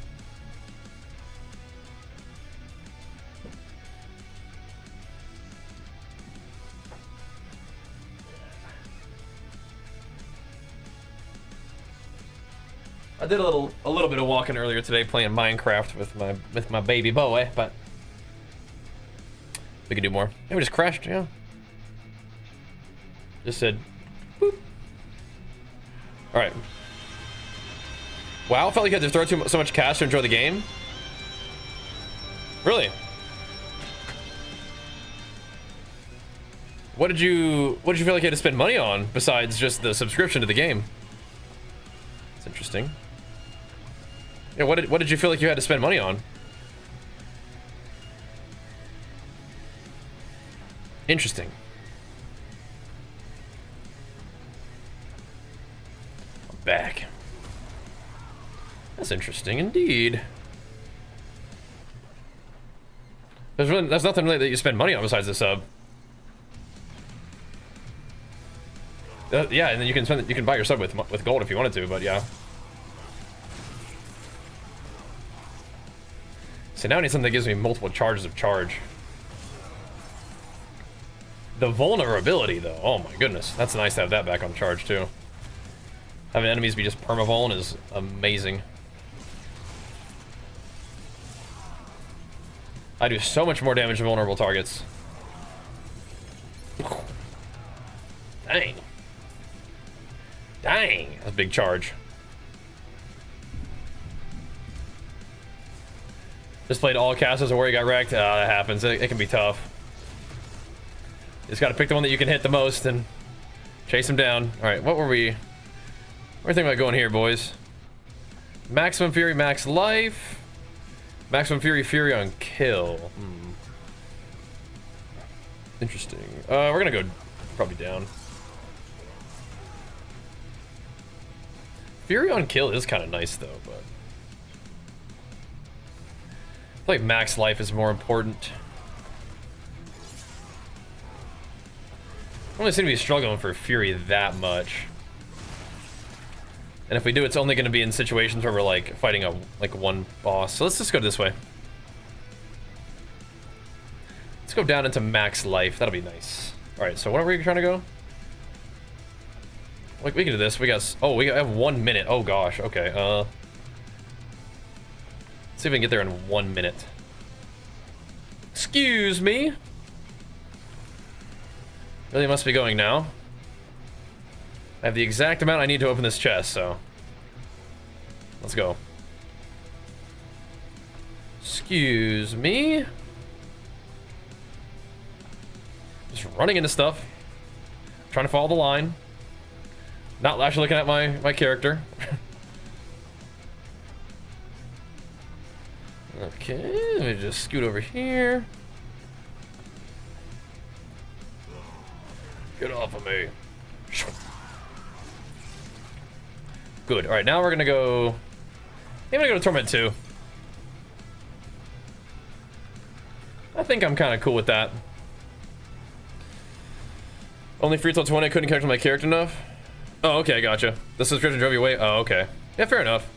I did a little bit of walking earlier today playing Minecraft with my baby boy, but we could do more. Hey, we just crashed, yeah. Just said boop. Alright. Wow, felt like you had to throw so much cash to enjoy the game. Really? What did you feel like you had to spend money on besides just the subscription to the game? It's interesting. Yeah, what did you feel like you had to spend money on? Interesting. I'm back. That's interesting indeed. There's nothing really that you spend money on besides the sub. Yeah, and then you can buy your sub with gold if you wanted to, but yeah. So now I need something that gives me multiple charges of charge. The vulnerability though, oh my goodness, that's nice to have that back on charge too. Having enemies be just perma-vuln is amazing. I do so much more damage to vulnerable targets. Dang. Dang, that's a big charge. Just played all casters where he got wrecked. That happens. It can be tough. You just gotta pick the one that you can hit the most and chase him down. Alright, what were we thinking about going here, boys? Maximum Fury, max life. Maximum Fury, Fury on kill. Interesting. We're gonna go probably down. Fury on kill is kind of nice though, but I feel like max life is more important. I don't really seem to be struggling for Fury that much. And if we do, it's only going to be in situations where we're like fighting one boss. So let's just go this way. Let's go down into max life. That'll be nice. All right. So what are we trying to go? Like we can do this. We have 1 minute. Oh gosh. Okay. Let's see if we can get there in 1 minute. Excuse me. Really must be going now. I have the exact amount I need to open this chest, so let's go. Excuse me. Just running into stuff. Trying to follow the line. Not actually looking at my character. Okay, let me just scoot over here. Get off of me. Good. All right, now we're gonna go. I'm gonna go to Torment 2. I think I'm kind of cool with that. Only free till 20. I couldn't connect with my character enough. Oh, okay, gotcha. The subscription drove you away. Oh, okay. Yeah, fair enough.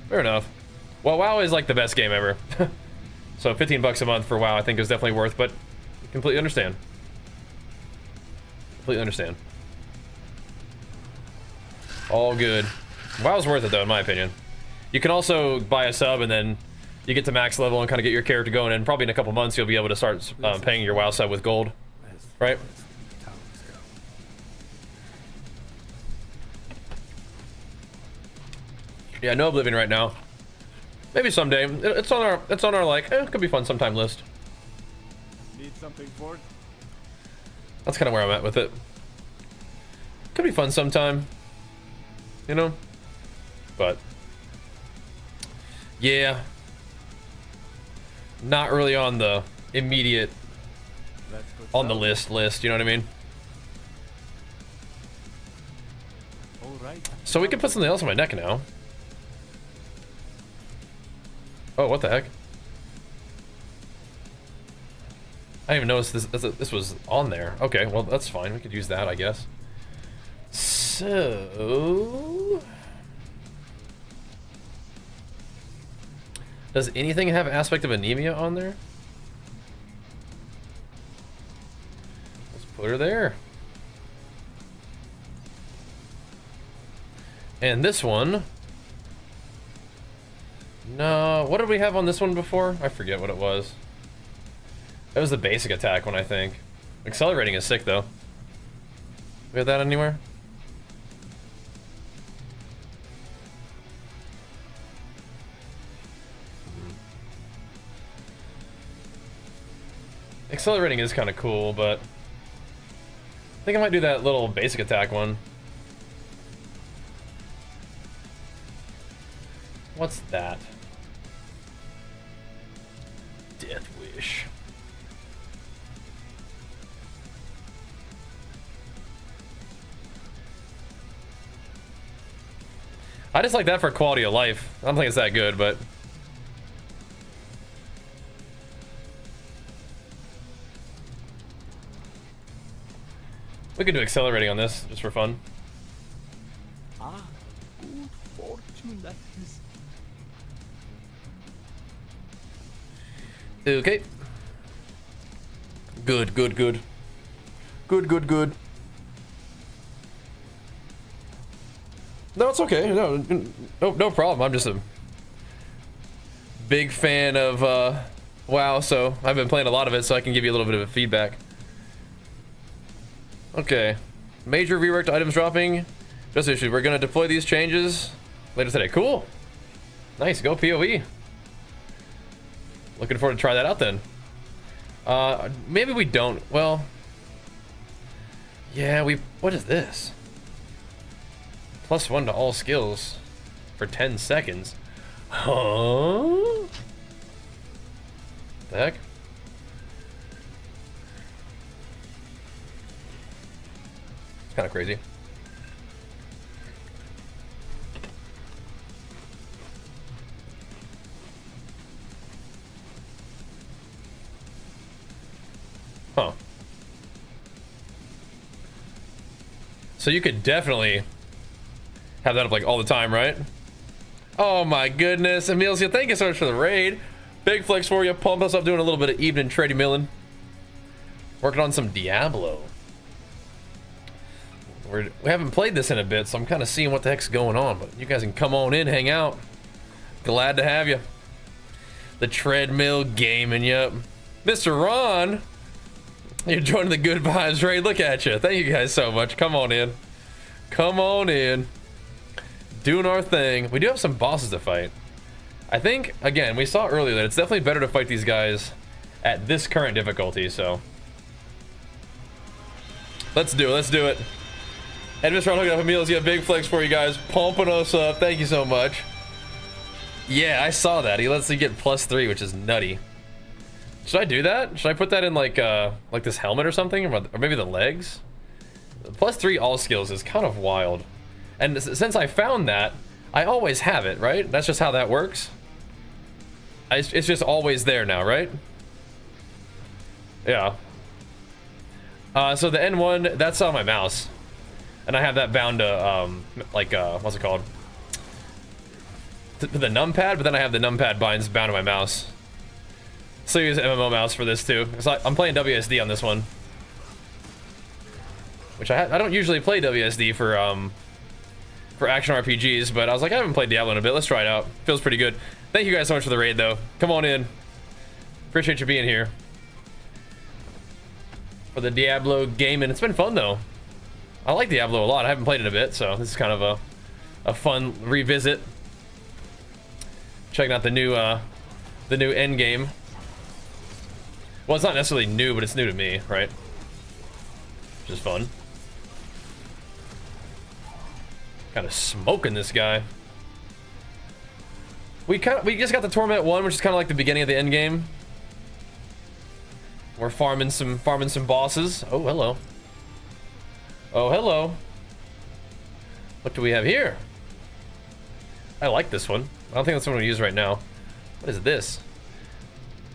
Fair enough. Well, WoW is like the best game ever. So 15 bucks a month for WoW, I think is definitely worth. But completely understand. Completely understand. All good. WoW's worth it though, in my opinion. You can also buy a sub and then you get to max level and kind of get your character going, and probably in a couple months you'll be able to start paying your WoW sub with gold, right? Yeah, no Oblivion right now. Maybe someday. It's on our like, it could be fun sometime list. Need something for it? That's kind of where I'm at with it. Could be fun sometime. You know? But yeah. Not really on the immediate on the list, you know what I mean? So we can put something else on my neck now. Oh, what the heck? I didn't even notice this was on there. Okay, well that's fine. We could use that, I guess. So, does anything have aspect of anemia on there? Let's put her there. And this one. No, what did we have on this one before? I forget what it was. That was the basic attack one, I think. Accelerating is sick though. We have that anywhere? Accelerating is kind of cool, but I think I might do that little basic attack one. What's that? Death Wish. I just like that for quality of life. I don't think it's that good, but we could do accelerating on this just for fun. Ah, good fortune that is. Okay. Good, good, good. Good, good, good. No, it's okay. No problem. I'm just a big fan of WoW, so I've been playing a lot of it, so I can give you a little bit of feedback. Okay. Major reworked items dropping. Just issued. We're gonna deploy these changes later today. Cool. Nice. Go PoE. Looking forward to try that out then. Maybe we don't. Well, yeah, what is this? +1 to all skills for 10 seconds. Huh? The heck? It's kind of crazy. Huh. So you could definitely have that up like all the time, right? Oh my goodness. Emilio, thank you so much for the raid. Big flex for you. Pump us up doing a little bit of evening trading milling. Working on some Diablo. We haven't played this in a bit, so I'm kind of seeing what the heck's going on. But you guys can come on in, hang out. Glad to have you. The treadmill gaming, yep. Mr. Ron, you're joining the good vibes raid. Look at you. Thank you guys so much. Come on in. Come on in. Doing our thing. We do have some bosses to fight. I think, again, we saw earlier that it's definitely better to fight these guys at this current difficulty, so let's do it. Let's do it. And Mr. Ron hooking up Emilio's got big flex for you guys. Pumping us up. Thank you so much. Yeah, I saw that. He lets you get +3, which is nutty. Should I do that? Should I put that in like this helmet or something? Or maybe the legs? +3 all skills is kind of wild. And since I found that, I always have it, right? That's just how that works. It's just always there now, right? Yeah. So the N1, that's on my mouse. And I have that bound to, what's it called? The numpad, but then I have the numpad binds bound to my mouse. So use MMO mouse for this too. So I'm playing WSD on this one. Which I don't usually play WSD for action RPGs, but I was like, I haven't played Diablo in a bit. Let's try it out. Feels pretty good. Thank you guys so much for the raid, though. Come on in. Appreciate you being here for the Diablo gaming. It's been fun though. I like Diablo a lot. I haven't played it in a bit, so this is kind of a fun revisit. Checking out the new Endgame. Well, it's not necessarily new, but it's new to me, right? Which is fun. Kind of smoking this guy. We just got the Torment 1, which is kind of like the beginning of the end game. We're farming some bosses. Oh, hello. Oh, hello. What do we have here? I like this one. I don't think that's what I'm gonna use right now. What is this?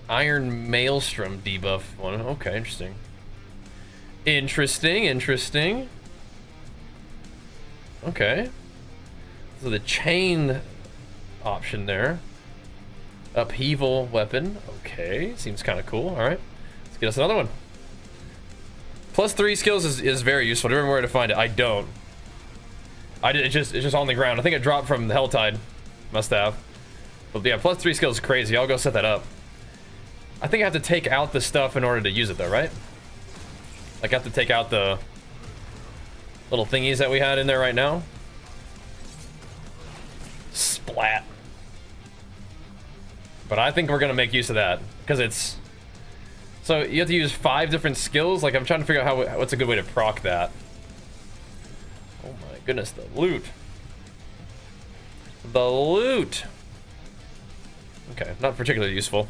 Iron Maelstrom debuff one. Okay, interesting. Interesting. Okay. So the chain option there. Upheaval weapon. Okay, seems kind of cool. All right, let's get us another one. +3 skills is very useful. Do you remember where to find it? I don't. It's just on the ground. I think it dropped from the Helltide. Must have. But yeah, +3 skills is crazy. I'll go set that up. I think I have to take out the stuff in order to use it though, right? Like I have to take out the little thingies that we had in there right now. Splat. But I think we're gonna make use of that because it's so you have to use 5 different skills. Like I'm trying to figure out what's a good way to proc that. Oh my goodness, the loot. The loot. Okay, not particularly useful.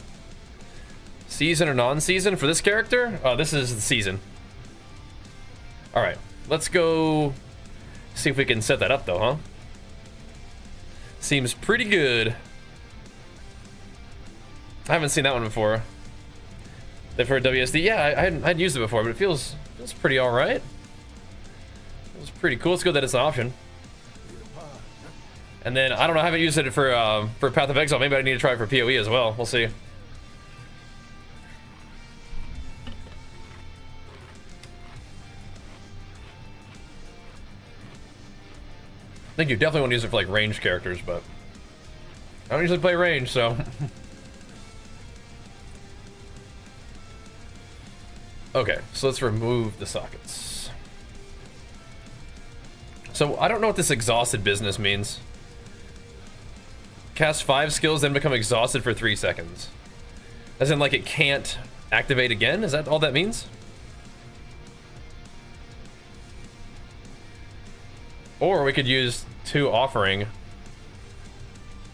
Season or non-season for this character? Oh, this is the season. All right, let's go see if we can set that up though, huh? Seems pretty good. I haven't seen that one before. They've heard WSD. Yeah, I hadn't used it before, but it feels pretty all right. It's pretty cool. It's good that it's an option. And then I don't know. I haven't used it for Path of Exile. Maybe I need to try it for PoE as well. We'll see. I think you definitely want to use it for like ranged characters, but I don't usually play range, so. Okay, so let's remove the sockets. So I don't know what this exhausted business means. Cast 5 skills, then become exhausted for 3 seconds. As in like it can't activate again? Is that all that means? Or we could use 2 offering.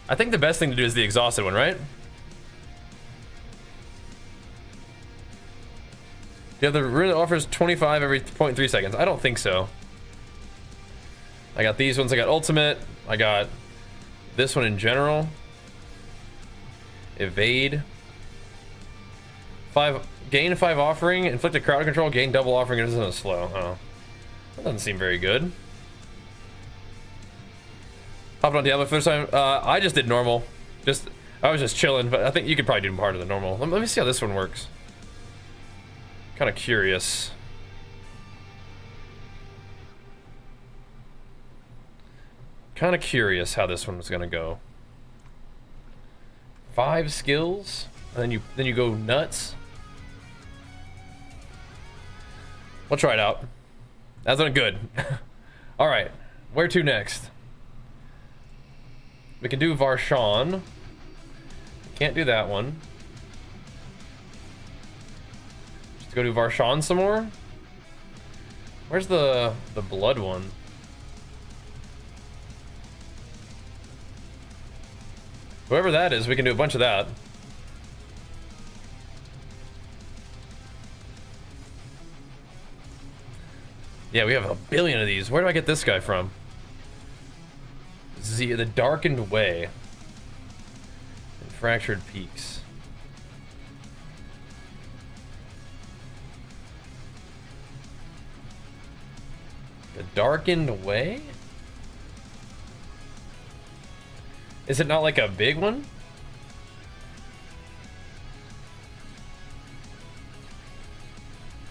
I think the best thing to do is the exhausted one, right? Yeah, the rune offers 25 every 0.3 seconds. I don't think so. I got these ones. I got ultimate. I got this one in general. Evade. 5 gain 5 offering. Inflict a crowd control. Gain double offering. It isn't slow. Oh, that doesn't seem very good. Hopping on Diablo for the first time. I just did normal. I was just chilling, but I think you could probably do part of the normal. Let me see how this one works. Kind of curious. Kind of curious how this one was gonna go. 5 skills, and then you go nuts. We'll try it out. That's not good. All right, where to next? We can do Varshan. Can't do that one. Just go do Varshan some more. Where's the blood one? Whoever that is, we can do a bunch of that. Yeah, we have a billion of these. Where do I get this guy from? The Darkened Way. And Fractured Peaks. The Darkened Way? Is it not like a big one?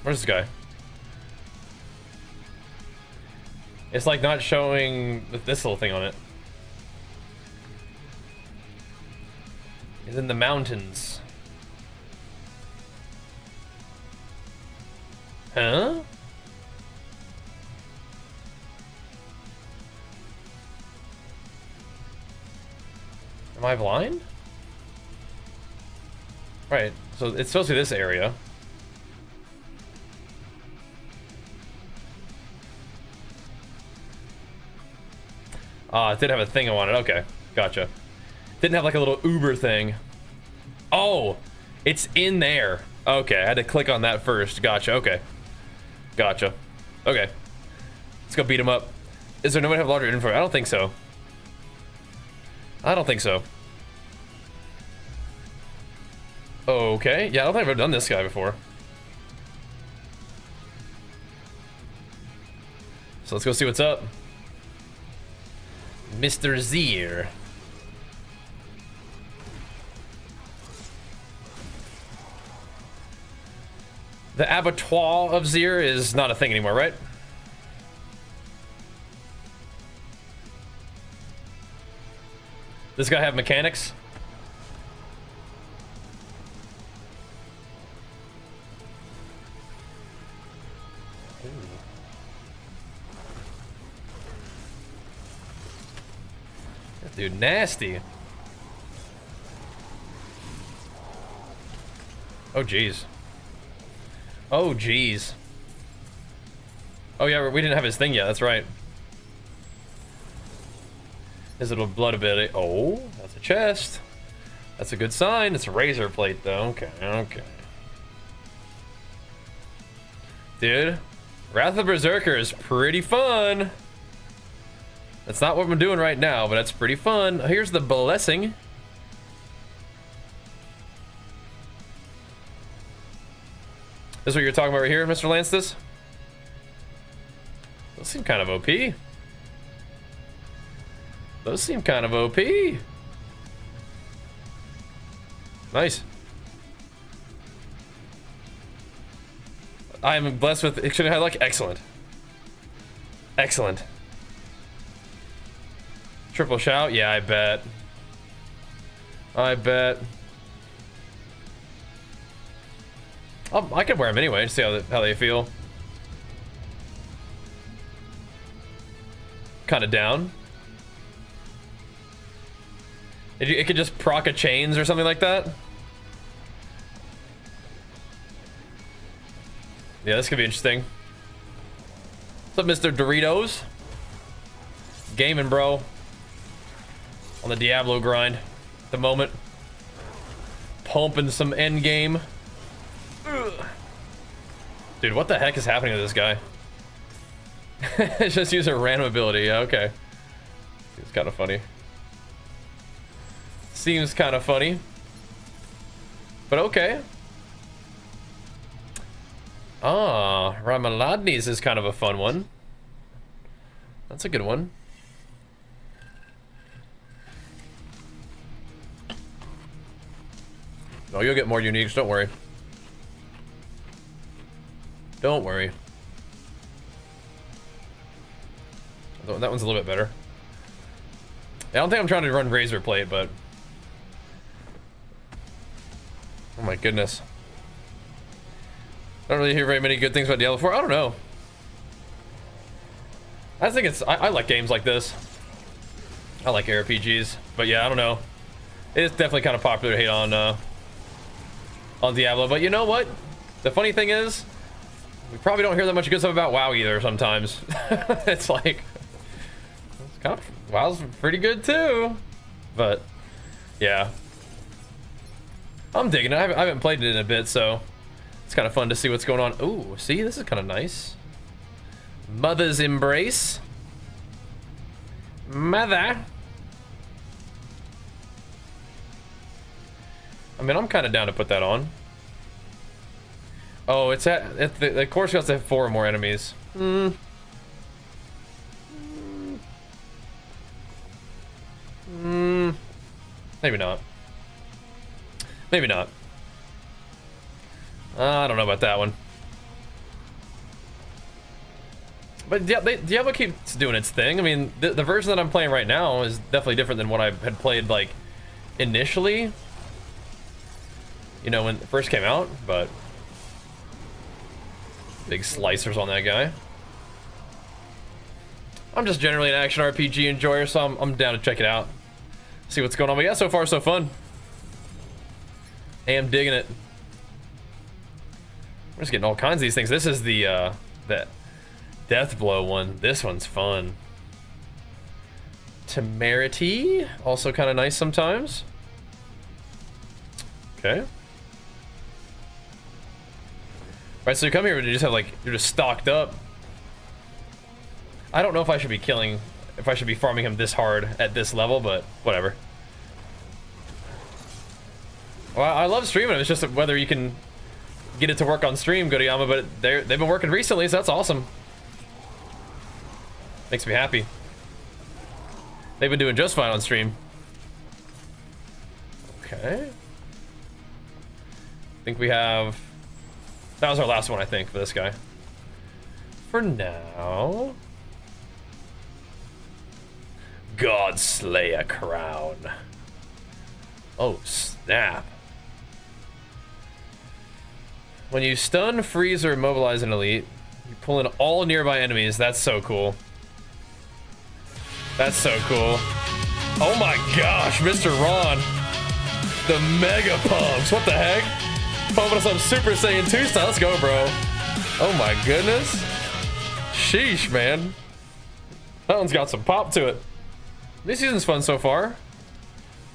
Where's this guy? It's like not showing this little thing on it. It's in the mountains. Huh? Am I blind? Right, so it's supposed to be this area. Ah, it did have a thing I wanted. Okay, gotcha. Didn't have like a little Uber thing. Oh, it's in there. Okay, I had to click on that first. Gotcha, okay. Gotcha. Okay. Let's go beat him up. Is there nobody have larger info? I don't think so. I don't think so. Okay, yeah, I don't think I've ever done this guy before. So let's go see what's up. Mr. Zier. The abattoir of Zier is not a thing anymore, right? This guy have mechanics? Ooh. That dude nasty. Oh jeez. Oh jeez. Oh yeah, we didn't have his thing yet, that's right. His little blood ability. Oh, that's a chest. That's a good sign. It's a razor plate though. Okay, okay. Dude, Wrath of the Berserker is pretty fun. That's not what I'm doing right now, but that's pretty fun. Here's the blessing. This is what you're talking about right here, Mr. Lanstis? Those seem kind of OP. Those seem kind of OP. Nice. I am blessed with, actually, I like excellent. Excellent. Triple shout? Yeah, I bet. I bet. I could wear them anyway, see how they feel. Kind of down. It could just proc a chains or something like that. Yeah, this could be interesting. What's up, Mr. Doritos? Gaming, bro. On the Diablo grind at the moment. Pumping some Endgame. Dude, what the heck is happening to this guy? Just use a random ability. Yeah, okay. Seems kind of funny. Seems kind of funny. But okay. Ah, Ramaladni's is kind of a fun one. That's a good one. Oh, you'll get more uniques, don't worry. Don't worry. That one's a little bit better. I don't think I'm trying to run Razor Plate, but... Oh my goodness. I don't really hear very many good things about Diablo 4. I don't know. I think it's... I like games like this. I like RPGs. But yeah, I don't know. It's definitely kind of popular to hate on Diablo. But you know what? The funny thing is... We probably don't hear that much good stuff about WoW either sometimes. It's like... It's kind of, WoW's pretty good too. But, yeah. I'm digging it. I haven't played it in a bit, so... It's kind of fun to see what's going on. Ooh, see? This is kind of nice. Mother's Embrace. Mother. I mean, I'm kind of down to put that on. Oh, it's at the course has to have 4 or more enemies. Maybe not. Maybe not. I don't know about that one. But Diablo keeps doing its thing. I mean, the version that I'm playing right now is definitely different than what I had played, like, initially. You know, when it first came out, but... Big slicers on that guy. I'm just generally an action RPG enjoyer, so I'm down to check it out. See what's going on. But yeah, so far so fun. I am digging it. I'm just getting all kinds of these things. This is the Death Blow one. This one's fun. Temerity, also kind of nice sometimes. Okay. Right, so you come here and you just have like, you're just stocked up. I don't know if I should be killing, if I should be farming him this hard at this level, but whatever. Well, I love streaming him, it's just whether you can get it to work on stream, Godiyama, but they've been working recently, so that's awesome. Makes me happy. They've been doing just fine on stream. Okay. I think we have... That was our last one, I think, for this guy. For now... Godslayer crown. Oh, snap. When you stun, freeze, or immobilize an elite, you pull in all nearby enemies. That's so cool. That's so cool. Oh my gosh, Mr. Ron. The Mega Pumps. What the heck? Pumping us up Super Saiyan 2 style. Let's go, bro. Oh my goodness. Sheesh, man. That one's got some pop to it. This season's fun so far.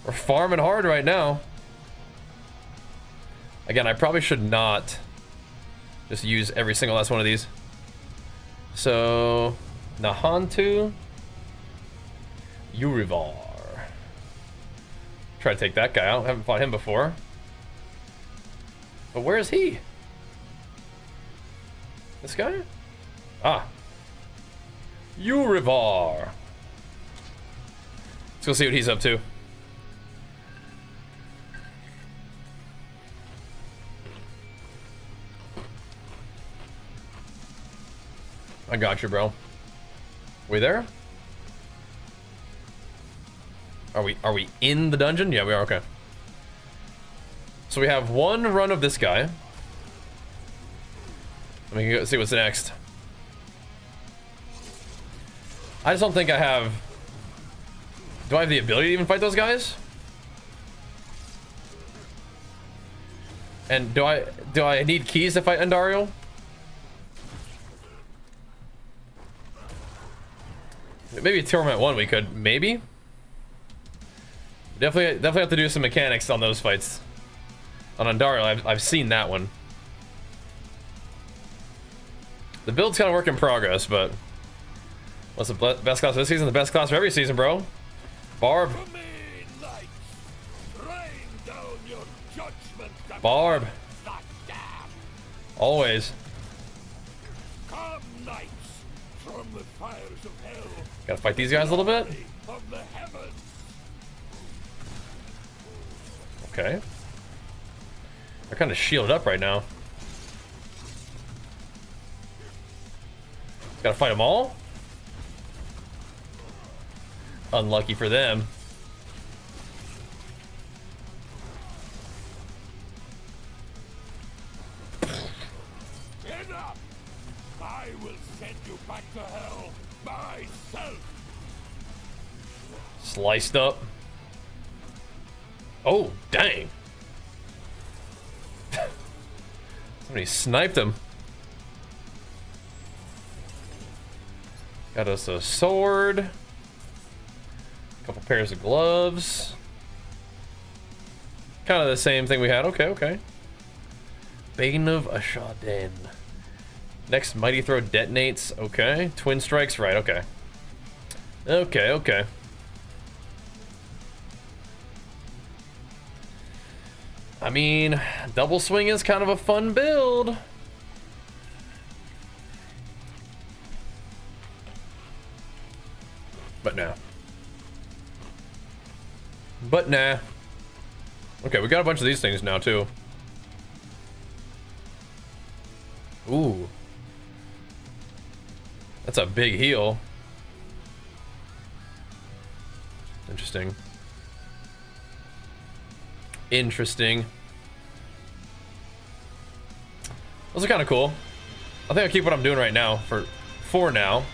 We're farming hard right now. Again, I probably should not just use every single last one of these. So, Nahantu, Urivar. Try to take that guy out. Haven't fought him before. But where is he? This guy? Ah. Urivar. Let's go see what he's up to. I got you, bro. We there? Are we in the dungeon? Yeah, we are. Okay. So we have one run of this guy. Let me go see what's next. I just don't think I have... Do I have the ability to even fight those guys? And do I need keys to fight Endario? Maybe Torment 1 we could, maybe? Definitely have to do some mechanics on those fights. On Endario, I've seen that one. The build's kind of work in progress, but... What's the best class of this season? The best class of every season, bro. Barb. Barb. Always. Gotta fight these guys a little bit. Okay. They're kind of shielded up right now. Gotta fight them all. Unlucky for them. Enough! I will send you back to hell myself. Sliced up. Oh, dang. Somebody sniped him. Got us a sword. A couple pairs of gloves. Kind of the same thing we had. Okay, okay. Bane of Ashaden. Next mighty throw detonates. Okay. Twin strikes. Right, okay. Okay, okay. I mean, double swing is kind of a fun build. But nah. But nah. Okay, we got a bunch of these things now too. Ooh. That's a big heal. Interesting. Interesting. Those are kind of cool. I think I'll keep what I'm doing right now for now.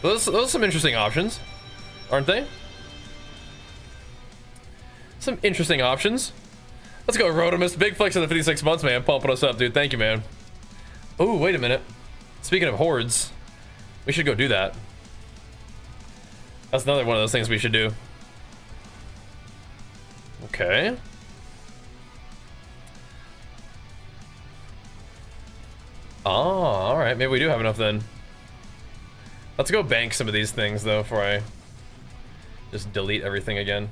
Those are some interesting options, aren't they? Some interesting options. Let's go, Rodimus. Big flex in the 56 months, man. Pumping us up, dude. Thank you, man. Oh, wait a minute. Speaking of hordes, we should go do that. That's another one of those things we should do. Okay. Oh, alright. Maybe we do have enough then. Let's go bank some of these things, though, before I just delete everything again.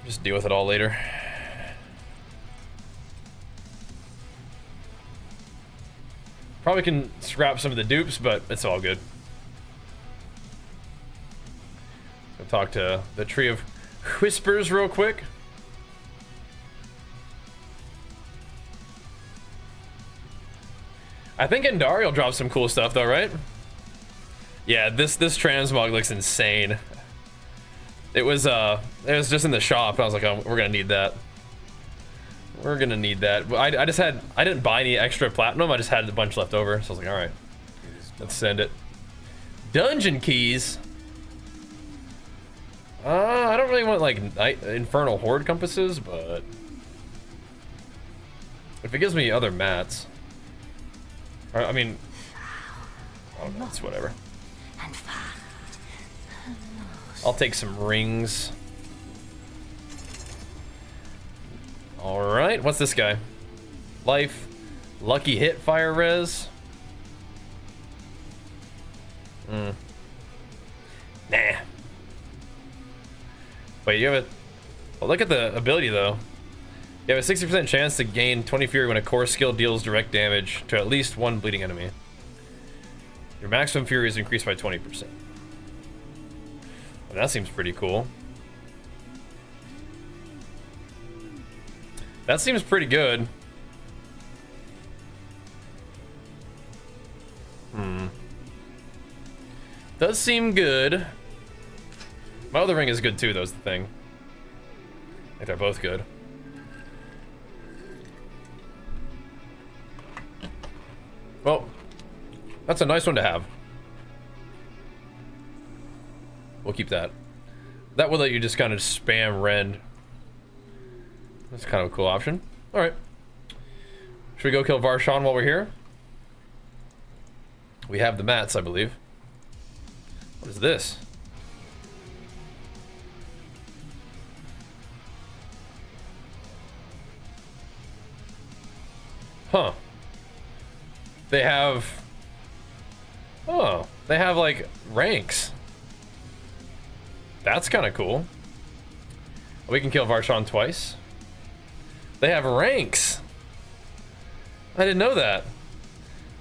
Just deal with it all later. Probably can scrap some of the dupes, but it's all good. I'll talk to the Tree of Whispers real quick. I think Endari will drop some cool stuff though, right? Yeah, this transmog looks insane. It was just in the shop. I was like, oh, we're gonna need that. We're gonna need that. I didn't buy any extra platinum. I just had a bunch left over, so I was like, all right, let's send it. Dungeon keys. I don't really want like infernal horde compasses, but if it gives me other mats, I mean, oh, that's whatever. I'll take some rings. Alright, what's this guy? Life, lucky hit, fire res. Nah. Wait, you have a... Well, look at the ability though. You have a 60% chance to gain 20 fury when a core skill deals direct damage to at least one bleeding enemy. Your maximum fury is increased by 20%. Well, that seems pretty cool. That seems pretty good. Does seem good. My other ring is good too, though, is the thing. I think they're both good. Well, that's a nice one to have. We'll keep that. That will let you just kind of spam rend. That's kind of a cool option. Alright. Should we go kill Varshan while we're here? We have the mats, I believe. What is this? Huh. They have... Oh, they have like ranks. That's kind of cool. We can kill Varshan twice. They have ranks. I didn't know that.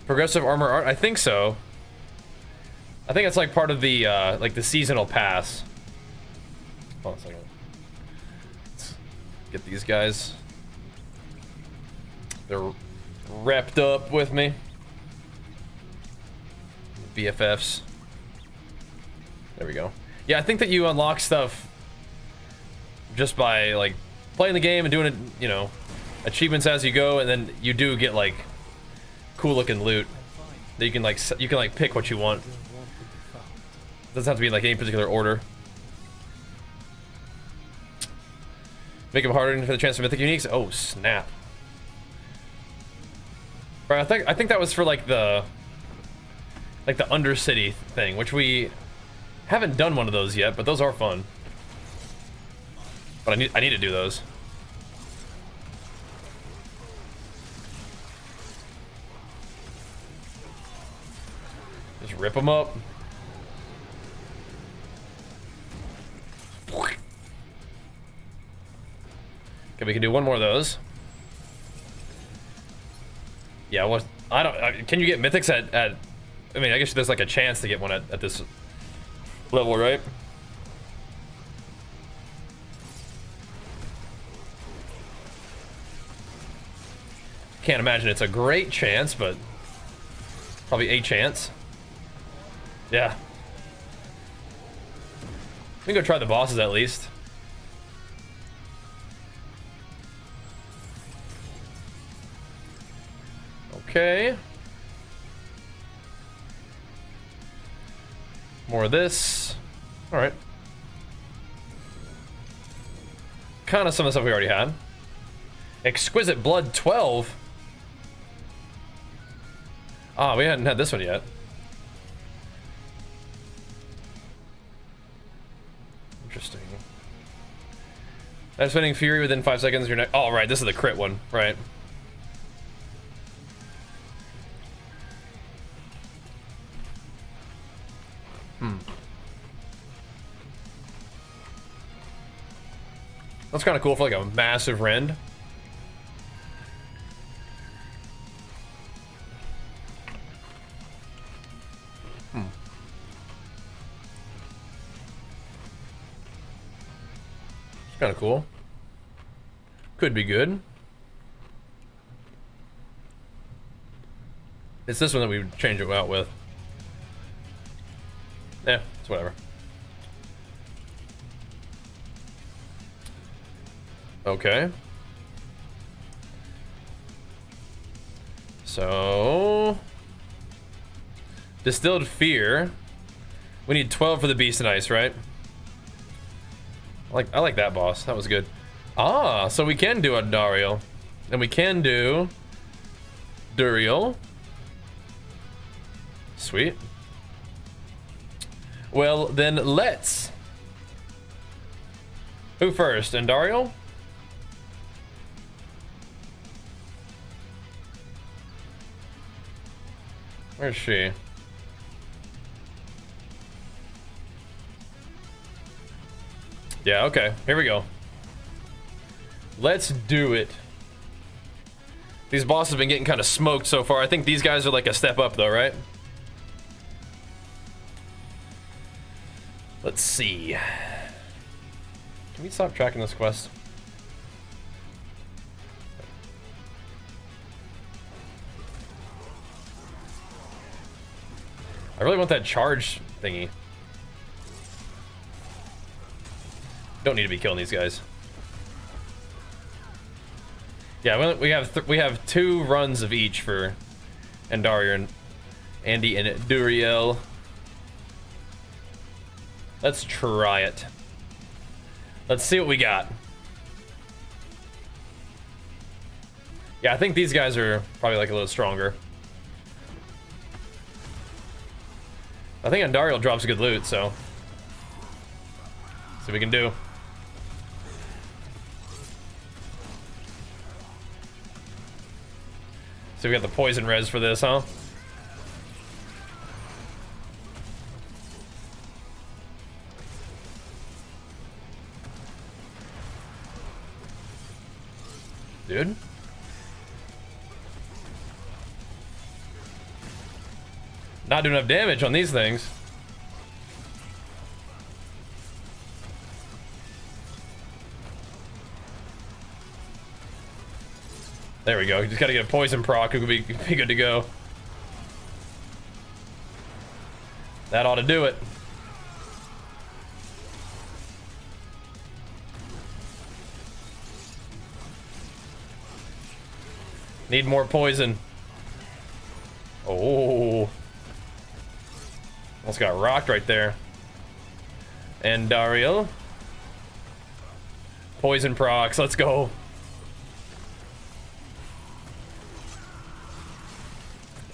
Progressive armor art, I think so. I think it's like part of the like the seasonal pass. Hold on a second. Let's get these guys. They're wrapped up with me. BFFs. There we go. Yeah, I think that you unlock stuff just by like playing the game and doing it, you know, achievements as you go, and then you do get like cool looking loot that you can like pick what you want. Doesn't have to be in like any particular order. Make them harder for the chance for mythic uniques. Oh snap! Right, I think that was for like the Undercity thing, which we haven't done one of those yet, but those are fun. But I need to do those. Just rip them up. Okay, we can do one more of those. Yeah, what? I don't. Can you get mythics at? I mean, I guess there's like a chance to get one at this level, right? Can't imagine it's a great chance, but probably a chance. Yeah. We can go try the bosses at least. Okay. More of this. Alright. Kind of some of the stuff we already had. Exquisite Blood 12. Ah, we hadn't had this one yet. Interesting. I'm spending Fury within 5 seconds. You're not. Oh, right. This is the crit one, right? That's kind of cool for like a massive rend. It's kind of cool. Could be good. It's this one that we would change it out with. Yeah, it's whatever. Okay. So Distilled Fear. We need 12 for the Beast and Ice, right? I like that boss. That was good. Ah, so we can do a Dariel. And we can do Duriel. Sweet. Well, then let's. Who first? Andariel? Where's she? Yeah, okay. Here we go. Let's do it. These bosses have been getting kind of smoked so far. I think these guys are like a step up though, right? Let's see. Can we stop tracking this quest? I really want that charge thingy. Don't need to be killing these guys. Yeah, we have 2 runs of each for Andaria and Andy and Duriel. Let's try it. Let's see what we got. Yeah, I think these guys are probably like a little stronger. I think Andariel drops good loot, so see what we can do. So we got the poison res for this, huh? Dude. Not doing enough damage on these things. There we go. You just gotta get a poison proc. It could be good to go. That ought to do it. Need more poison. Oh. Almost got rocked right there. And Dariel. Poison procs. Let's go.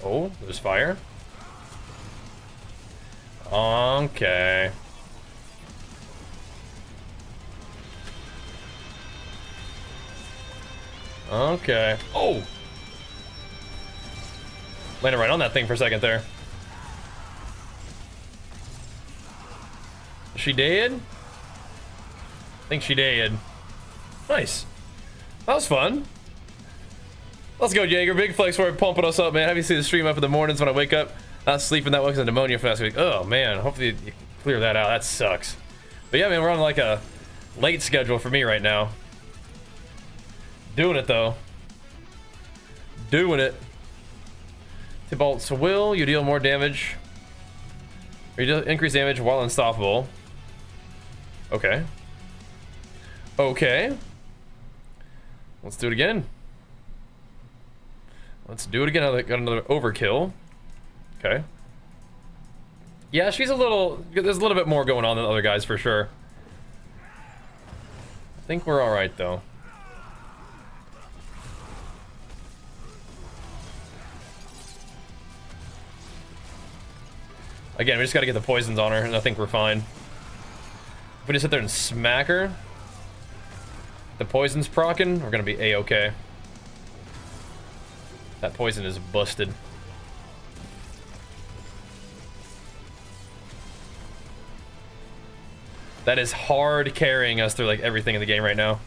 Oh, there's fire. Okay. Okay. Oh! Landed right on that thing for a second there. Is she dead? I think she dead. Nice. That was fun. Let's go, Jaeger. Big flex for pumping us up, man. Have you seen the stream up in the mornings when I wake up? Not sleeping that well because of pneumonia for last week. Oh, man. Hopefully you clear that out. That sucks. But yeah, man, we're on like a late schedule for me right now. Doing it, though. Doing it. Tibalt's will. You deal more damage. Or you increase damage while unstoppable. Okay. Okay. Let's do it again. Let's do it again. Got another overkill. Okay. Yeah, she's a little... There's a little bit more going on than other guys for sure. I think we're alright, though. Again, we just gotta get the poisons on her, and I think we're fine. we just sit there and smack her, the poison's proccing, we're gonna be a-okay. That poison is busted. That is hard carrying us through like everything in the game right now.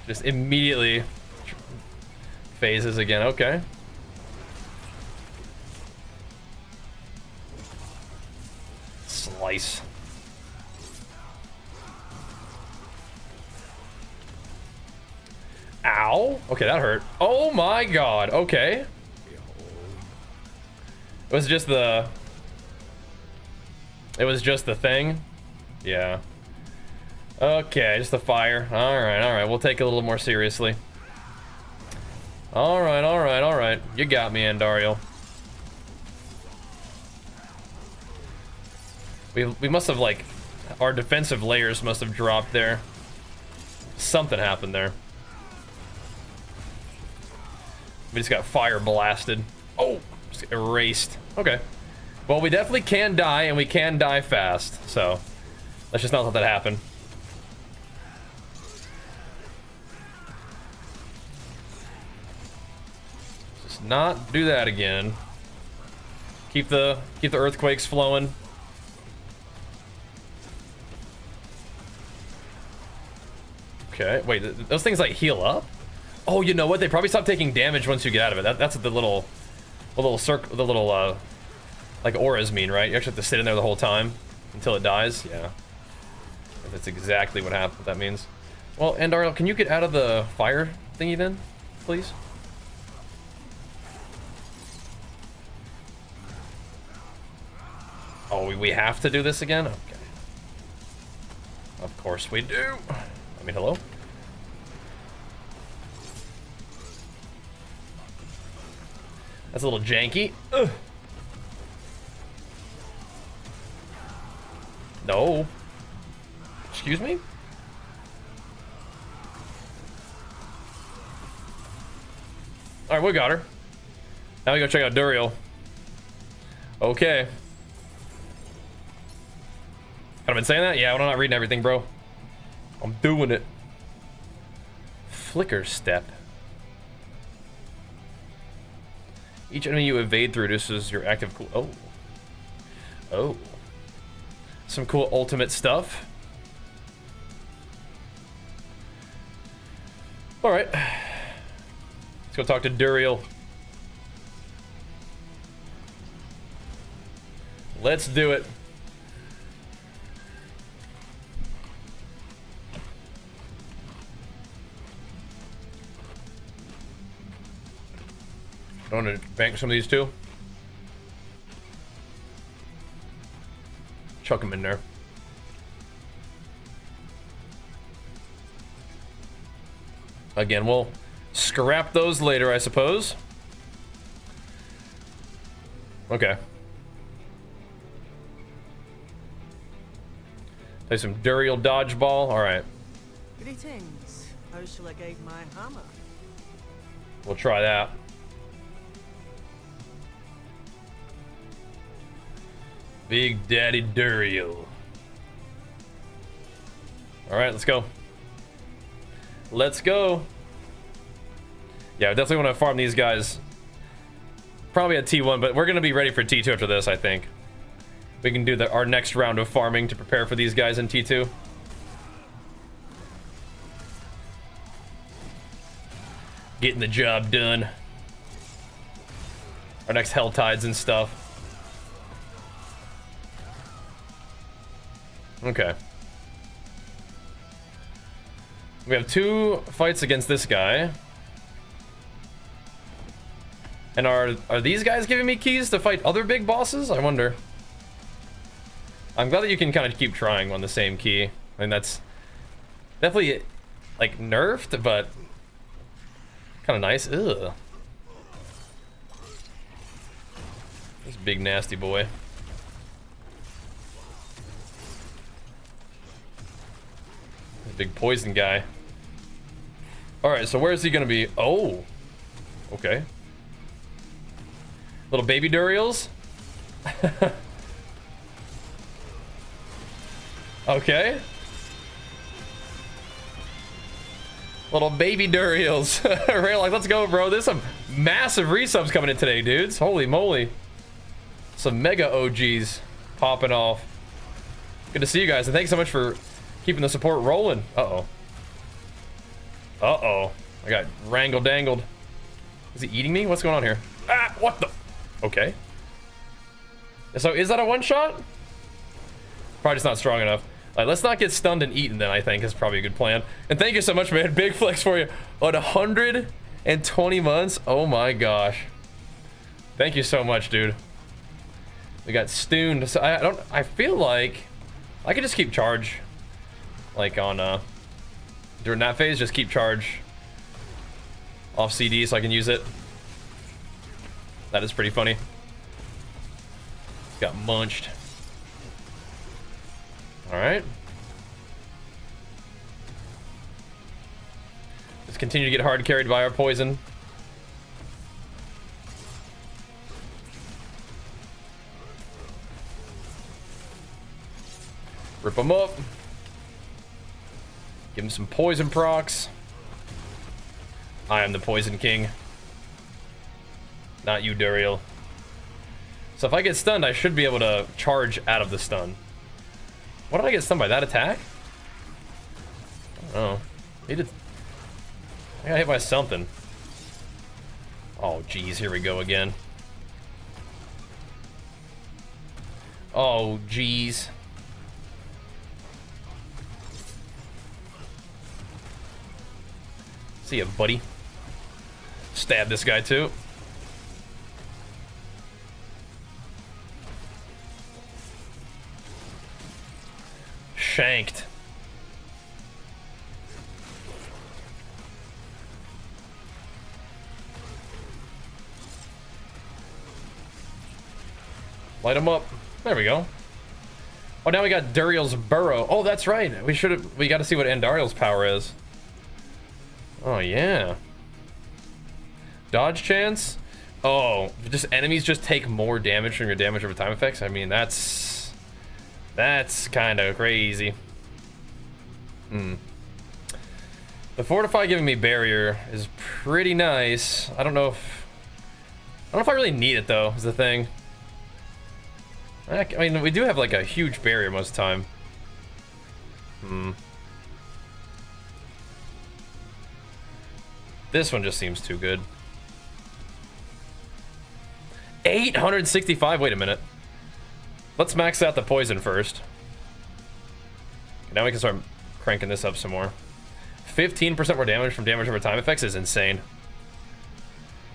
Just immediately phases again. Okay. Slice. Ow. Okay, that hurt. Oh my god. Okay. It was just the... It was just the thing? Yeah. Okay, just the fire. Alright. We'll take it a little more seriously. Alright. You got me, Andariel. We must have, like... Our defensive layers must have dropped there. Something happened there. We just got fire blasted. Oh! Just erased. Okay. Well, we definitely can die, and we can die fast. So, let's just not let that happen. Just not do that again. Keep the earthquakes flowing. Okay, wait, those things like heal up? Oh, you know what? They probably stop taking damage once you get out of it. That's what the little circle, the little like auras mean, right? You actually have to sit in there the whole time until it dies. Yeah, that's exactly what happened. That means. Well, Andariel, can you get out of the fire thingy then, please? Oh, we have to do this again? Okay. Of course we do. I mean, hello? That's a little janky. Ugh. No. Excuse me? Alright, we got her. Now we go check out Duriel. Okay. I've been saying that? Yeah, I'm not reading everything, bro. I'm doing it. Flicker step. Each enemy you evade through reduces your active cool. Oh. Oh. Some cool ultimate stuff. Alright. Let's go talk to Duriel. Let's do it. I want to bank some of these too. Chuck them in there. Again, we'll scrap those later, I suppose. Okay. Play some Duriel dodgeball. All right. Greetings. How shall I guide my hammer? We'll try that. Big Daddy Duriel. All right, let's go. Let's go. Yeah, I definitely want to farm these guys. Probably at T1, but we're going to be ready for T2 after this, I think. We can do our next round of farming to prepare for these guys in T2. Getting the job done. Our next Hell Tides and stuff. Okay. We have 2 fights against this guy. And are these guys giving me keys to fight other big bosses? I wonder. I'm glad that you can kind of keep trying on the same key. I mean, that's definitely, like, nerfed, but kind of nice. Ugh. This big nasty boy. This big poison guy. Alright, so where is he gonna be? Oh. Okay. Little baby Duriels. Okay. Little baby Duriels. Right, like, let's go, bro. There's some massive resubs coming in today, dudes. Holy moly. Some mega OGs popping off. Good to see you guys, and thanks so much for keeping the support rolling. Uh-oh. Uh-oh. I got wrangle-dangled. Is he eating me? What's going on here? Ah, what the? Okay. So, is that a one-shot? Probably just not strong enough. Let's not get stunned and eaten then, I think, is probably a good plan. And thank you so much, man. Big flex for you. On 120 months? Oh my gosh. Thank you so much, dude. We got stuned. So I feel like I could just keep charge. Like on, during that phase, just keep charge off CD so I can use it. That is pretty funny. Got munched. Alright. Let's continue to get hard carried by our poison. Rip them up. Give him some poison procs. I am the Poison King. Not you, Duriel. So if I get stunned, I should be able to charge out of the stun. What did I get stunned by? That attack? I don't know. I got hit by something. Oh, geez. Here we go again. Oh, geez. See ya, buddy. Stab this guy, too. Shanked. Light him up. There we go. Oh, now we got Duriel's Burrow. Oh, that's right. We got to see what Andariel's power is. Oh, yeah. Dodge chance? Oh, just enemies just take more damage from your damage over time effects? I mean, that's kind of crazy. The Fortify giving me barrier is pretty nice. I don't know if I really need it though, is the thing. I mean, we do have like a huge barrier most of the time. This one just seems too good. 865. Wait a minute. Let's max out the poison first. Now we can start cranking this up some more. 15% more damage from damage over time effects is insane.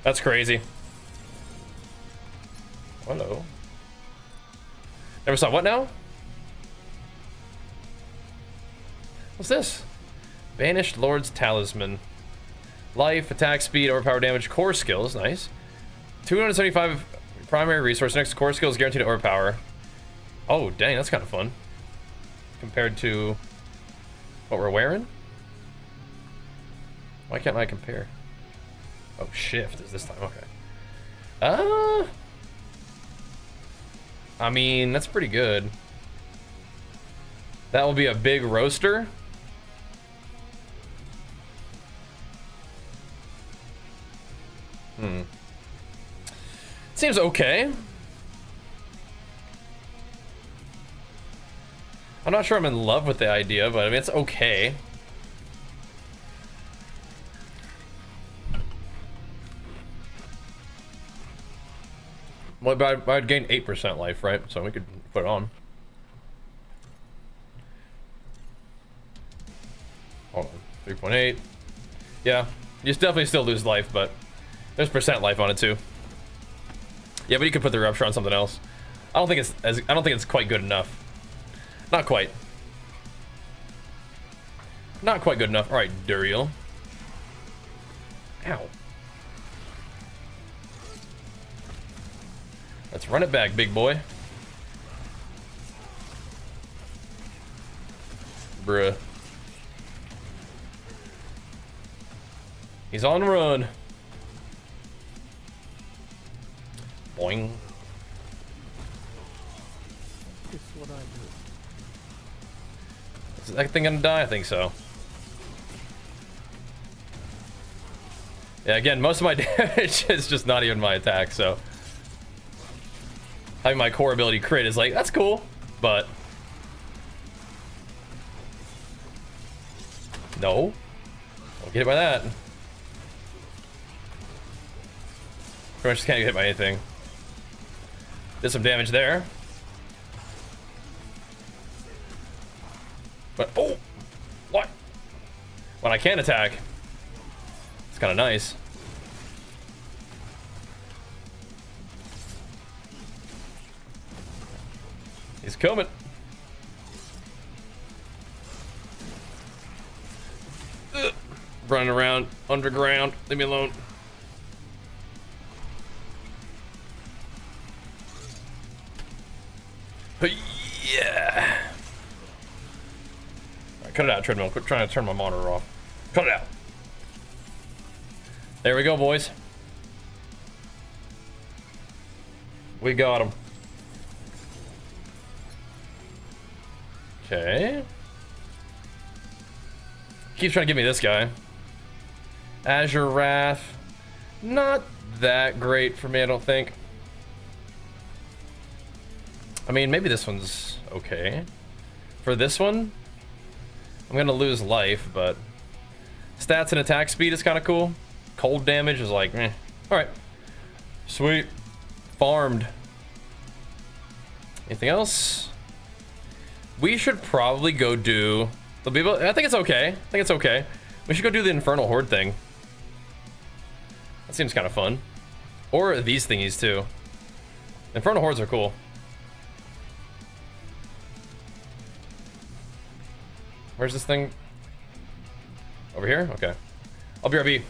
That's crazy. Hello. Never saw what now? What's this? Banished Lord's Talisman. Life, attack speed, overpower damage, core skills. Nice. 275 primary resource. Next core skills guaranteed to overpower. Oh, dang, that's kind of fun. Compared to what we're wearing? Why can't I compare? Oh, shift is this time. Okay. I mean, that's pretty good. That will be a big roaster. Seems okay. I'm not sure I'm in love with the idea, but I mean, it's okay. Well, but I'd gain 8% life, right? So we could put it on. Hold on. 3.8. Yeah, you definitely still lose life, but there's percent life on it too. Yeah, but you could put the rupture on something else. I don't think it's quite good enough. Not quite. Not quite good enough. All right, Duriel. Ow. Let's run it back, big boy. Bruh. He's on the run. Boing. It's what I do. Is that thing gonna die? I think so. Yeah, again, most of my damage is just not even my attack, so having my core ability crit is like, that's cool, but no, don't get hit by that. Pretty much just can't get hit by anything. Did some damage there. But, oh! What? When I can attack. It's kind of nice. He's coming. Ugh. Running around underground. Leave me alone. Yeah. Right, cut it out, treadmill. Quit trying to turn my monitor off. Cut it out. There we go, boys. We got him. Okay. Keeps trying to give me this guy. Azure Wrath. Not that great for me, I don't think. I mean, maybe this one's okay. For this one, I'm gonna lose life, but stats and attack speed is kind of cool. Cold damage is like, meh. Alright. Sweet. Farmed. Anything else? We should probably go do... I think it's okay. I think it's okay. We should go do the Infernal Horde thing. That seems kind of fun. Or these thingies, too. Infernal Hordes are cool. Where's this thing? Over here? Okay. I'll be RB.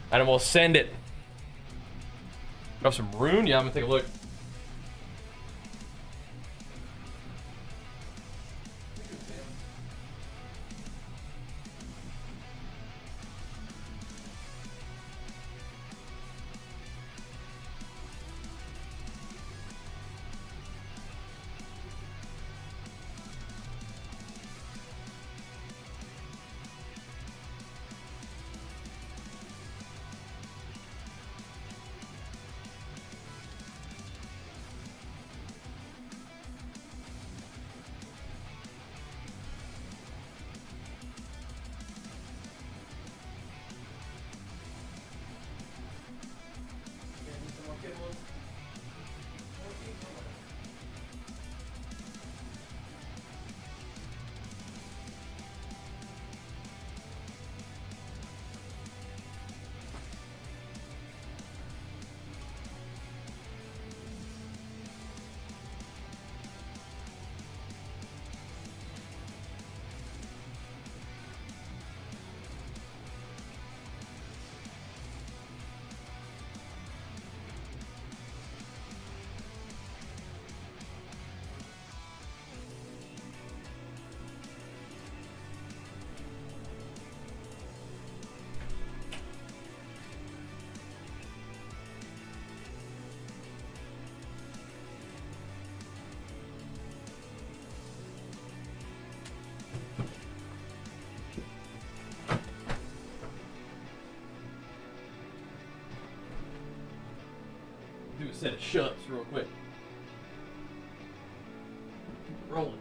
And we'll send it. Got some rune? Yeah, I'm gonna take a look. Do a set of shuts real quick. Rolling.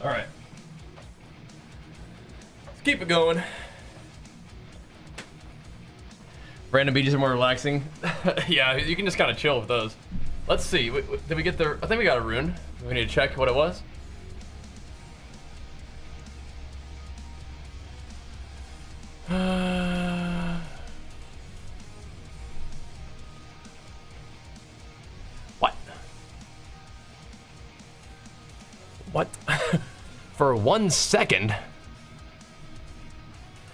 All right. Let's keep it going. Random beaches are more relaxing. Yeah, you can just kind of chill with those. Let's see. Did we get the? I think we got a rune. We need to check what it was. What? What? For 1 second?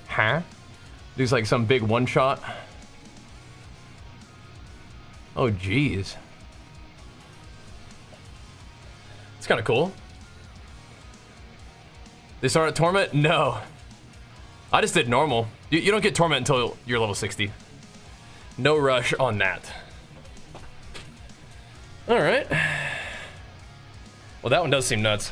Huh? There's like some big one shot. Oh, geez. It's kind of cool. They start at Torment? No. I just did normal. You don't get Torment until you're level 60. No rush on that. Alright. Well, that one does seem nuts.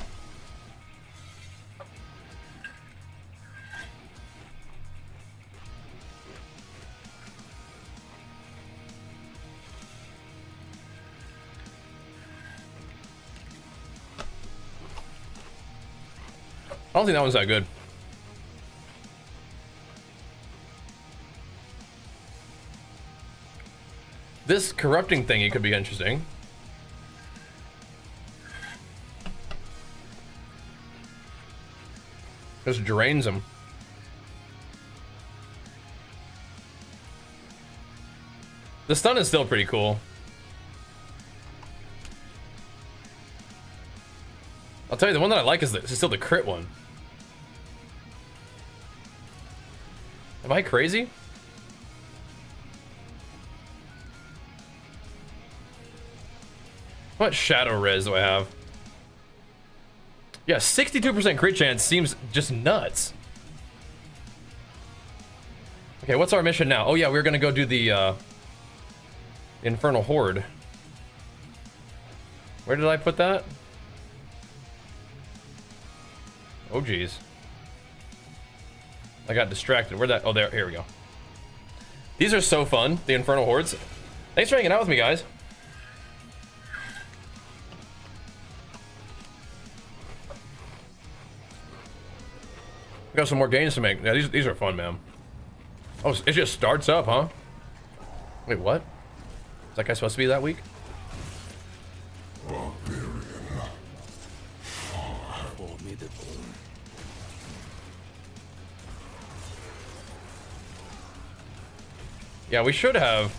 I don't think that one's that good. This corrupting thingy could be interesting. Just drains him. The stun is still pretty cool. I'll tell you, the one that I like is still the crit one. Am I crazy? What shadow res do I have? Yeah, 62% crit chance seems just nuts. Okay, what's our mission now? Oh yeah, we're gonna go do the Infernal Horde. Where did I put that? Oh geez. I got distracted. Where'd that? Oh, there. Here we go. These are so fun, the Infernal Hordes. Thanks for hanging out with me, guys. We got some more games to make. Yeah, these are fun, man. Oh, it just starts up, huh? Wait, what? Is that guy supposed to be that weak? Yeah, we should have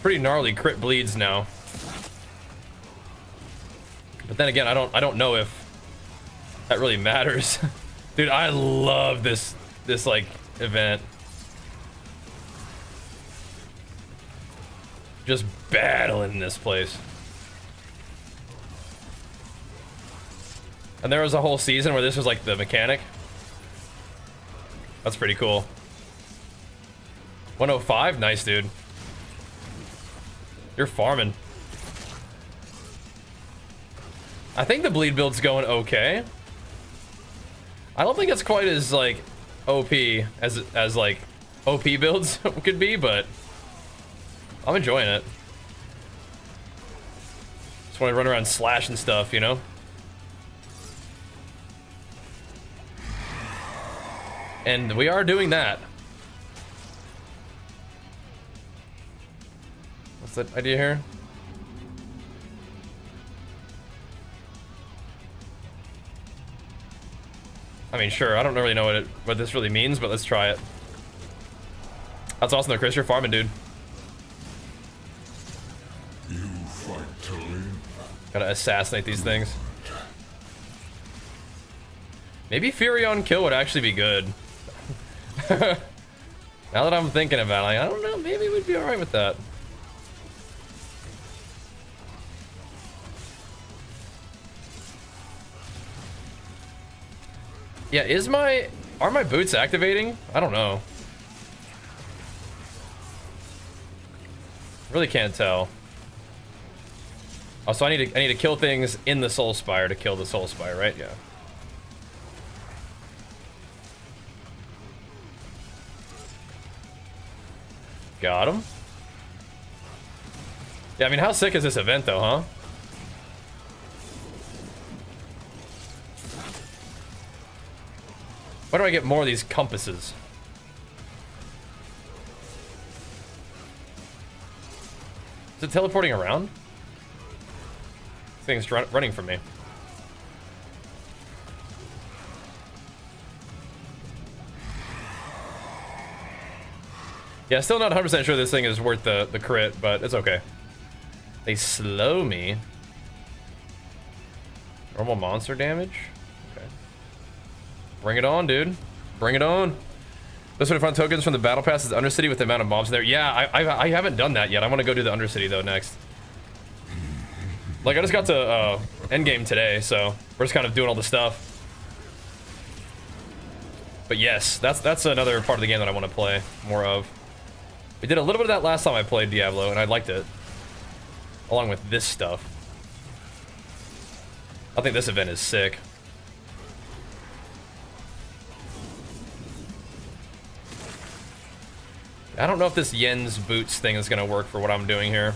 pretty gnarly crit bleeds now. But then again, I don't know if that really matters. Dude, I love this like event. Just battling this place. And there was a whole season where this was like the mechanic. That's pretty cool. 105? Nice, dude. You're farming. I think the bleed build's going okay. I don't think it's quite as like OP as like OP builds could be, but I'm enjoying it. Just want to run around slash and stuff, you know? And we are doing that. What's that idea here? I mean, sure, I don't really know what this really means, but let's try it. That's awesome though, Chris. You're farming, dude. You fight to live. Gotta assassinate these things. Maybe Fury on kill would actually be good. Now that I'm thinking about it, like, I don't know, maybe we'd be alright with that. Yeah, are my boots activating? I don't know. Really can't tell. Oh, so I need to kill things in the Soul Spire to kill the Soul Spire, right? Yeah. Got him. Yeah, I mean, how sick is this event though, huh? Why do I get more of these compasses? Is it teleporting around? This thing's running from me. Yeah, still not 100% sure this thing is worth the crit, but it's okay. They slow me. Normal monster damage? Okay. Bring it on, dude. Bring it on. This would find tokens from the battle pass is Undercity with the amount of mobs there. Yeah, I haven't done that yet. I want to go do the Undercity though next. Like I just got to Endgame today, so we're just kind of doing all the stuff. But yes, that's another part of the game that I want to play more of. We did a little bit of that last time I played Diablo, and I liked it. Along with this stuff. I think this event is sick. I don't know if this Yen's boots thing is gonna work for what I'm doing here.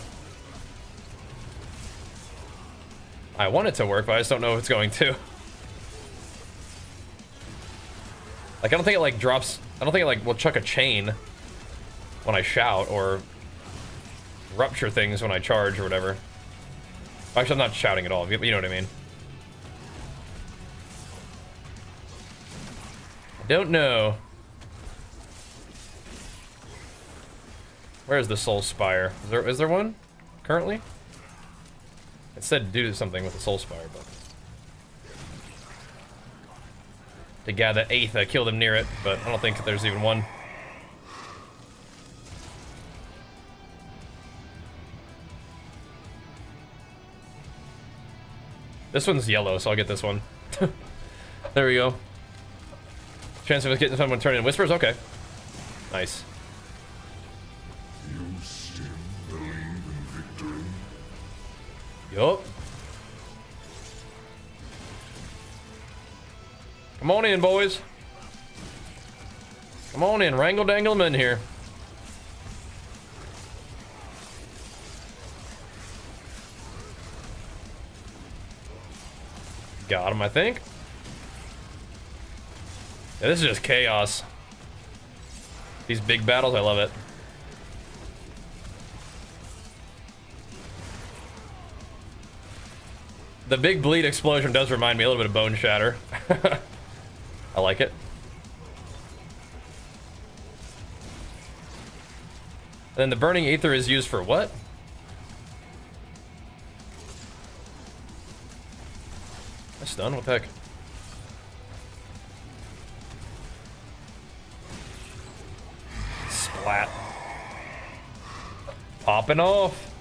I want it to work, but I just don't know if it's going to. Like, I don't think it like drops, I don't think it like will chuck a chain when I shout, or rupture things when I charge or whatever. Actually, I'm not shouting at all, you know what I mean. I don't know. Where's the Soul Spire? Is there one currently? It said do something with the Soul Spire, but the guy that Aetha killed him near it, but I don't think there's even one. This one's yellow, so I'll get this one. There we go. Chance of us getting someone turning in whispers? Okay. Nice. You still believe in victory? Yup. Come on in, boys. Come on in, wrangle dangle them in here. Got him, I think. Yeah, this is just chaos. These big battles, I love it. The big bleed explosion does remind me a little bit of Bone Shatter. I like it. And then the burning ether is used for what? That's done. What the heck? Splat. Popping off.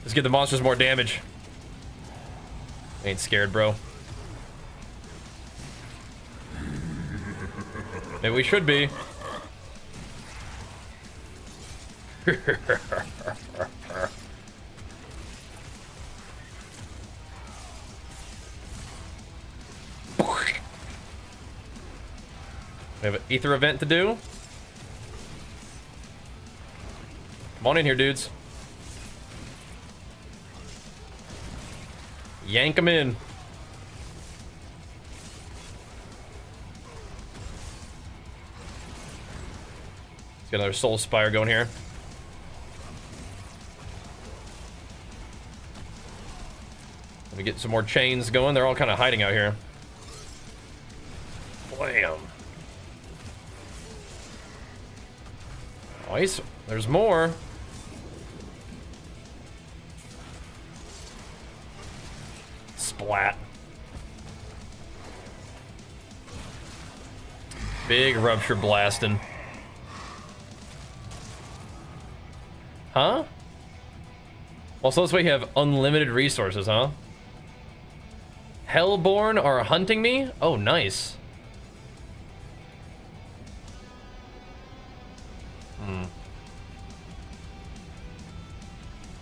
Let's give the monsters more damage. Ain't scared, bro. Maybe we should be. We have an ether event to do. Come on in here, dudes. Yank them in. Let's get another Soul Spire going here. Let me get some more chains going. They're all kind of hiding out here. Blam. Nice. There's more. Splat. Big rupture blasting. Huh? Well, so this way you have unlimited resources, huh? Hellborn are hunting me? Oh, nice.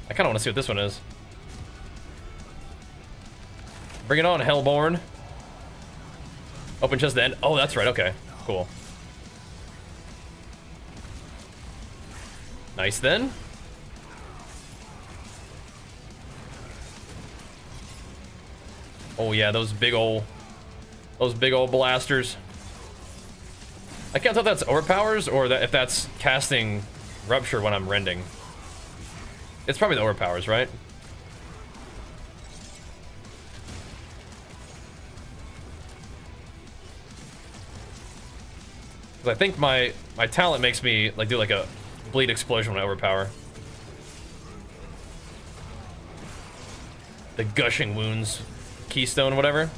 I kind of want to see what this one is. Bring it on, Hellborn. Open chest then. Oh, that's right. Okay, cool. Nice then. Oh yeah, those big ol' blasters. I can't tell if that's overpowers or that if that's casting Rupture when I'm rending. It's probably the overpowers, right? I think my talent makes me like do like a bleed explosion when I overpower. The gushing wounds, keystone, whatever.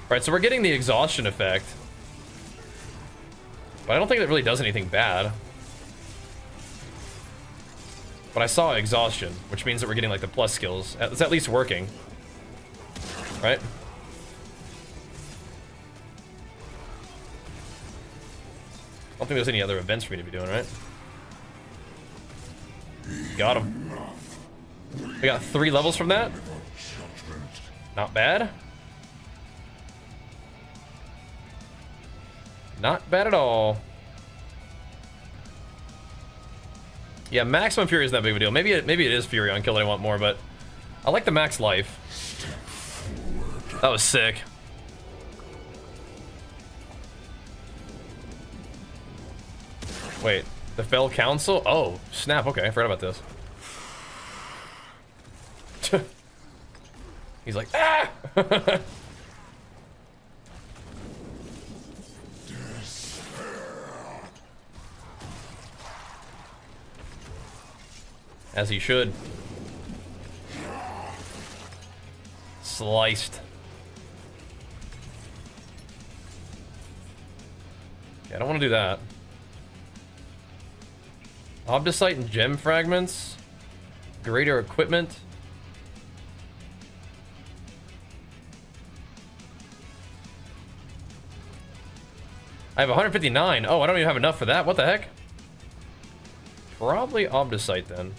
Alright, so we're getting the exhaustion effect. But I don't think that really does anything bad. But I saw exhaustion, which means that we're getting like the plus skills. It's at least working. Right? I don't think there's any other events for me to be doing, right? Got him. We got 3 levels from that. Not bad. Not bad at all. Yeah, maximum fury isn't that big of a deal. Maybe it is fury on kill that I want more, but I like the max life. That was sick. Wait, the Fell Council? Oh, snap. Okay, I forgot about this. He's like, ah! As he should. Sliced. Yeah, I don't want to do that. Obdicite and gem fragments. Greater equipment. I have 159. Oh, I don't even have enough for that. What the heck? Probably Obdicite then.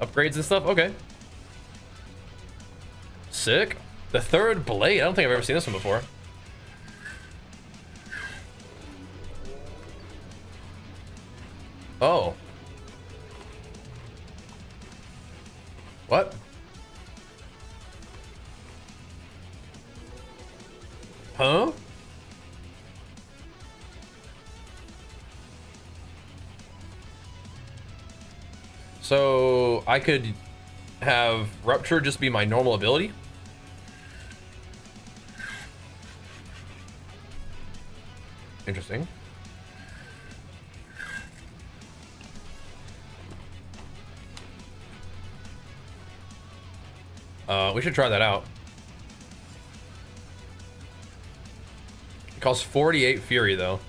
Upgrades and stuff? Okay. Sick. The 3rd blade. I don't think I've ever seen this one before. Oh. What? Huh? So I could have Rupture just be my normal ability? Interesting. We should try that out. It costs 48 Fury, though.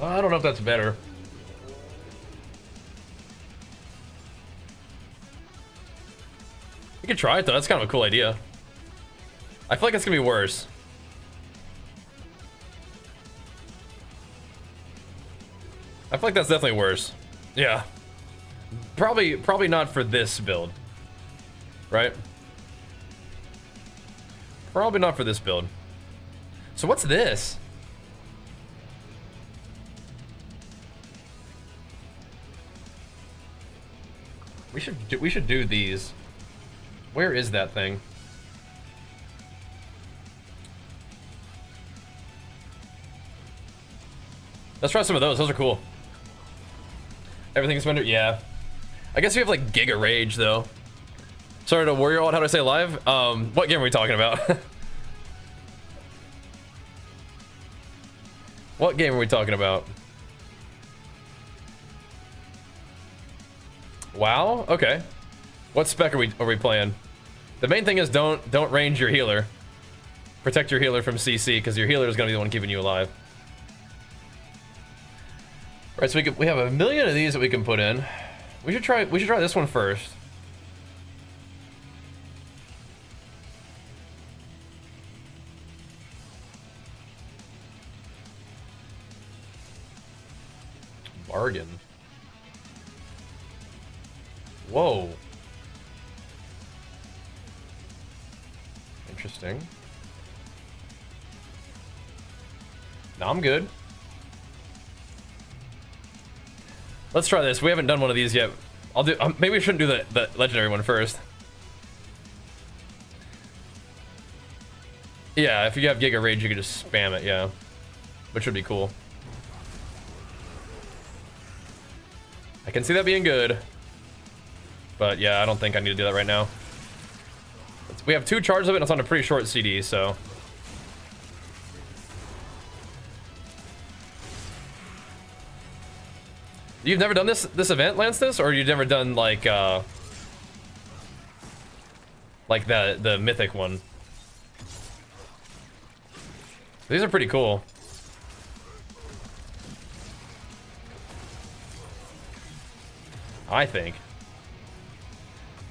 I don't know if that's better. We could try it, though. That's kind of a cool idea. I feel like it's gonna be worse. I feel like that's definitely worse. Yeah. Probably not for this build. Right? Probably not for this build. So what's this? We should do these. Where is that thing? Let's try some of those. Those are cool. Everything's rendered. Yeah. I guess we have like Giga Rage though. Sorry to Warrior Alt. How do I say live? What game are we talking about? What game are we talking about? WoW? Okay. What spec are we playing? The main thing is don't range your healer. Protect your healer from CC because your healer is gonna be the one keeping you alive. All right, so we have a million of these that we can put in. We should try this one first. Bargain. Whoa. Interesting. No, I'm good. Let's try this. We haven't done one of these yet. I'll do. Maybe we shouldn't do the legendary one first. Yeah, if you have Giga Rage, you can just spam it. Yeah, which would be cool. I can see that being good, but yeah, I don't think I need to do that right now. We have 2 charges of it, and it's on a pretty short CD, so. You've never done this event, Lanceus, or you've never done like the mythic one? These are pretty cool. I think.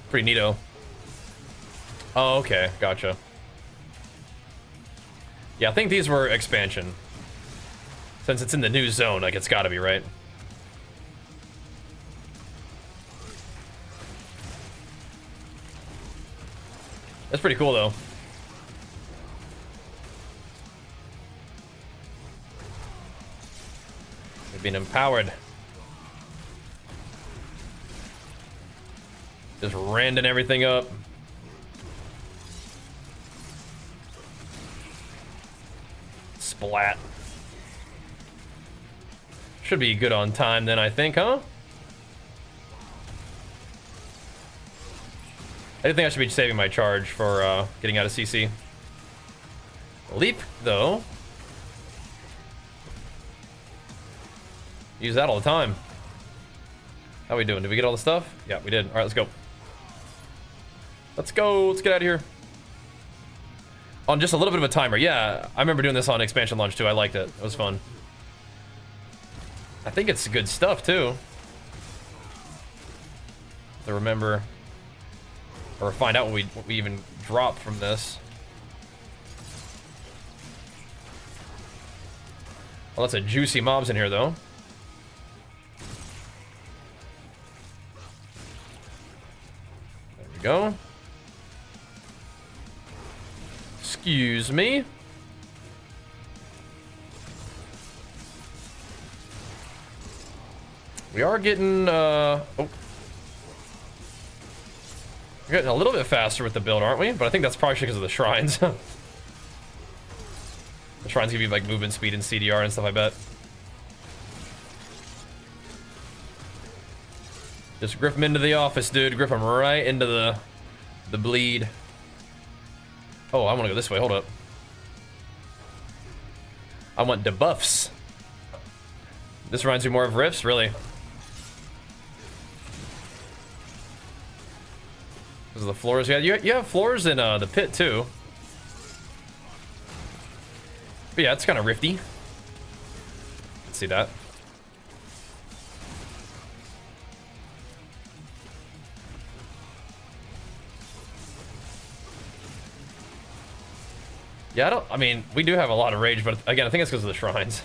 Pretty neato. Oh, okay, gotcha. Yeah, I think these were expansion. Since it's in the new zone, like it's gotta be, right? That's pretty cool, though. We've been empowered. Just randing everything up. Splat. Should be good on time then, I think, huh? I do think I should be saving my charge for getting out of CC. Leap, though. Use that all the time. How we doing? Did we get all the stuff? Yeah, we did. All right, let's go. Let's go. Let's get out of here. On just a little bit of a timer. Yeah, I remember doing this on expansion launch too. I liked it. It was fun. I think it's good stuff too. To remember or find out what we even dropped from this. Well, lots of juicy mobs in here though. There we go. Excuse me. We are getting oh. We're getting a little bit faster with the build, aren't we? But I think that's probably because of the shrines. The shrines give you like movement speed and CDR and stuff, I bet. Just grip him into the office, dude. Grip him right into the bleed. Oh, I want to go this way. Hold up. I want debuffs. This reminds me more of Rifts, really. Because of the floors. Yeah, you have floors in the pit, too. But yeah, it's kind of rifty. Let's see that. Yeah, I mean, we do have a lot of rage, but again, I think it's because of the shrines.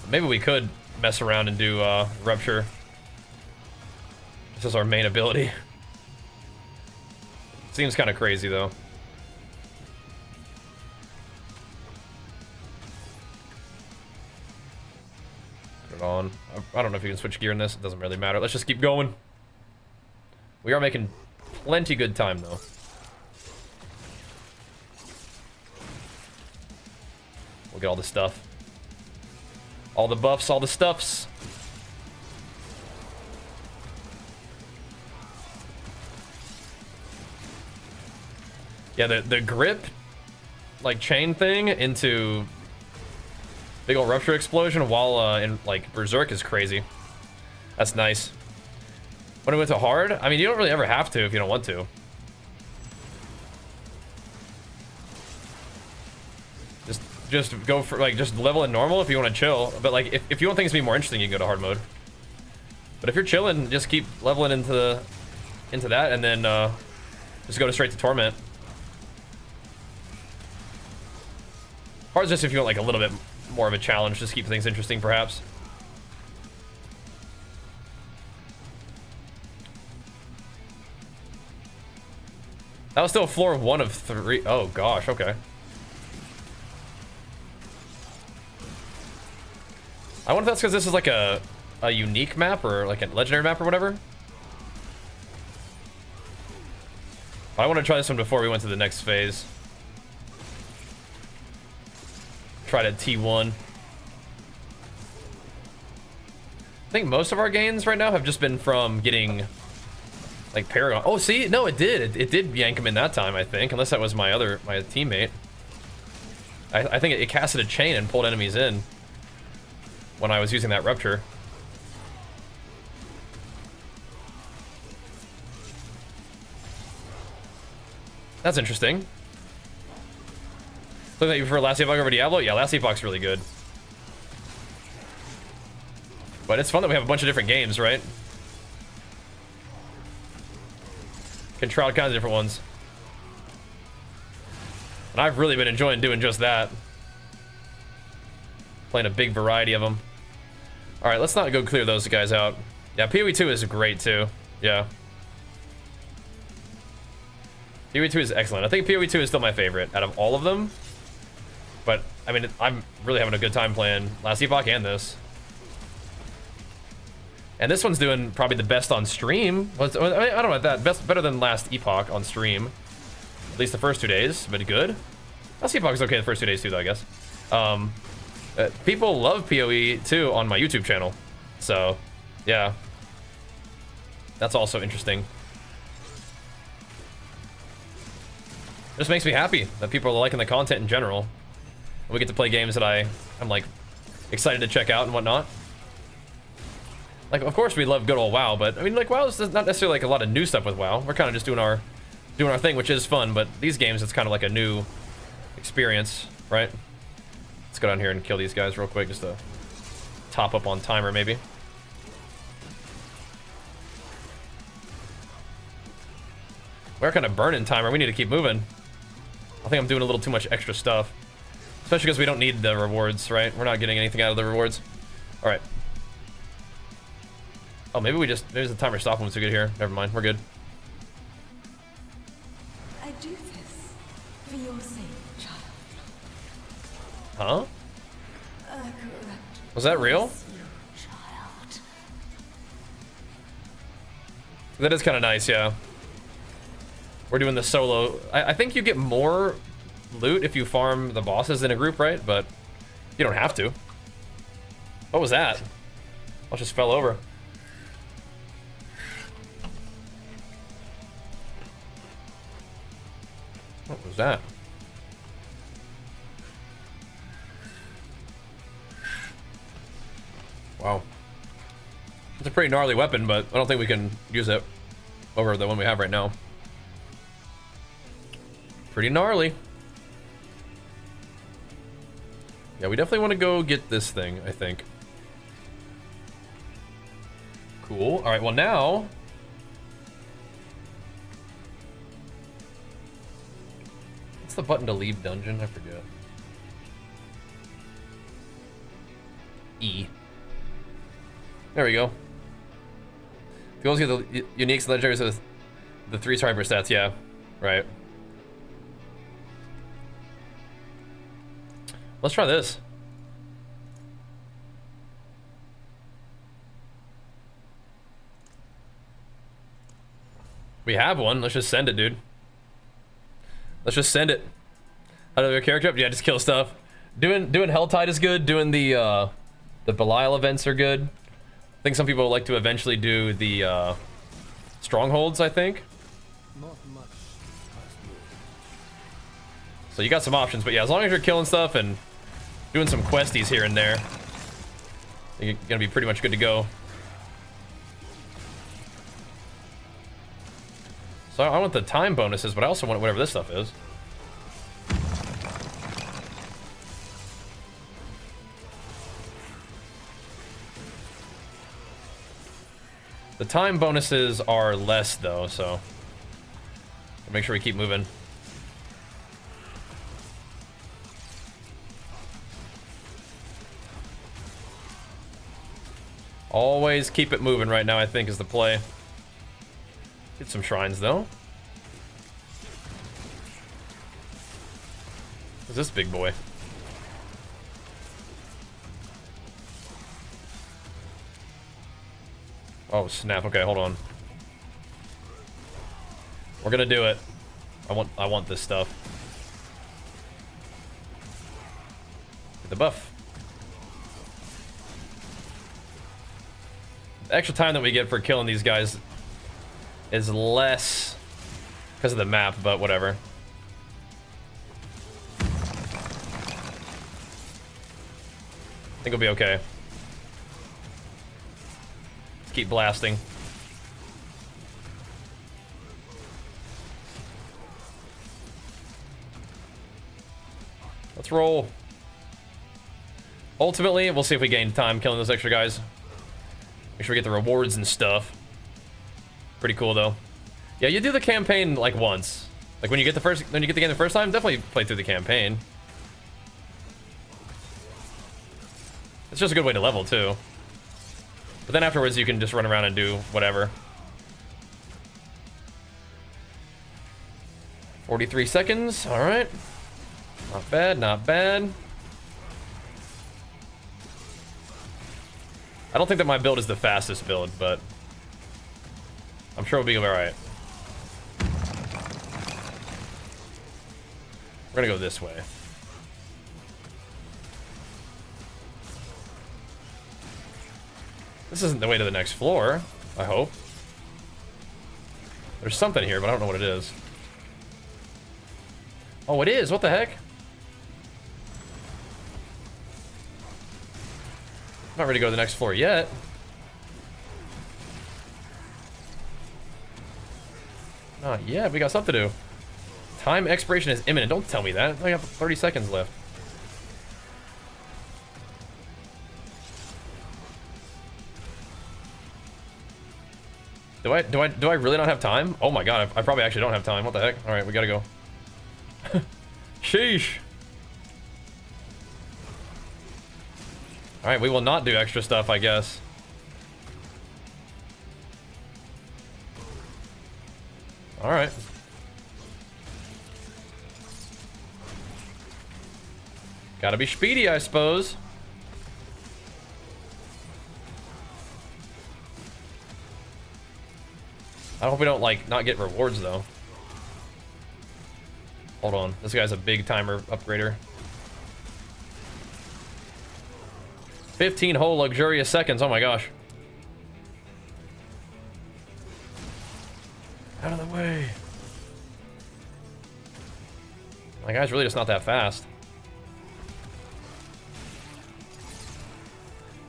Maybe we could mess around and do Rupture. This is our main ability. Seems kind of crazy, though. Put it on. I don't know if you can switch gear in this. It doesn't really matter. Let's just keep going. We are making plenty good time, though. We'll get all the stuff. All the buffs, all the stuffs. Yeah, the grip, like, chain thing into big ol' Rupture explosion while in, like, Berserk is crazy. That's nice. When it went to hard, I mean, you don't really ever have to if you don't want to. Just go for, like, just level in normal if you want to chill. But, like, if you want things to be more interesting, you can go to hard mode. But if you're chilling, just keep leveling into that, and then just go straight to Torment. Hard's just if you want, like, a little bit more of a challenge, just keep things interesting, perhaps. That was still floor 1 of 3. Oh, gosh, okay. I wonder if that's because this is like a a unique map or like a legendary map or whatever. But I want to try this one before we went to the next phase. Tried at T1. I think most of our gains right now have just been from getting like Paragon. Oh, see, no, it did. It did yank him in that time, I think, unless that was my teammate. I think it casted a chain and pulled enemies in when I was using that rupture. That's interesting. So that you prefer Last Epoch over Diablo? Yeah, Last Epoch's really good. But it's fun that we have a bunch of different games, right? Can try all kinds of different ones. And I've really been enjoying doing just that. Playing a big variety of them. Alright, let's not go clear those guys out. Yeah, PoE 2 is great too. Yeah. PoE 2 is excellent. I think PoE 2 is still my favorite out of all of them. But, I mean, I'm really having a good time playing Last Epoch and this. And this one's doing probably the best on stream. I don't know about that. Better than Last Epoch on stream. At least the first 2 days, but good. Last Epoch is okay the first 2 days too, though, I guess. People love PoE too on my YouTube channel. So, yeah. That's also interesting. It just makes me happy that people are liking the content in general. We get to play games that I'm like excited to check out and whatnot. Like, of course we love good old WoW, but I mean, like, WoW is not necessarily like a lot of new stuff with WoW. We're kind of just doing our thing, which is fun. But these games, it's kind of like a new experience, right? Let's go down here and kill these guys real quick, just to top up on timer, maybe. We're kind of burning timer. We need to keep moving. I think I'm doing a little too much extra stuff. Especially because we don't need the rewards, right? We're not getting anything out of the rewards. Alright. Oh, maybe there's the timer stop when we get here. Never mind, we're good. I do this for your sake, child. Huh? Was that real? That is kind of nice, yeah. We're doing the solo. I think you get more loot if you farm the bosses in a group, right? But you don't have to. What was that? I just fell over. What was that? Wow. It's a pretty gnarly weapon, but I don't think we can use it over the one we have right now. Pretty gnarly. Yeah, we definitely want to go get this thing, I think. Cool. All right, well now... What's the button to leave dungeon? I forget. E. There we go. You always get the uniques, legendaries with the 3-star hyper stats, yeah. Right. Let's try this. We have one. Let's just send it, dude. Let's just send it. How do your character up? Yeah, just kill stuff. Doing Helltide is good. Doing the Belial events are good. I think some people like to eventually do the strongholds, I think. Not much. So you got some options, but yeah, as long as you're killing stuff and doing some questies here and there, you're gonna be pretty much good to go. So I want the time bonuses, but I also want whatever this stuff is. The time bonuses are less though, so make sure we keep moving. Always keep it moving right now, I think, is the play. Get some shrines, though. Who's this big boy? Oh snap, okay, hold on. We're gonna do it. I want this stuff. Get the buff. The extra time that we get for killing these guys is less because of the map, but whatever. I think we'll be okay. Let's keep blasting. Let's roll. Ultimately, we'll see if we gain time killing those extra guys. Make sure we get the rewards and stuff. Pretty cool though. Yeah, you do the campaign like once. Like when you get the game the first time, definitely play through the campaign. It's just a good way to level too. But then afterwards you can just run around and do whatever. 43 seconds, alright. Not bad, not bad. I don't think that my build is the fastest build, but I'm sure we'll be alright. We're gonna go this way. This isn't the way to the next floor, I hope. There's something here, but I don't know what it is. Oh, it is? What the heck? Not ready to go to the next floor yet. Not yet. We got stuff to do. Time expiration is imminent. Don't tell me that. I got 30 seconds left. Do I really not have time? Oh my god, I probably actually don't have time. What the heck? All right, we gotta go. Sheesh. All right, we will not do extra stuff, I guess. All right. Gotta be speedy, I suppose. I hope we don't, like, not get rewards, though. Hold on. This guy's a big timer upgrader. 15 whole luxurious seconds. Oh my gosh. Out of the way. My guy's really just not that fast.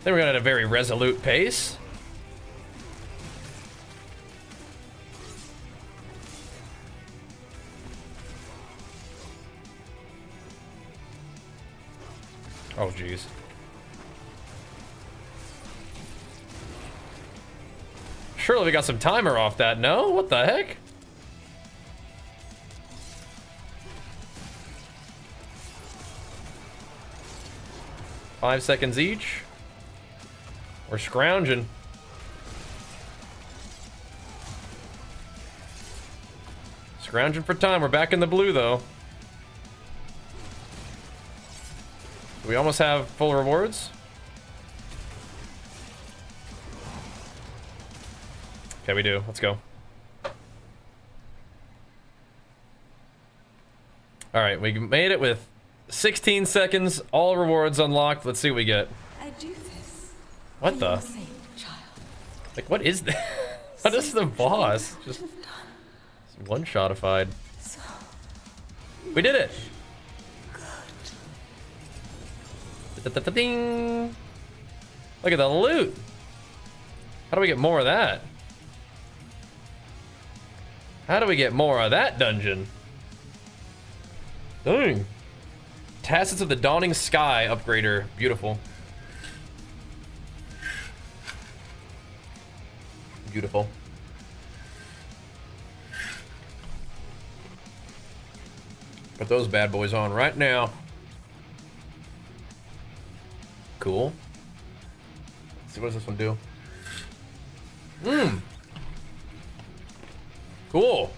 Then we're going at a very resolute pace. Oh, jeez. Surely we got some timer off that, no? What the heck? Five seconds each. We're scrounging. Scrounging for time. We're back in the blue, though. We almost have full rewards. Okay, we do. Let's go. All right, we made it with 16 seconds. All rewards unlocked. Let's see what we get. I do this. What the? Like, what is that? What is the boss? Just one-shotified. We did it. Ding. Look at the loot. How do we get more of that? How do we get more of that dungeon? Dang. Tacits of the Dawning Sky upgrader. Beautiful. Beautiful. Put those bad boys on right now. Cool. Let's see, what does this one do? Cool.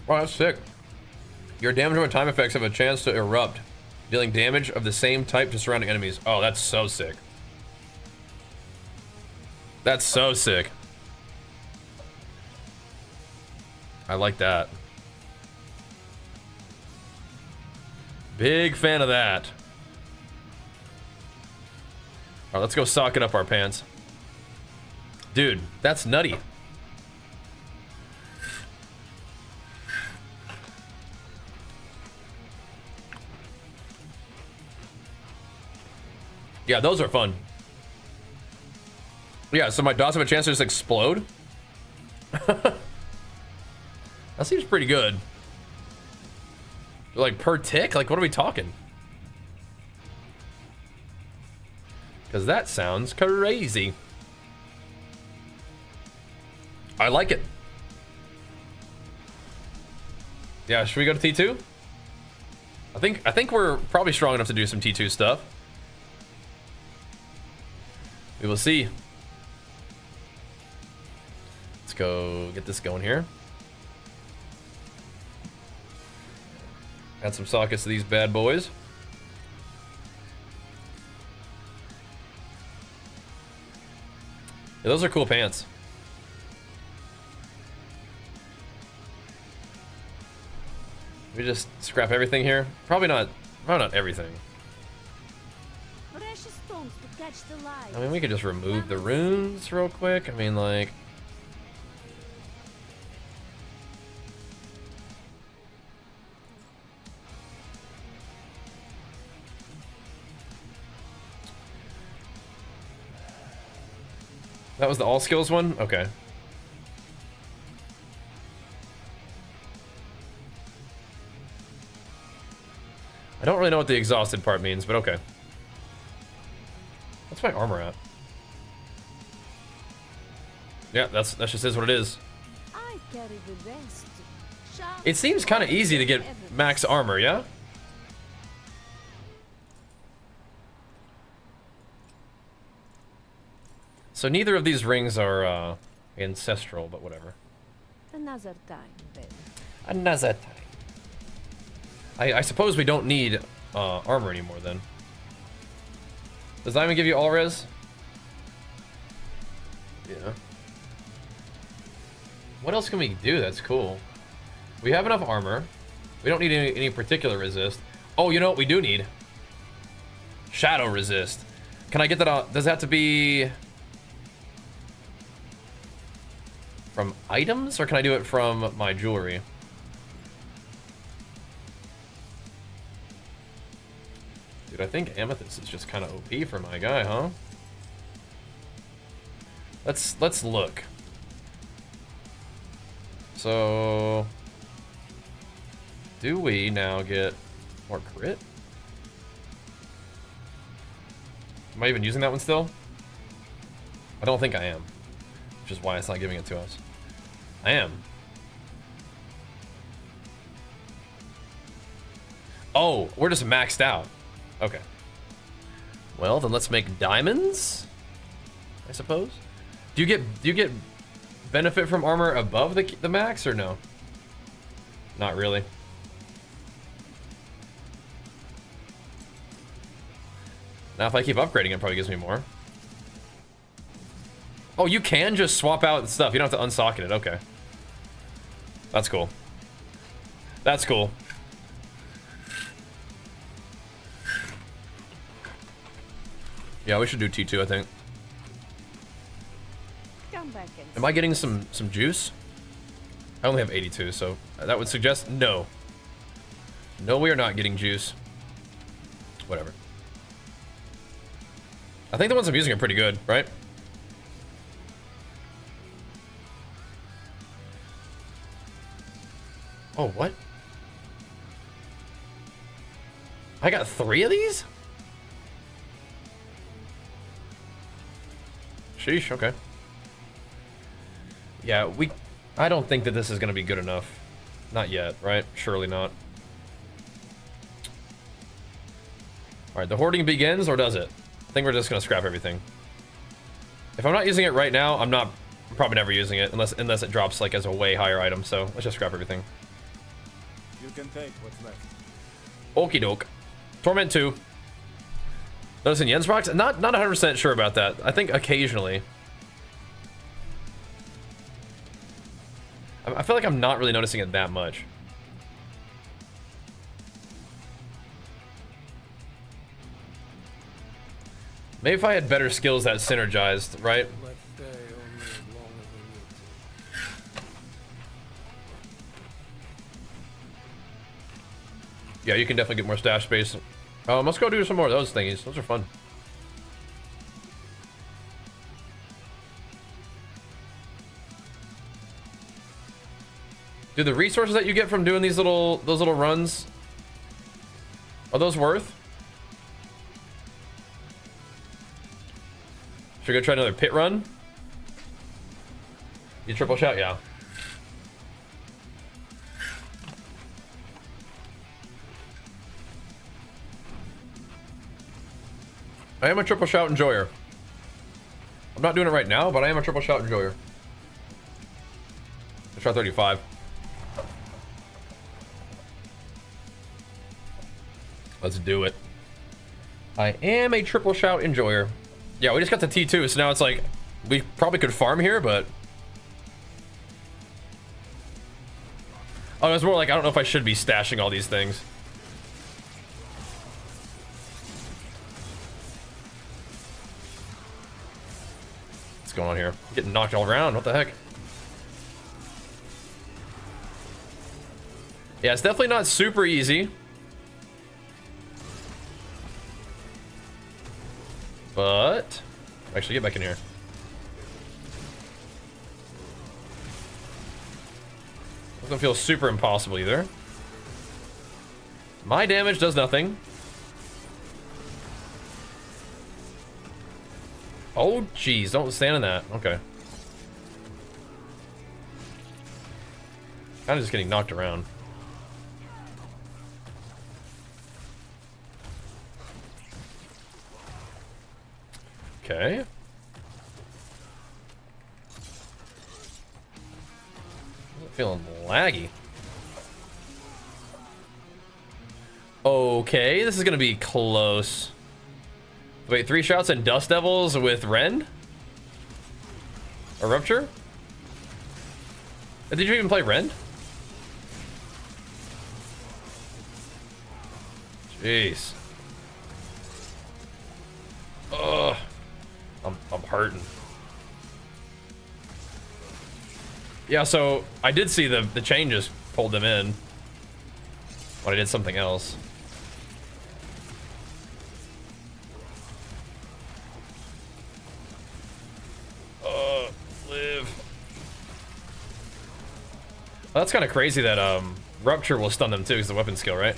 Wow, that's sick. Your damage and time effects have a chance to erupt, dealing damage of the same type to surrounding enemies. Oh, that's so sick. That's so sick. I like that. Big fan of that. All right, let's go sock it up our pants. Dude, that's nutty. Yeah, those are fun. Yeah, so my dots have a chance to just explode. That seems pretty good. Like per tick? Like what are we talking? Because that sounds crazy. I like it. Yeah, should we go to T2? I think we're probably strong enough to do some T2 stuff. We will see. Let's go get this going here. Add some sockets to these bad boys. Yeah, those are cool pants. We just scrap everything here. Probably not everything. Precious stones to catch the light. I mean, we could just remove the runes real quick. I mean, like. That was the all skills one? Okay. I don't really know what the exhausted part means, but okay. What's my armor at? Yeah, that just is what it is. I carry the best. It seems kind of easy to get max armor, yeah? So neither of these rings are ancestral, but whatever. Another time, then. Another time. I suppose we don't need armor anymore then. Does Diamond give you all res? Yeah. What else can we do that's cool? We have enough armor. We don't need any particular resist. Oh, you know what we do need? Shadow resist. Can I get that out? Does that have to be from items, or can I do it from my jewelry? Dude, I think amethyst is just kind of OP for my guy, huh? Let's look. So, do we now get more crit? Am I even using that one still? I don't think I am, which is why it's not giving it to us. I am. Oh, we're just maxed out. Okay. Well, then let's make diamonds, I suppose. Do you get benefit from armor above the max or no? Not really. Now if I keep upgrading, it probably gives me more. Oh, you can just swap out stuff. You don't have to unsocket it. Okay. That's cool. That's cool. Yeah, we should do T2, I think. Come back and Am I getting some juice? I only have 82, so that would suggest no. No, we are not getting juice. Whatever. I think the ones I'm using are pretty good, right? Oh, what? I got 3 of these? Sheesh, okay. Yeah, I don't think that this is gonna be good enough. Not yet, right? Surely not. Alright, the hoarding begins, or does it? I think we're just gonna scrap everything. If I'm not using it right now, I'm probably never using it, unless it drops like as a way higher item, so let's just scrap everything. You can take what's left. Okie doke. Torment 2. Those in Yen's box? Not 100% sure about that. I think occasionally. I feel like I'm not really noticing it that much. Maybe if I had better skills that synergized, right? Yeah, you can definitely get more stash space. Let's go do some more of those thingies. Those are fun. Do the resources that you get from doing those little runs, are those worth? Should we go try another pit run? You triple shot, yeah. I am a triple shout enjoyer. I'm not doing it right now, but I am a triple shout enjoyer. Let's try 35. Let's do it. I am a triple shout enjoyer. Yeah, we just got to T2, so now it's like we probably could farm here, but oh, it's more like I don't know if I should be stashing all these things. What's going on here? I'm getting knocked all around. What the heck? Yeah, it's definitely not super easy. But actually, get back in here. Doesn't feel super impossible either. My damage does nothing. Oh, geez, don't stand in that. Okay. Kind of just getting knocked around. Okay. Feeling laggy. Okay, this is gonna be close. Wait, 3 shots and Dust Devils with Rend? Or Rupture? Did you even play Rend? Jeez. Ugh. I'm hurting. Yeah, so I did see the changes pulled them in when I did something else. Live. Well, that's kind of crazy that Rupture will stun them too, because the weapon skill, right?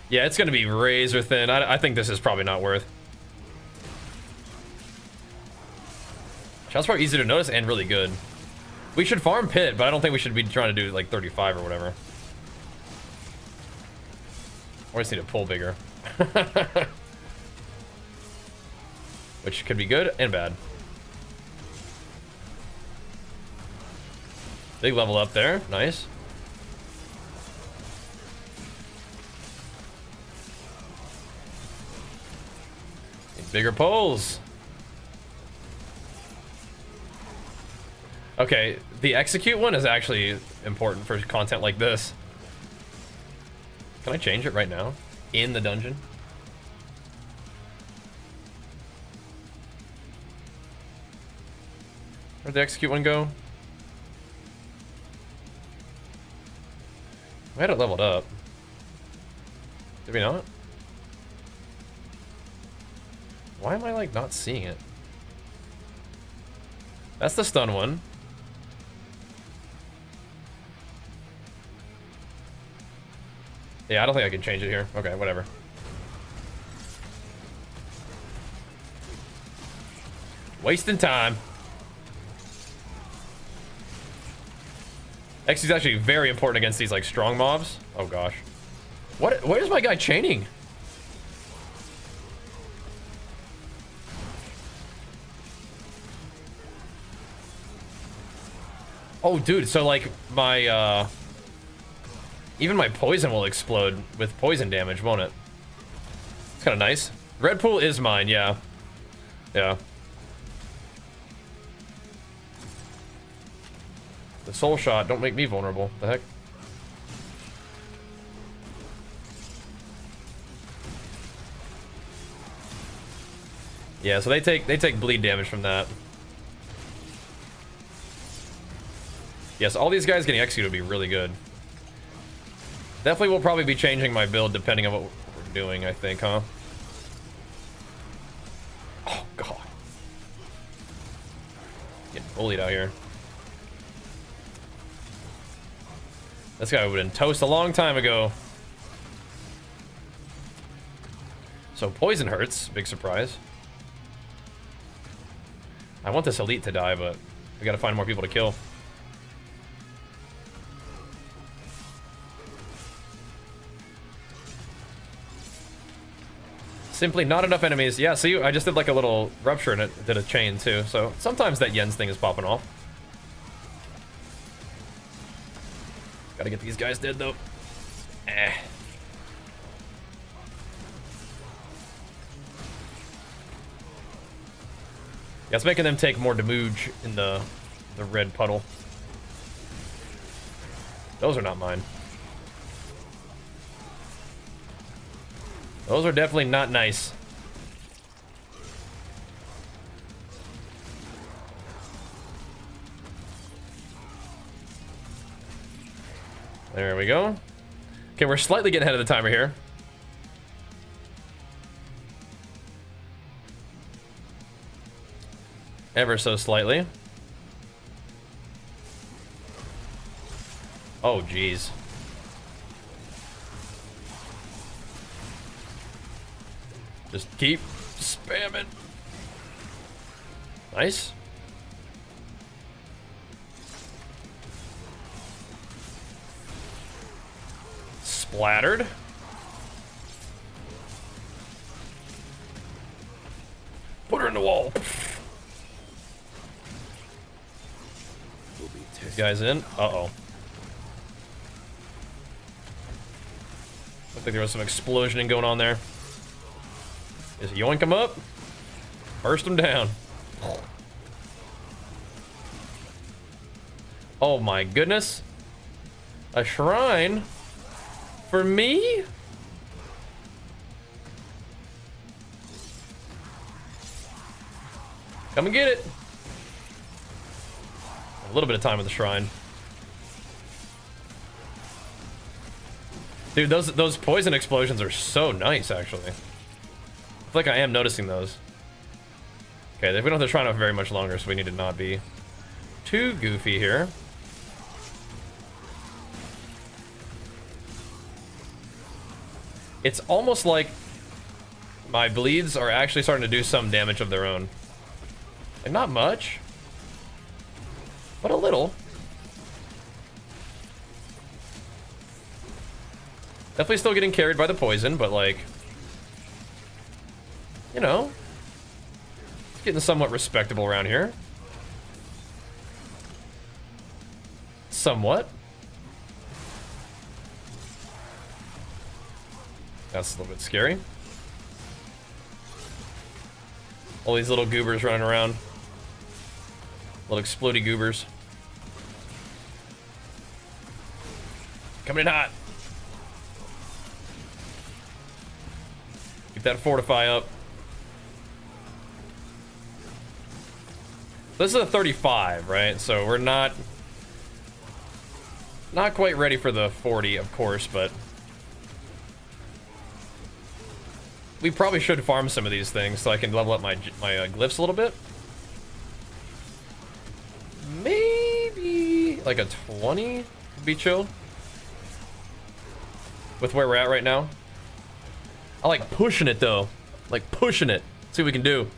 Yeah, it's going to be razor thin. I think this is probably not worth. Shot's probably easy to notice and really good. We should farm pit, but I don't think we should be trying to do like 35 or whatever. Or just need to pull bigger. Which could be good and bad. Big level up there. Nice. Bigger poles. Okay, the execute one is actually important for content like this. Can I change it right now? In the dungeon? Where'd the execute one go? We had it leveled up. Did we not? Why am I like not seeing it? That's the stun one. Yeah, I don't think I can change it here. Okay, whatever. Wasting time. X is actually very important against these like strong mobs. Oh gosh. What is my guy chaining? Oh, dude, so like my, even my poison will explode with poison damage, won't it? It's kind of nice. Red pool is mine, yeah. Yeah. The soul shot, don't make me vulnerable. The heck? Yeah, so they take bleed damage from that. Yes, all these guys getting executed would be really good. Definitely will probably be changing my build depending on what we're doing, I think, huh? Oh, God. Getting bullied out here. This guy would have been toast a long time ago. So poison hurts, big surprise. I want this elite to die, but we gotta find more people to kill. Simply not enough enemies. Yeah, see, I just did like a little rupture and it did a chain too. So sometimes that Yen's thing is popping off. Gotta get these guys dead though. Eh. Yeah, it's making them take more damage in the red puddle. Those are not mine. Those are definitely not nice. There we go. Okay, we're slightly getting ahead of the timer here. Ever so slightly. Oh, geez. Just keep spamming. Nice. Splattered. Put her in the wall. These guys in. Uh-oh. Looked like there was some explosioning going on there. Just yoink them up. Burst them down. Oh my goodness. A shrine? For me? Come and get it. A little bit of time with the shrine. Dude, those poison explosions are so nice, actually. I feel like I am noticing those. Okay, we don't have to try out very much longer, so we need to not be too goofy here. It's almost like my bleeds are actually starting to do some damage of their own. Like, not much, but a little. Definitely still getting carried by the poison, but like, you know, it's getting somewhat respectable around here. Somewhat. That's a little bit scary. All these little goobers running around. Little explodey goobers. Coming in hot. Keep that fortify up. This is a 35, right? So we're not quite ready for the 40, of course, but we probably should farm some of these things so I can level up my glyphs a little bit. Maybe like a 20 would be chill with where we're at right now. I like pushing it though, like pushing it. See what we can do.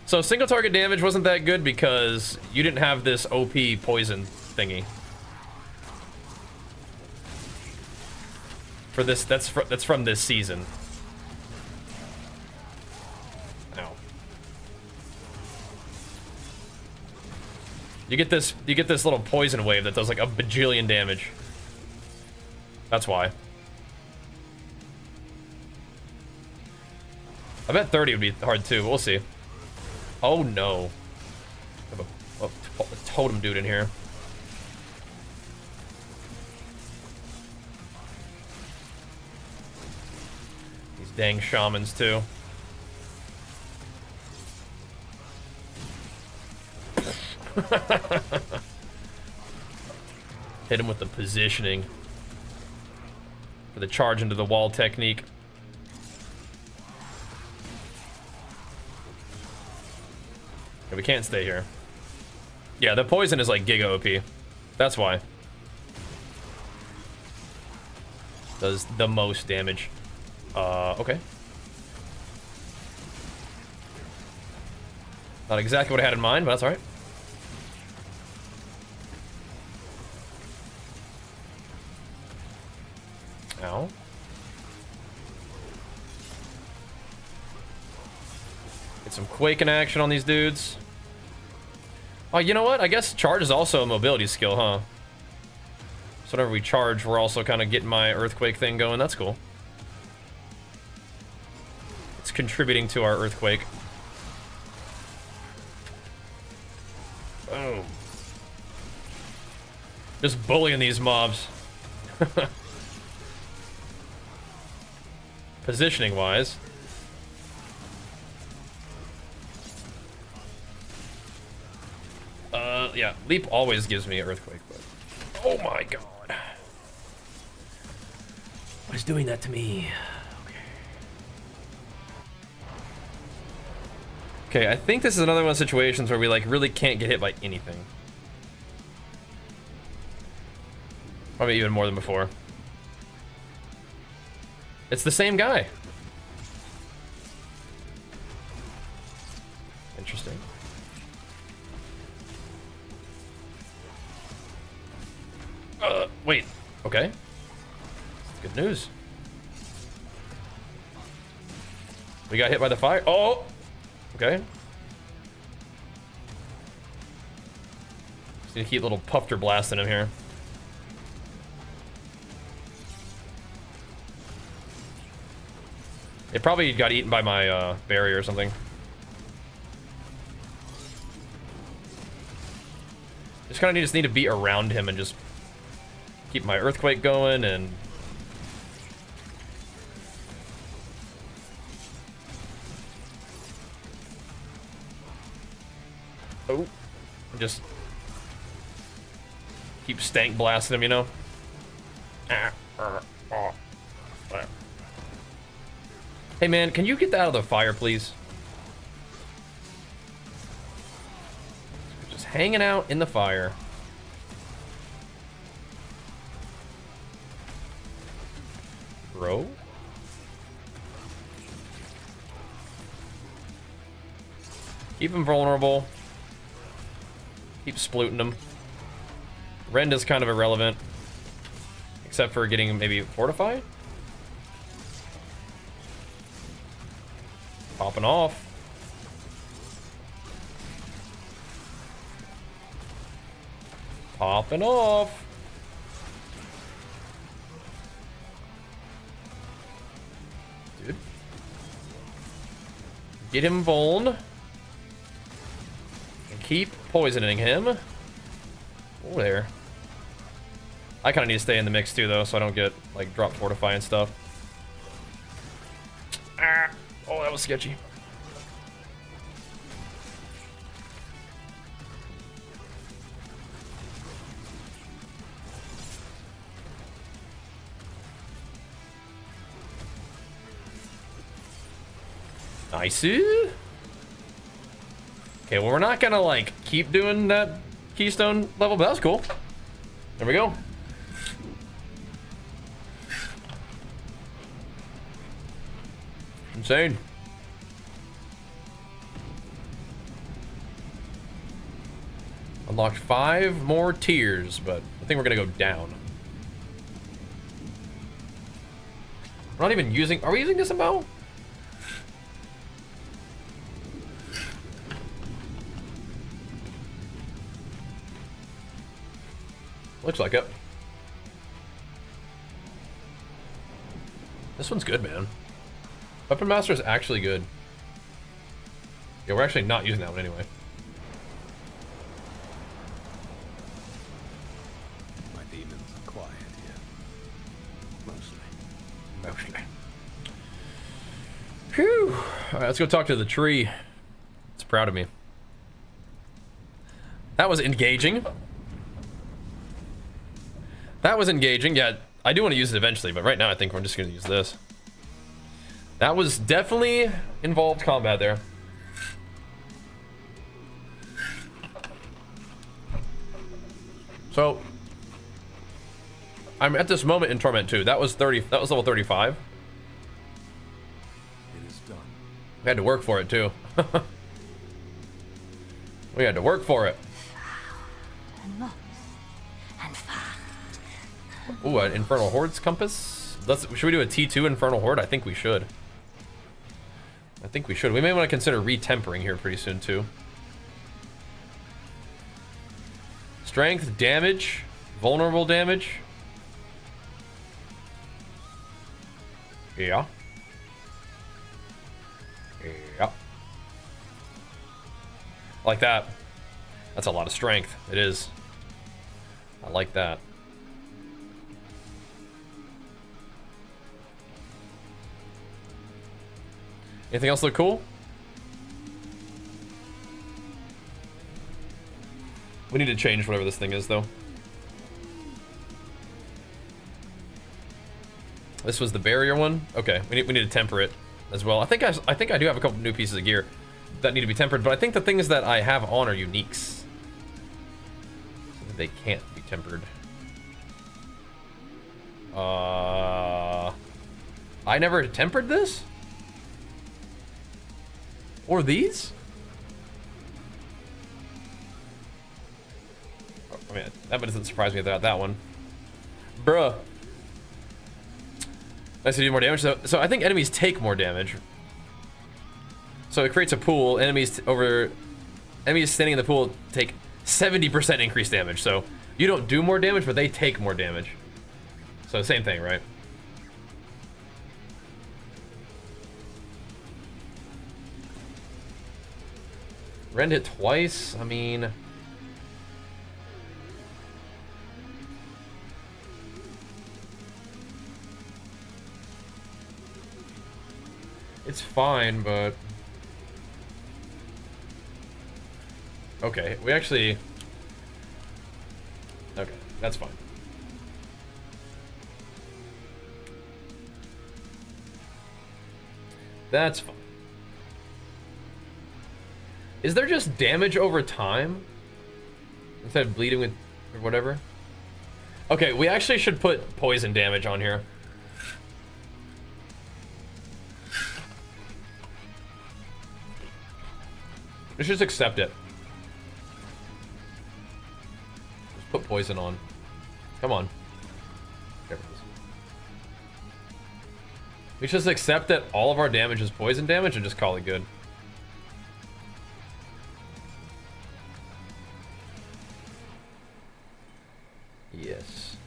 So single target damage wasn't that good because you didn't have this OP poison thingy. For this, that's from this season. Ow. You get this little poison wave that does like a bajillion damage. That's why. I bet 30 would be hard too, but we'll see. Oh no. I have a totem dude in here. These dang shamans too. Hit him with the positioning for the charge into the wall technique. Okay, we can't stay here. Yeah, the poison is like giga OP. That's why. Does the most damage. Okay. Not exactly what I had in mind, but that's alright. Ow. Get some Quake in action on these dudes. Oh, you know what? I guess charge is also a mobility skill, huh? So whenever we charge, we're also kind of getting my Earthquake thing going. That's cool. It's contributing to our Earthquake. Boom. Just bullying these mobs. Positioning wise. Yeah, leap always gives me Earthquake, but oh my god. What is doing that to me? Okay, I think this is another one of the situations where we like really can't get hit by anything. Probably even more than before. It's the same guy. Interesting. Wait. Okay. Good news. We got hit by the fire. Oh! Okay. Just need to keep a little puffer blasting him here. It probably got eaten by my barrier or something. Just kind of just need to be around him and just keep my Earthquake going and oh, just keep stank blasting him, you know. Hey man, can you get that out of the fire, please? Just hanging out in the fire. Bro? Keep him vulnerable. Keep splooting him. Rend is kind of irrelevant. Except for getting maybe Fortify? Popping off. Popping off. Dude. Get him vuln. And keep poisoning him. Oh, there. I kind of need to stay in the mix too, though, so I don't get, like, drop Fortify and stuff. Ah. Oh, that was sketchy. Nice. Okay, well, we're not gonna, like, keep doing that keystone level, but that was cool. There we go. Insane. Unlocked 5 more tiers, but I think we're gonna go down. We're not even using. Are we using this bow? Looks like it. This one's good, man. Weapon Master is actually good. Yeah, we're actually not using that one anyway. My demons are quiet here. Mostly. Whew. Alright, let's go talk to the tree. It's proud of me. That was engaging. That was engaging. Yeah, I do want to use it eventually, but right now I think we're just going to use this. That was definitely involved combat there. So, I'm at this moment in Torment 2. That was level 35. It is done. We had to work for it too. We had to work for it. Ooh, an Infernal Horde's compass. Should we do a T2 Infernal Horde? I think we should. We may want to consider retempering here pretty soon too. Strength, damage, vulnerable damage. Yeah. Yeah. Like that. That's a lot of strength. It is. I like that. Anything else look cool? We need to change whatever this thing is, though. This was the barrier one. Okay, we need to temper it as well. I think I do have a couple new pieces of gear that need to be tempered, but I think the things that I have on are uniques. So they can't be tempered. I never tempered this? Or these? I mean, that doesn't surprise me about that one. Bruh. Nice to do more damage. So I think enemies take more damage. So it creates a pool. Enemies standing in the pool take 70% increased damage. So you don't do more damage, but they take more damage. So same thing, right? Rend it twice? I mean... It's fine, but... Okay, we actually... Okay, that's fine. That's fine. Is there just damage over time? Instead of bleeding with... or whatever? Okay, we actually should put poison damage on here. Let's just accept it. Just put poison on. Come on. There it is. We just accept that all of our damage is poison damage and just call it good. Yes.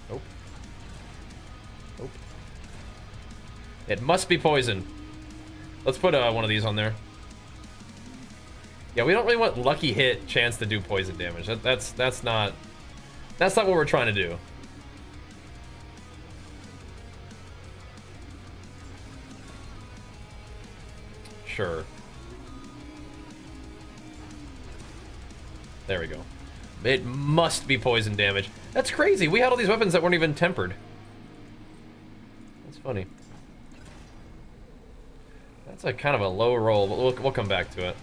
Nope. Nope. It must be poison. Let's put one of these on there. Yeah, we don't really want lucky hit chance to do poison damage. That's not what we're trying to do. Sure. There we go. It must be poison damage. That's crazy. We had all these weapons that weren't even tempered. That's funny. That's a kind of a low roll, but we'll come back to it.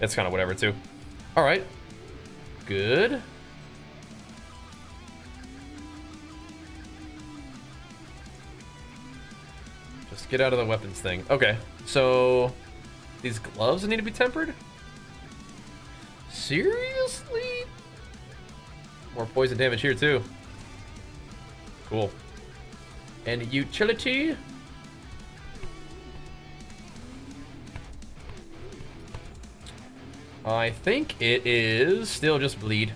It's kind of whatever, too. All right. Good. Just get out of the weapons thing. Okay, so these gloves need to be tempered? Seriously? More poison damage here, too. Cool. And utility? I think it is still just bleed.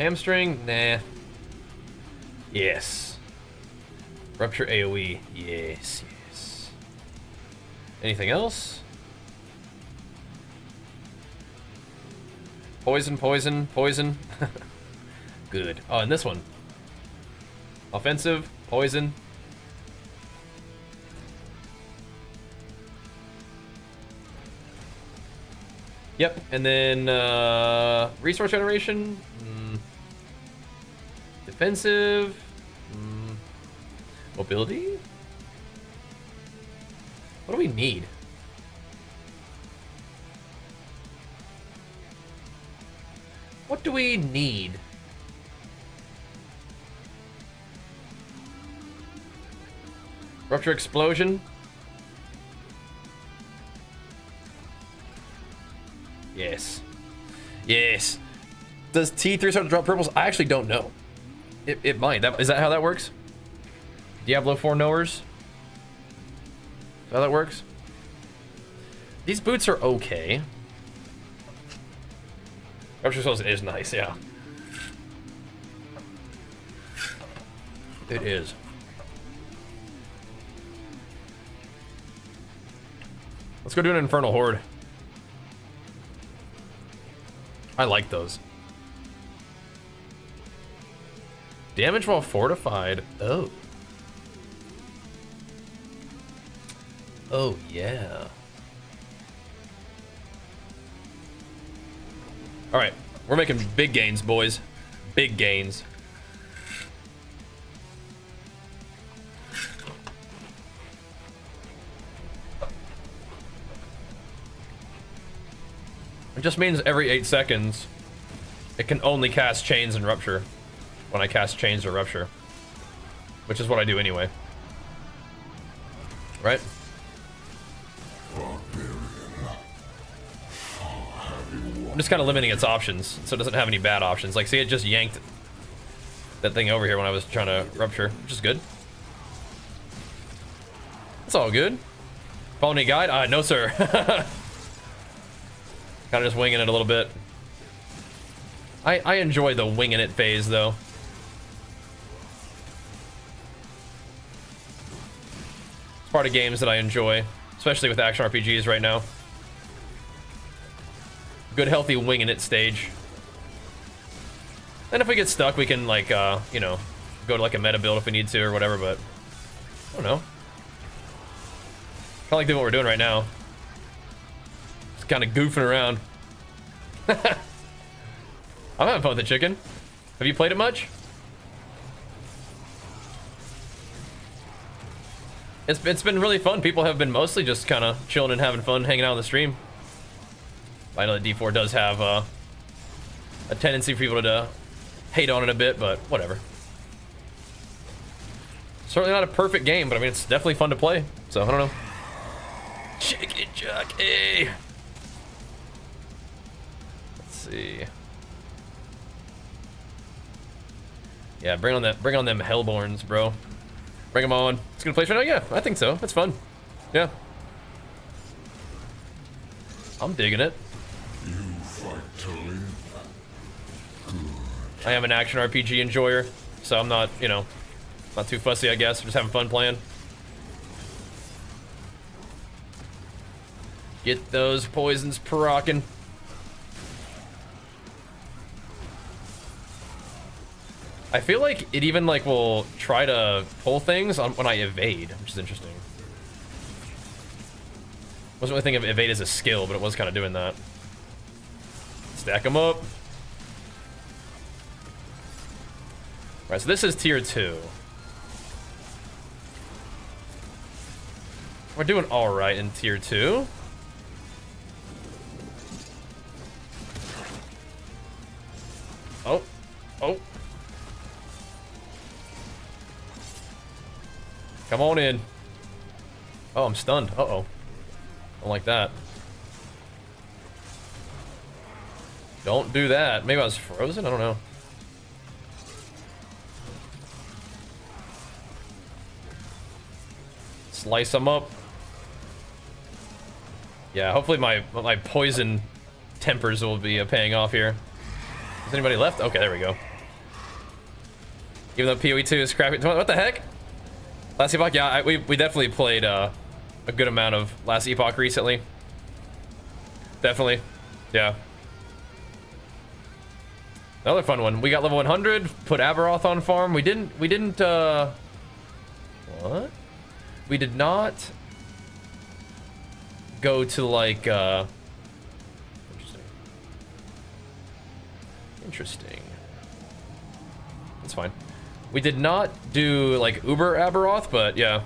Hamstring? Nah. Yes. Rupture AoE. Yes, yes. Anything else? Poison, poison, poison. Good. Oh, and this one. Offensive, poison. Yep, and then resource generation. Defensive. Mobility? What do we need? What do we need? Rupture explosion? Yes. Yes. Does T3 start to drop purples? I actually don't know. It might. Is that how that works? Diablo 4 knowers? Is that how that works? These boots are okay. Rupture explosion is nice, yeah. It is. Let's go do an Infernal Horde. I like those. Damage while fortified. Oh. Oh, yeah. Alright. We're making big gains, boys. Big gains. It just means every 8 seconds, it can only cast Chains and Rupture when I cast Chains or Rupture. Which is what I do anyway. Right? I'm just kind of limiting its options, so it doesn't have any bad options. Like, see, it just yanked that thing over here when I was trying to Rupture, which is good. It's all good. Follow me guide? No, sir. Kind of just winging it a little bit. I enjoy the winging it phase, though. It's part of games that I enjoy, especially with action RPGs right now. Good, healthy winging it stage. And if we get stuck, we can, like, you know, go to, like, a meta build if we need to or whatever, but I don't know. Kind of like doing what we're doing right now. Just kind of goofing around. I'm having fun with the chicken. Have you played it much? It's been really fun. People have been mostly just kind of chilling and having fun, hanging out on the stream. I know that D4 does have a tendency for people to hate on it a bit, but whatever. Certainly not a perfect game, but I mean, it's definitely fun to play. So, I don't know. Chicken jockey. Let's see. Yeah, bring on them Hellborns, bro. Bring them on. It's a good place right now. Yeah, I think so. That's fun. Yeah. I'm digging it. You fight to live. I am an action RPG enjoyer, so I'm not, you know, not too fussy, I guess. Just having fun playing. Get those poisons procking. I feel like it even, like, will try to pull things on when I evade, which is interesting. Wasn't really thinking of evade as a skill, but it was kind of doing that. Stack them up. Alright, so this is tier 2. We're doing alright in tier 2. Oh. Oh. Come on in. Oh, I'm stunned. Uh-oh. Don't like that. Don't do that. Maybe I was frozen? I don't know. Slice them up. Yeah, hopefully my poison tempers will be paying off here. Is anybody left? Okay, there we go. Even though PoE 2 is crappy. What the heck? Last Epoch? Yeah, we definitely played a good amount of Last Epoch recently. Definitely. Yeah. Another fun one. We got level 100, put Aberoth on farm. We didn't, what? We did not go to like, Interesting. That's fine. We did not do like Uber Aberoth, but yeah.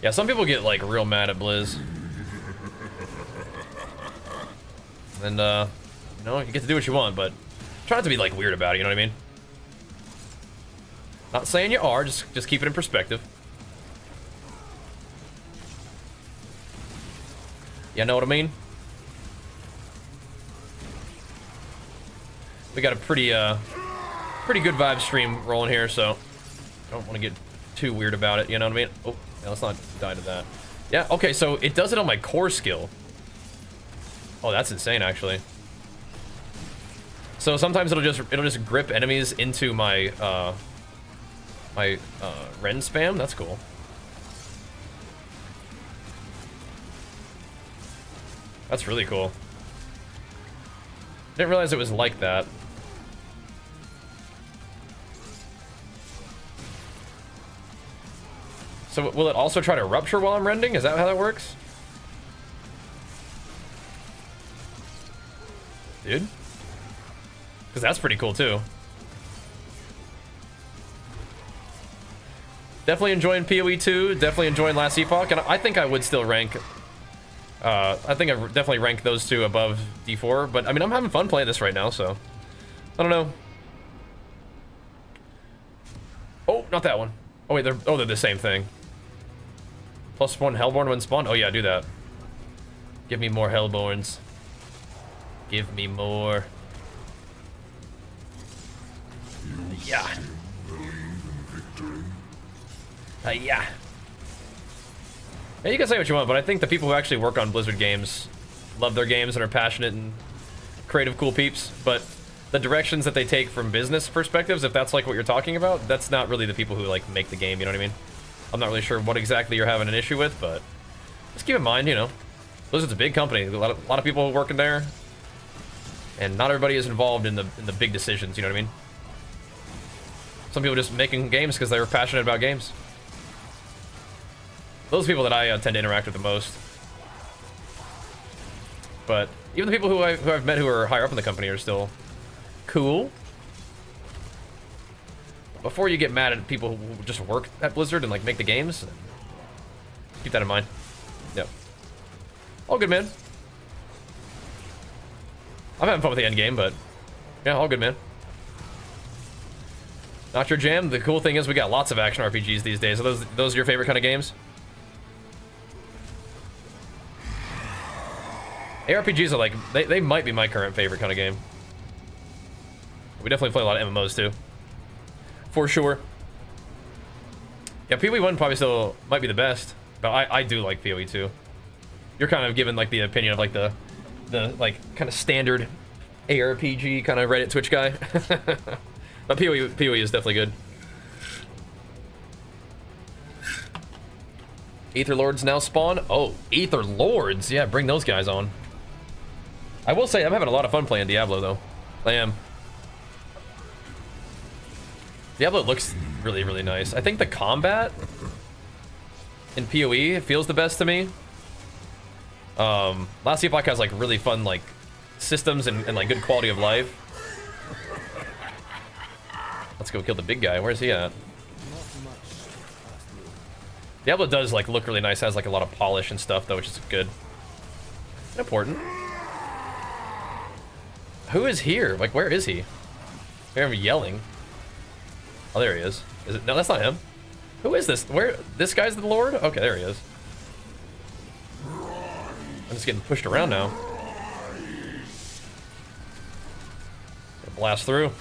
Yeah, some people get like real mad at Blizz. And you know, you get to do what you want, but try not to be like weird about it, you know what I mean? Not saying you are, just keep it in perspective. You know what I mean? We got a pretty good vibe stream rolling here, so I don't want to get too weird about it, you know what I mean? Oh, yeah, let's not die to that. Yeah, okay, so it does it on my core skill. Oh, that's insane, actually. So sometimes it'll just grip enemies into my Ren spam. That's cool. That's really cool. Didn't realize it was like that. So will it also try to rupture while I'm rending? Is that how that works? Dude? Because that's pretty cool too. Definitely enjoying PoE 2, definitely enjoying Last Epoch, and I think I would still rank... I think I definitely rank those two above D4, but I mean, I'm having fun playing this right now, so... I don't know. Oh, not that one. Oh wait, they're the same thing. +1 Hellborn when spawned? Oh yeah, do that. Give me more Hellborns. Give me more. Yeah. Yeah. Yeah, you can say what you want, but I think the people who actually work on Blizzard games love their games and are passionate and creative, cool peeps, but the directions that they take from business perspectives, if that's like what you're talking about, that's not really the people who like make the game, you know what I mean? I'm not really sure what exactly you're having an issue with, but just keep in mind, you know, Blizzard's a big company, a lot of people working there, and not everybody is involved in the big decisions, you know what I mean? Some people just making games because they were passionate about games. Those people that I tend to interact with the most. But even the people who I've met who are higher up in the company are still cool. Before you get mad at people who just work at Blizzard and like make the games, keep that in mind. Yep. All good, man. I'm having fun with the end game, but yeah, all good, man. Not your jam. The cool thing is we got lots of action RPGs these days. Are those your favorite kind of games? ARPGs are like, they might be my current favorite kind of game. We definitely play a lot of MMOs too. For sure. Yeah, PoE 1 probably still might be the best, but I do like PoE 2. You're kind of given like the opinion of like the like kind of standard ARPG kind of Reddit Twitch guy. But PoE is definitely good. Aether Lords now spawn. Oh, Aether Lords. Yeah, bring those guys on. I will say I'm having a lot of fun playing Diablo though. I am. Diablo looks really, really nice. I think the combat in PoE feels the best to me. Last Epoch has like really fun like systems and like good quality of life. Let's go kill the big guy. Where's he at? Diablo does like look really nice. Has like a lot of polish and stuff though, which is good. Important. Who is here? Like, where is he? I hear him yelling. Oh, there he is. Is it? No, that's not him. Who is this? Where? This guy's the Lord? Okay, there he is. I'm just getting pushed around now. Blast through.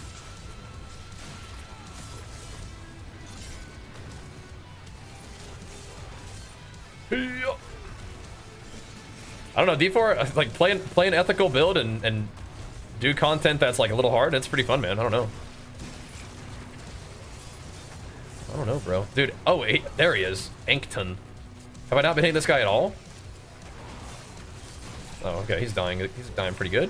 I don't know, D4, like playing ethical build and do content that's like a little hard, it's pretty fun, man. I don't know. I don't know, bro. Dude, oh wait, there he is. Ankton. Have I not been hitting this guy at all? Oh, okay, he's dying. He's dying pretty good.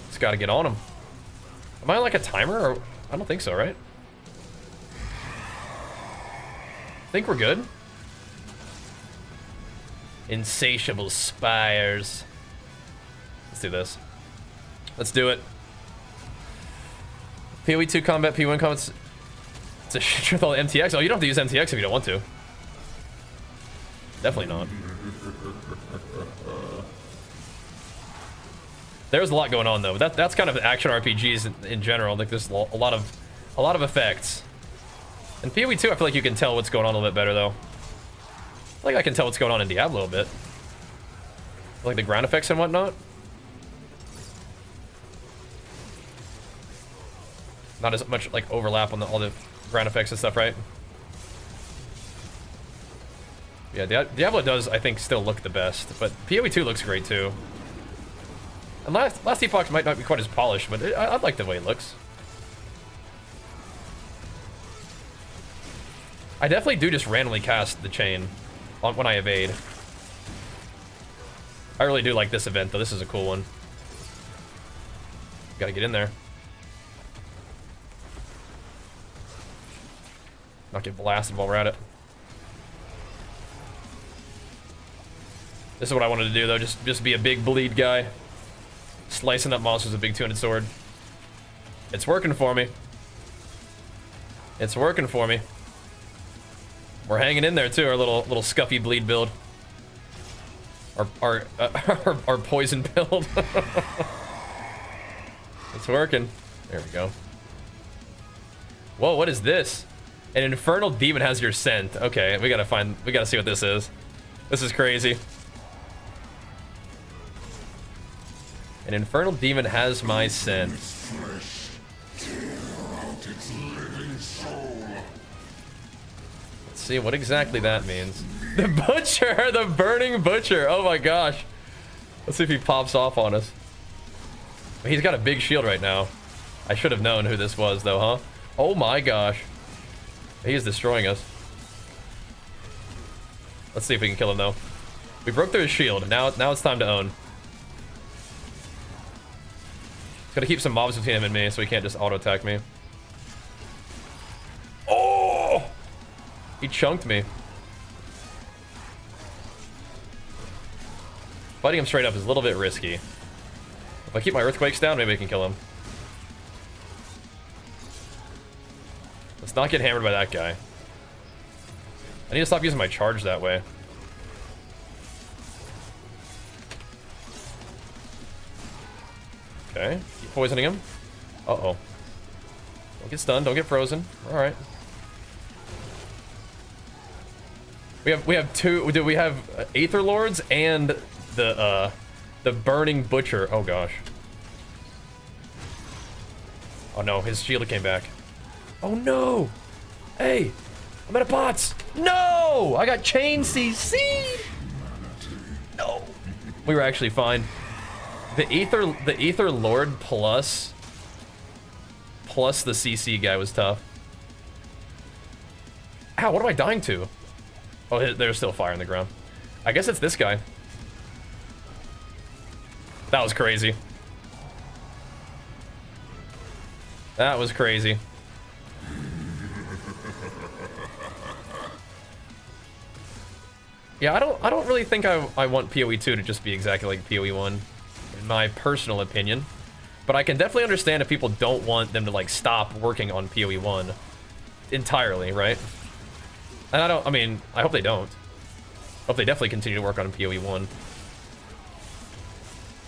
Just gotta get on him. Am I on like a timer or I don't think so, right? I think we're good. Insatiable spires. Let's do this. Let's do it. PoE 2 combat, P1 combat. It's a shit with all the MTX. Oh, you don't have to use MTX if you don't want to. Definitely not. There's a lot going on though. That's kind of action RPGs in general. Like there's a lot of effects. And PoE 2, I feel like you can tell what's going on a little bit better though. I feel like I can tell what's going on in Diablo a bit. Like the ground effects and whatnot. Not as much like overlap on all the ground effects and stuff, right? Yeah, Diablo does, I think, still look the best, but PoE 2 looks great too. And last Epoch might not be quite as polished, but I like the way it looks. I definitely do just randomly cast the chain when I evade. I really do like this event though. This is a cool one. Gotta get in there. Not get blasted while we're at it. This is what I wanted to do though, just be a big bleed guy. Slicing up monsters with a big two-handed sword. It's working for me. It's working for me. We're hanging in there too, our little scuffy bleed build. Our poison build. It's working. There we go. Whoa, what is this? An infernal demon has your scent. Okay, we gotta see what this is. This is crazy. An infernal demon has my scent. Let's see what exactly that means. The butcher, the burning butcher. Oh my gosh. Let's see if he pops off on us. He's got a big shield right now. I should have known who this was though, huh? Oh my gosh. He is destroying us. Let's see if we can kill him though. We broke through his shield. Now it's time to own. Gotta keep some mobs between him and me so he can't just auto attack me. Oh! He chunked me. Fighting him straight up is a little bit risky. If I keep my earthquakes down, maybe I can kill him. Let's not get hammered by that guy. I need to stop using my charge that way. Okay, keep poisoning him. Uh-oh. Don't get stunned, don't get frozen. Alright. We have two, we have Aether Lords and the Burning Butcher. Oh gosh. Oh no, his shield came back. Oh no! Hey! I'm out of pots! No! I got chain CC! No! We were actually fine. The Aether Lord plus the CC guy was tough. Ow, what am I dying to? Oh, there's still fire in the ground. I guess it's this guy. That was crazy. That was crazy. Yeah, I don't really think I want PoE 2 to just be exactly like PoE 1, in my personal opinion. But I can definitely understand if people don't want them to like stop working on PoE 1 entirely, right? And I mean, I hope they don't. I hope they definitely continue to work on PoE 1.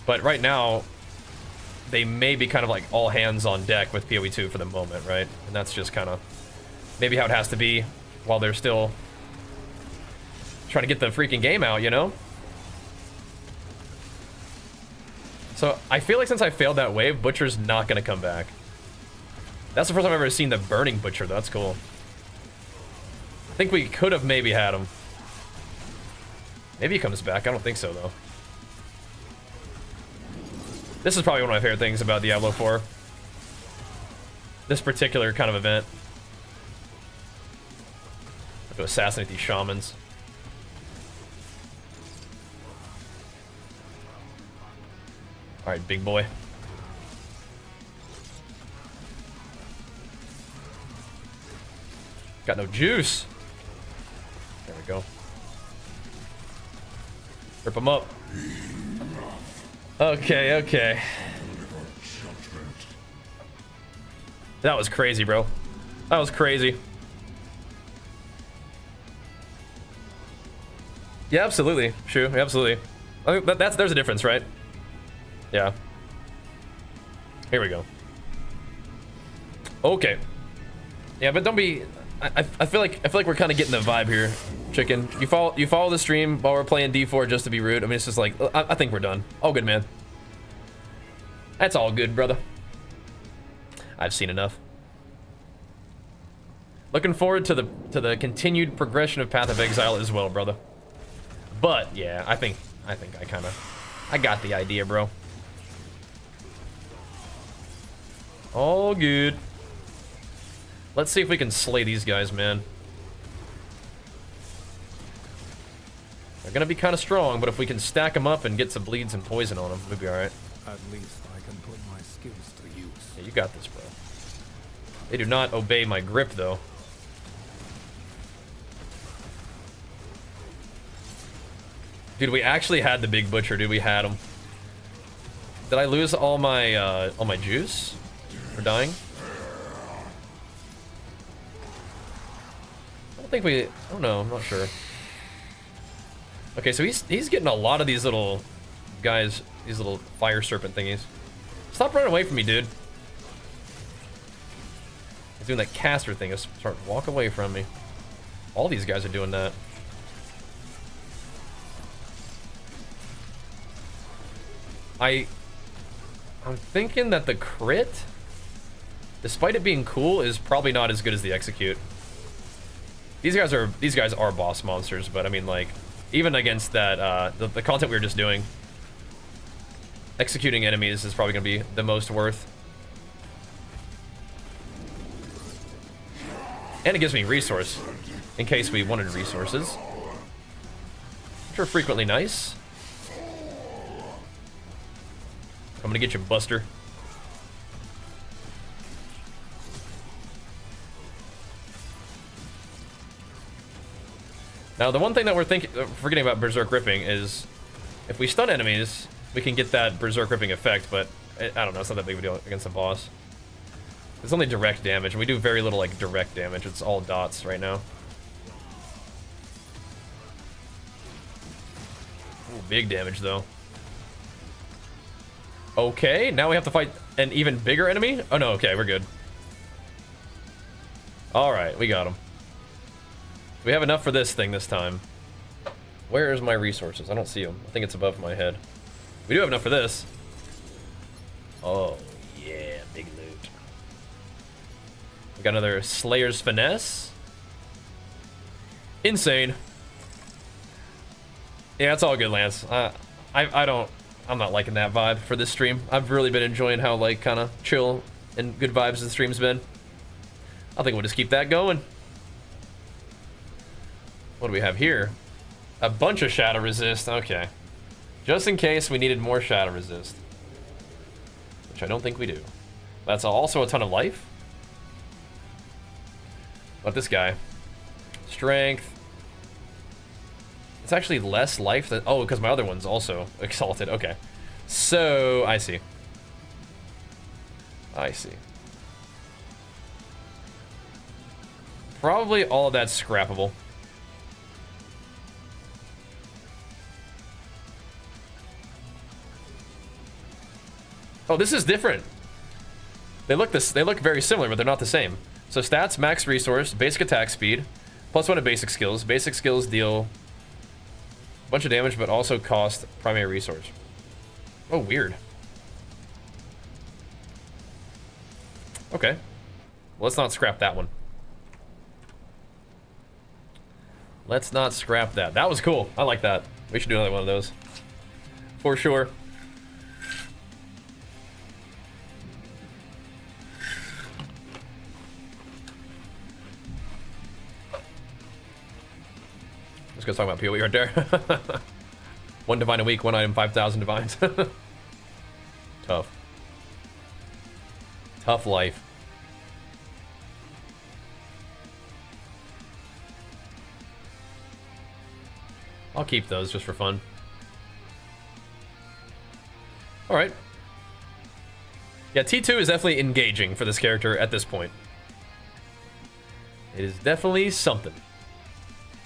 But right now, they may be kind of like all hands on deck with PoE 2 for the moment, right? And that's just kind of maybe how it has to be while they're still trying to get the freaking game out, you know? So I feel like since I failed that wave, Butcher's not gonna come back. That's the first time I've ever seen the Burning Butcher, though. That's cool. I think we could have maybe had him. Maybe he comes back. I don't think so, though. This is probably one of my favorite things about Diablo 4. This particular kind of event. I have to assassinate these shamans. Alright, big boy. Got no juice. There we go. Rip him up. Okay, okay. That was crazy, bro. That was crazy. Yeah, absolutely. Shu, absolutely. I think there's a difference, right? Yeah. Here we go. Okay. Yeah, but don't be. I feel like we're kind of getting the vibe here, chicken. You follow the stream while we're playing D4 just to be rude. I mean, it's just like I think we're done. All good, man. That's all good, brother. I've seen enough. Looking forward to the continued progression of Path of Exile as well, brother. But yeah, I think I got the idea, bro. All good. Let's see if we can slay these guys, man. They're gonna be kind of strong, but if we can stack them up and get some bleeds and poison on them, we'll be all right. At least I can put my skills to use. Yeah, you got this, bro. They do not obey my grip, though. Dude, we actually had the big butcher, dude. We had him. Did I lose all my juice for dying? I don't think we. Oh no, I'm not sure. Okay, so he's getting a lot of these little guys, these little fire serpent thingies. Stop running away from me, dude. He's doing that caster thing. Just start walk away from me. All these guys are doing that. I'm thinking that the crit, despite it being cool, is probably not as good as the execute. These guys are boss monsters, but I mean, like, even against that the content we were just doing, executing enemies is probably gonna be the most worth. And it gives me resource in case we wanted resources, which are frequently nice. I'm gonna get you, Buster. Now, the one thing that we're forgetting about Berserk Ripping is if we stun enemies, we can get that Berserk Ripping effect, but I don't know, it's not that big of a deal against a boss. It's only direct damage, and we do very little, like, direct damage. It's all dots right now. Ooh, big damage, though. Okay, now we have to fight an even bigger enemy? Oh no, okay, we're good. Alright, we got him. We have enough for this thing this time. Where is my resources? I don't see them. I think it's above my head. We do have enough for this. Oh, yeah, big loot. We got another Slayer's Finesse. Insane. Yeah, it's all good, Lance. I'm not liking that vibe for this stream. I've really been enjoying how, like, kind of chill and good vibes the stream's been. I think we'll just keep that going. What do we have here? A bunch of Shadow Resist. Okay. Just in case we needed more Shadow Resist. Which I don't think we do. That's also a ton of life. What this guy? Strength. It's actually less life than... Oh, because my other one's also exalted. Okay. So, I see. I see. Probably all of that's scrappable. Oh, this is different. They look very similar, but they're not the same. So stats, max resource, basic attack speed, +1 to basic skills. Basic skills deal a bunch of damage, but also cost primary resource. Oh, weird. Okay. Well, let's not scrap that one. Let's not scrap that. That was cool. I like that. We should do another one of those. For sure. Let's go talk about PoE right there. 1 divine a week, 1 item, 5,000 divines. Tough. Tough life. I'll keep those just for fun. Alright. Yeah, T2 is definitely engaging for this character at this point. It is definitely something.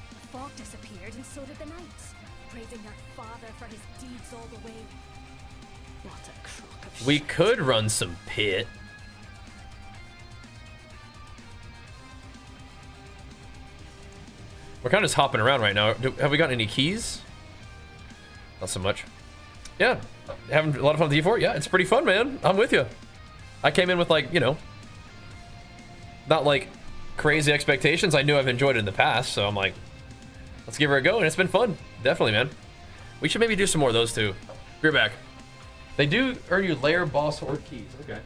The fog disappeared and so did the knights, praising their father for his deeds all the way. What a crock of We shit. could run some pit. We're kind of just hopping around right now. Have we got any keys? Not so much. Yeah, having a lot of fun with D4. Yeah, it's pretty fun, man. I'm with you. I came in with, like, you know, not like crazy expectations. I knew I've enjoyed it in the past, so I'm like, let's give her a go, and it's been fun. Definitely, man. We should maybe do some more of those too. Be right back. They do earn you layer boss horde keys. Okay.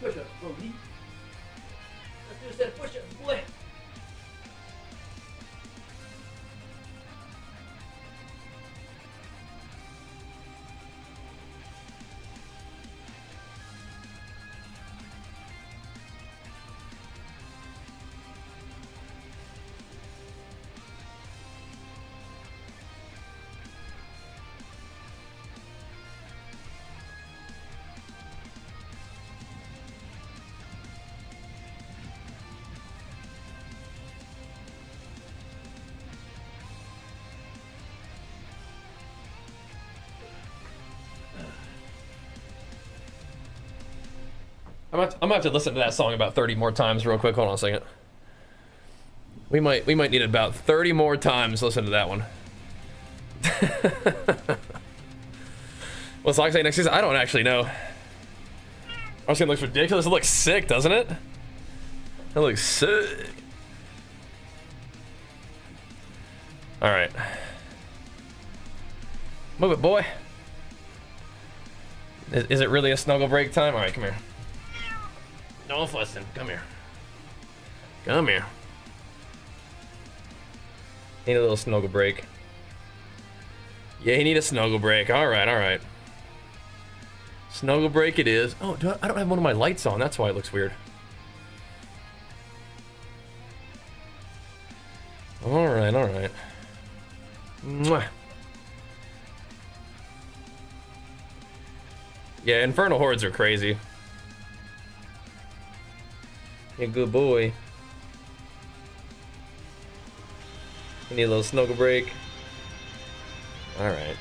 Push-ups, buddy. Let's do a set of push-ups, boy. I'm gonna have to listen to that song about 30 more times real quick. Hold on a second. We might need about 30 more times to listen to that one. What's Lock say next season? I don't actually know. Our skin looks ridiculous. It looks sick, doesn't it? It looks sick. Alright. Move it, boy. Is it really a snuggle break time? Alright, come here. No fussing. Come here. Come here. Need a little snuggle break. Yeah, you need a snuggle break. Alright, alright. Snuggle break it is. Oh, I don't have one of my lights on. That's why it looks weird. Alright, alright. Mwah. Yeah, Infernal Hordes are crazy. Yeah, good boy. You need a little snuggle break. Alright.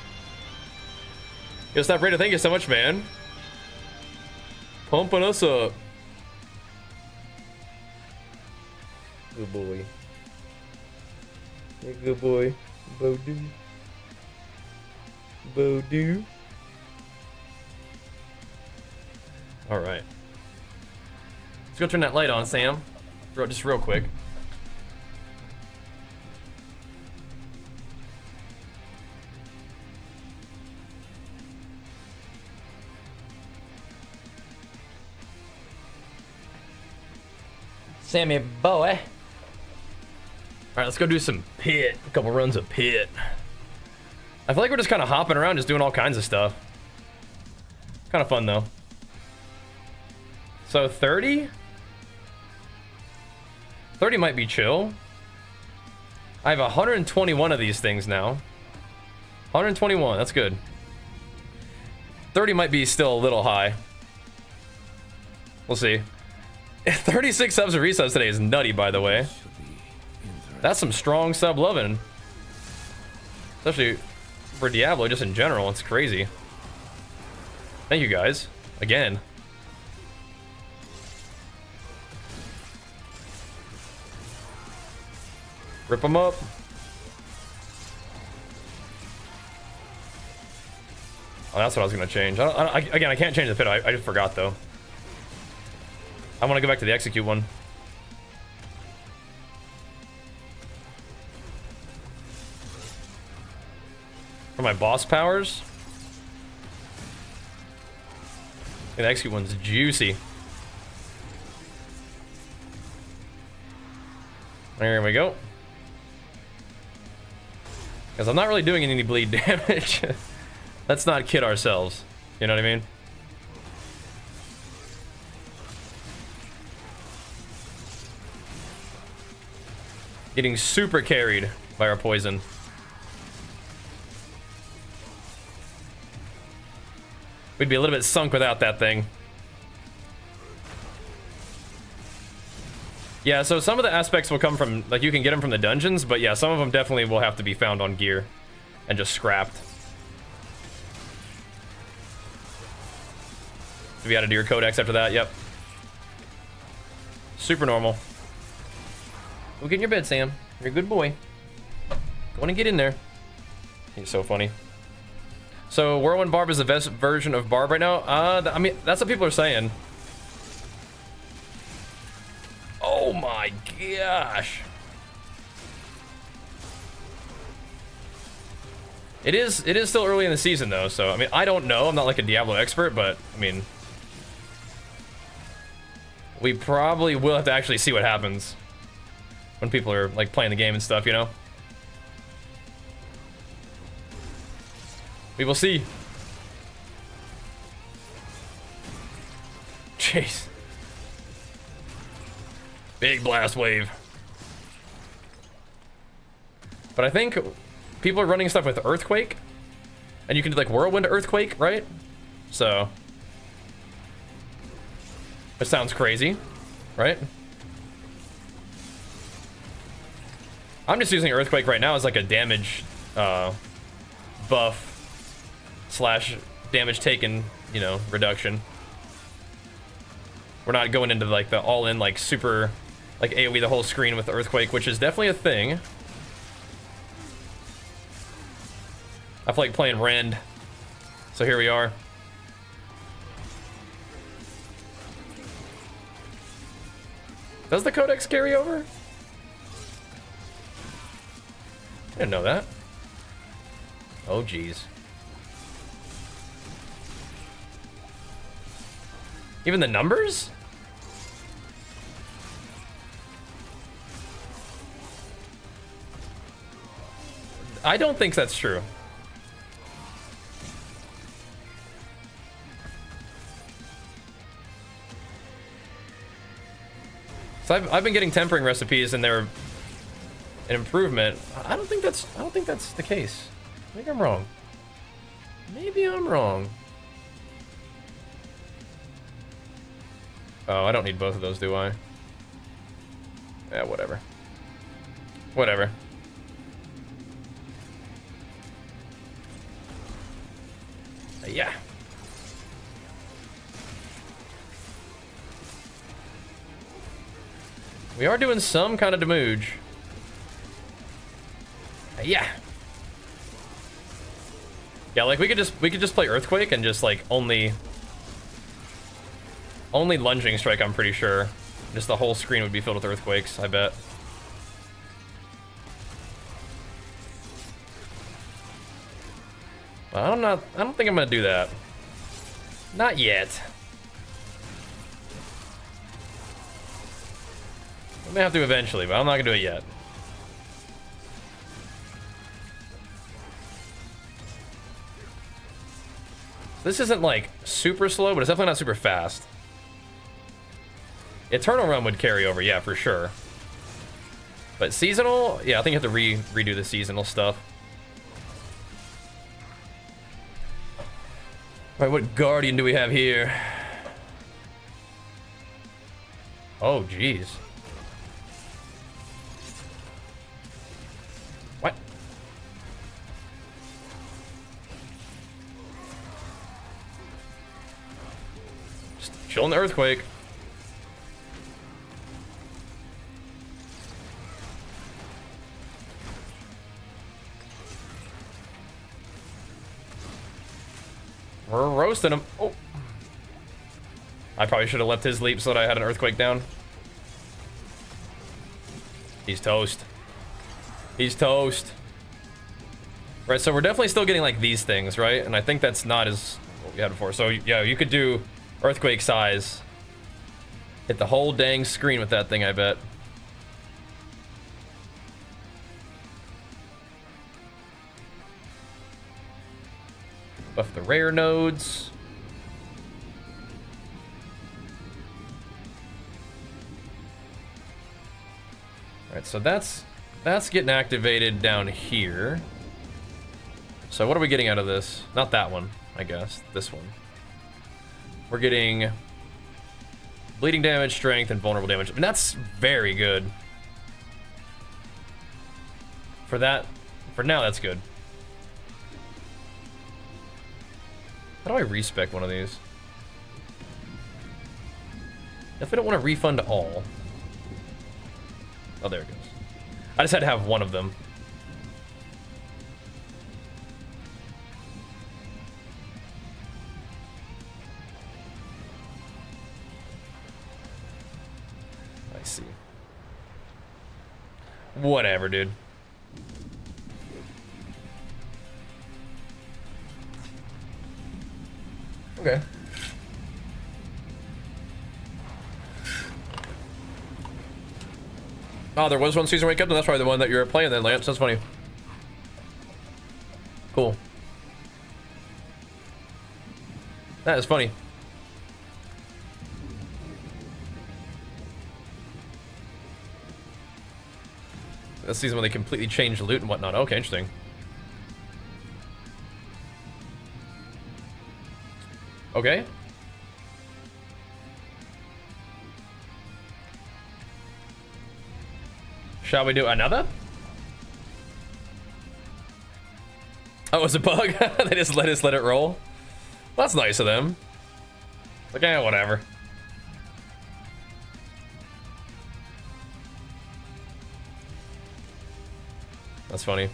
Yo, Stop Raider, thank you so much, man. Pumping us up. Good boy. Yeah, good boy. Bodoo. Bodoo. Alright. Let's go turn that light on, Sam. Just real quick. Sammy boy. Alright, let's go do some pit. A couple runs of pit. I feel like we're just kind of hopping around, just doing all kinds of stuff. Kind of fun, though. So, 30? 30 might be chill. I have 121 of these things now. 121, that's good. 30 might be still a little high. We'll see. 36 subs and resubs today is nutty, by the way. That's some strong sub loving. Especially for Diablo, just in general, it's crazy. Thank you guys, again. Rip them up. Oh, that's what I was gonna change. Again, I can't change the pit. I just forgot though. I want to go back to the execute one. For my boss powers. The execute one's juicy. There we go. Because I'm not really doing any bleed damage. Let's not kid ourselves. You know what I mean? Getting super carried by our poison. We'd be a little bit sunk without that thing. Yeah, so some of the aspects will come from, like, you can get them from the dungeons, but yeah, some of them definitely will have to be found on gear and just scrapped. To be added to your codex after that, yep. Super normal. Go get in your bed, Sam. You're a good boy. Go on and get in there. He's so funny. So, Whirlwind Barb is the best version of Barb right now? I mean, that's what people are saying. Oh my gosh. It is still early in the season though, so I mean, I don't know. I'm not like a Diablo expert, but I mean, we probably will have to actually see what happens when people are like playing the game and stuff, you know? We will see. Jeez. Big blast wave. But I think people are running stuff with Earthquake. And you can do like Whirlwind Earthquake, right? So. It sounds crazy, right? I'm just using Earthquake right now as like a damage buff / damage taken, you know, reduction. We're not going into like the all-in like super like AoE the whole screen with Earthquake, which is definitely a thing. I feel like playing Rend. So here we are. Does the codex carry over? I didn't know that. Oh geez. Even the numbers? I don't think that's true. So I've been getting tempering recipes and they're an improvement. I don't think that's the case. Maybe I'm wrong. Maybe I'm wrong. Oh, I don't need both of those, do I? Yeah, whatever. Whatever. Yeah. We are doing some kind of damage. Yeah. Yeah, like we could just play Earthquake and just like only lunging strike, I'm pretty sure. Just the whole screen would be filled with earthquakes, I bet. Well, I don't think I'm gonna do that. Not yet. I may have to eventually, but I'm not gonna do it yet. This isn't like super slow, but it's definitely not super fast. Eternal Run would carry over, yeah, for sure. But seasonal, yeah, I think you have to redo the seasonal stuff. All right, what Guardian do we have here? Oh, jeez. What? Just chilling the earthquake. We're roasting him. Oh. I probably should have left his leap so that I had an earthquake down. He's toast. He's toast. Right, so we're definitely still getting like these things, right? And I think that's not as what we had before. So yeah, you could do earthquake size. Hit the whole dang screen with that thing, I bet. Buff the rare nodes. Alright, so that's getting activated down here. So what are we getting out of this? Not that one, I guess. This one. We're getting bleeding damage, strength, and vulnerable damage. I mean, that's very good. For now, that's good. How do I respec one of these? If I don't want to refund all. Oh, there it goes. I just had to have one of them. I see. Whatever, dude. Okay. Oh, there was one season wake up, and that's probably the one that you were playing then, Lance. That's funny. Cool. That is funny. That season when they completely changed the loot and whatnot. Okay, interesting. Okay. Shall we do another? Oh, it was a bug? They just let it roll? Well, that's nice of them. Like, eh, whatever. That's funny.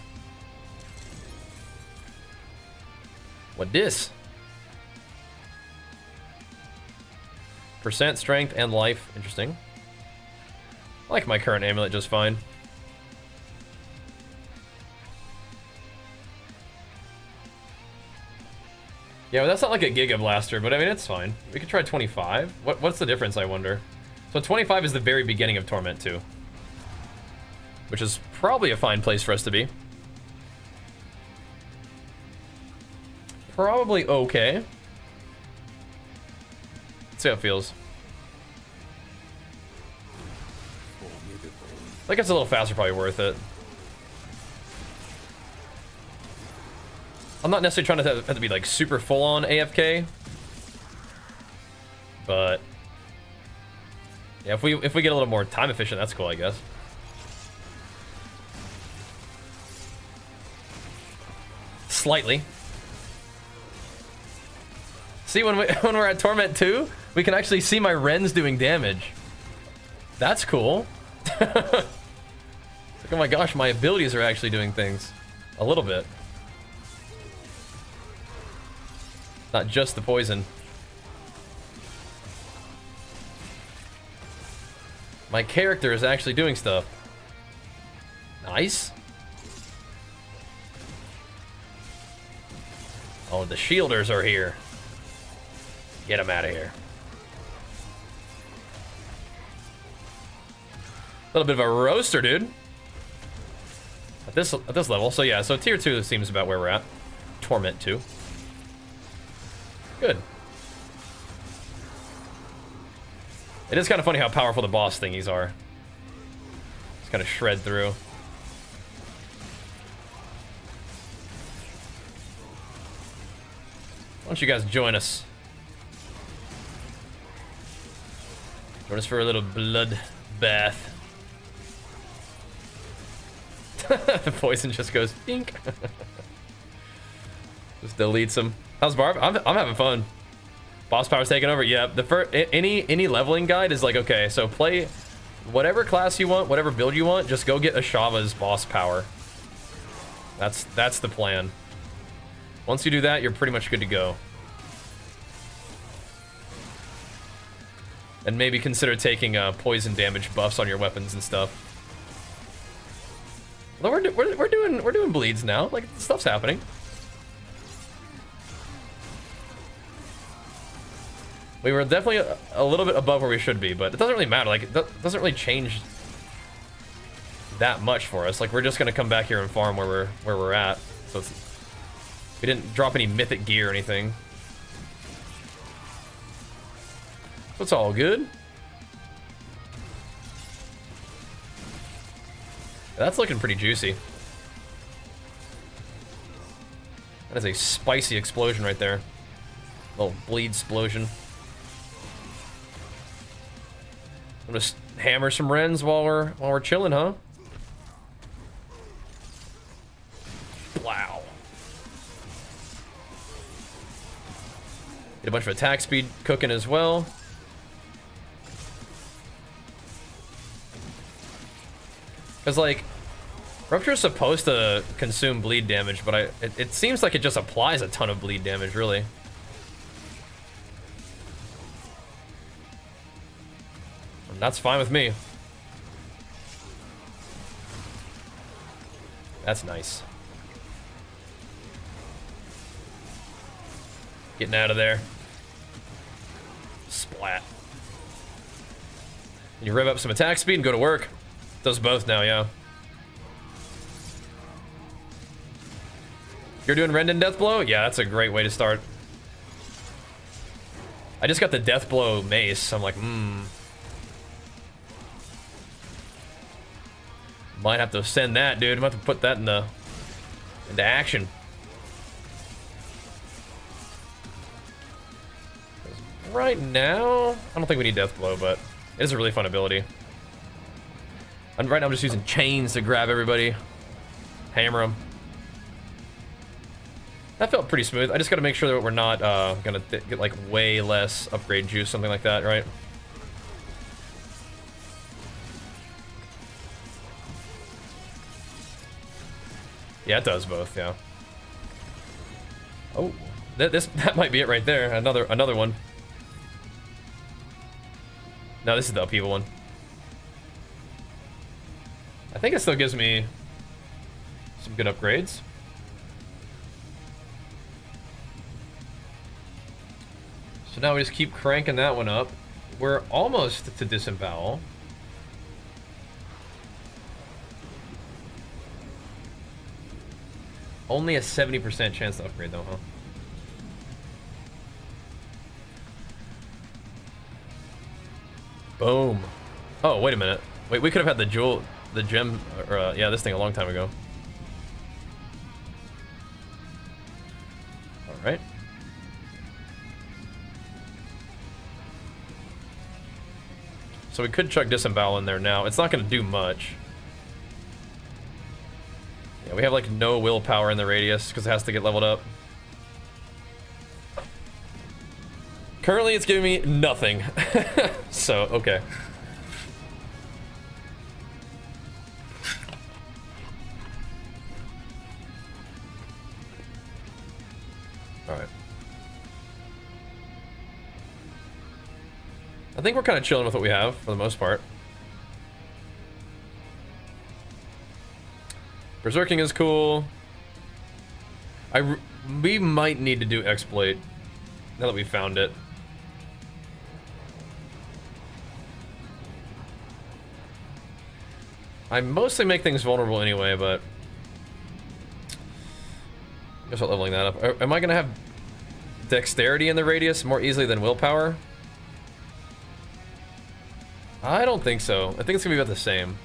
What this? Percent strength and life. Interesting. I like my current amulet just fine. Yeah, well, that's not like a Giga Blaster, but I mean, it's fine. We could try 25. What's the difference, I wonder? So 25 is the very beginning of Torment 2. Which is probably a fine place for us to be. Probably okay. Let's see how it feels. Like it's a little faster, probably worth it. I'm not necessarily trying to have to be like super full on AFK, but yeah, if we get a little more time efficient, that's cool, I guess. Slightly. See, when we're at Torment 2, we can actually see my Rens doing damage. That's cool. Like, oh my gosh, my abilities are actually doing things. A little bit. Not just the poison. My character is actually doing stuff. Nice. Oh, the shielders are here. Get them out of here. A little bit of a roaster, dude. At this level. So yeah, so tier 2 seems about where we're at. Torment 2. Good. It is kind of funny how powerful the boss thingies are. Just kind of shred through. Why don't you guys join us? Join us for a little blood bath. The poison just goes pink. Just deletes them. How's Barb? I'm having fun. Boss power's taking over. Yeah, the first any leveling guide is like, okay, so play whatever class you want, whatever build you want, just go get Ashava's boss power. That's the plan. Once you do that, you're pretty much good to go. And maybe consider taking poison damage buffs on your weapons and stuff. Well, we're doing bleeds now. Like, stuff's happening. We were definitely a little bit above where we should be, but it doesn't really matter. Like, it doesn't really change that much for us. Like, we're just gonna come back here and farm where we're at. So we didn't drop any mythic gear or anything. So it's all good. That's looking pretty juicy. That is a spicy explosion right there. Little bleed explosion. I'm gonna hammer some Rens while we're chilling, huh? Wow. Get a bunch of attack speed cooking as well. Because, like, Rupture is supposed to consume bleed damage, but it seems like it just applies a ton of bleed damage, really. And that's fine with me. That's nice. Getting out of there. Splat. You rev up some attack speed and go to work. Does both now, yeah. You're doing Rendon Deathblow? Yeah, that's a great way to start. I just got the Deathblow mace, so I'm like, might have to send that, dude. I'm about to put that into action. Right now, I don't think we need Deathblow, but it is a really fun ability. And right now I'm just using chains to grab everybody. Hammer them. That felt pretty smooth. I just gotta make sure that we're not gonna get like way less upgrade juice, something like that, right? Yeah, it does both, yeah. Oh, that might be it right there. Another one. No, this is the upheaval one. I think it still gives me some good upgrades. So now we just keep cranking that one up. We're almost to disembowel. Only a 70% chance to upgrade though, huh? Boom. Oh, wait a minute. Wait, we could have had the gem, or yeah, this thing a long time ago. So we could chuck Disembowel in there now. It's not going to do much. Yeah, we have like no willpower in the radius because it has to get leveled up. Currently, it's giving me nothing. So, okay. Alright. I think we're kind of chilling with what we have, for the most part. Berserking is cool. We might need to do Exploit, now that we found it. I mostly make things vulnerable anyway, but I guess I'm leveling that up. Am I gonna have dexterity in the radius more easily than willpower? I don't think so. I think it's gonna be about the same.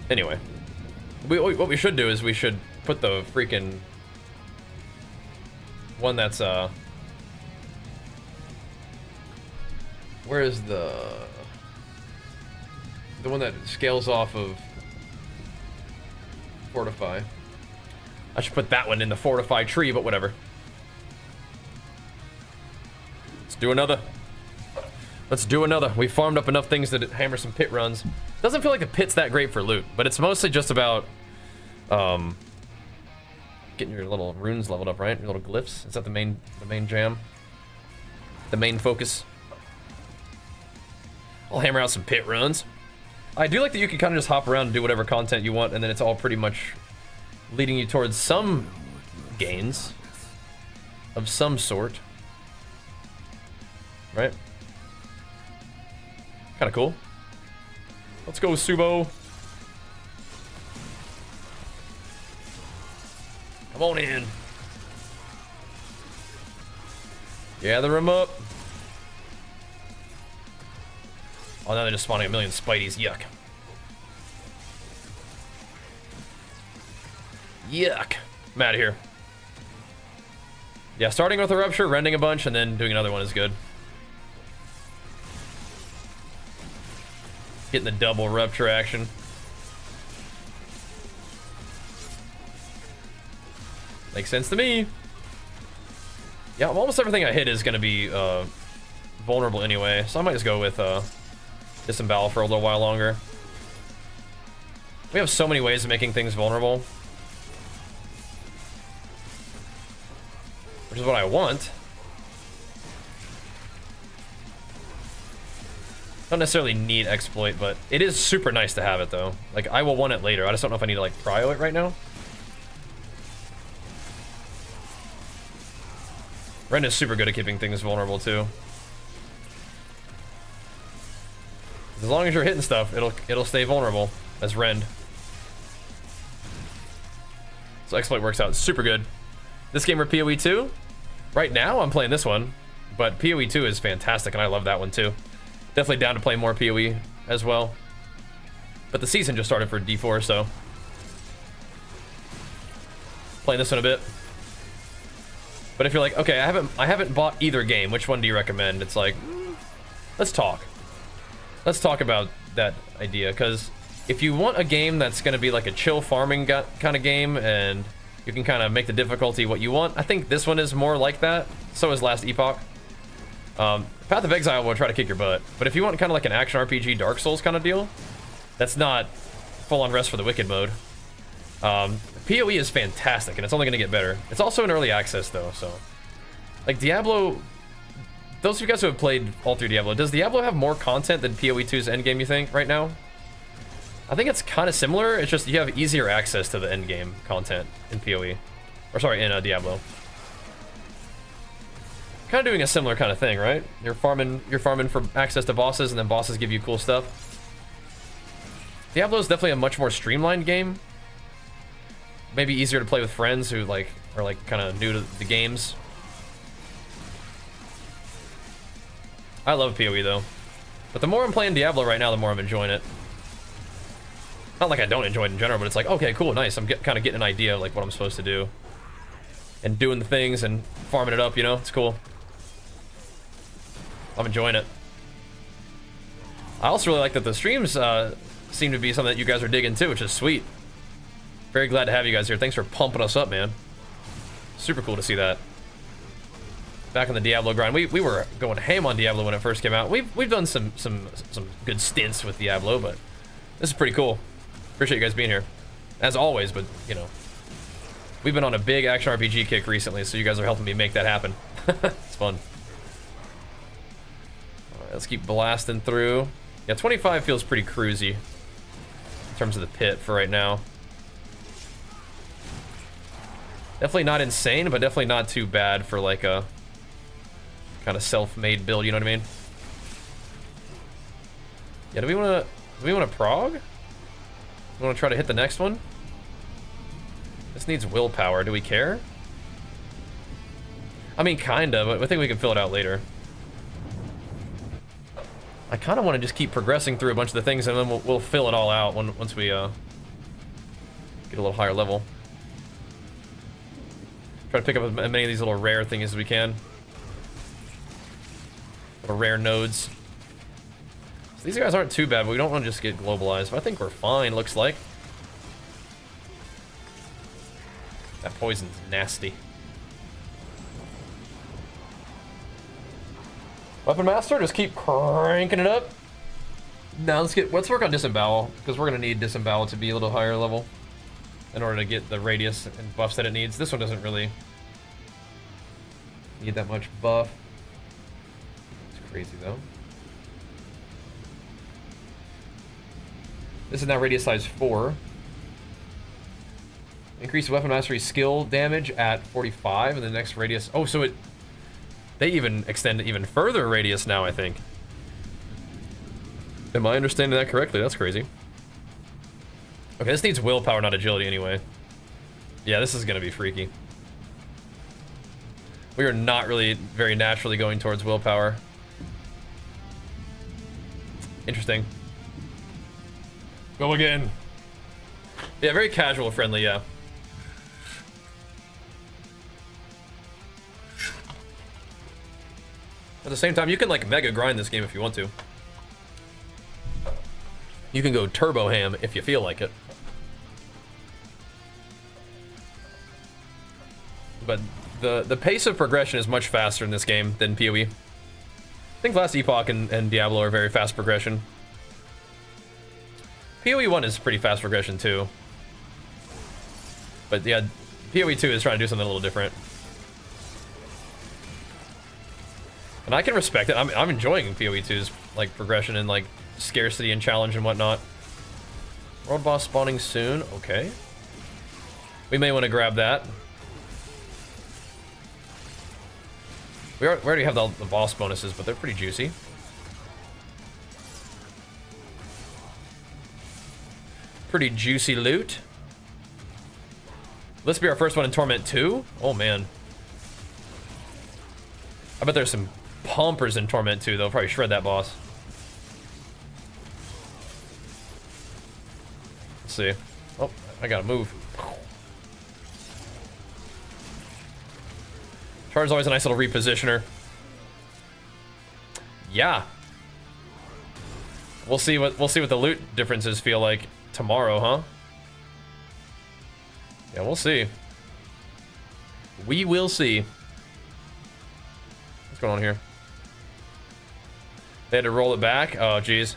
Anyway, what we should do is we should put the freaking one that's where is the one that scales off of Fortify? I should put that one in the Fortify tree, but whatever. Let's do another. Let's do another. We farmed up enough things to hammer some pit runs. Doesn't feel like the pit's that great for loot, but it's mostly just about getting your little runes leveled up, right? Your little glyphs. Is that the main jam? The main focus? I'll hammer out some pit runs. I do like that you can kind of just hop around and do whatever content you want, and then it's all pretty much leading you towards some gains of some sort. Right? Kind of cool. Let's go, Subo. Come on in. Gather them up. Oh, now they're just spawning a million Spideys. Yuck. Yuck. I'm out of here. Yeah, starting with a Rupture, rending a bunch, and then doing another one is good. Getting the double Rupture action. Makes sense to me. Yeah, almost everything I hit is going to be vulnerable anyway, so I might just go with Disembowel for a little while longer. We have so many ways of making things vulnerable, which is what I want. Don't necessarily need Exploit, but it is super nice to have it though. Like, I will want it later. I just don't know if I need to like prio it right now. Ren is super good at keeping things vulnerable too. As long as you're hitting stuff, it'll stay vulnerable as Rend. So Exploit works out super good. This game or PoE 2? Right now I'm playing this one, but PoE 2 is fantastic and I love that one too. Definitely down to play more PoE as well. But the season just started for D4, so playing this one a bit. But if you're like, okay, I haven't bought either game, which one do you recommend? It's like, let's talk. Let's talk about that idea, because if you want a game that's going to be like a chill farming kind of game, and you can kind of make the difficulty what you want, I think this one is more like that. So is Last Epoch. Path of Exile will try to kick your butt, but if you want kind of like an action RPG Dark Souls kind of deal, that's not full-on Rest for the Wicked mode. PoE is fantastic, and it's only going to get better. It's also in early access though, so like Diablo. Those of you guys who have played all through Diablo, does Diablo have more content than PoE 2's endgame, you think, right now? I think it's kind of similar. It's just you have easier access to the endgame content in PoE, or sorry, in Diablo. Kind of doing a similar kind of thing, right? You're farming for access to bosses, and then bosses give you cool stuff. Diablo is definitely a much more streamlined game. Maybe easier to play with friends who like are like kind of new to the games. I love PoE though, but the more I'm playing Diablo right now, the more I'm enjoying it. Not like I don't enjoy it in general, but it's like, okay, cool, nice. I'm kind of getting an idea of like what I'm supposed to do, and doing the things and farming it up. You know, it's cool. I'm enjoying it. I also really like that the streams seem to be something that you guys are digging too, which is sweet. Very glad to have you guys here. Thanks for pumping us up, man. Super cool to see that. Back on the Diablo grind, we were going ham on Diablo when it first came out. We've done some good stints with Diablo, but this is pretty cool. Appreciate you guys being here, as always. But you know, we've been on a big action RPG kick recently, so you guys are helping me make that happen. It's fun. All right, let's keep blasting through. Yeah, 25 feels pretty cruisy in terms of the pit for right now. Definitely not insane, but definitely not too bad for like a kind of self-made build, you know what I mean? Yeah, do we want to prog? We want to try to hit the next one? This needs willpower. Do we care? I mean, kinda, but I think we can fill it out later. I kind of want to just keep progressing through a bunch of the things, and then we'll fill it all out once we get a little higher level. Try to pick up as many of these little rare things as we can. Little rare nodes. So these guys aren't too bad, but we don't want to just get globalized. But I think we're fine, looks like. That poison's nasty. Weapon Master, just keep cranking it up. Now let's work on Disembowel, because we're gonna need Disembowel to be a little higher level in order to get the radius and buffs that it needs. This one doesn't really need that much buff. It's crazy though. This is now radius size 4. Increase weapon mastery skill damage at 45, and the next radius. Oh, so they even extend even further radius now, I think. Am I understanding that correctly? That's crazy. Okay, this needs willpower, not agility anyway. Yeah, this is gonna be freaky. We are not really very naturally going towards willpower. Interesting. Go again. Yeah, very casual friendly, yeah. At the same time, you can like mega grind this game if you want to. You can go turbo ham if you feel like it. But the pace of progression is much faster in this game than PoE. I think Last Epoch and Diablo are very fast progression. PoE 1 is pretty fast progression too. But yeah, PoE 2 is trying to do something a little different. And I can respect it. I'm enjoying PoE 2's like progression and like scarcity and challenge and whatnot. World boss spawning soon. Okay. We may want to grab that. We already have the boss bonuses, but they're pretty juicy. Pretty juicy loot. Let's be our first one in Torment 2. Oh man. I bet there's some pumpers in Torment 2. They'll probably shred that boss. Let's see. Oh, I gotta move. Char's always a nice little repositioner. Yeah. We'll see what the loot differences feel like tomorrow, huh? Yeah, we'll see. We will see. What's going on here? They had to roll it back? Oh, jeez.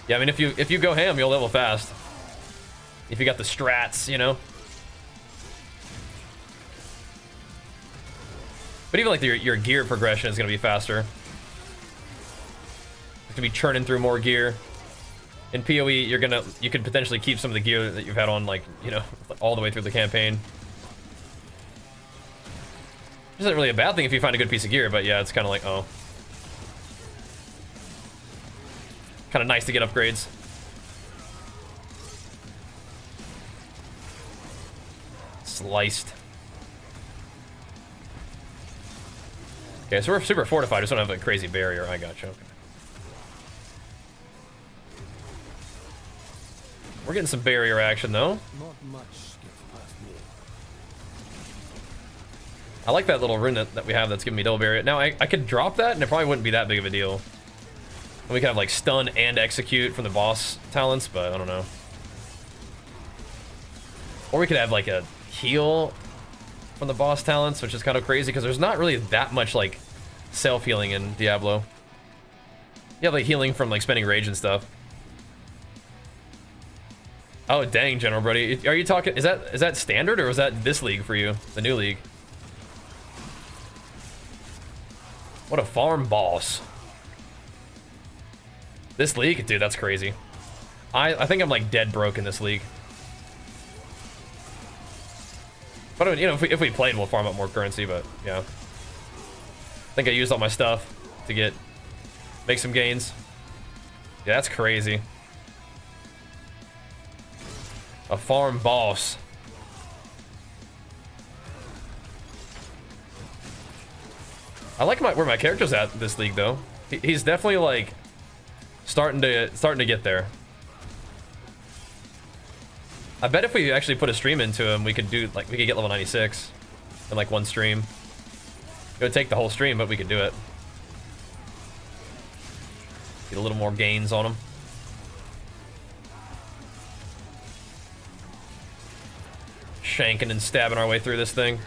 Yeah, I mean, if you go ham, you'll level fast. If you got the strats, you know. But even like your gear progression is gonna be faster. It's gonna be churning through more gear. In PoE, you could potentially keep some of the gear that you've had on, like, you know, all the way through the campaign. Which isn't really a bad thing if you find a good piece of gear, but yeah, it's kind of like, oh. Kind of nice to get upgrades. Sliced. Okay, so we're super fortified. Just don't have a crazy barrier. I gotcha. Okay. We're getting some barrier action though. Not much gets past me. I like that little rune that we have that's giving me double barrier. Now, I could drop that, and it probably wouldn't be that big of a deal. And we could have, like, stun and execute from the boss talents, but I don't know. Or we could have, like, a heal from the boss talents, which is kind of crazy, because there's not really that much, like, self-healing in Diablo. You have, like, healing from, like, spending rage and stuff. Oh, dang, General Brody. Are you talking... Is that standard, or was that this league for you? The new league? What a farm boss. This league? Dude, that's crazy. I think I'm, like, dead broke in this league. But, I mean, you know, if we played, we'll farm up more currency, but, yeah. I think I used all my stuff to make some gains. Yeah, that's crazy. A farm boss. I like where my character's at in this league, though. He's definitely, like, starting to get there. I bet if we actually put a stream into him, we could get level 96 in, like, one stream. It would take the whole stream, but we could do it. Get a little more gains on him. Shanking and stabbing our way through this thing.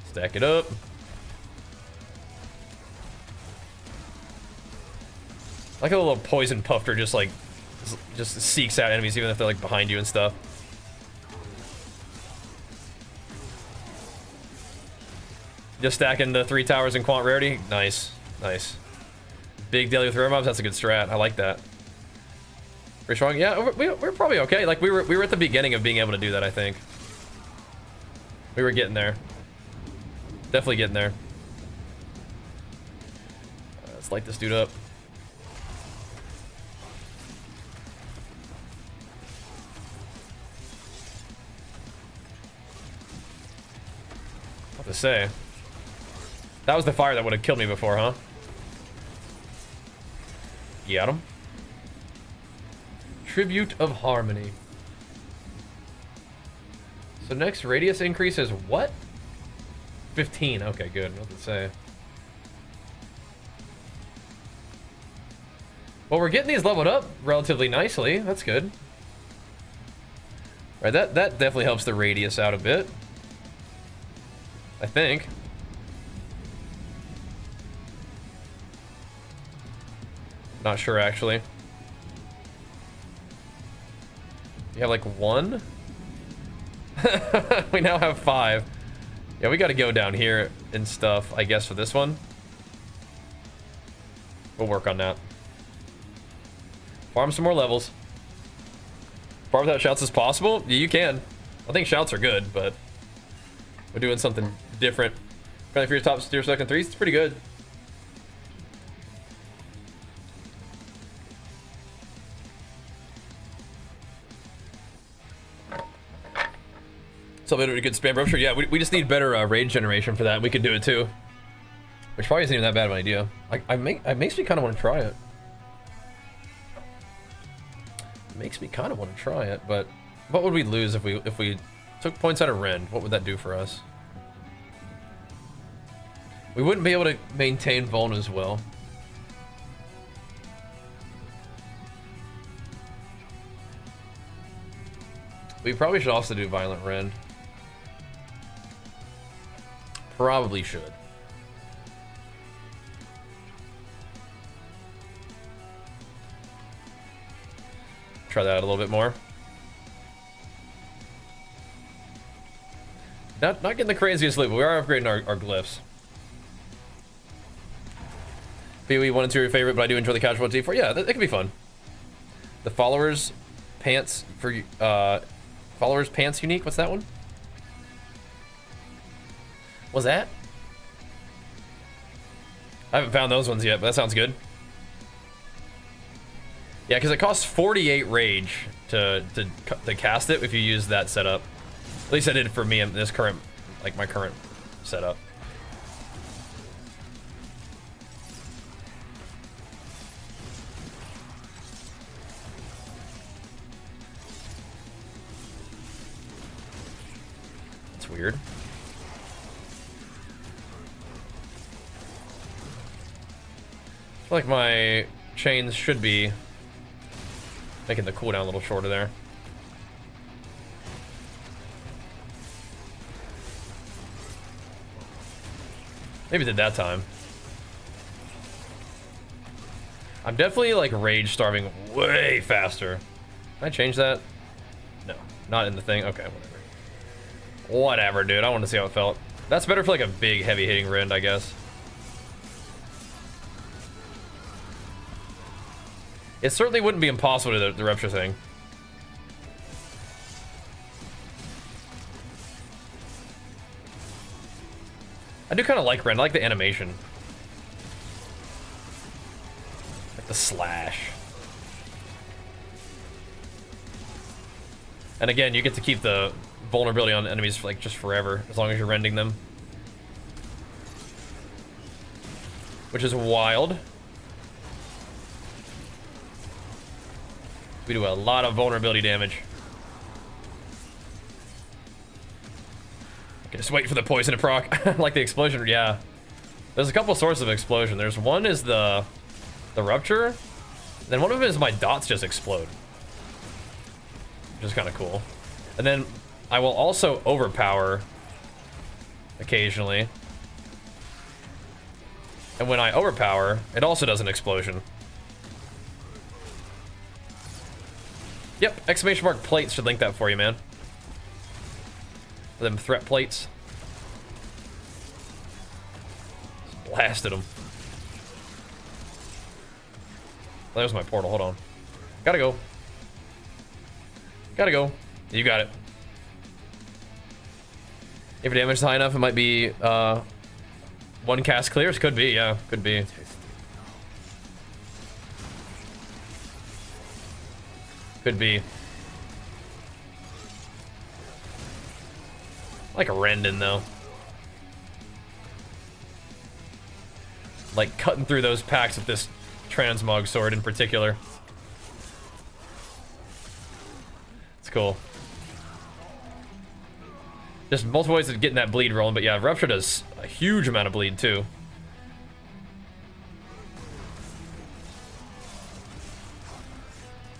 Stack it up. Like a little poison puffer just seeks out enemies even if they're like behind you and stuff. Just stacking the 3 towers in quant rarity. Nice. Nice. Big daily with rare mobs, that's a good strat. I like that. Pretty strong. Yeah, we're probably okay. Like we were at the beginning of being able to do that, I think. We were getting there. Definitely getting there. Let's light this dude up. What to say? That was the fire that would have killed me before, huh? Got him. Tribute of Harmony. So next radius increase is what? 15. Okay, good. What to say? Well, we're getting these leveled up relatively nicely. That's good. Right, that definitely helps the radius out a bit. I think. Not sure, actually. You have like 1? We now have 5. Yeah, we gotta go down here and stuff, I guess, for this one. We'll work on that. Farm some more levels. Farm without shouts as possible? Yeah, you can. I think shouts are good, but we're doing something different. Friendly for your top tier second 3s, it's pretty good. Something we could spam, bro. Sure, yeah, we just need better raid generation for that. We could do it too. Which probably isn't even that bad of an idea. It makes me kind of want to try it. It makes me kind of want to try it, but what would we lose if we took points out of Rend? What would that do for us? We wouldn't be able to maintain Vuln as well. We probably should also do Violent Rend. Probably should. Try that out a little bit more. Not getting the craziest loot, but we are upgrading our glyphs. PoE 1 and 2 are your favorite, but I do enjoy the casual T4. Yeah, that could be fun. The followers pants for followers pants unique. What's that one? What's that? I haven't found those ones yet, but that sounds good. Yeah, because it costs 48 rage to cast it if you use that setup. At least I did for me in this current, like my current setup. That's weird. feel like my chains should be making the cooldown a little shorter there. Maybe did that time. I'm definitely like rage starving way faster. Can I change that? No, not in the thing. Okay, whatever. Whatever, dude. I want to see how it felt. That's better for like a big, heavy hitting rend, I guess. It certainly wouldn't be impossible to the rupture thing. I do kind of like rend. I like the animation. Like the slash. And again, you get to keep the vulnerability on enemies for like just forever, as long as you're rending them. Which is wild. We do a lot of vulnerability damage. Okay, just wait for the poison to proc. Like the explosion, yeah. There's a couple sources of explosion. There's one is the rupture. Then one of them is my dots just explode. Which is kind of cool. And then I will also overpower occasionally. And when I overpower, it also does an explosion. Yep, exclamation mark plates should link that for you, man. Them threat plates. Just blasted them. That was my portal, hold on. Gotta go. Gotta go. You got it. If your damage is high enough, it might be one cast clears. Could be, yeah, could be. Could be. Like a Rendon, though. Like cutting through those packs with this transmog sword in particular. It's cool. Just multiple ways of getting that bleed rolling, but yeah, Rupture does a huge amount of bleed too.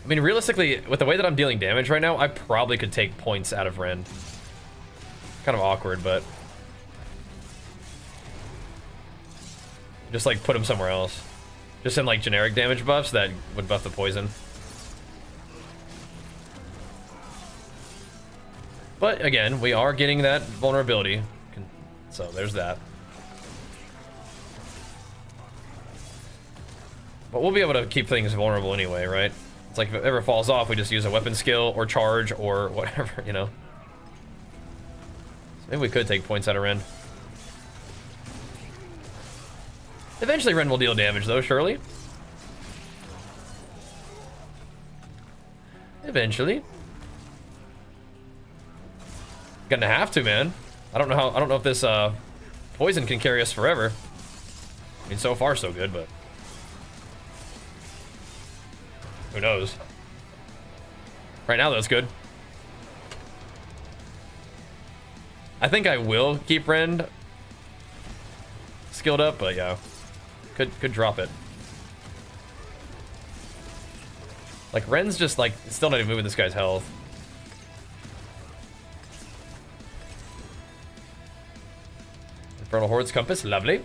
I mean, realistically, with the way that I'm dealing damage right now, I probably could take points out of Rend. Kind of awkward, but just like put him somewhere else. Just in like generic damage buffs that would buff the poison. But again, we are getting that vulnerability, so there's that. But we'll be able to keep things vulnerable anyway, right? It's like if it ever falls off, we just use a weapon skill or charge or whatever, you know? So maybe we could take points out of Ren. Eventually Ren will deal damage though, surely. Eventually. Gonna have to, man. I don't know if this poison can carry us forever. I mean, so far so good, but who knows? Right now, that's good. I think I will keep Rend skilled up, but yeah, could drop it. Like Ren's just like still not even moving this guy's health. Infernal Horde's Compass, lovely.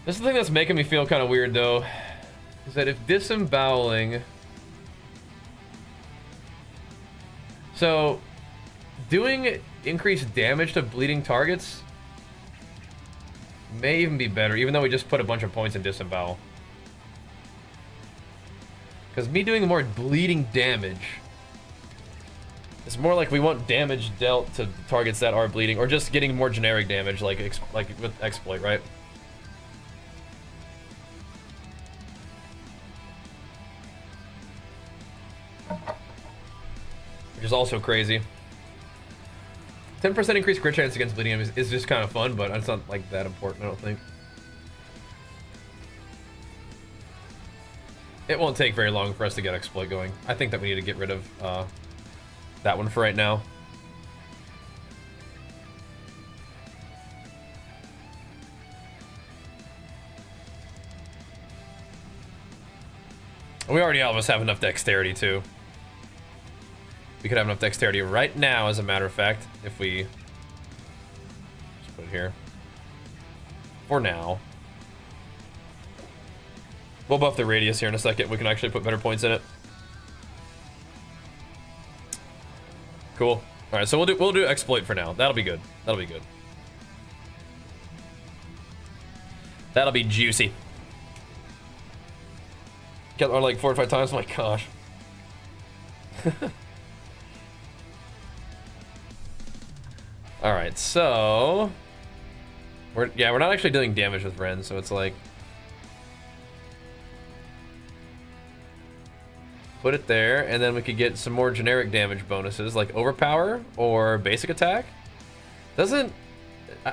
This is the thing that's making me feel kind of weird, though, is that if disemboweling... So, doing increased damage to bleeding targets may even be better, even though we just put a bunch of points in disembowel. Because me doing more bleeding damage... It's more like we want damage dealt to targets that are bleeding, or just getting more generic damage, like with exploit, right? Which is also crazy. 10% increased crit chance against bleeding enemies is just kind of fun, but it's not like that important, I don't think. It won't take very long for us to get exploit going. I think that we need to get rid of that one for right now. We already almost have enough dexterity too. We could have enough dexterity right now, as a matter of fact, if we just put it here. For now. We'll buff the radius here in a second. We can actually put better points in it. Cool. All right, so we'll do exploit for now. That'll be good. That'll be good. That'll be juicy. Get on like 4 or 5 times. Oh my gosh. All right, so we're not actually doing damage with Ren, so it's like put it there, and then we could get some more generic damage bonuses like overpower or basic attack. Doesn't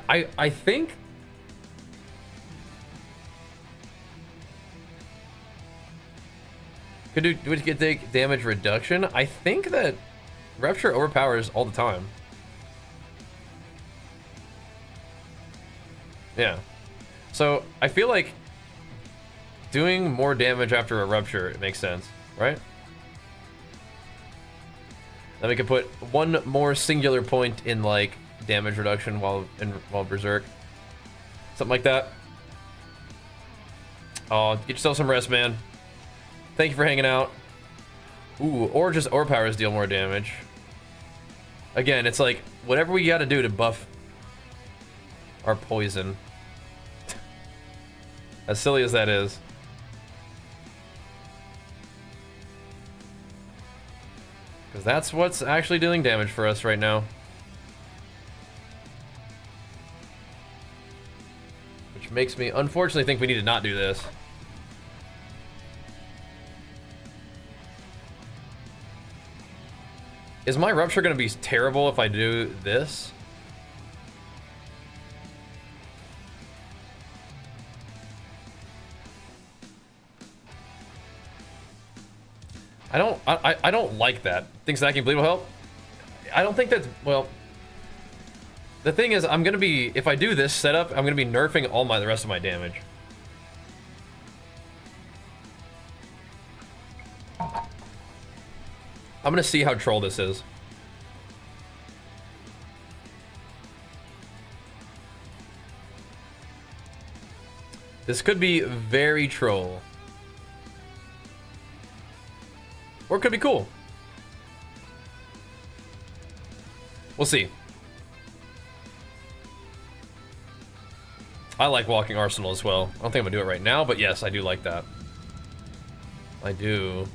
I think would we get damage reduction? I think that Rupture overpowers all the time. Yeah. So I feel like doing more damage after a Rupture, it makes sense, right? Then we could put one more singular point in like damage reduction while Berserk. Something like that. Oh, get yourself some rest, man. Thank you for hanging out. Ooh, or just overpowers deal more damage. Again, it's like whatever we gotta do to buff our poison. As silly as that is. Because that's what's actually dealing damage for us right now. Which makes me unfortunately think we need to not do this. Is my Rupture going to be terrible if I do this? I don't like that. Think stacking bleed will help? I don't think that's, well, the thing is, I'm going to be, if I do this setup, I'm going to be nerfing all the rest of my damage. I'm gonna see how troll this is. This could be very troll. Or it could be cool. We'll see. I like walking Arsenal as well. I don't think I'm gonna do it right now, but yes, I do like that. I do.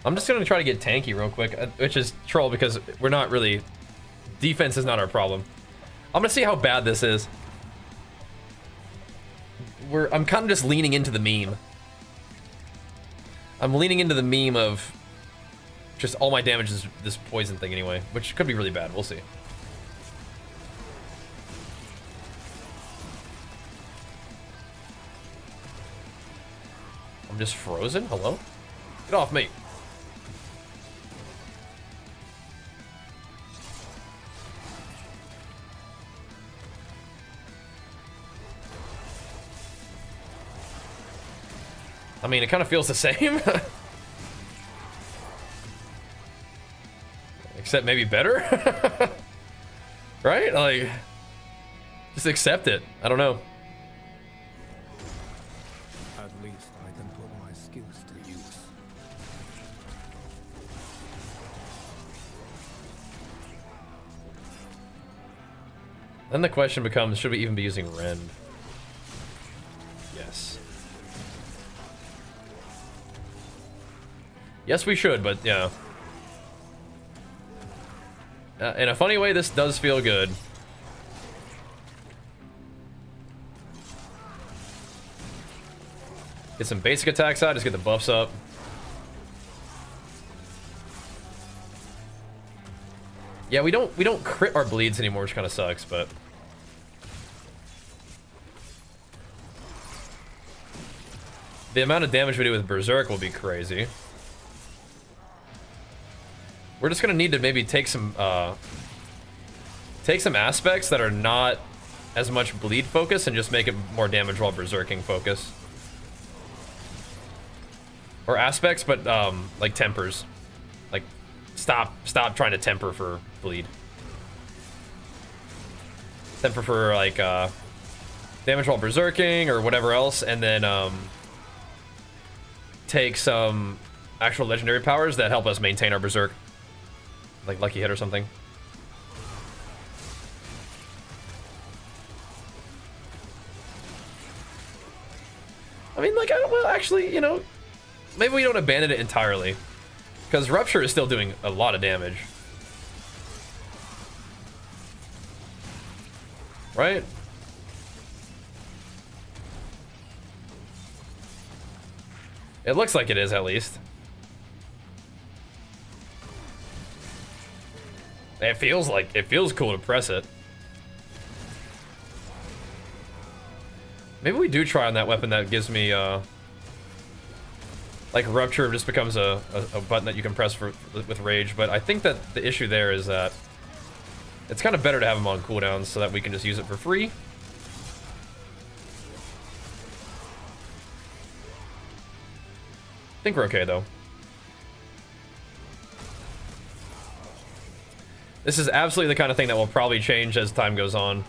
I'm just gonna try to get tanky real quick, which is troll because we're not really, defense is not our problem. I'm gonna see how bad this is. I'm kind of just leaning into the meme. I'm leaning into the meme of just all my damage is this poison thing anyway, which could be really bad. We'll see. I'm just frozen. Hello? Get off me. I mean, it kind of feels the same. Except maybe better? Right? Like, just accept it. I don't know. At least I can put my skills to use. Then the question becomes, should we even be using Rend? Yes. Yes, we should, but yeah. In a funny way, this does feel good. Get some basic attacks out, just get the buffs up. Yeah, we don't crit our bleeds anymore, which kind of sucks, but the amount of damage we do with Berserk will be crazy. We're just gonna need to maybe take some aspects that are not as much bleed focus and just make it more damage while berserking focus. Or aspects, but like tempers. Like stop trying to temper for bleed. Temper for like damage while berserking or whatever else, and then take some actual legendary powers that help us maintain our berserk. Like Lucky Hit or something. I mean, like, well, actually, you know, maybe we don't abandon it entirely. Because Rupture is still doing a lot of damage. Right? It looks like it is, at least. It feels cool to press it. Maybe we do try on that weapon that gives me, like Rupture just becomes a button that you can press with Rage, but I think that the issue there is that it's kind of better to have them on cooldowns so that we can just use it for free. I think we're okay, though. This is absolutely the kind of thing that will probably change as time goes on.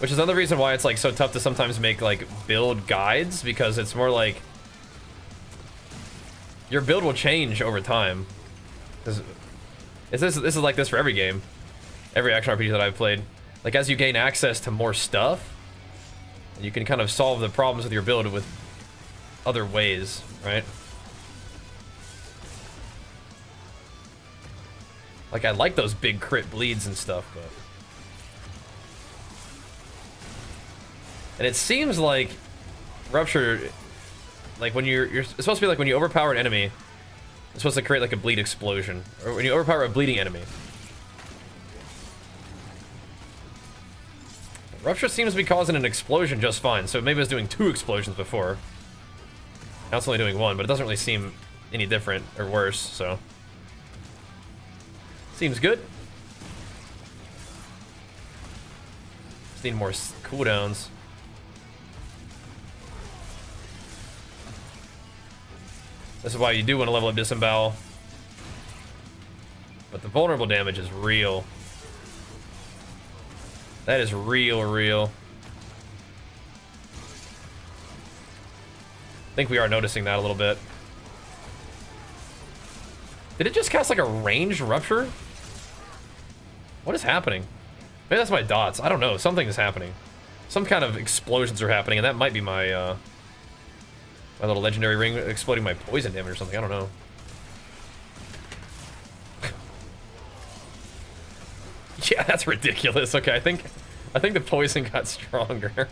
Which is another reason why it's like so tough to sometimes make like build guides, because it's more like your build will change over time. This is like this for every game, every action RPG that I've played. Like as you gain access to more stuff, you can kind of solve the problems with your build with other ways, right? Like I like those big crit bleeds and stuff, but. And it seems like Rupture, like when it's supposed to be like when you overpower an enemy, it's supposed to create like a bleed explosion. Or when you overpower a bleeding enemy. Rupture seems to be causing an explosion just fine, so maybe it was doing 2 explosions before. Now it's only doing 1, but it doesn't really seem any different or worse, so. Seems good. Just need more cooldowns. This is why you do want to level up Disembowel. But the vulnerable damage is real. That is real. I think we are noticing that a little bit. Did it just cast like a ranged Rupture? What is happening? Maybe that's my dots. I don't know. Something is happening. Some kind of explosions are happening, and that might be my my little legendary ring exploding my poison damage or something. I don't know. Yeah, that's ridiculous. Okay, I think the poison got stronger.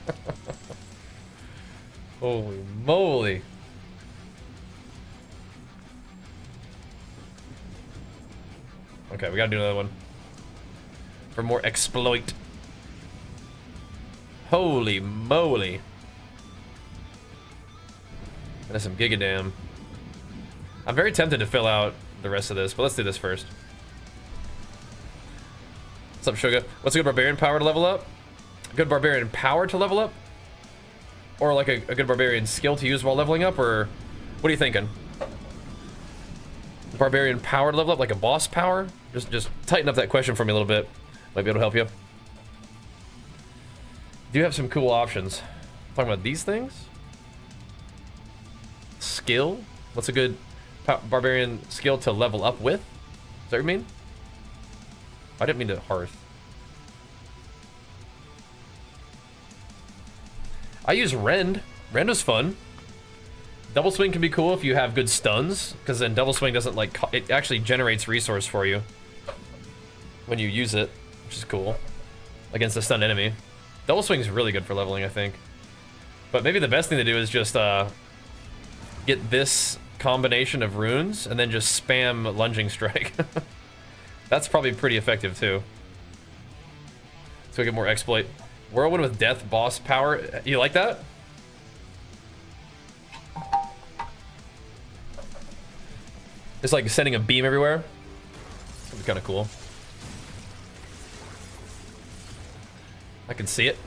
Holy moly. Okay, we gotta do another one. For more exploit. Holy moly. That's some gigadam. I'm very tempted to fill out the rest of this, but let's do this first. What's up, Sugar? What's a good barbarian power to level up? A good barbarian power to level up? Or like a good barbarian skill to use while leveling up? Or what are you thinking? Barbarian power to level up, like a boss power? Just tighten up that question for me a little bit. Might be able to help you. Do you have some cool options? Talking about these things? Skill? What's a good barbarian skill to level up with? Is that what you mean? I didn't mean to hearth. I use Rend. Rend is fun. Double Swing can be cool if you have good stuns, because then Double Swing doesn't like, it actually generates resource for you when you use it, which is cool, against a stunned enemy. Double Swing is really good for leveling, I think. But maybe the best thing to do is just get this combination of runes and then just spam Lunging Strike. That's probably pretty effective too. So we get more exploit. Whirlwind with death boss power. You like that? It's like sending a beam everywhere. That'd be kind of cool. can see it.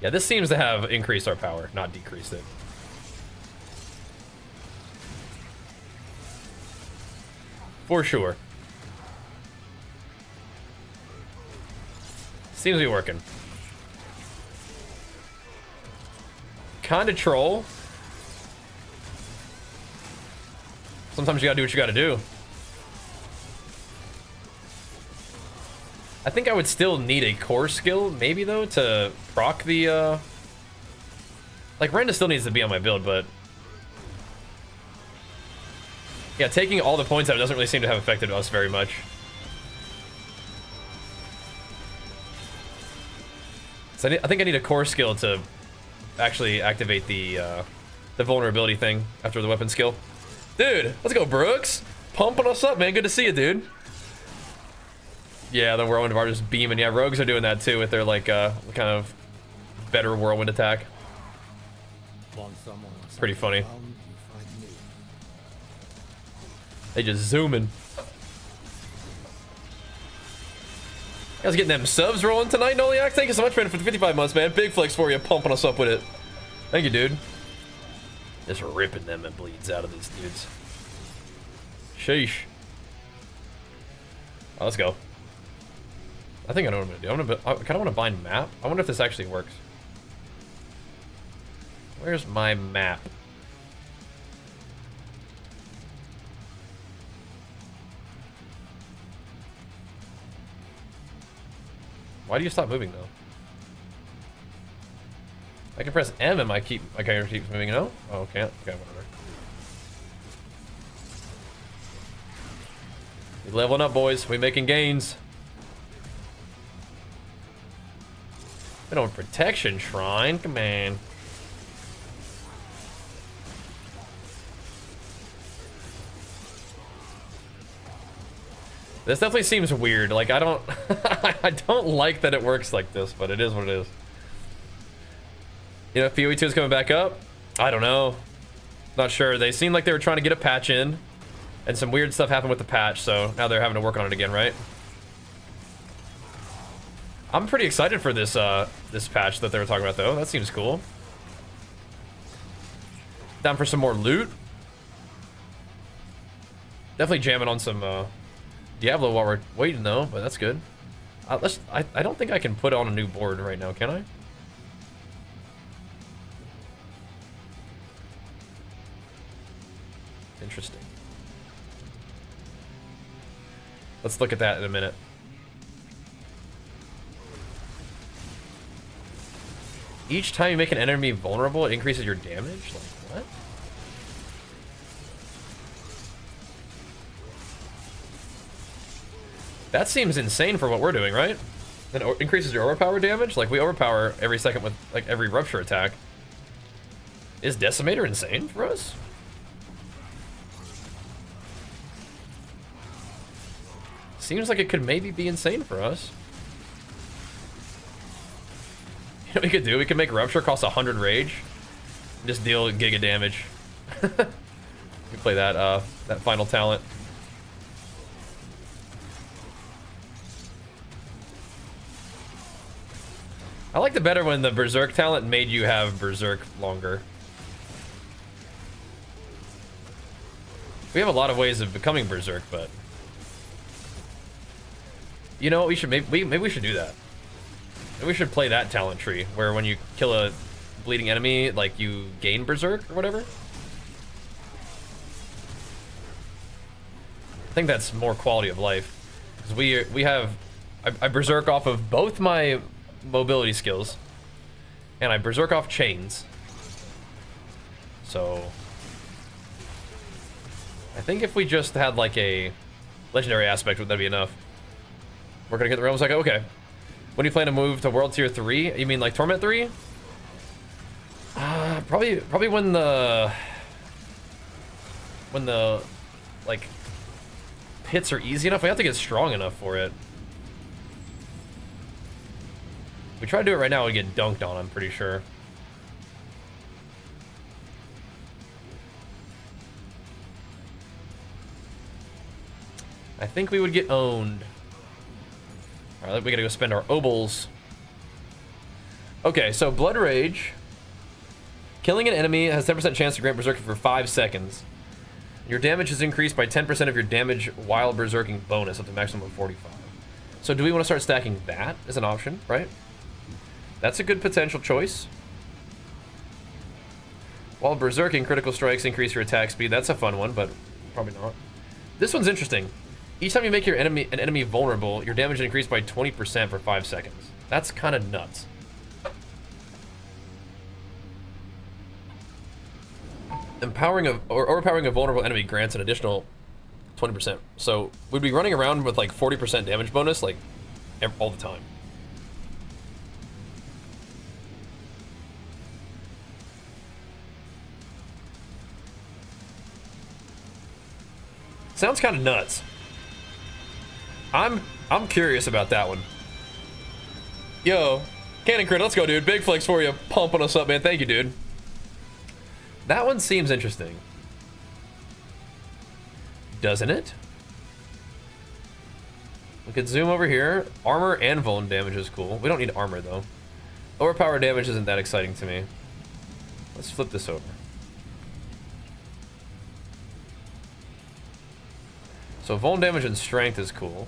Yeah, this seems to have increased our power, not decreased it. For sure. Seems to be working. Kinda troll. Sometimes you gotta do what you gotta do. I think I would still need a core skill, maybe though, to proc the, like, Renda still needs to be on my build, but... yeah, taking all the points out doesn't really seem to have affected us very much. So I think I need a core skill to actually activate the vulnerability thing after the weapon skill. Dude, let's go, Brooks. Pumping us up, man. Good to see you, dude. Yeah, the whirlwind bar just beaming. Yeah, rogues are doing that too with their like kind of better whirlwind attack. Pretty funny. They just zooming. You guys getting them subs rolling tonight, Noliak? Thank you so much, man, for the 55 months, man. Big flex for you, pumping us up with it. Thank you, dude. Just ripping them and bleeds out of these dudes. Sheesh. Oh, let's go. I think I know what I'm gonna do. I kind of want to bind map. I wonder if this actually works. Where's my map? Why do you stop moving though? I can press M and my character keeps moving. No? Oh, can't. Okay, whatever. We leveling up, boys. We making gains. We don't have protection shrine. Come on. This definitely seems weird. Like I don't, I don't like that it works like this, but it is what it is. You know, if PoE2 is coming back up, I don't know. Not sure. They seemed like they were trying to get a patch in, and some weird stuff happened with the patch, so now they're having to work on it again, right? I'm pretty excited for this this patch that they were talking about, though. That seems cool. Down for some more loot. Definitely jamming on some Diablo while we're waiting, though, but that's good. I don't think I can put on a new board right now, can I? Interesting. Let's look at that in a minute. Each time you make an enemy vulnerable, it increases your damage? Like, what? That seems insane for what we're doing, right? It increases your overpower damage? Like, we overpower every second with, like, every rupture attack. Is Decimator insane for us? Seems like it could maybe be insane for us. You know what we could do? We could make Rupture cost 100 rage. And just deal giga damage. We could play that, that final talent. I liked it better when the Berserk talent made you have Berserk longer. We have a lot of ways of becoming Berserk, but... You know what, we should maybe we should do that. Maybe we should play that talent tree, where when you kill a bleeding enemy, like, you gain Berserk or whatever. I think that's more quality of life. Because we have... I Berserk off of both my mobility skills, and I Berserk off chains. So... I think if we just had, like, a legendary aspect, would that be enough? We're gonna get the realms. Like, okay. When do you plan to move to World Tier 3? You mean like Torment 3? Probably when the like pits are easy enough. We have to get strong enough for it. If we try to do it right now, we get dunked on, I'm pretty sure. I think we would get owned. Alright, we gotta go spend our obols. Okay, so Blood Rage. Killing an enemy has 10% chance to grant Berserker for 5 seconds. Your damage is increased by 10% of your damage while Berserking bonus up to maximum of 45. So do we want to start stacking that as an option, right? That's a good potential choice. While Berserking, critical strikes increase your attack speed. That's a fun one, but probably not. This one's interesting. Each time you make an enemy vulnerable, your damage is increased by 20% for 5 seconds. That's kind of nuts. Overpowering a vulnerable enemy grants an additional 20%. So we'd be running around with like 40% damage bonus like all the time. Sounds kind of nuts. I'm curious about that one. Yo, Cannon Crit, let's go, dude. Big flex for you, pumping us up, man. Thank you, dude. That one seems interesting. Doesn't it? We could zoom over here. Armor and vuln damage is cool. We don't need armor, though. Overpower damage isn't that exciting to me. Let's flip this over. So vuln damage and strength is cool.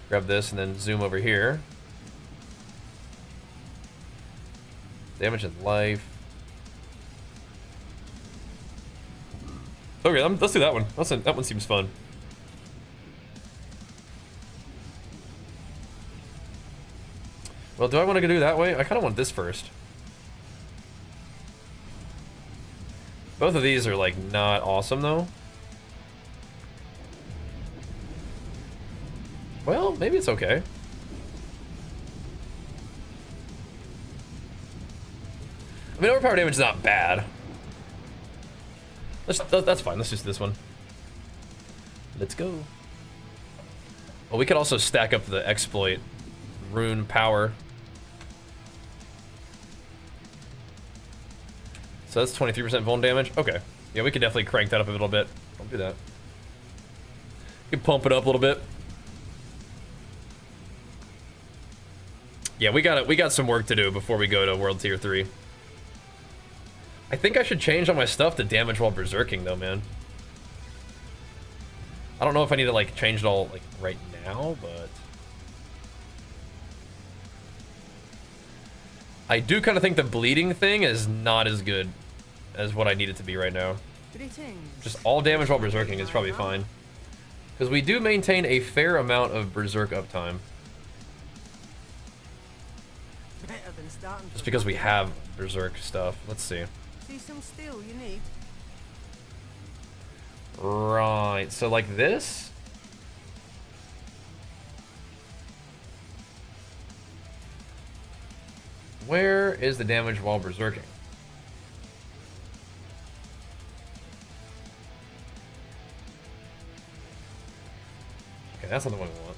Grab this and then zoom over here. Damage and life. Okay, let's do that one. That one seems fun. Well, do I want to go do that way? I kind of want this first. Both of these are like not awesome though. Well, maybe it's okay. I mean, overpower damage is not bad. That's fine. Let's just do this one. Let's go. Well, we could also stack up the exploit rune power. So that's 23% vuln damage. Okay. Yeah, we could definitely crank that up a little bit. I'll do that. You can pump it up a little bit. Yeah, we got some work to do before we go to World Tier 3. I think I should change all my stuff to damage while berserking though, man. I don't know if I need to like change it all like right now, but I do kind of think the bleeding thing is not as good as what I need it to be right now. Just all damage while berserking is probably fine. Because we do maintain a fair amount of berserk uptime. Just because we have berserk stuff. Let's see. See some steel you need. Right, so like this. Where is the damage while berserking? Okay, that's not the one we want.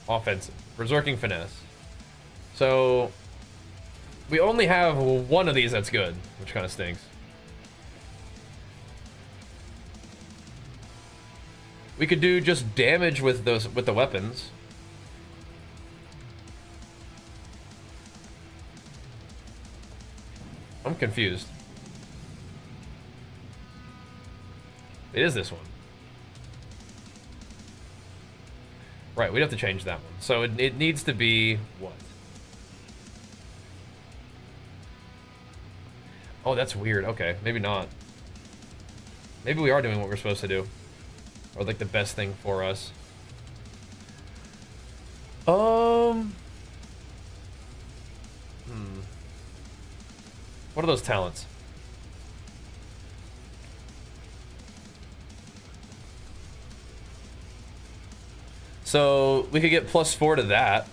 Offensive. Berserking finesse. So we only have one of these that's good, which kind of stinks. We could do just damage with the weapons. I'm confused. It is this one. Right, we'd have to change that one. So it needs to be what? Oh, that's weird. Okay, maybe not. Maybe we are doing what we're supposed to do. Or like the best thing for us. What are those talents? So we could get +4 to that.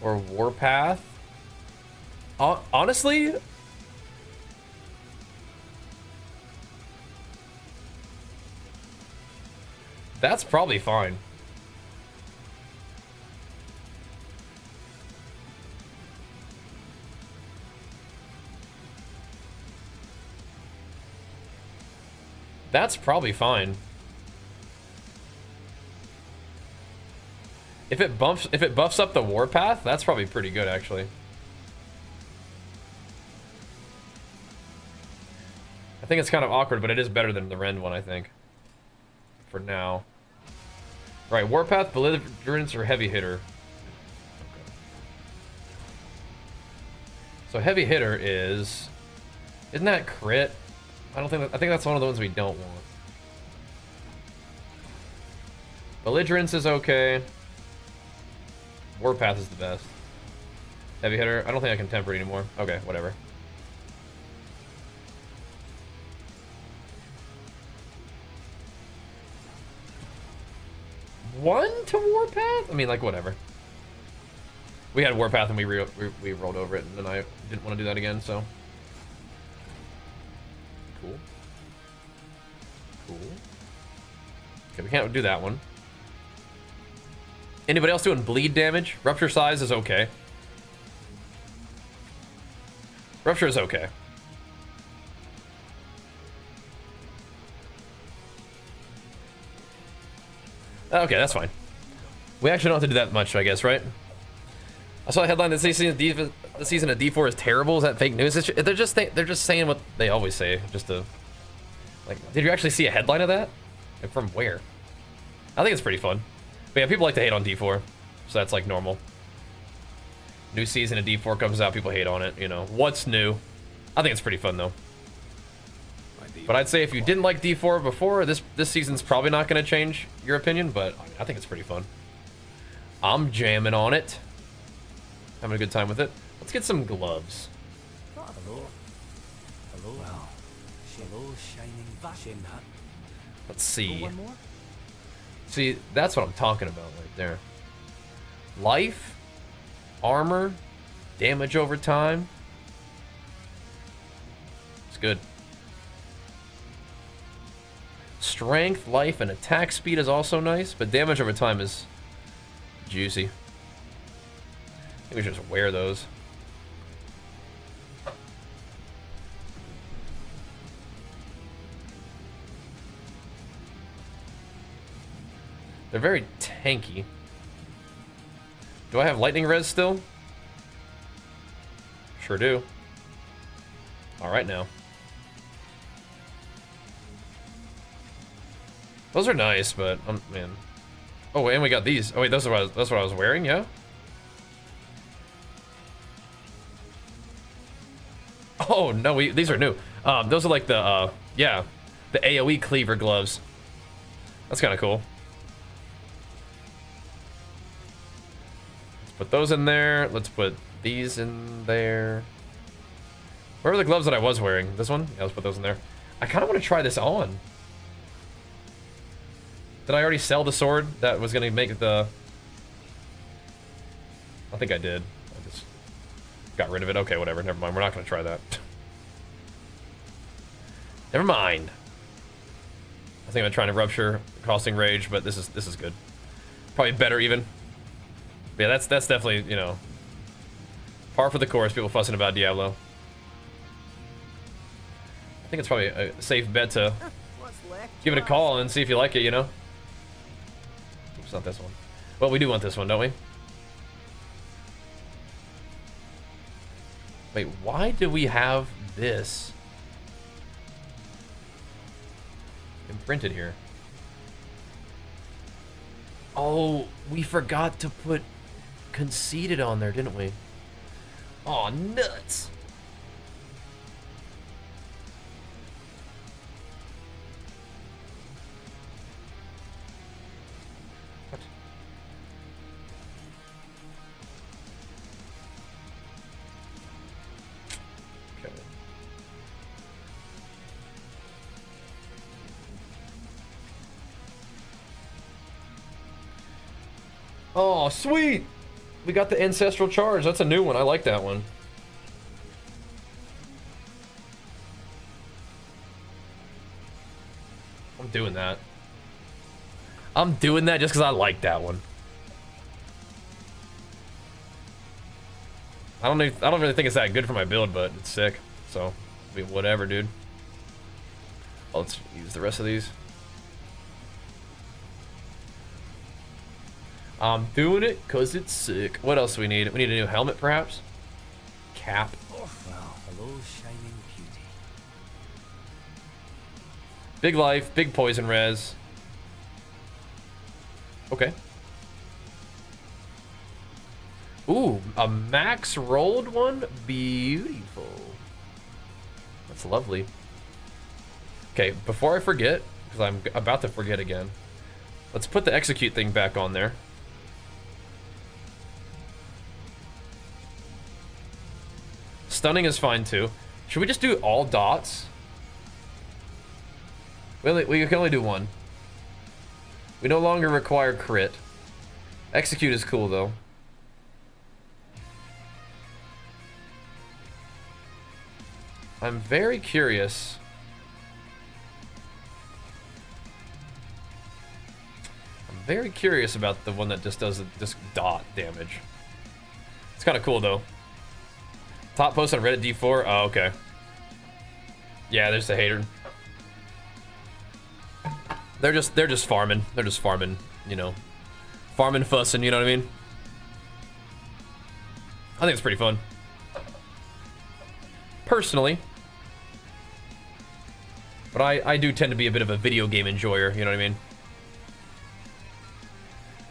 Or Warpath. Honestly, that's probably fine. That's probably fine. If it buffs up the warpath, that's probably pretty good actually. I think it's kind of awkward, but it is better than the Rend one, I think. For now. Right, warpath, belligerence, or heavy hitter. So heavy hitter is, isn't that crit? I think that's one of the ones we don't want. Belligerence is okay. Warpath is the best. Heavy hitter, I don't think I can temper it anymore. Okay, whatever. One to warpath? I mean, like, whatever. We had warpath and we rolled over it, and then I didn't want to do that again, so. Cool. Cool. Okay, we can't do that one. Anybody else doing bleed damage? Rupture size is okay. Rupture is okay. Okay, that's fine. We actually don't have to do that much, I guess, right? I saw a headline that says the season of D4 is terrible. Is that fake news? They're just saying what they always say, just to, like, did you actually see a headline of that? Like, from where? I think it's pretty fun. But yeah, people like to hate on D4, so that's like normal. New season of D4 comes out, people hate on it, you know. What's new? I think it's pretty fun though. But I'd say if you didn't like D4 before, this season's probably not going to change your opinion, but I think it's pretty fun. I'm jamming on it. Having a good time with it. Let's get some gloves. Hello. Hello. Well, hello, shining. Let's see. See, that's what I'm talking about right there. Life, armor, damage over time. It's good. Strength, life, and attack speed is also nice, but damage over time is juicy. I think we should just wear those. They're very tanky. Do I have lightning res still? Sure do. Alright now. Those are nice, but man. Oh, and we got these. Oh wait, that's what I was wearing, yeah? Oh no, these are new. Those are like the yeah, the AoE cleaver gloves. That's kind of cool. Let's put those in there. Let's put these in there. Where are the gloves that I was wearing? This one? Yeah, let's put those in there. I kind of want to try this on. Did I already sell the sword that was going to make the... I think I did. I just got rid of it. Okay, whatever. Never mind. We're not going to try that. Never mind. I think I'm trying to rupture costing rage, but this is good. Probably better even. But yeah, that's definitely, you know, par for the course. People fussing about Diablo. I think it's probably a safe bet to give it a call and see if you like it, you know? Oops, not this one. Well, we do want this one, don't we? Wait, why do we have this imprinted here? Oh, we forgot to put conceited on there, didn't we? Oh, nuts. What? Okay. Oh, sweet! We got the Ancestral Charge. That's a new one. I like that one. I'm doing that. I'm doing that just because I like that one. I don't really think it's that good for my build, but it's sick. So, I mean, whatever, dude. Oh, let's use the rest of these. I'm doing it because it's sick. What else do we need? We need a new helmet, perhaps? Cap. Well, hello, shining beauty. Big life, big poison res. Okay. Ooh, a max rolled one? Beautiful. That's lovely. Okay, before I forget, because I'm about to forget again, let's put the execute thing back on there. Stunning is fine too. Should we just do all dots? We can only do one. We no longer require crit. Execute is cool though. I'm very curious. I'm very curious about the one that just does this dot damage. It's kind of cool though. Top post on Reddit D4. Oh, okay. Yeah, there's the hater. They're just farming. They're just farming, you know. Farming, fussing, you know what I mean? I think it's pretty fun. Personally. But I do tend to be a bit of a video game enjoyer, you know what I mean?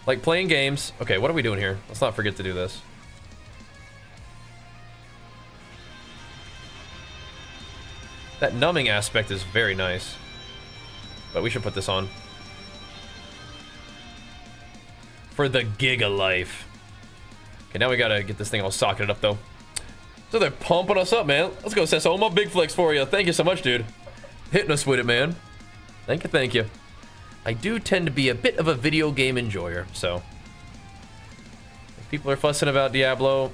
Like playing games. Okay, what are we doing here? Let's not forget to do this. That numbing aspect is very nice. But we should put this on. For the Giga Life. Okay, now we gotta get this thing all socketed up though. So they're pumping us up, man. Let's go, Cecil. My big flex for you. Thank you so much, dude. Hitting us with it, man. Thank you, thank you. I do tend to be a bit of a video game enjoyer, so. If people are fussing about Diablo,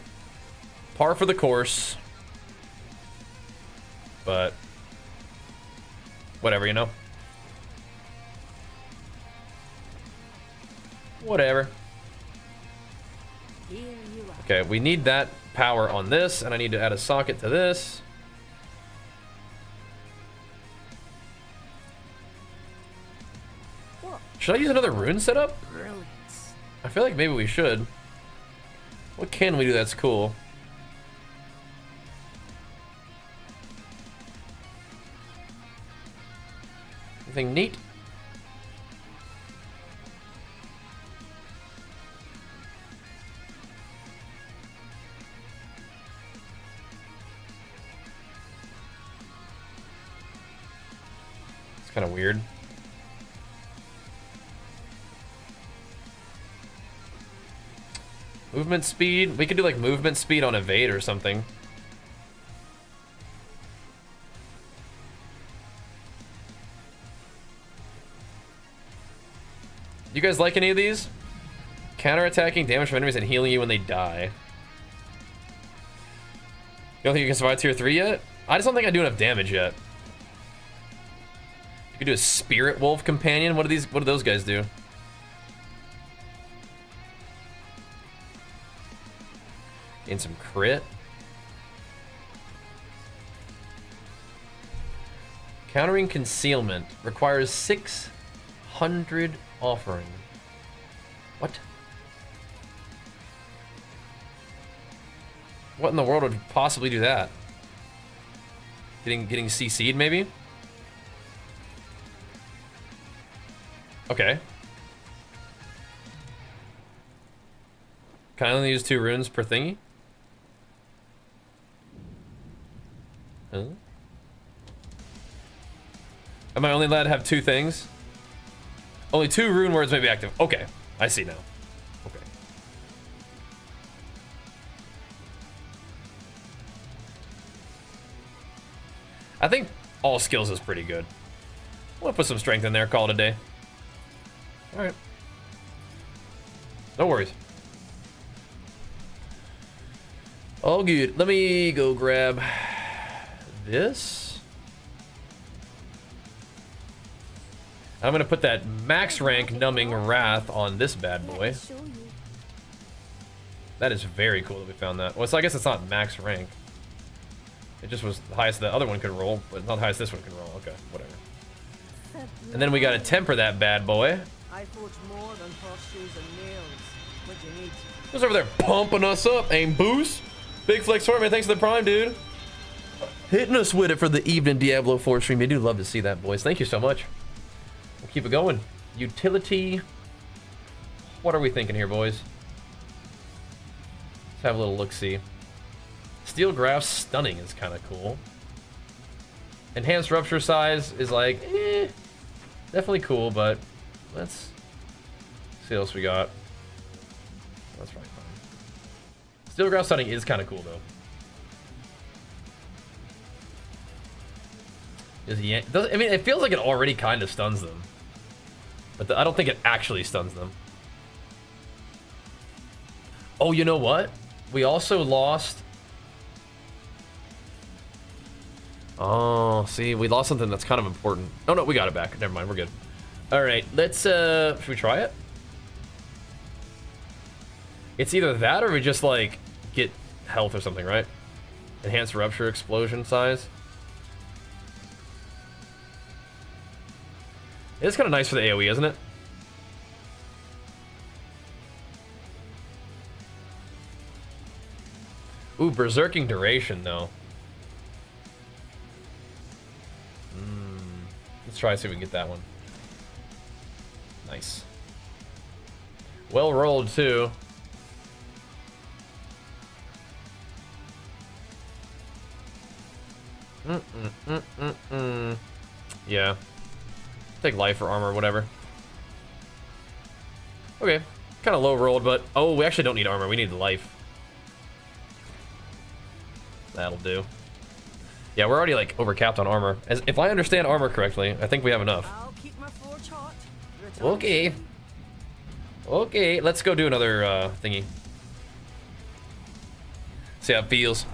par for the course. But whatever, you know. Whatever. Okay, we need that power on this, and I need to add a socket to this. Should I use another rune setup? I feel like maybe we should. What can we do that's cool? Anything neat? It's kind of weird. Movement speed? We could do like movement speed on evade or something. You guys like any of these? Counterattacking damage from enemies and healing you when they die. You don't think you can survive tier 3 yet? I just don't think I do enough damage yet. You could do a Spirit Wolf Companion. What do those guys do? Gain some crit. Countering concealment requires 600 offering. What? What in the world would possibly do that? Getting CC'd maybe? Okay. Can I only use 2 runes per thingy? Huh? Am I only allowed to have 2 things? Only 2 rune words may be active. Okay, I see now. Okay. I think all skills is pretty good. We'll put some strength in there, call it a day. Alright. No worries. All good. Let me go grab this. I'm gonna put that max rank numbing wrath on this bad boy. That is very cool that we found that. Well, so I guess it's not max rank. It just was the highest the other one could roll, but not the highest this one can roll. Okay, whatever. And then we gotta temper that bad boy. I forge more than horseshoes and nails. What you need? Who's over there pumping us up? Aim boost. Big Flex Torment, thanks for the prime, dude. Hitting us with it for the evening Diablo 4 stream. I do love to see that, boys. Thank you so much. We'll keep it going. Utility. What are we thinking here, boys? Let's have a little look-see. Steel Graph Stunning is kind of cool. Enhanced Rupture Size is like, definitely cool, but let's see what else we got. That's probably fine. Steel Graph Stunning is kind of cool, though. I mean, it feels like it already kind of stuns them. But I don't think it actually stuns them. Oh, you know what? We also lost... Oh, see, we lost something that's kind of important. Oh, no, we got it back. Never mind, we're good. Alright, let's, should we try it? It's either that or we just, like, get health or something, right? Enhanced Rupture Explosion Size. It's kind of nice for the AoE, isn't it? Ooh, Berserking Duration, though. Let's try and see if we can get that one. Nice. Well rolled, too. Yeah. Take life or armor, whatever. Okay. Kind of low rolled, but... Oh, we actually don't need armor. We need life. That'll do. Yeah, we're already, like, overcapped on armor. If I understand armor correctly, I think we have enough. I'll keep my forge hot. Okay. Okay, let's go do another thingy. See how it feels.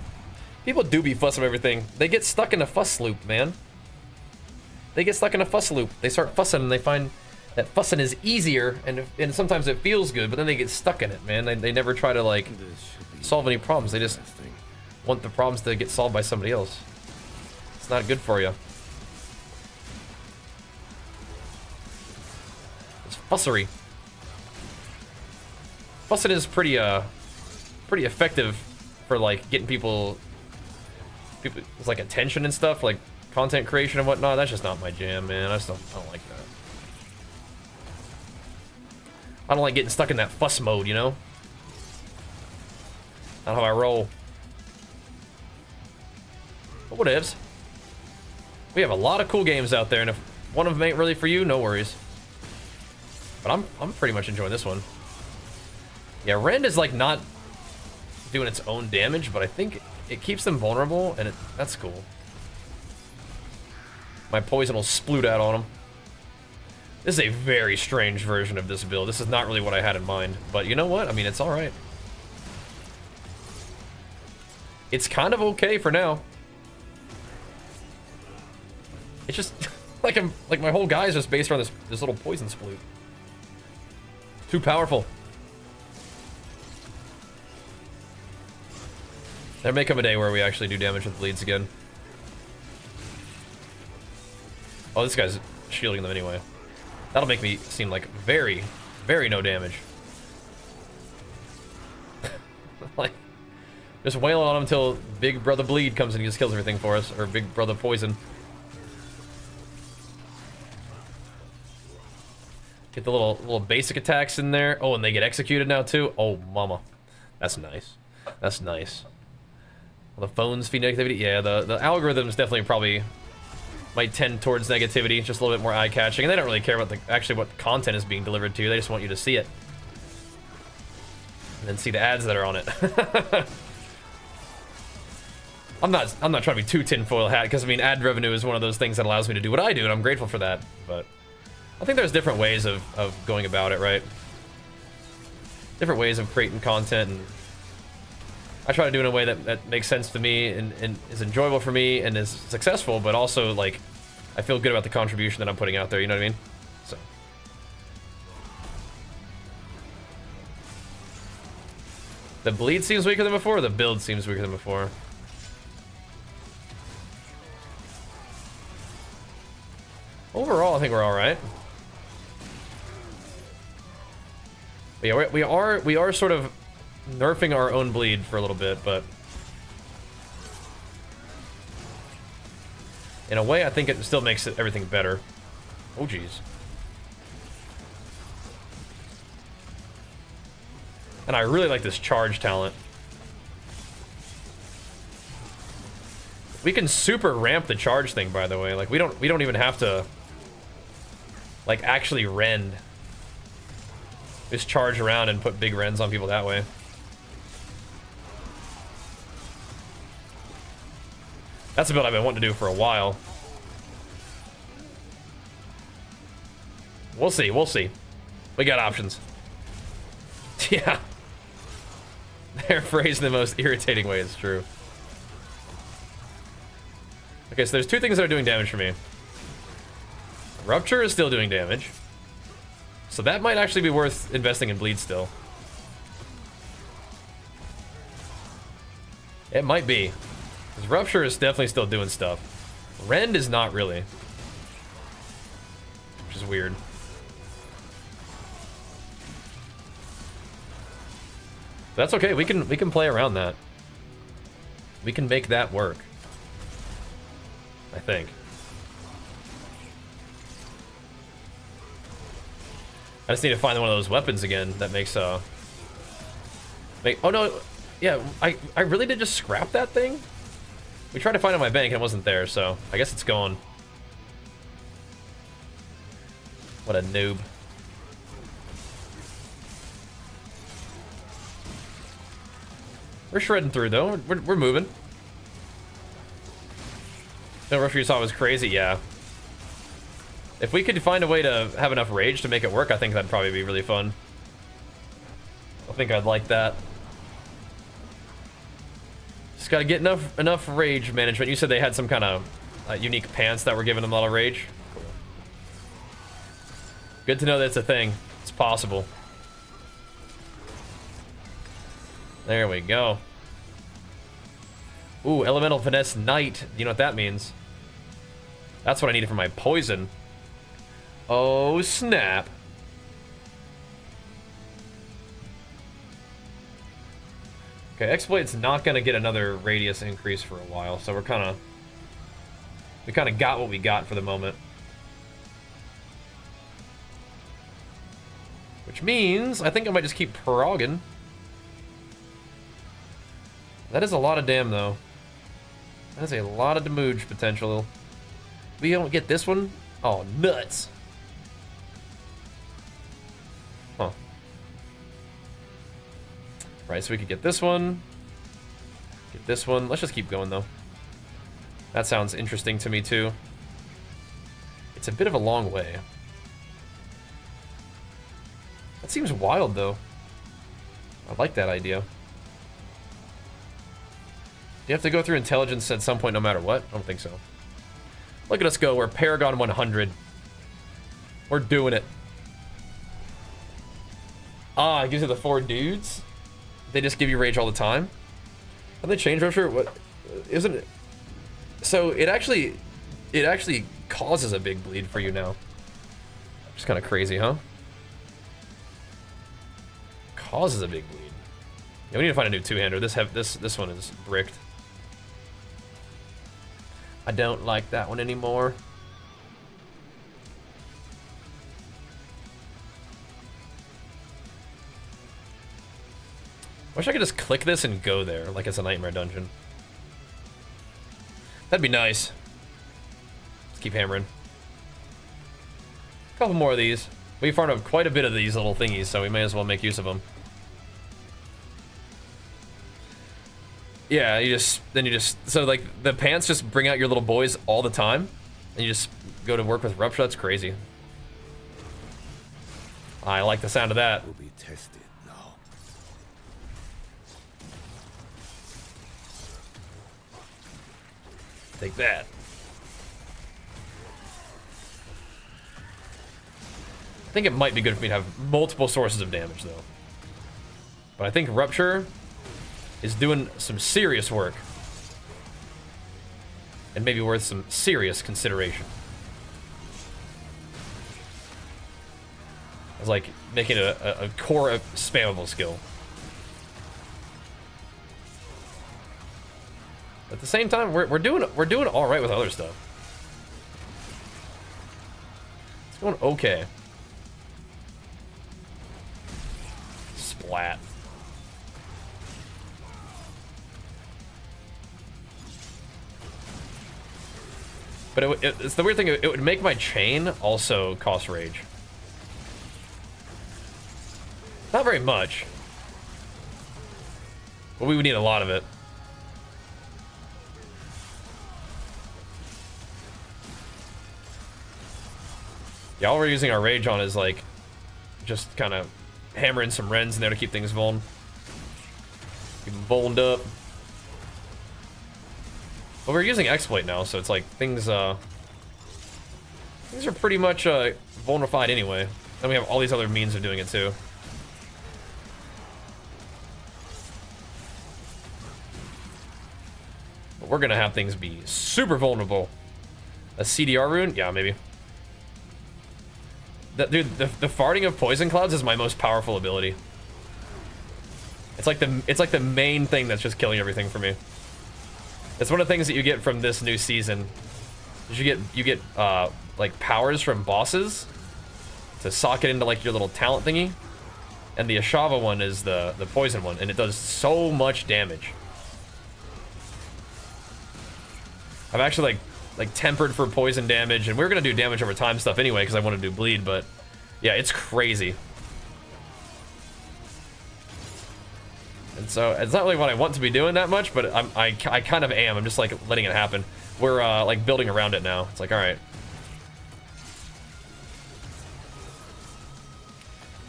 People do be fussing everything. They get stuck in a fuss loop, man. They get stuck in a fuss loop. They start fussing and they find that fussing is easier and sometimes it feels good, but then they get stuck in it, man. They never try to, like, solve any problems. They just want the problems to get solved by somebody else. It's not good for you. It's fussery. Fussing is pretty effective for, like, getting people's like attention and stuff, like content creation and whatnot. That's just not my jam, man. I don't like that. I don't like getting stuck in that fuss mode, you know? Not how I roll. But whatevs. We have a lot of cool games out there, and if one of them ain't really for you, no worries. But I'm pretty much enjoying this one. Yeah, Rend is like not doing its own damage, but I think it keeps them vulnerable, and that's cool. My poison will sploot out on them. This is a very strange version of this build. This is not really what I had in mind, but you know what? I mean, it's alright. It's kind of okay for now. It's just like my whole guy is just based around this little poison sploot. Too powerful. There may come a day where we actually do damage with bleeds again. Oh, this guy's shielding them anyway. That'll make me seem like very, very no damage. Like, just wailing on him until Big Brother Bleed comes and he just kills everything for us, or Big Brother Poison. Get the little basic attacks in there. Oh, and they get executed now too. Oh, mama, that's nice. That's nice. Well, the phones feed negativity. Yeah, the algorithms definitely probably might tend towards negativity, just a little bit more eye-catching, and they don't really care about actually what content is being delivered to you. They just want you to see it, and then see the ads that are on it. I'm not trying to be too tinfoil hat, because I mean, ad revenue is one of those things that allows me to do what I do, and I'm grateful for that. But I think there's different ways of going about it, right? Different ways of creating content, and I try to do it in a way that makes sense to me and is enjoyable for me and is successful, but also, like, I feel good about the contribution that I'm putting out there, you know what I mean? So. The bleed seems weaker than before, or the build seems weaker than before? Overall, I think we're alright. But yeah, we are sort of nerfing our own bleed for a little bit, but in a way, I think it still makes everything better. Oh, jeez. And I really like this charge talent. We can super ramp the charge thing, by the way. Like we don't even have to like actually rend. Just charge around and put big rends on people that way. That's a build I've been wanting to do for a while. We'll see, we'll see. We got options. Yeah. They're phrased in the most irritating way, it's true. Okay, so there's two things that are doing damage for me. Rupture is still doing damage. So that might actually be worth investing in bleed still. It might be. Because Rupture is definitely still doing stuff. Rend is not really. Which is weird. That's okay, we can play around that. We can make that work. I think. I just need to find one of those weapons again that makes oh no, yeah, I really did just scrap that thing? We tried to find it in my bank and it wasn't there, so I guess it's gone. What a noob. We're shredding through though, we're moving. The rush you saw was crazy, yeah. If we could find a way to have enough rage to make it work, I think that'd probably be really fun. I think I'd like that. Just gotta get enough rage management. You said they had some kind of unique pants that were giving them a lot of rage. Cool. Good to know that it's a thing. It's possible. There we go. Ooh, Elemental Finesse Knight. You know what that means? That's what I needed for my poison. Oh, snap. Okay, Exploit's not gonna get another radius increase for a while, so we kind of got what we got for the moment. Which means I think I might just keep progging. That is a lot of damn though. That is a lot of damage potential. We don't get this one? Oh, nuts. Huh. Right, so we could get this one. Get this one. Let's just keep going though. That sounds interesting to me too. It's a bit of a long way. That seems wild though. I like that idea. Do you have to go through intelligence at some point no matter what? I don't think so. Look at us go. We're Paragon 100. We're doing it. Ah, it gives you the 4 dudes. They just give you rage all the time. Have they changed Rupture? What isn't it? So it actually causes a big bleed for you now. Just kind of crazy, huh? Causes a big bleed. Yeah, we need to find a new two-hander. This one is bricked. I don't like that one anymore. Wish I could just click this and go there, like it's a nightmare dungeon. That'd be nice. Let's keep hammering. A couple more of these. We farmed up quite a bit of these little thingies, so we may as well make use of them. Yeah, so like the pants just bring out your little boys all the time, and you just go to work with Rupture. That's crazy. I like the sound of that. Will be tested now. Take that. I think it might be good for me to have multiple sources of damage though. But I think Rupture is doing some serious work. And maybe worth some serious consideration. It's like making it a core spammable skill. At the same time, we're doing all right with other stuff. It's going okay. Splat. But it's the weird thing. It would make my chain also cost rage. Not very much, but we would need a lot of it. Yeah, all we're using our rage on is like just kind of hammering some rends in there to keep things vuln. Keep them vulned up. But we're using exploit now, so it's like things are pretty much vulnified anyway. And we have all these other means of doing it too. But we're gonna have things be super vulnerable. A CDR rune? Yeah, maybe. Dude, the farting of poison clouds is my most powerful ability. It's like the main thing that's just killing everything for me. It's one of the things that you get from this new season. You get like powers from bosses to sock it into like your little talent thingy, and the Ashava one is the poison one, and it does so much damage. I've actually like tempered for poison damage, and we were gonna do damage over time stuff anyway because I want to do bleed, but yeah, it's crazy. And so it's not really what I want to be doing that much, but I kind of am. I'm just like letting it happen. We're like building around it now. It's like, all right,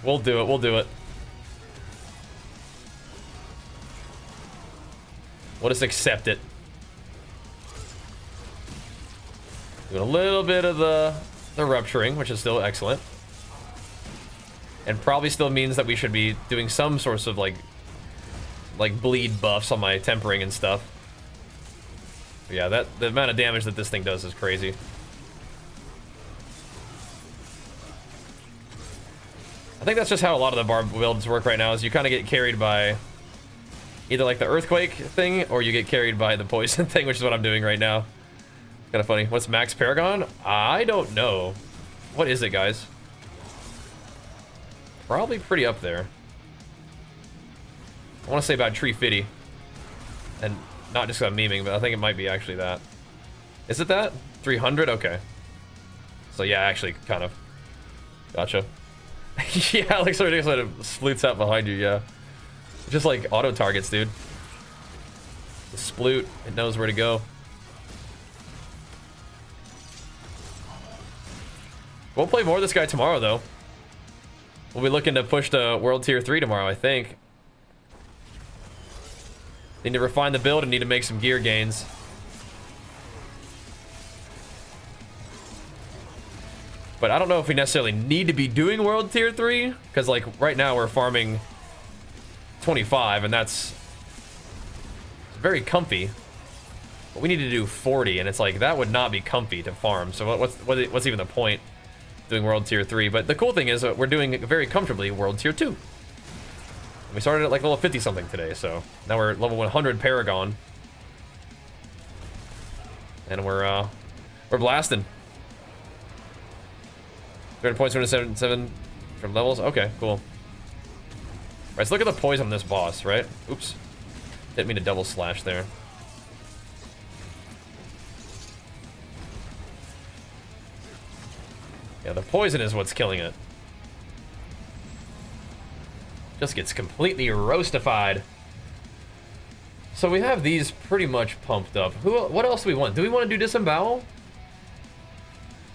we'll do it. We'll do it. We'll just accept it. Doing a little bit of the rupturing, which is still excellent, and probably still means that we should be doing some sorts of like bleed buffs on my tempering and stuff. But yeah, the amount of damage that this thing does is crazy. I think that's just how a lot of the barb builds work right now, is you kind of get carried by either like the earthquake thing, or you get carried by the poison thing, which is what I'm doing right now. Kind of funny. What's max Paragon? I don't know. What is it, guys? Probably pretty up there. I want to say about 350. And not just 'cause I'm memeing, but I think it might be actually that. Is it that? 300? Okay. So yeah, actually, kind of. Gotcha. Yeah, like so ridiculous that it sploots out behind you, yeah. Just like auto targets, dude. The sploot, it knows where to go. We'll play more of this guy tomorrow, though. We'll be looking to push to World Tier 3 tomorrow, I think. Need to refine the build and need to make some gear gains. But I don't know if we necessarily need to be doing World Tier 3, because like right now we're farming 25, and that's very comfy. But we need to do 40, and it's like that would not be comfy to farm. So what's even the point doing World Tier 3? But the cool thing is that we're doing very comfortably World Tier 2. We started at like level 50 something today, so now we're level 100 Paragon, and we're blasting. 300 points, 277 from levels. Okay, cool. Right, let's look at the poison on this boss, right? Oops, didn't mean to double slash there. Yeah, the poison is what's killing it. Just gets completely roastified. So we have these pretty much pumped up. What else do we want? Do we want to do Disembowel?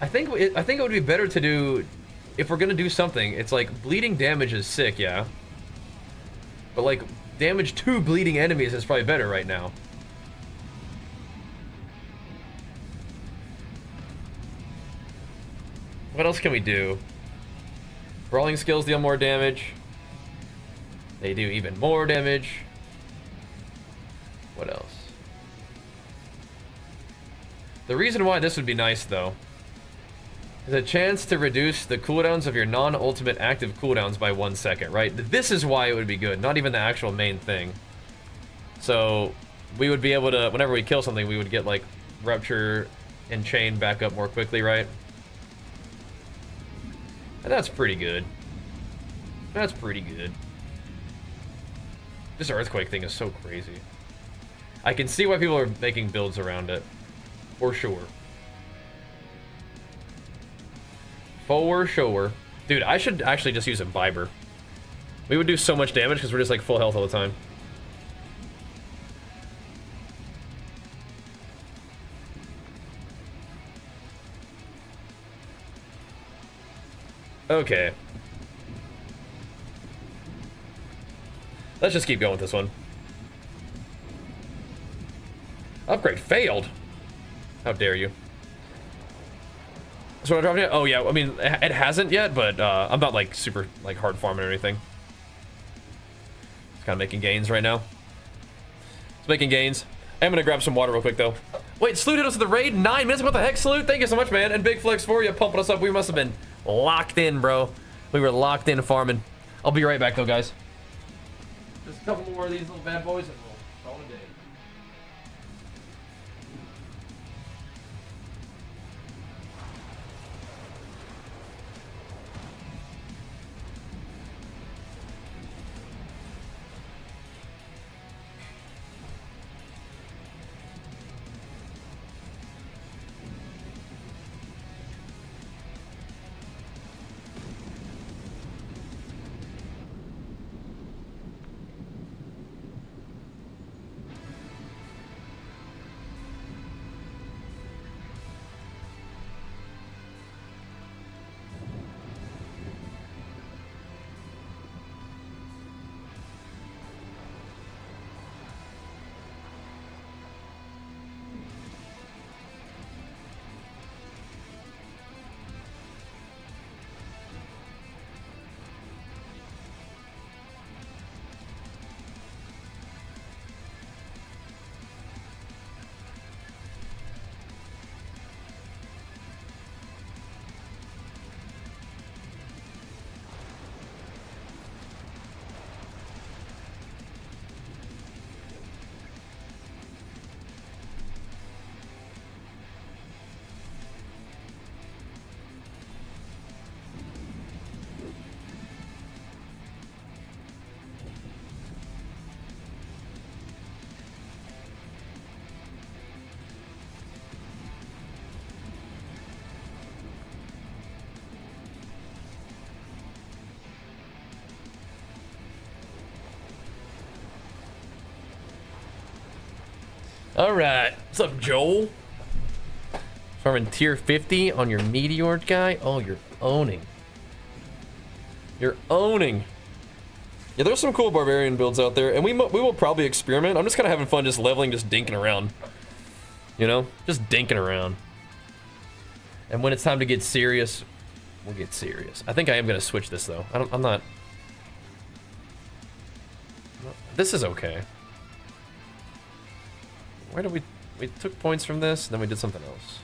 I think it would be better to do, if we're gonna do something, it's like bleeding damage is sick, yeah. But like damage to bleeding enemies is probably better right now. What else can we do? Brawling skills deal more damage. They do even more damage. What else? The reason why this would be nice, though, There's a chance to reduce the cooldowns of your non-ultimate active cooldowns by 1 second, right? This is why it would be good, not even the actual main thing. So we would be able to, whenever we kill something, we would get like Rupture and Chain back up more quickly, right? And that's pretty good. That's pretty good. This Earthquake thing is so crazy. I can see why people are making builds around it. For sure. For sure. Dude, I should actually just use Imbiber. We would do so much damage because we're just like full health all the time. Okay. Let's just keep going with this one. Upgrade failed. How dare you? So what I dropped it? Oh yeah, I mean it hasn't yet, but I'm not like super like hard farming or anything. Just kind of making gains right now. It's making gains. I'm gonna grab some water real quick though. Wait, Salute hit us with the raid. 9 minutes. What the heck, Salute? Thank you so much, man. And big flex for you, pumping us up. We must have been locked in, bro. We were locked in farming. I'll be right back though, guys. Just a couple more of these little bad boys and we'll call it a day. Alright, what's up, Joel? Farming tier 50 on your Meteor guy? Oh, you're owning. You're owning. Yeah, there's some cool Barbarian builds out there, and we will probably experiment. I'm just kind of having fun just leveling, just dinking around. You know? Just dinking around. And when it's time to get serious, we'll get serious. I think I am going to switch this, though. I'm not... This is okay. Where did we took points from this, and then we did something else.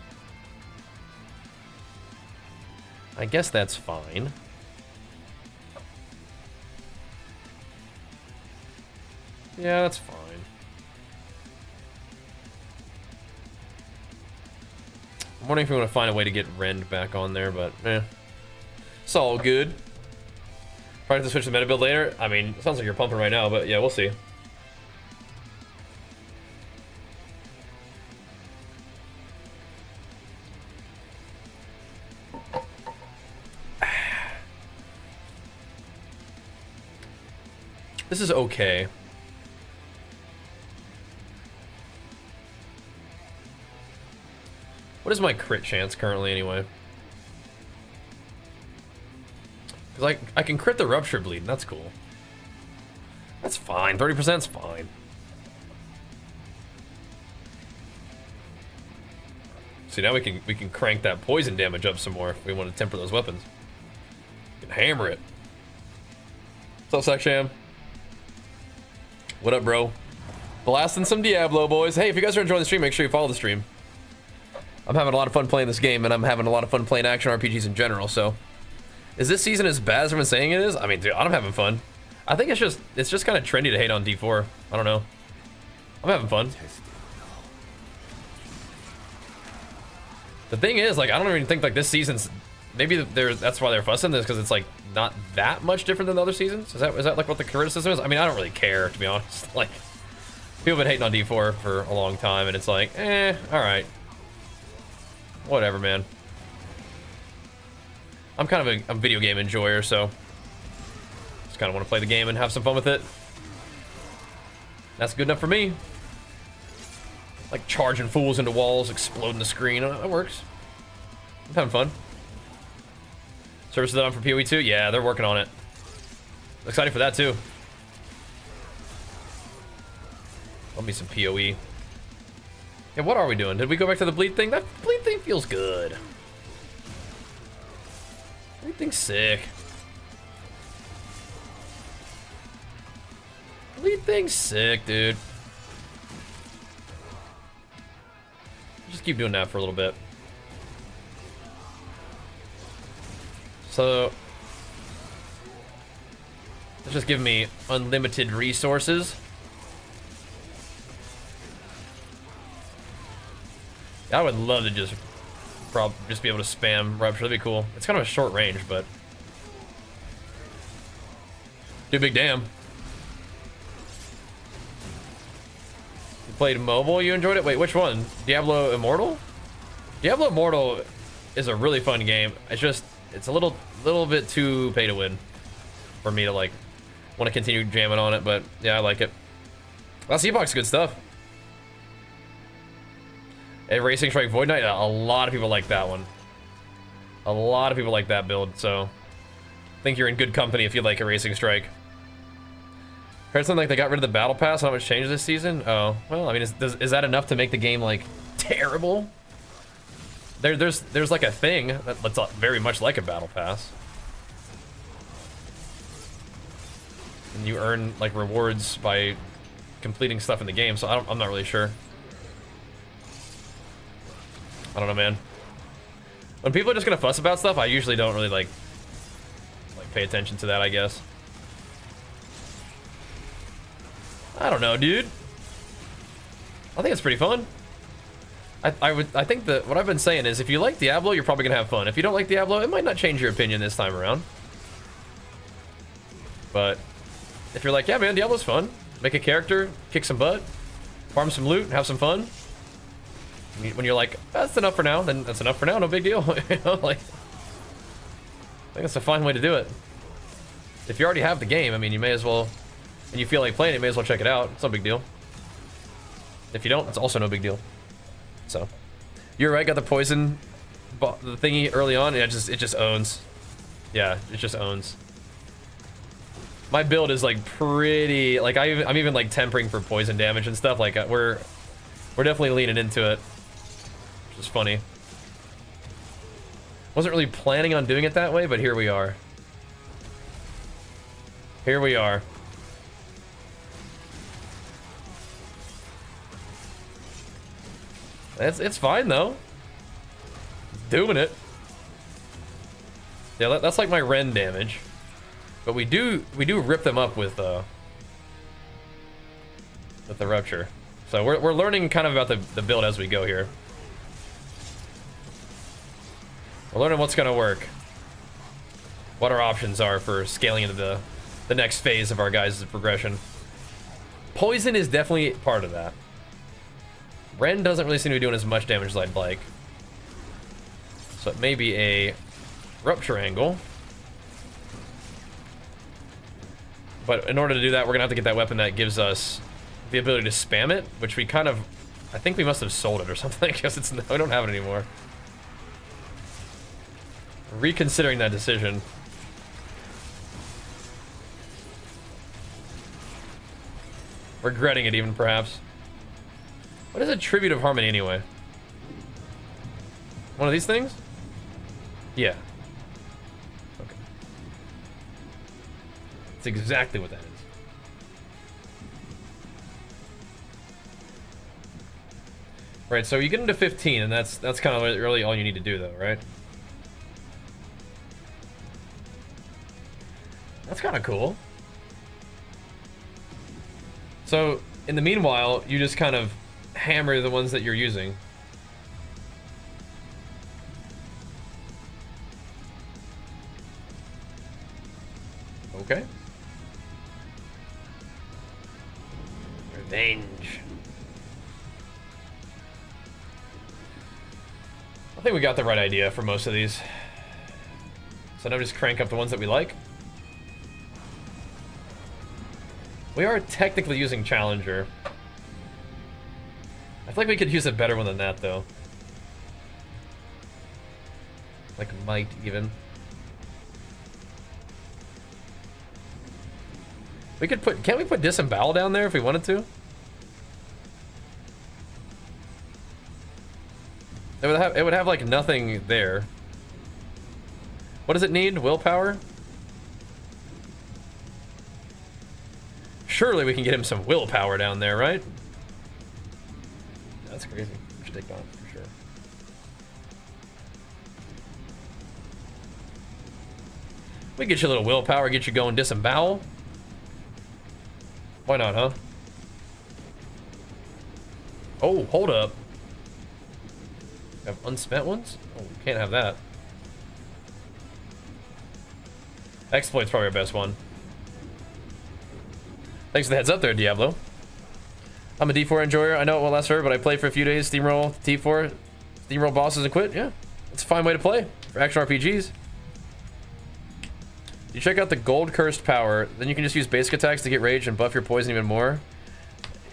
I guess that's fine. Yeah, that's fine. I'm wondering if we want to find a way to get Rend back on there, but it's all good. Probably have to switch the meta build later. I mean, it sounds like you're pumping right now, but yeah, we'll see. This is okay. What is my crit chance currently anyway? Because I can crit the Rupture Bleed, and that's cool. That's fine. 30%'s fine. See, now we can crank that poison damage up some more if we want to temper those weapons. We can hammer it. What's up, Saksham? What up, bro? Blasting some Diablo, boys. Hey, if you guys are enjoying the stream, make sure you follow the stream. I'm having a lot of fun playing this game, and I'm having a lot of fun playing action RPGs in general, so. Is this season as bad as everyone's saying it is? I mean, dude, I'm having fun. I think it's just kind of trendy to hate on D4. I don't know. I'm having fun. The thing is, like, I don't even think like this season's, maybe that's why they're fussing this, because it's like not that much different than the other seasons. Is that like what the criticism is? I mean, I don't really care, to be honest. Like, people have been hating on D4 for a long time, and it's like, all right, whatever, man. I'm kind of a video game enjoyer, so just kind of want to play the game and have some fun with it. That's good enough for me. Like charging fools into walls, exploding the screen. That works. I'm having fun. Services on for PoE 2? Yeah, they're working on it. Excited for that too. Love me some PoE. Yeah, what are we doing? Did we go back to the bleed thing? That bleed thing feels good. Bleed sick. Bleed thing's sick, dude. Just keep doing that for a little bit. So, let's just give me unlimited resources. I would love to just be able to spam Rupture. That'd be cool. It's kind of a short range, but do big damn. You played mobile, you enjoyed it? Wait, which one? Diablo Immortal? Diablo Immortal is a really fun game. It's a little bit too pay to win for me to like want to continue jamming on it, but yeah, I like it. Last Epoch's good stuff. A Racing Strike Void Knight, a lot of people like that one. A lot of people like that build, so I think you're in good company if you like a Racing Strike. Heard something like they got rid of the Battle Pass, not much changed this season? Oh, well, I mean, is that enough to make the game, like, terrible? There's like a thing that's very much like a Battle Pass. And you earn, like, rewards by completing stuff in the game, so I'm not really sure. I don't know, man. When people are just gonna fuss about stuff, I usually don't really like pay attention to that, I guess. I don't know, dude. I think it's pretty fun. I think that what I've been saying is if you like Diablo, you're probably gonna have fun. If you don't like Diablo, it might not change your opinion this time around. But if you're like, yeah, man, Diablo's fun. Make a character, kick some butt, farm some loot, have some fun. When you're like, that's enough for now, then that's enough for now, no big deal. You know, like, I think that's a fine way to do it. If you already have the game, I mean, you may as well, and you feel like playing it, you may as well check it out. It's no big deal. If you don't, it's also no big deal. So, you're right, got the poison the thingy early on, and it just owns. Yeah, it just owns. My build is like pretty, like I'm even like tempering for poison damage and stuff. Like we're definitely leaning into it. Which is funny. Wasn't really planning on doing it that way, but here we are. Here we are. It's fine though. Doing it. Yeah, that's like my Ren damage. But we do rip them up with the Rupture. So we're learning kind of about the build as we go here. We're learning what's gonna work. What our options are for scaling into the next phase of our guys' progression. Poison is definitely part of that. Ren doesn't really seem to be doing as much damage as I'd like. So it may be a Rupture angle. But in order to do that, we're gonna have to get that weapon that gives us the ability to spam it, which we kind of, I think we must have sold it or something, because we don't have it anymore. Reconsidering that decision. Regretting it even, perhaps. What is a Tribute of Harmony anyway? One of these things? Yeah. Okay. That's exactly what that is. Right, so you get into 15, and that's kind of really all you need to do, though, right? That's kind of cool. So, in the meanwhile, you just kind of hammer the ones that you're using. Okay. Revenge. I think we got the right idea for most of these. So now just crank up the ones that we like. We are technically using Challenger. I feel like we could use a better one than that, though. Like Might, even. We could put... Can't we put Disembowel down there if we wanted to? It would have like nothing there. What does it need? Willpower? Surely we can get him some willpower down there, right? That's crazy. We should take that for sure. We get you a little willpower, get you going Disembowel. Why not, huh? Oh, hold up. Have unspent ones? Oh, we can't have that. Exploit's probably our best one. Thanks for the heads up there, Diablo. I'm a D4 enjoyer. I know it won't last forever, but I play for a few days, steamroll T4, steamroll bosses and quit. Yeah, it's a fine way to play for action RPGs. You check out the gold cursed power, then you can just use basic attacks to get rage and buff your poison even more.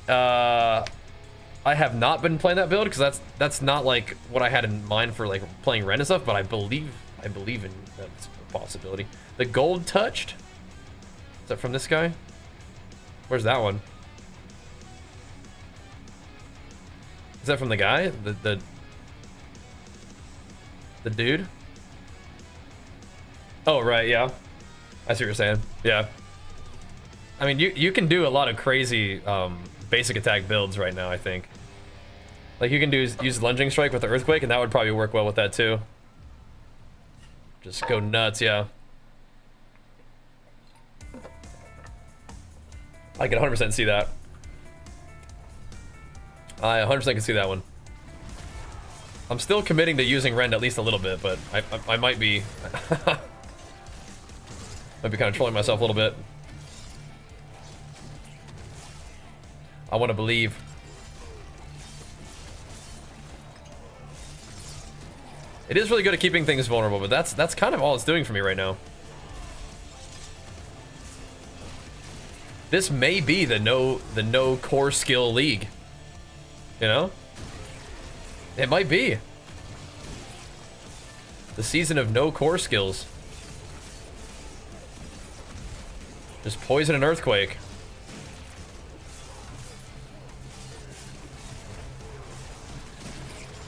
I have not been playing that build because that's not like what I had in mind for like playing Ren and stuff, but I believe in that's a possibility. The gold touched? Is that from this guy? Where's that one? Is that from the guy? The dude? Oh right, yeah. I see what you're saying. Yeah. I mean, you can do a lot of crazy basic attack builds right now, I think. Like you can use lunging strike with the earthquake, and that would probably work well with that too. Just go nuts, yeah. I can 100% see that. I 100% can see that one. I'm still committing to using Rend at least a little bit, but I might be might be kind of trolling myself a little bit. I want to believe. It is really good at keeping things vulnerable, but that's kind of all it's doing for me right now. This may be the no core skill league. You know? It might be. The season of no core skills. Just poison and earthquake.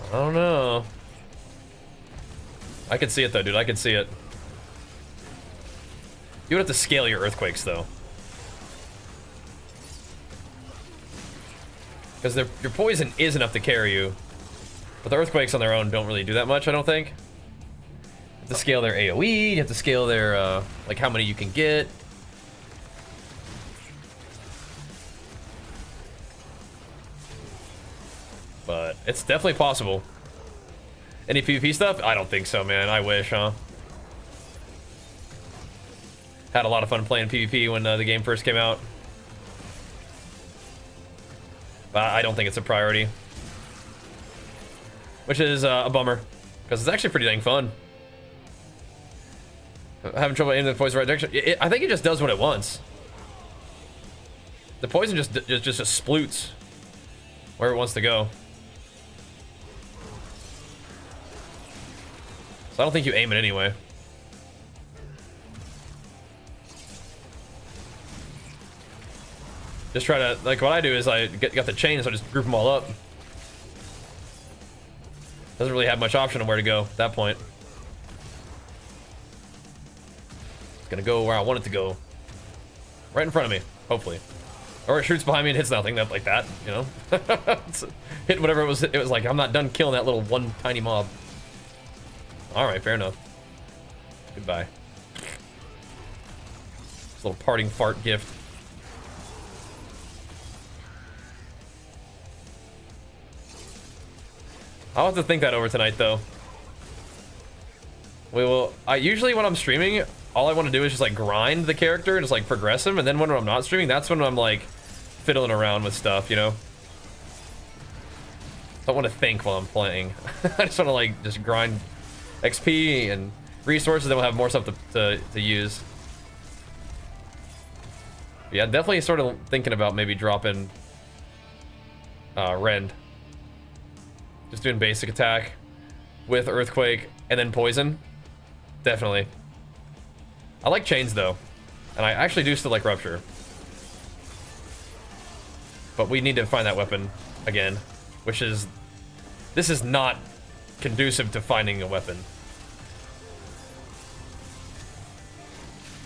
I don't know. I can see it though, dude. I can see it. You would have to scale your earthquakes though. Because your poison is enough to carry you. But the earthquakes on their own don't really do that much, I don't think. You have to scale their AoE, you have to scale their, like how many you can get. But it's definitely possible. Any PvP stuff? I don't think so, man. I wish, huh? Had a lot of fun playing PvP when the game first came out. But I don't think it's a priority. Which is a bummer. Because it's actually pretty dang fun. Having trouble aiming the poison right direction. I think it just does what it wants. The poison just sploots where it wants to go. So I don't think you aim it anyway. Just try to, like what I do is I got the chain, so I just group them all up. Doesn't really have much option on where to go at that point. It's gonna go where I want it to go. Right in front of me, hopefully. Or it shoots behind me and hits nothing, that like that, you know? Hit whatever it was like, I'm not done killing that little one tiny mob. Alright, fair enough. Goodbye. This little parting fart gift. I'll have to think that over tonight, though. We will. Usually when I'm streaming, all I want to do is just like grind the character and just like progress him, and then when I'm not streaming, that's when I'm like fiddling around with stuff, you know? Don't want to think while I'm playing. I just want to like just grind XP and resources, then we'll have more stuff to use. Yeah, definitely sort of thinking about maybe dropping Rend. Just doing basic attack with Earthquake and then Poison. Definitely. I like Chains though. And I actually do still like Rupture. But we need to find that weapon again. Which is... This is not conducive to finding a weapon.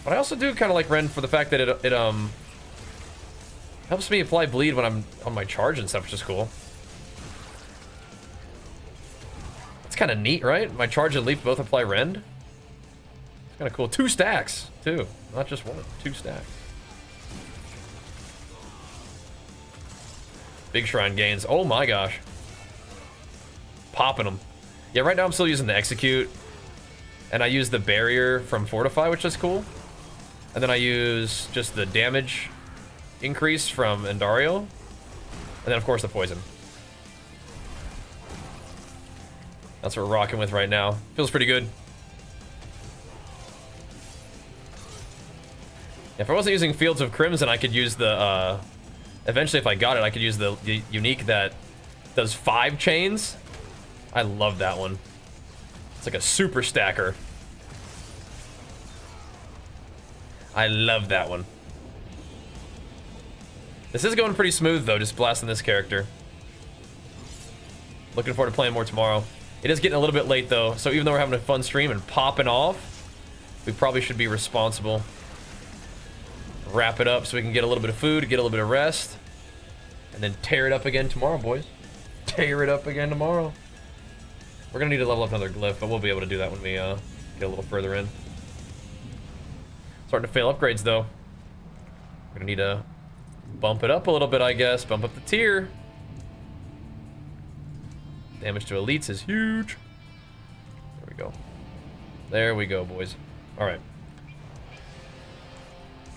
But I also do kind of like Rend for the fact that it helps me apply bleed when I'm on my charge and stuff, which is cool. It's kind of neat, right? My charge and leap both apply Rend. It's kind of cool. 2 stacks, too. Not just 1, 2 stacks. Big Shrine gains. Oh my gosh. Popping them. Yeah, right now I'm still using the Execute. And I use the Barrier from Fortify, which is cool. And then I use just the damage increase from Endario. And then, of course, the Poison. That's what we're rocking with right now. Feels pretty good. If I wasn't using Fields of Crimson, I could use the, eventually if I got it, I could use the unique that does 5 chains. I love that one. It's like a super stacker. I love that one. This is going pretty smooth though, just blasting this character. Looking forward to playing more tomorrow. It is getting a little bit late though, so even though we're having a fun stream and popping off, we probably should be responsible. Wrap it up so we can get a little bit of food, get a little bit of rest, and then tear it up again tomorrow, boys. Tear it up again tomorrow. We're gonna need to level up another glyph, but we'll be able to do that when we get a little further in. Starting to fail upgrades though. We're gonna need to bump it up a little bit, I guess. Bump up the tier. Damage to elites is huge. There we go. There we go, boys. All right.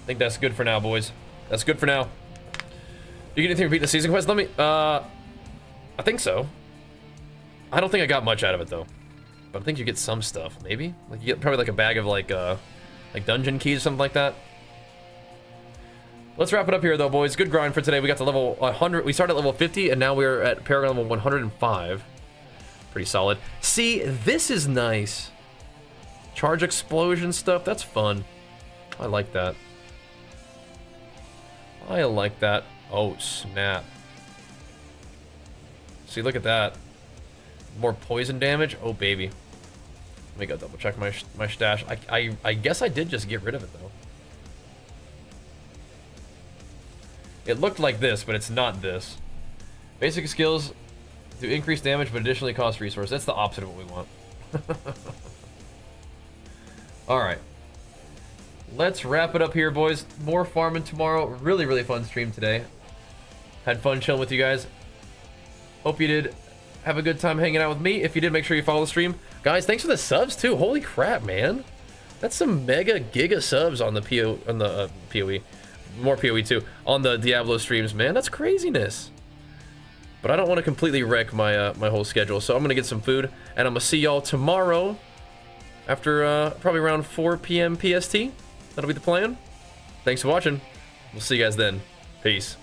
I think that's good for now, boys. That's good for now. You get anything to beat the season quest? Let me, I think so. I don't think I got much out of it though. But I think you get some stuff, maybe? Like you get probably like a bag of like dungeon keys or something like that. Let's wrap it up here though, boys. Good grind for today. We got to level 100. We started at level 50 and now we're at Paragon level 105. Pretty solid. See, this is nice. Charge explosion stuff, that's fun. I like that. I like that. Oh, snap. See, look at that. More poison damage. Oh, baby. Let me go double check my stash. I guess I did just get rid of it, though. It looked like this, but it's not this. Basic skills do increase damage, but additionally cost resources. That's the opposite of what we want. Alright. Let's wrap it up here, boys. More farming tomorrow. Really, really fun stream today. Had fun chilling with you guys. Hope you did have a good time hanging out with me. If you did, make sure you follow the stream. Guys, thanks for the subs, too. Holy crap, man. That's some mega giga subs on the PoE. More PoE, too. On the Diablo streams, man. That's craziness. But I don't want to completely wreck my my whole schedule, so I'm going to get some food. And I'm going to see y'all tomorrow after probably around 4 p.m. PST. That'll be the plan. Thanks for watching. We'll see you guys then. Peace.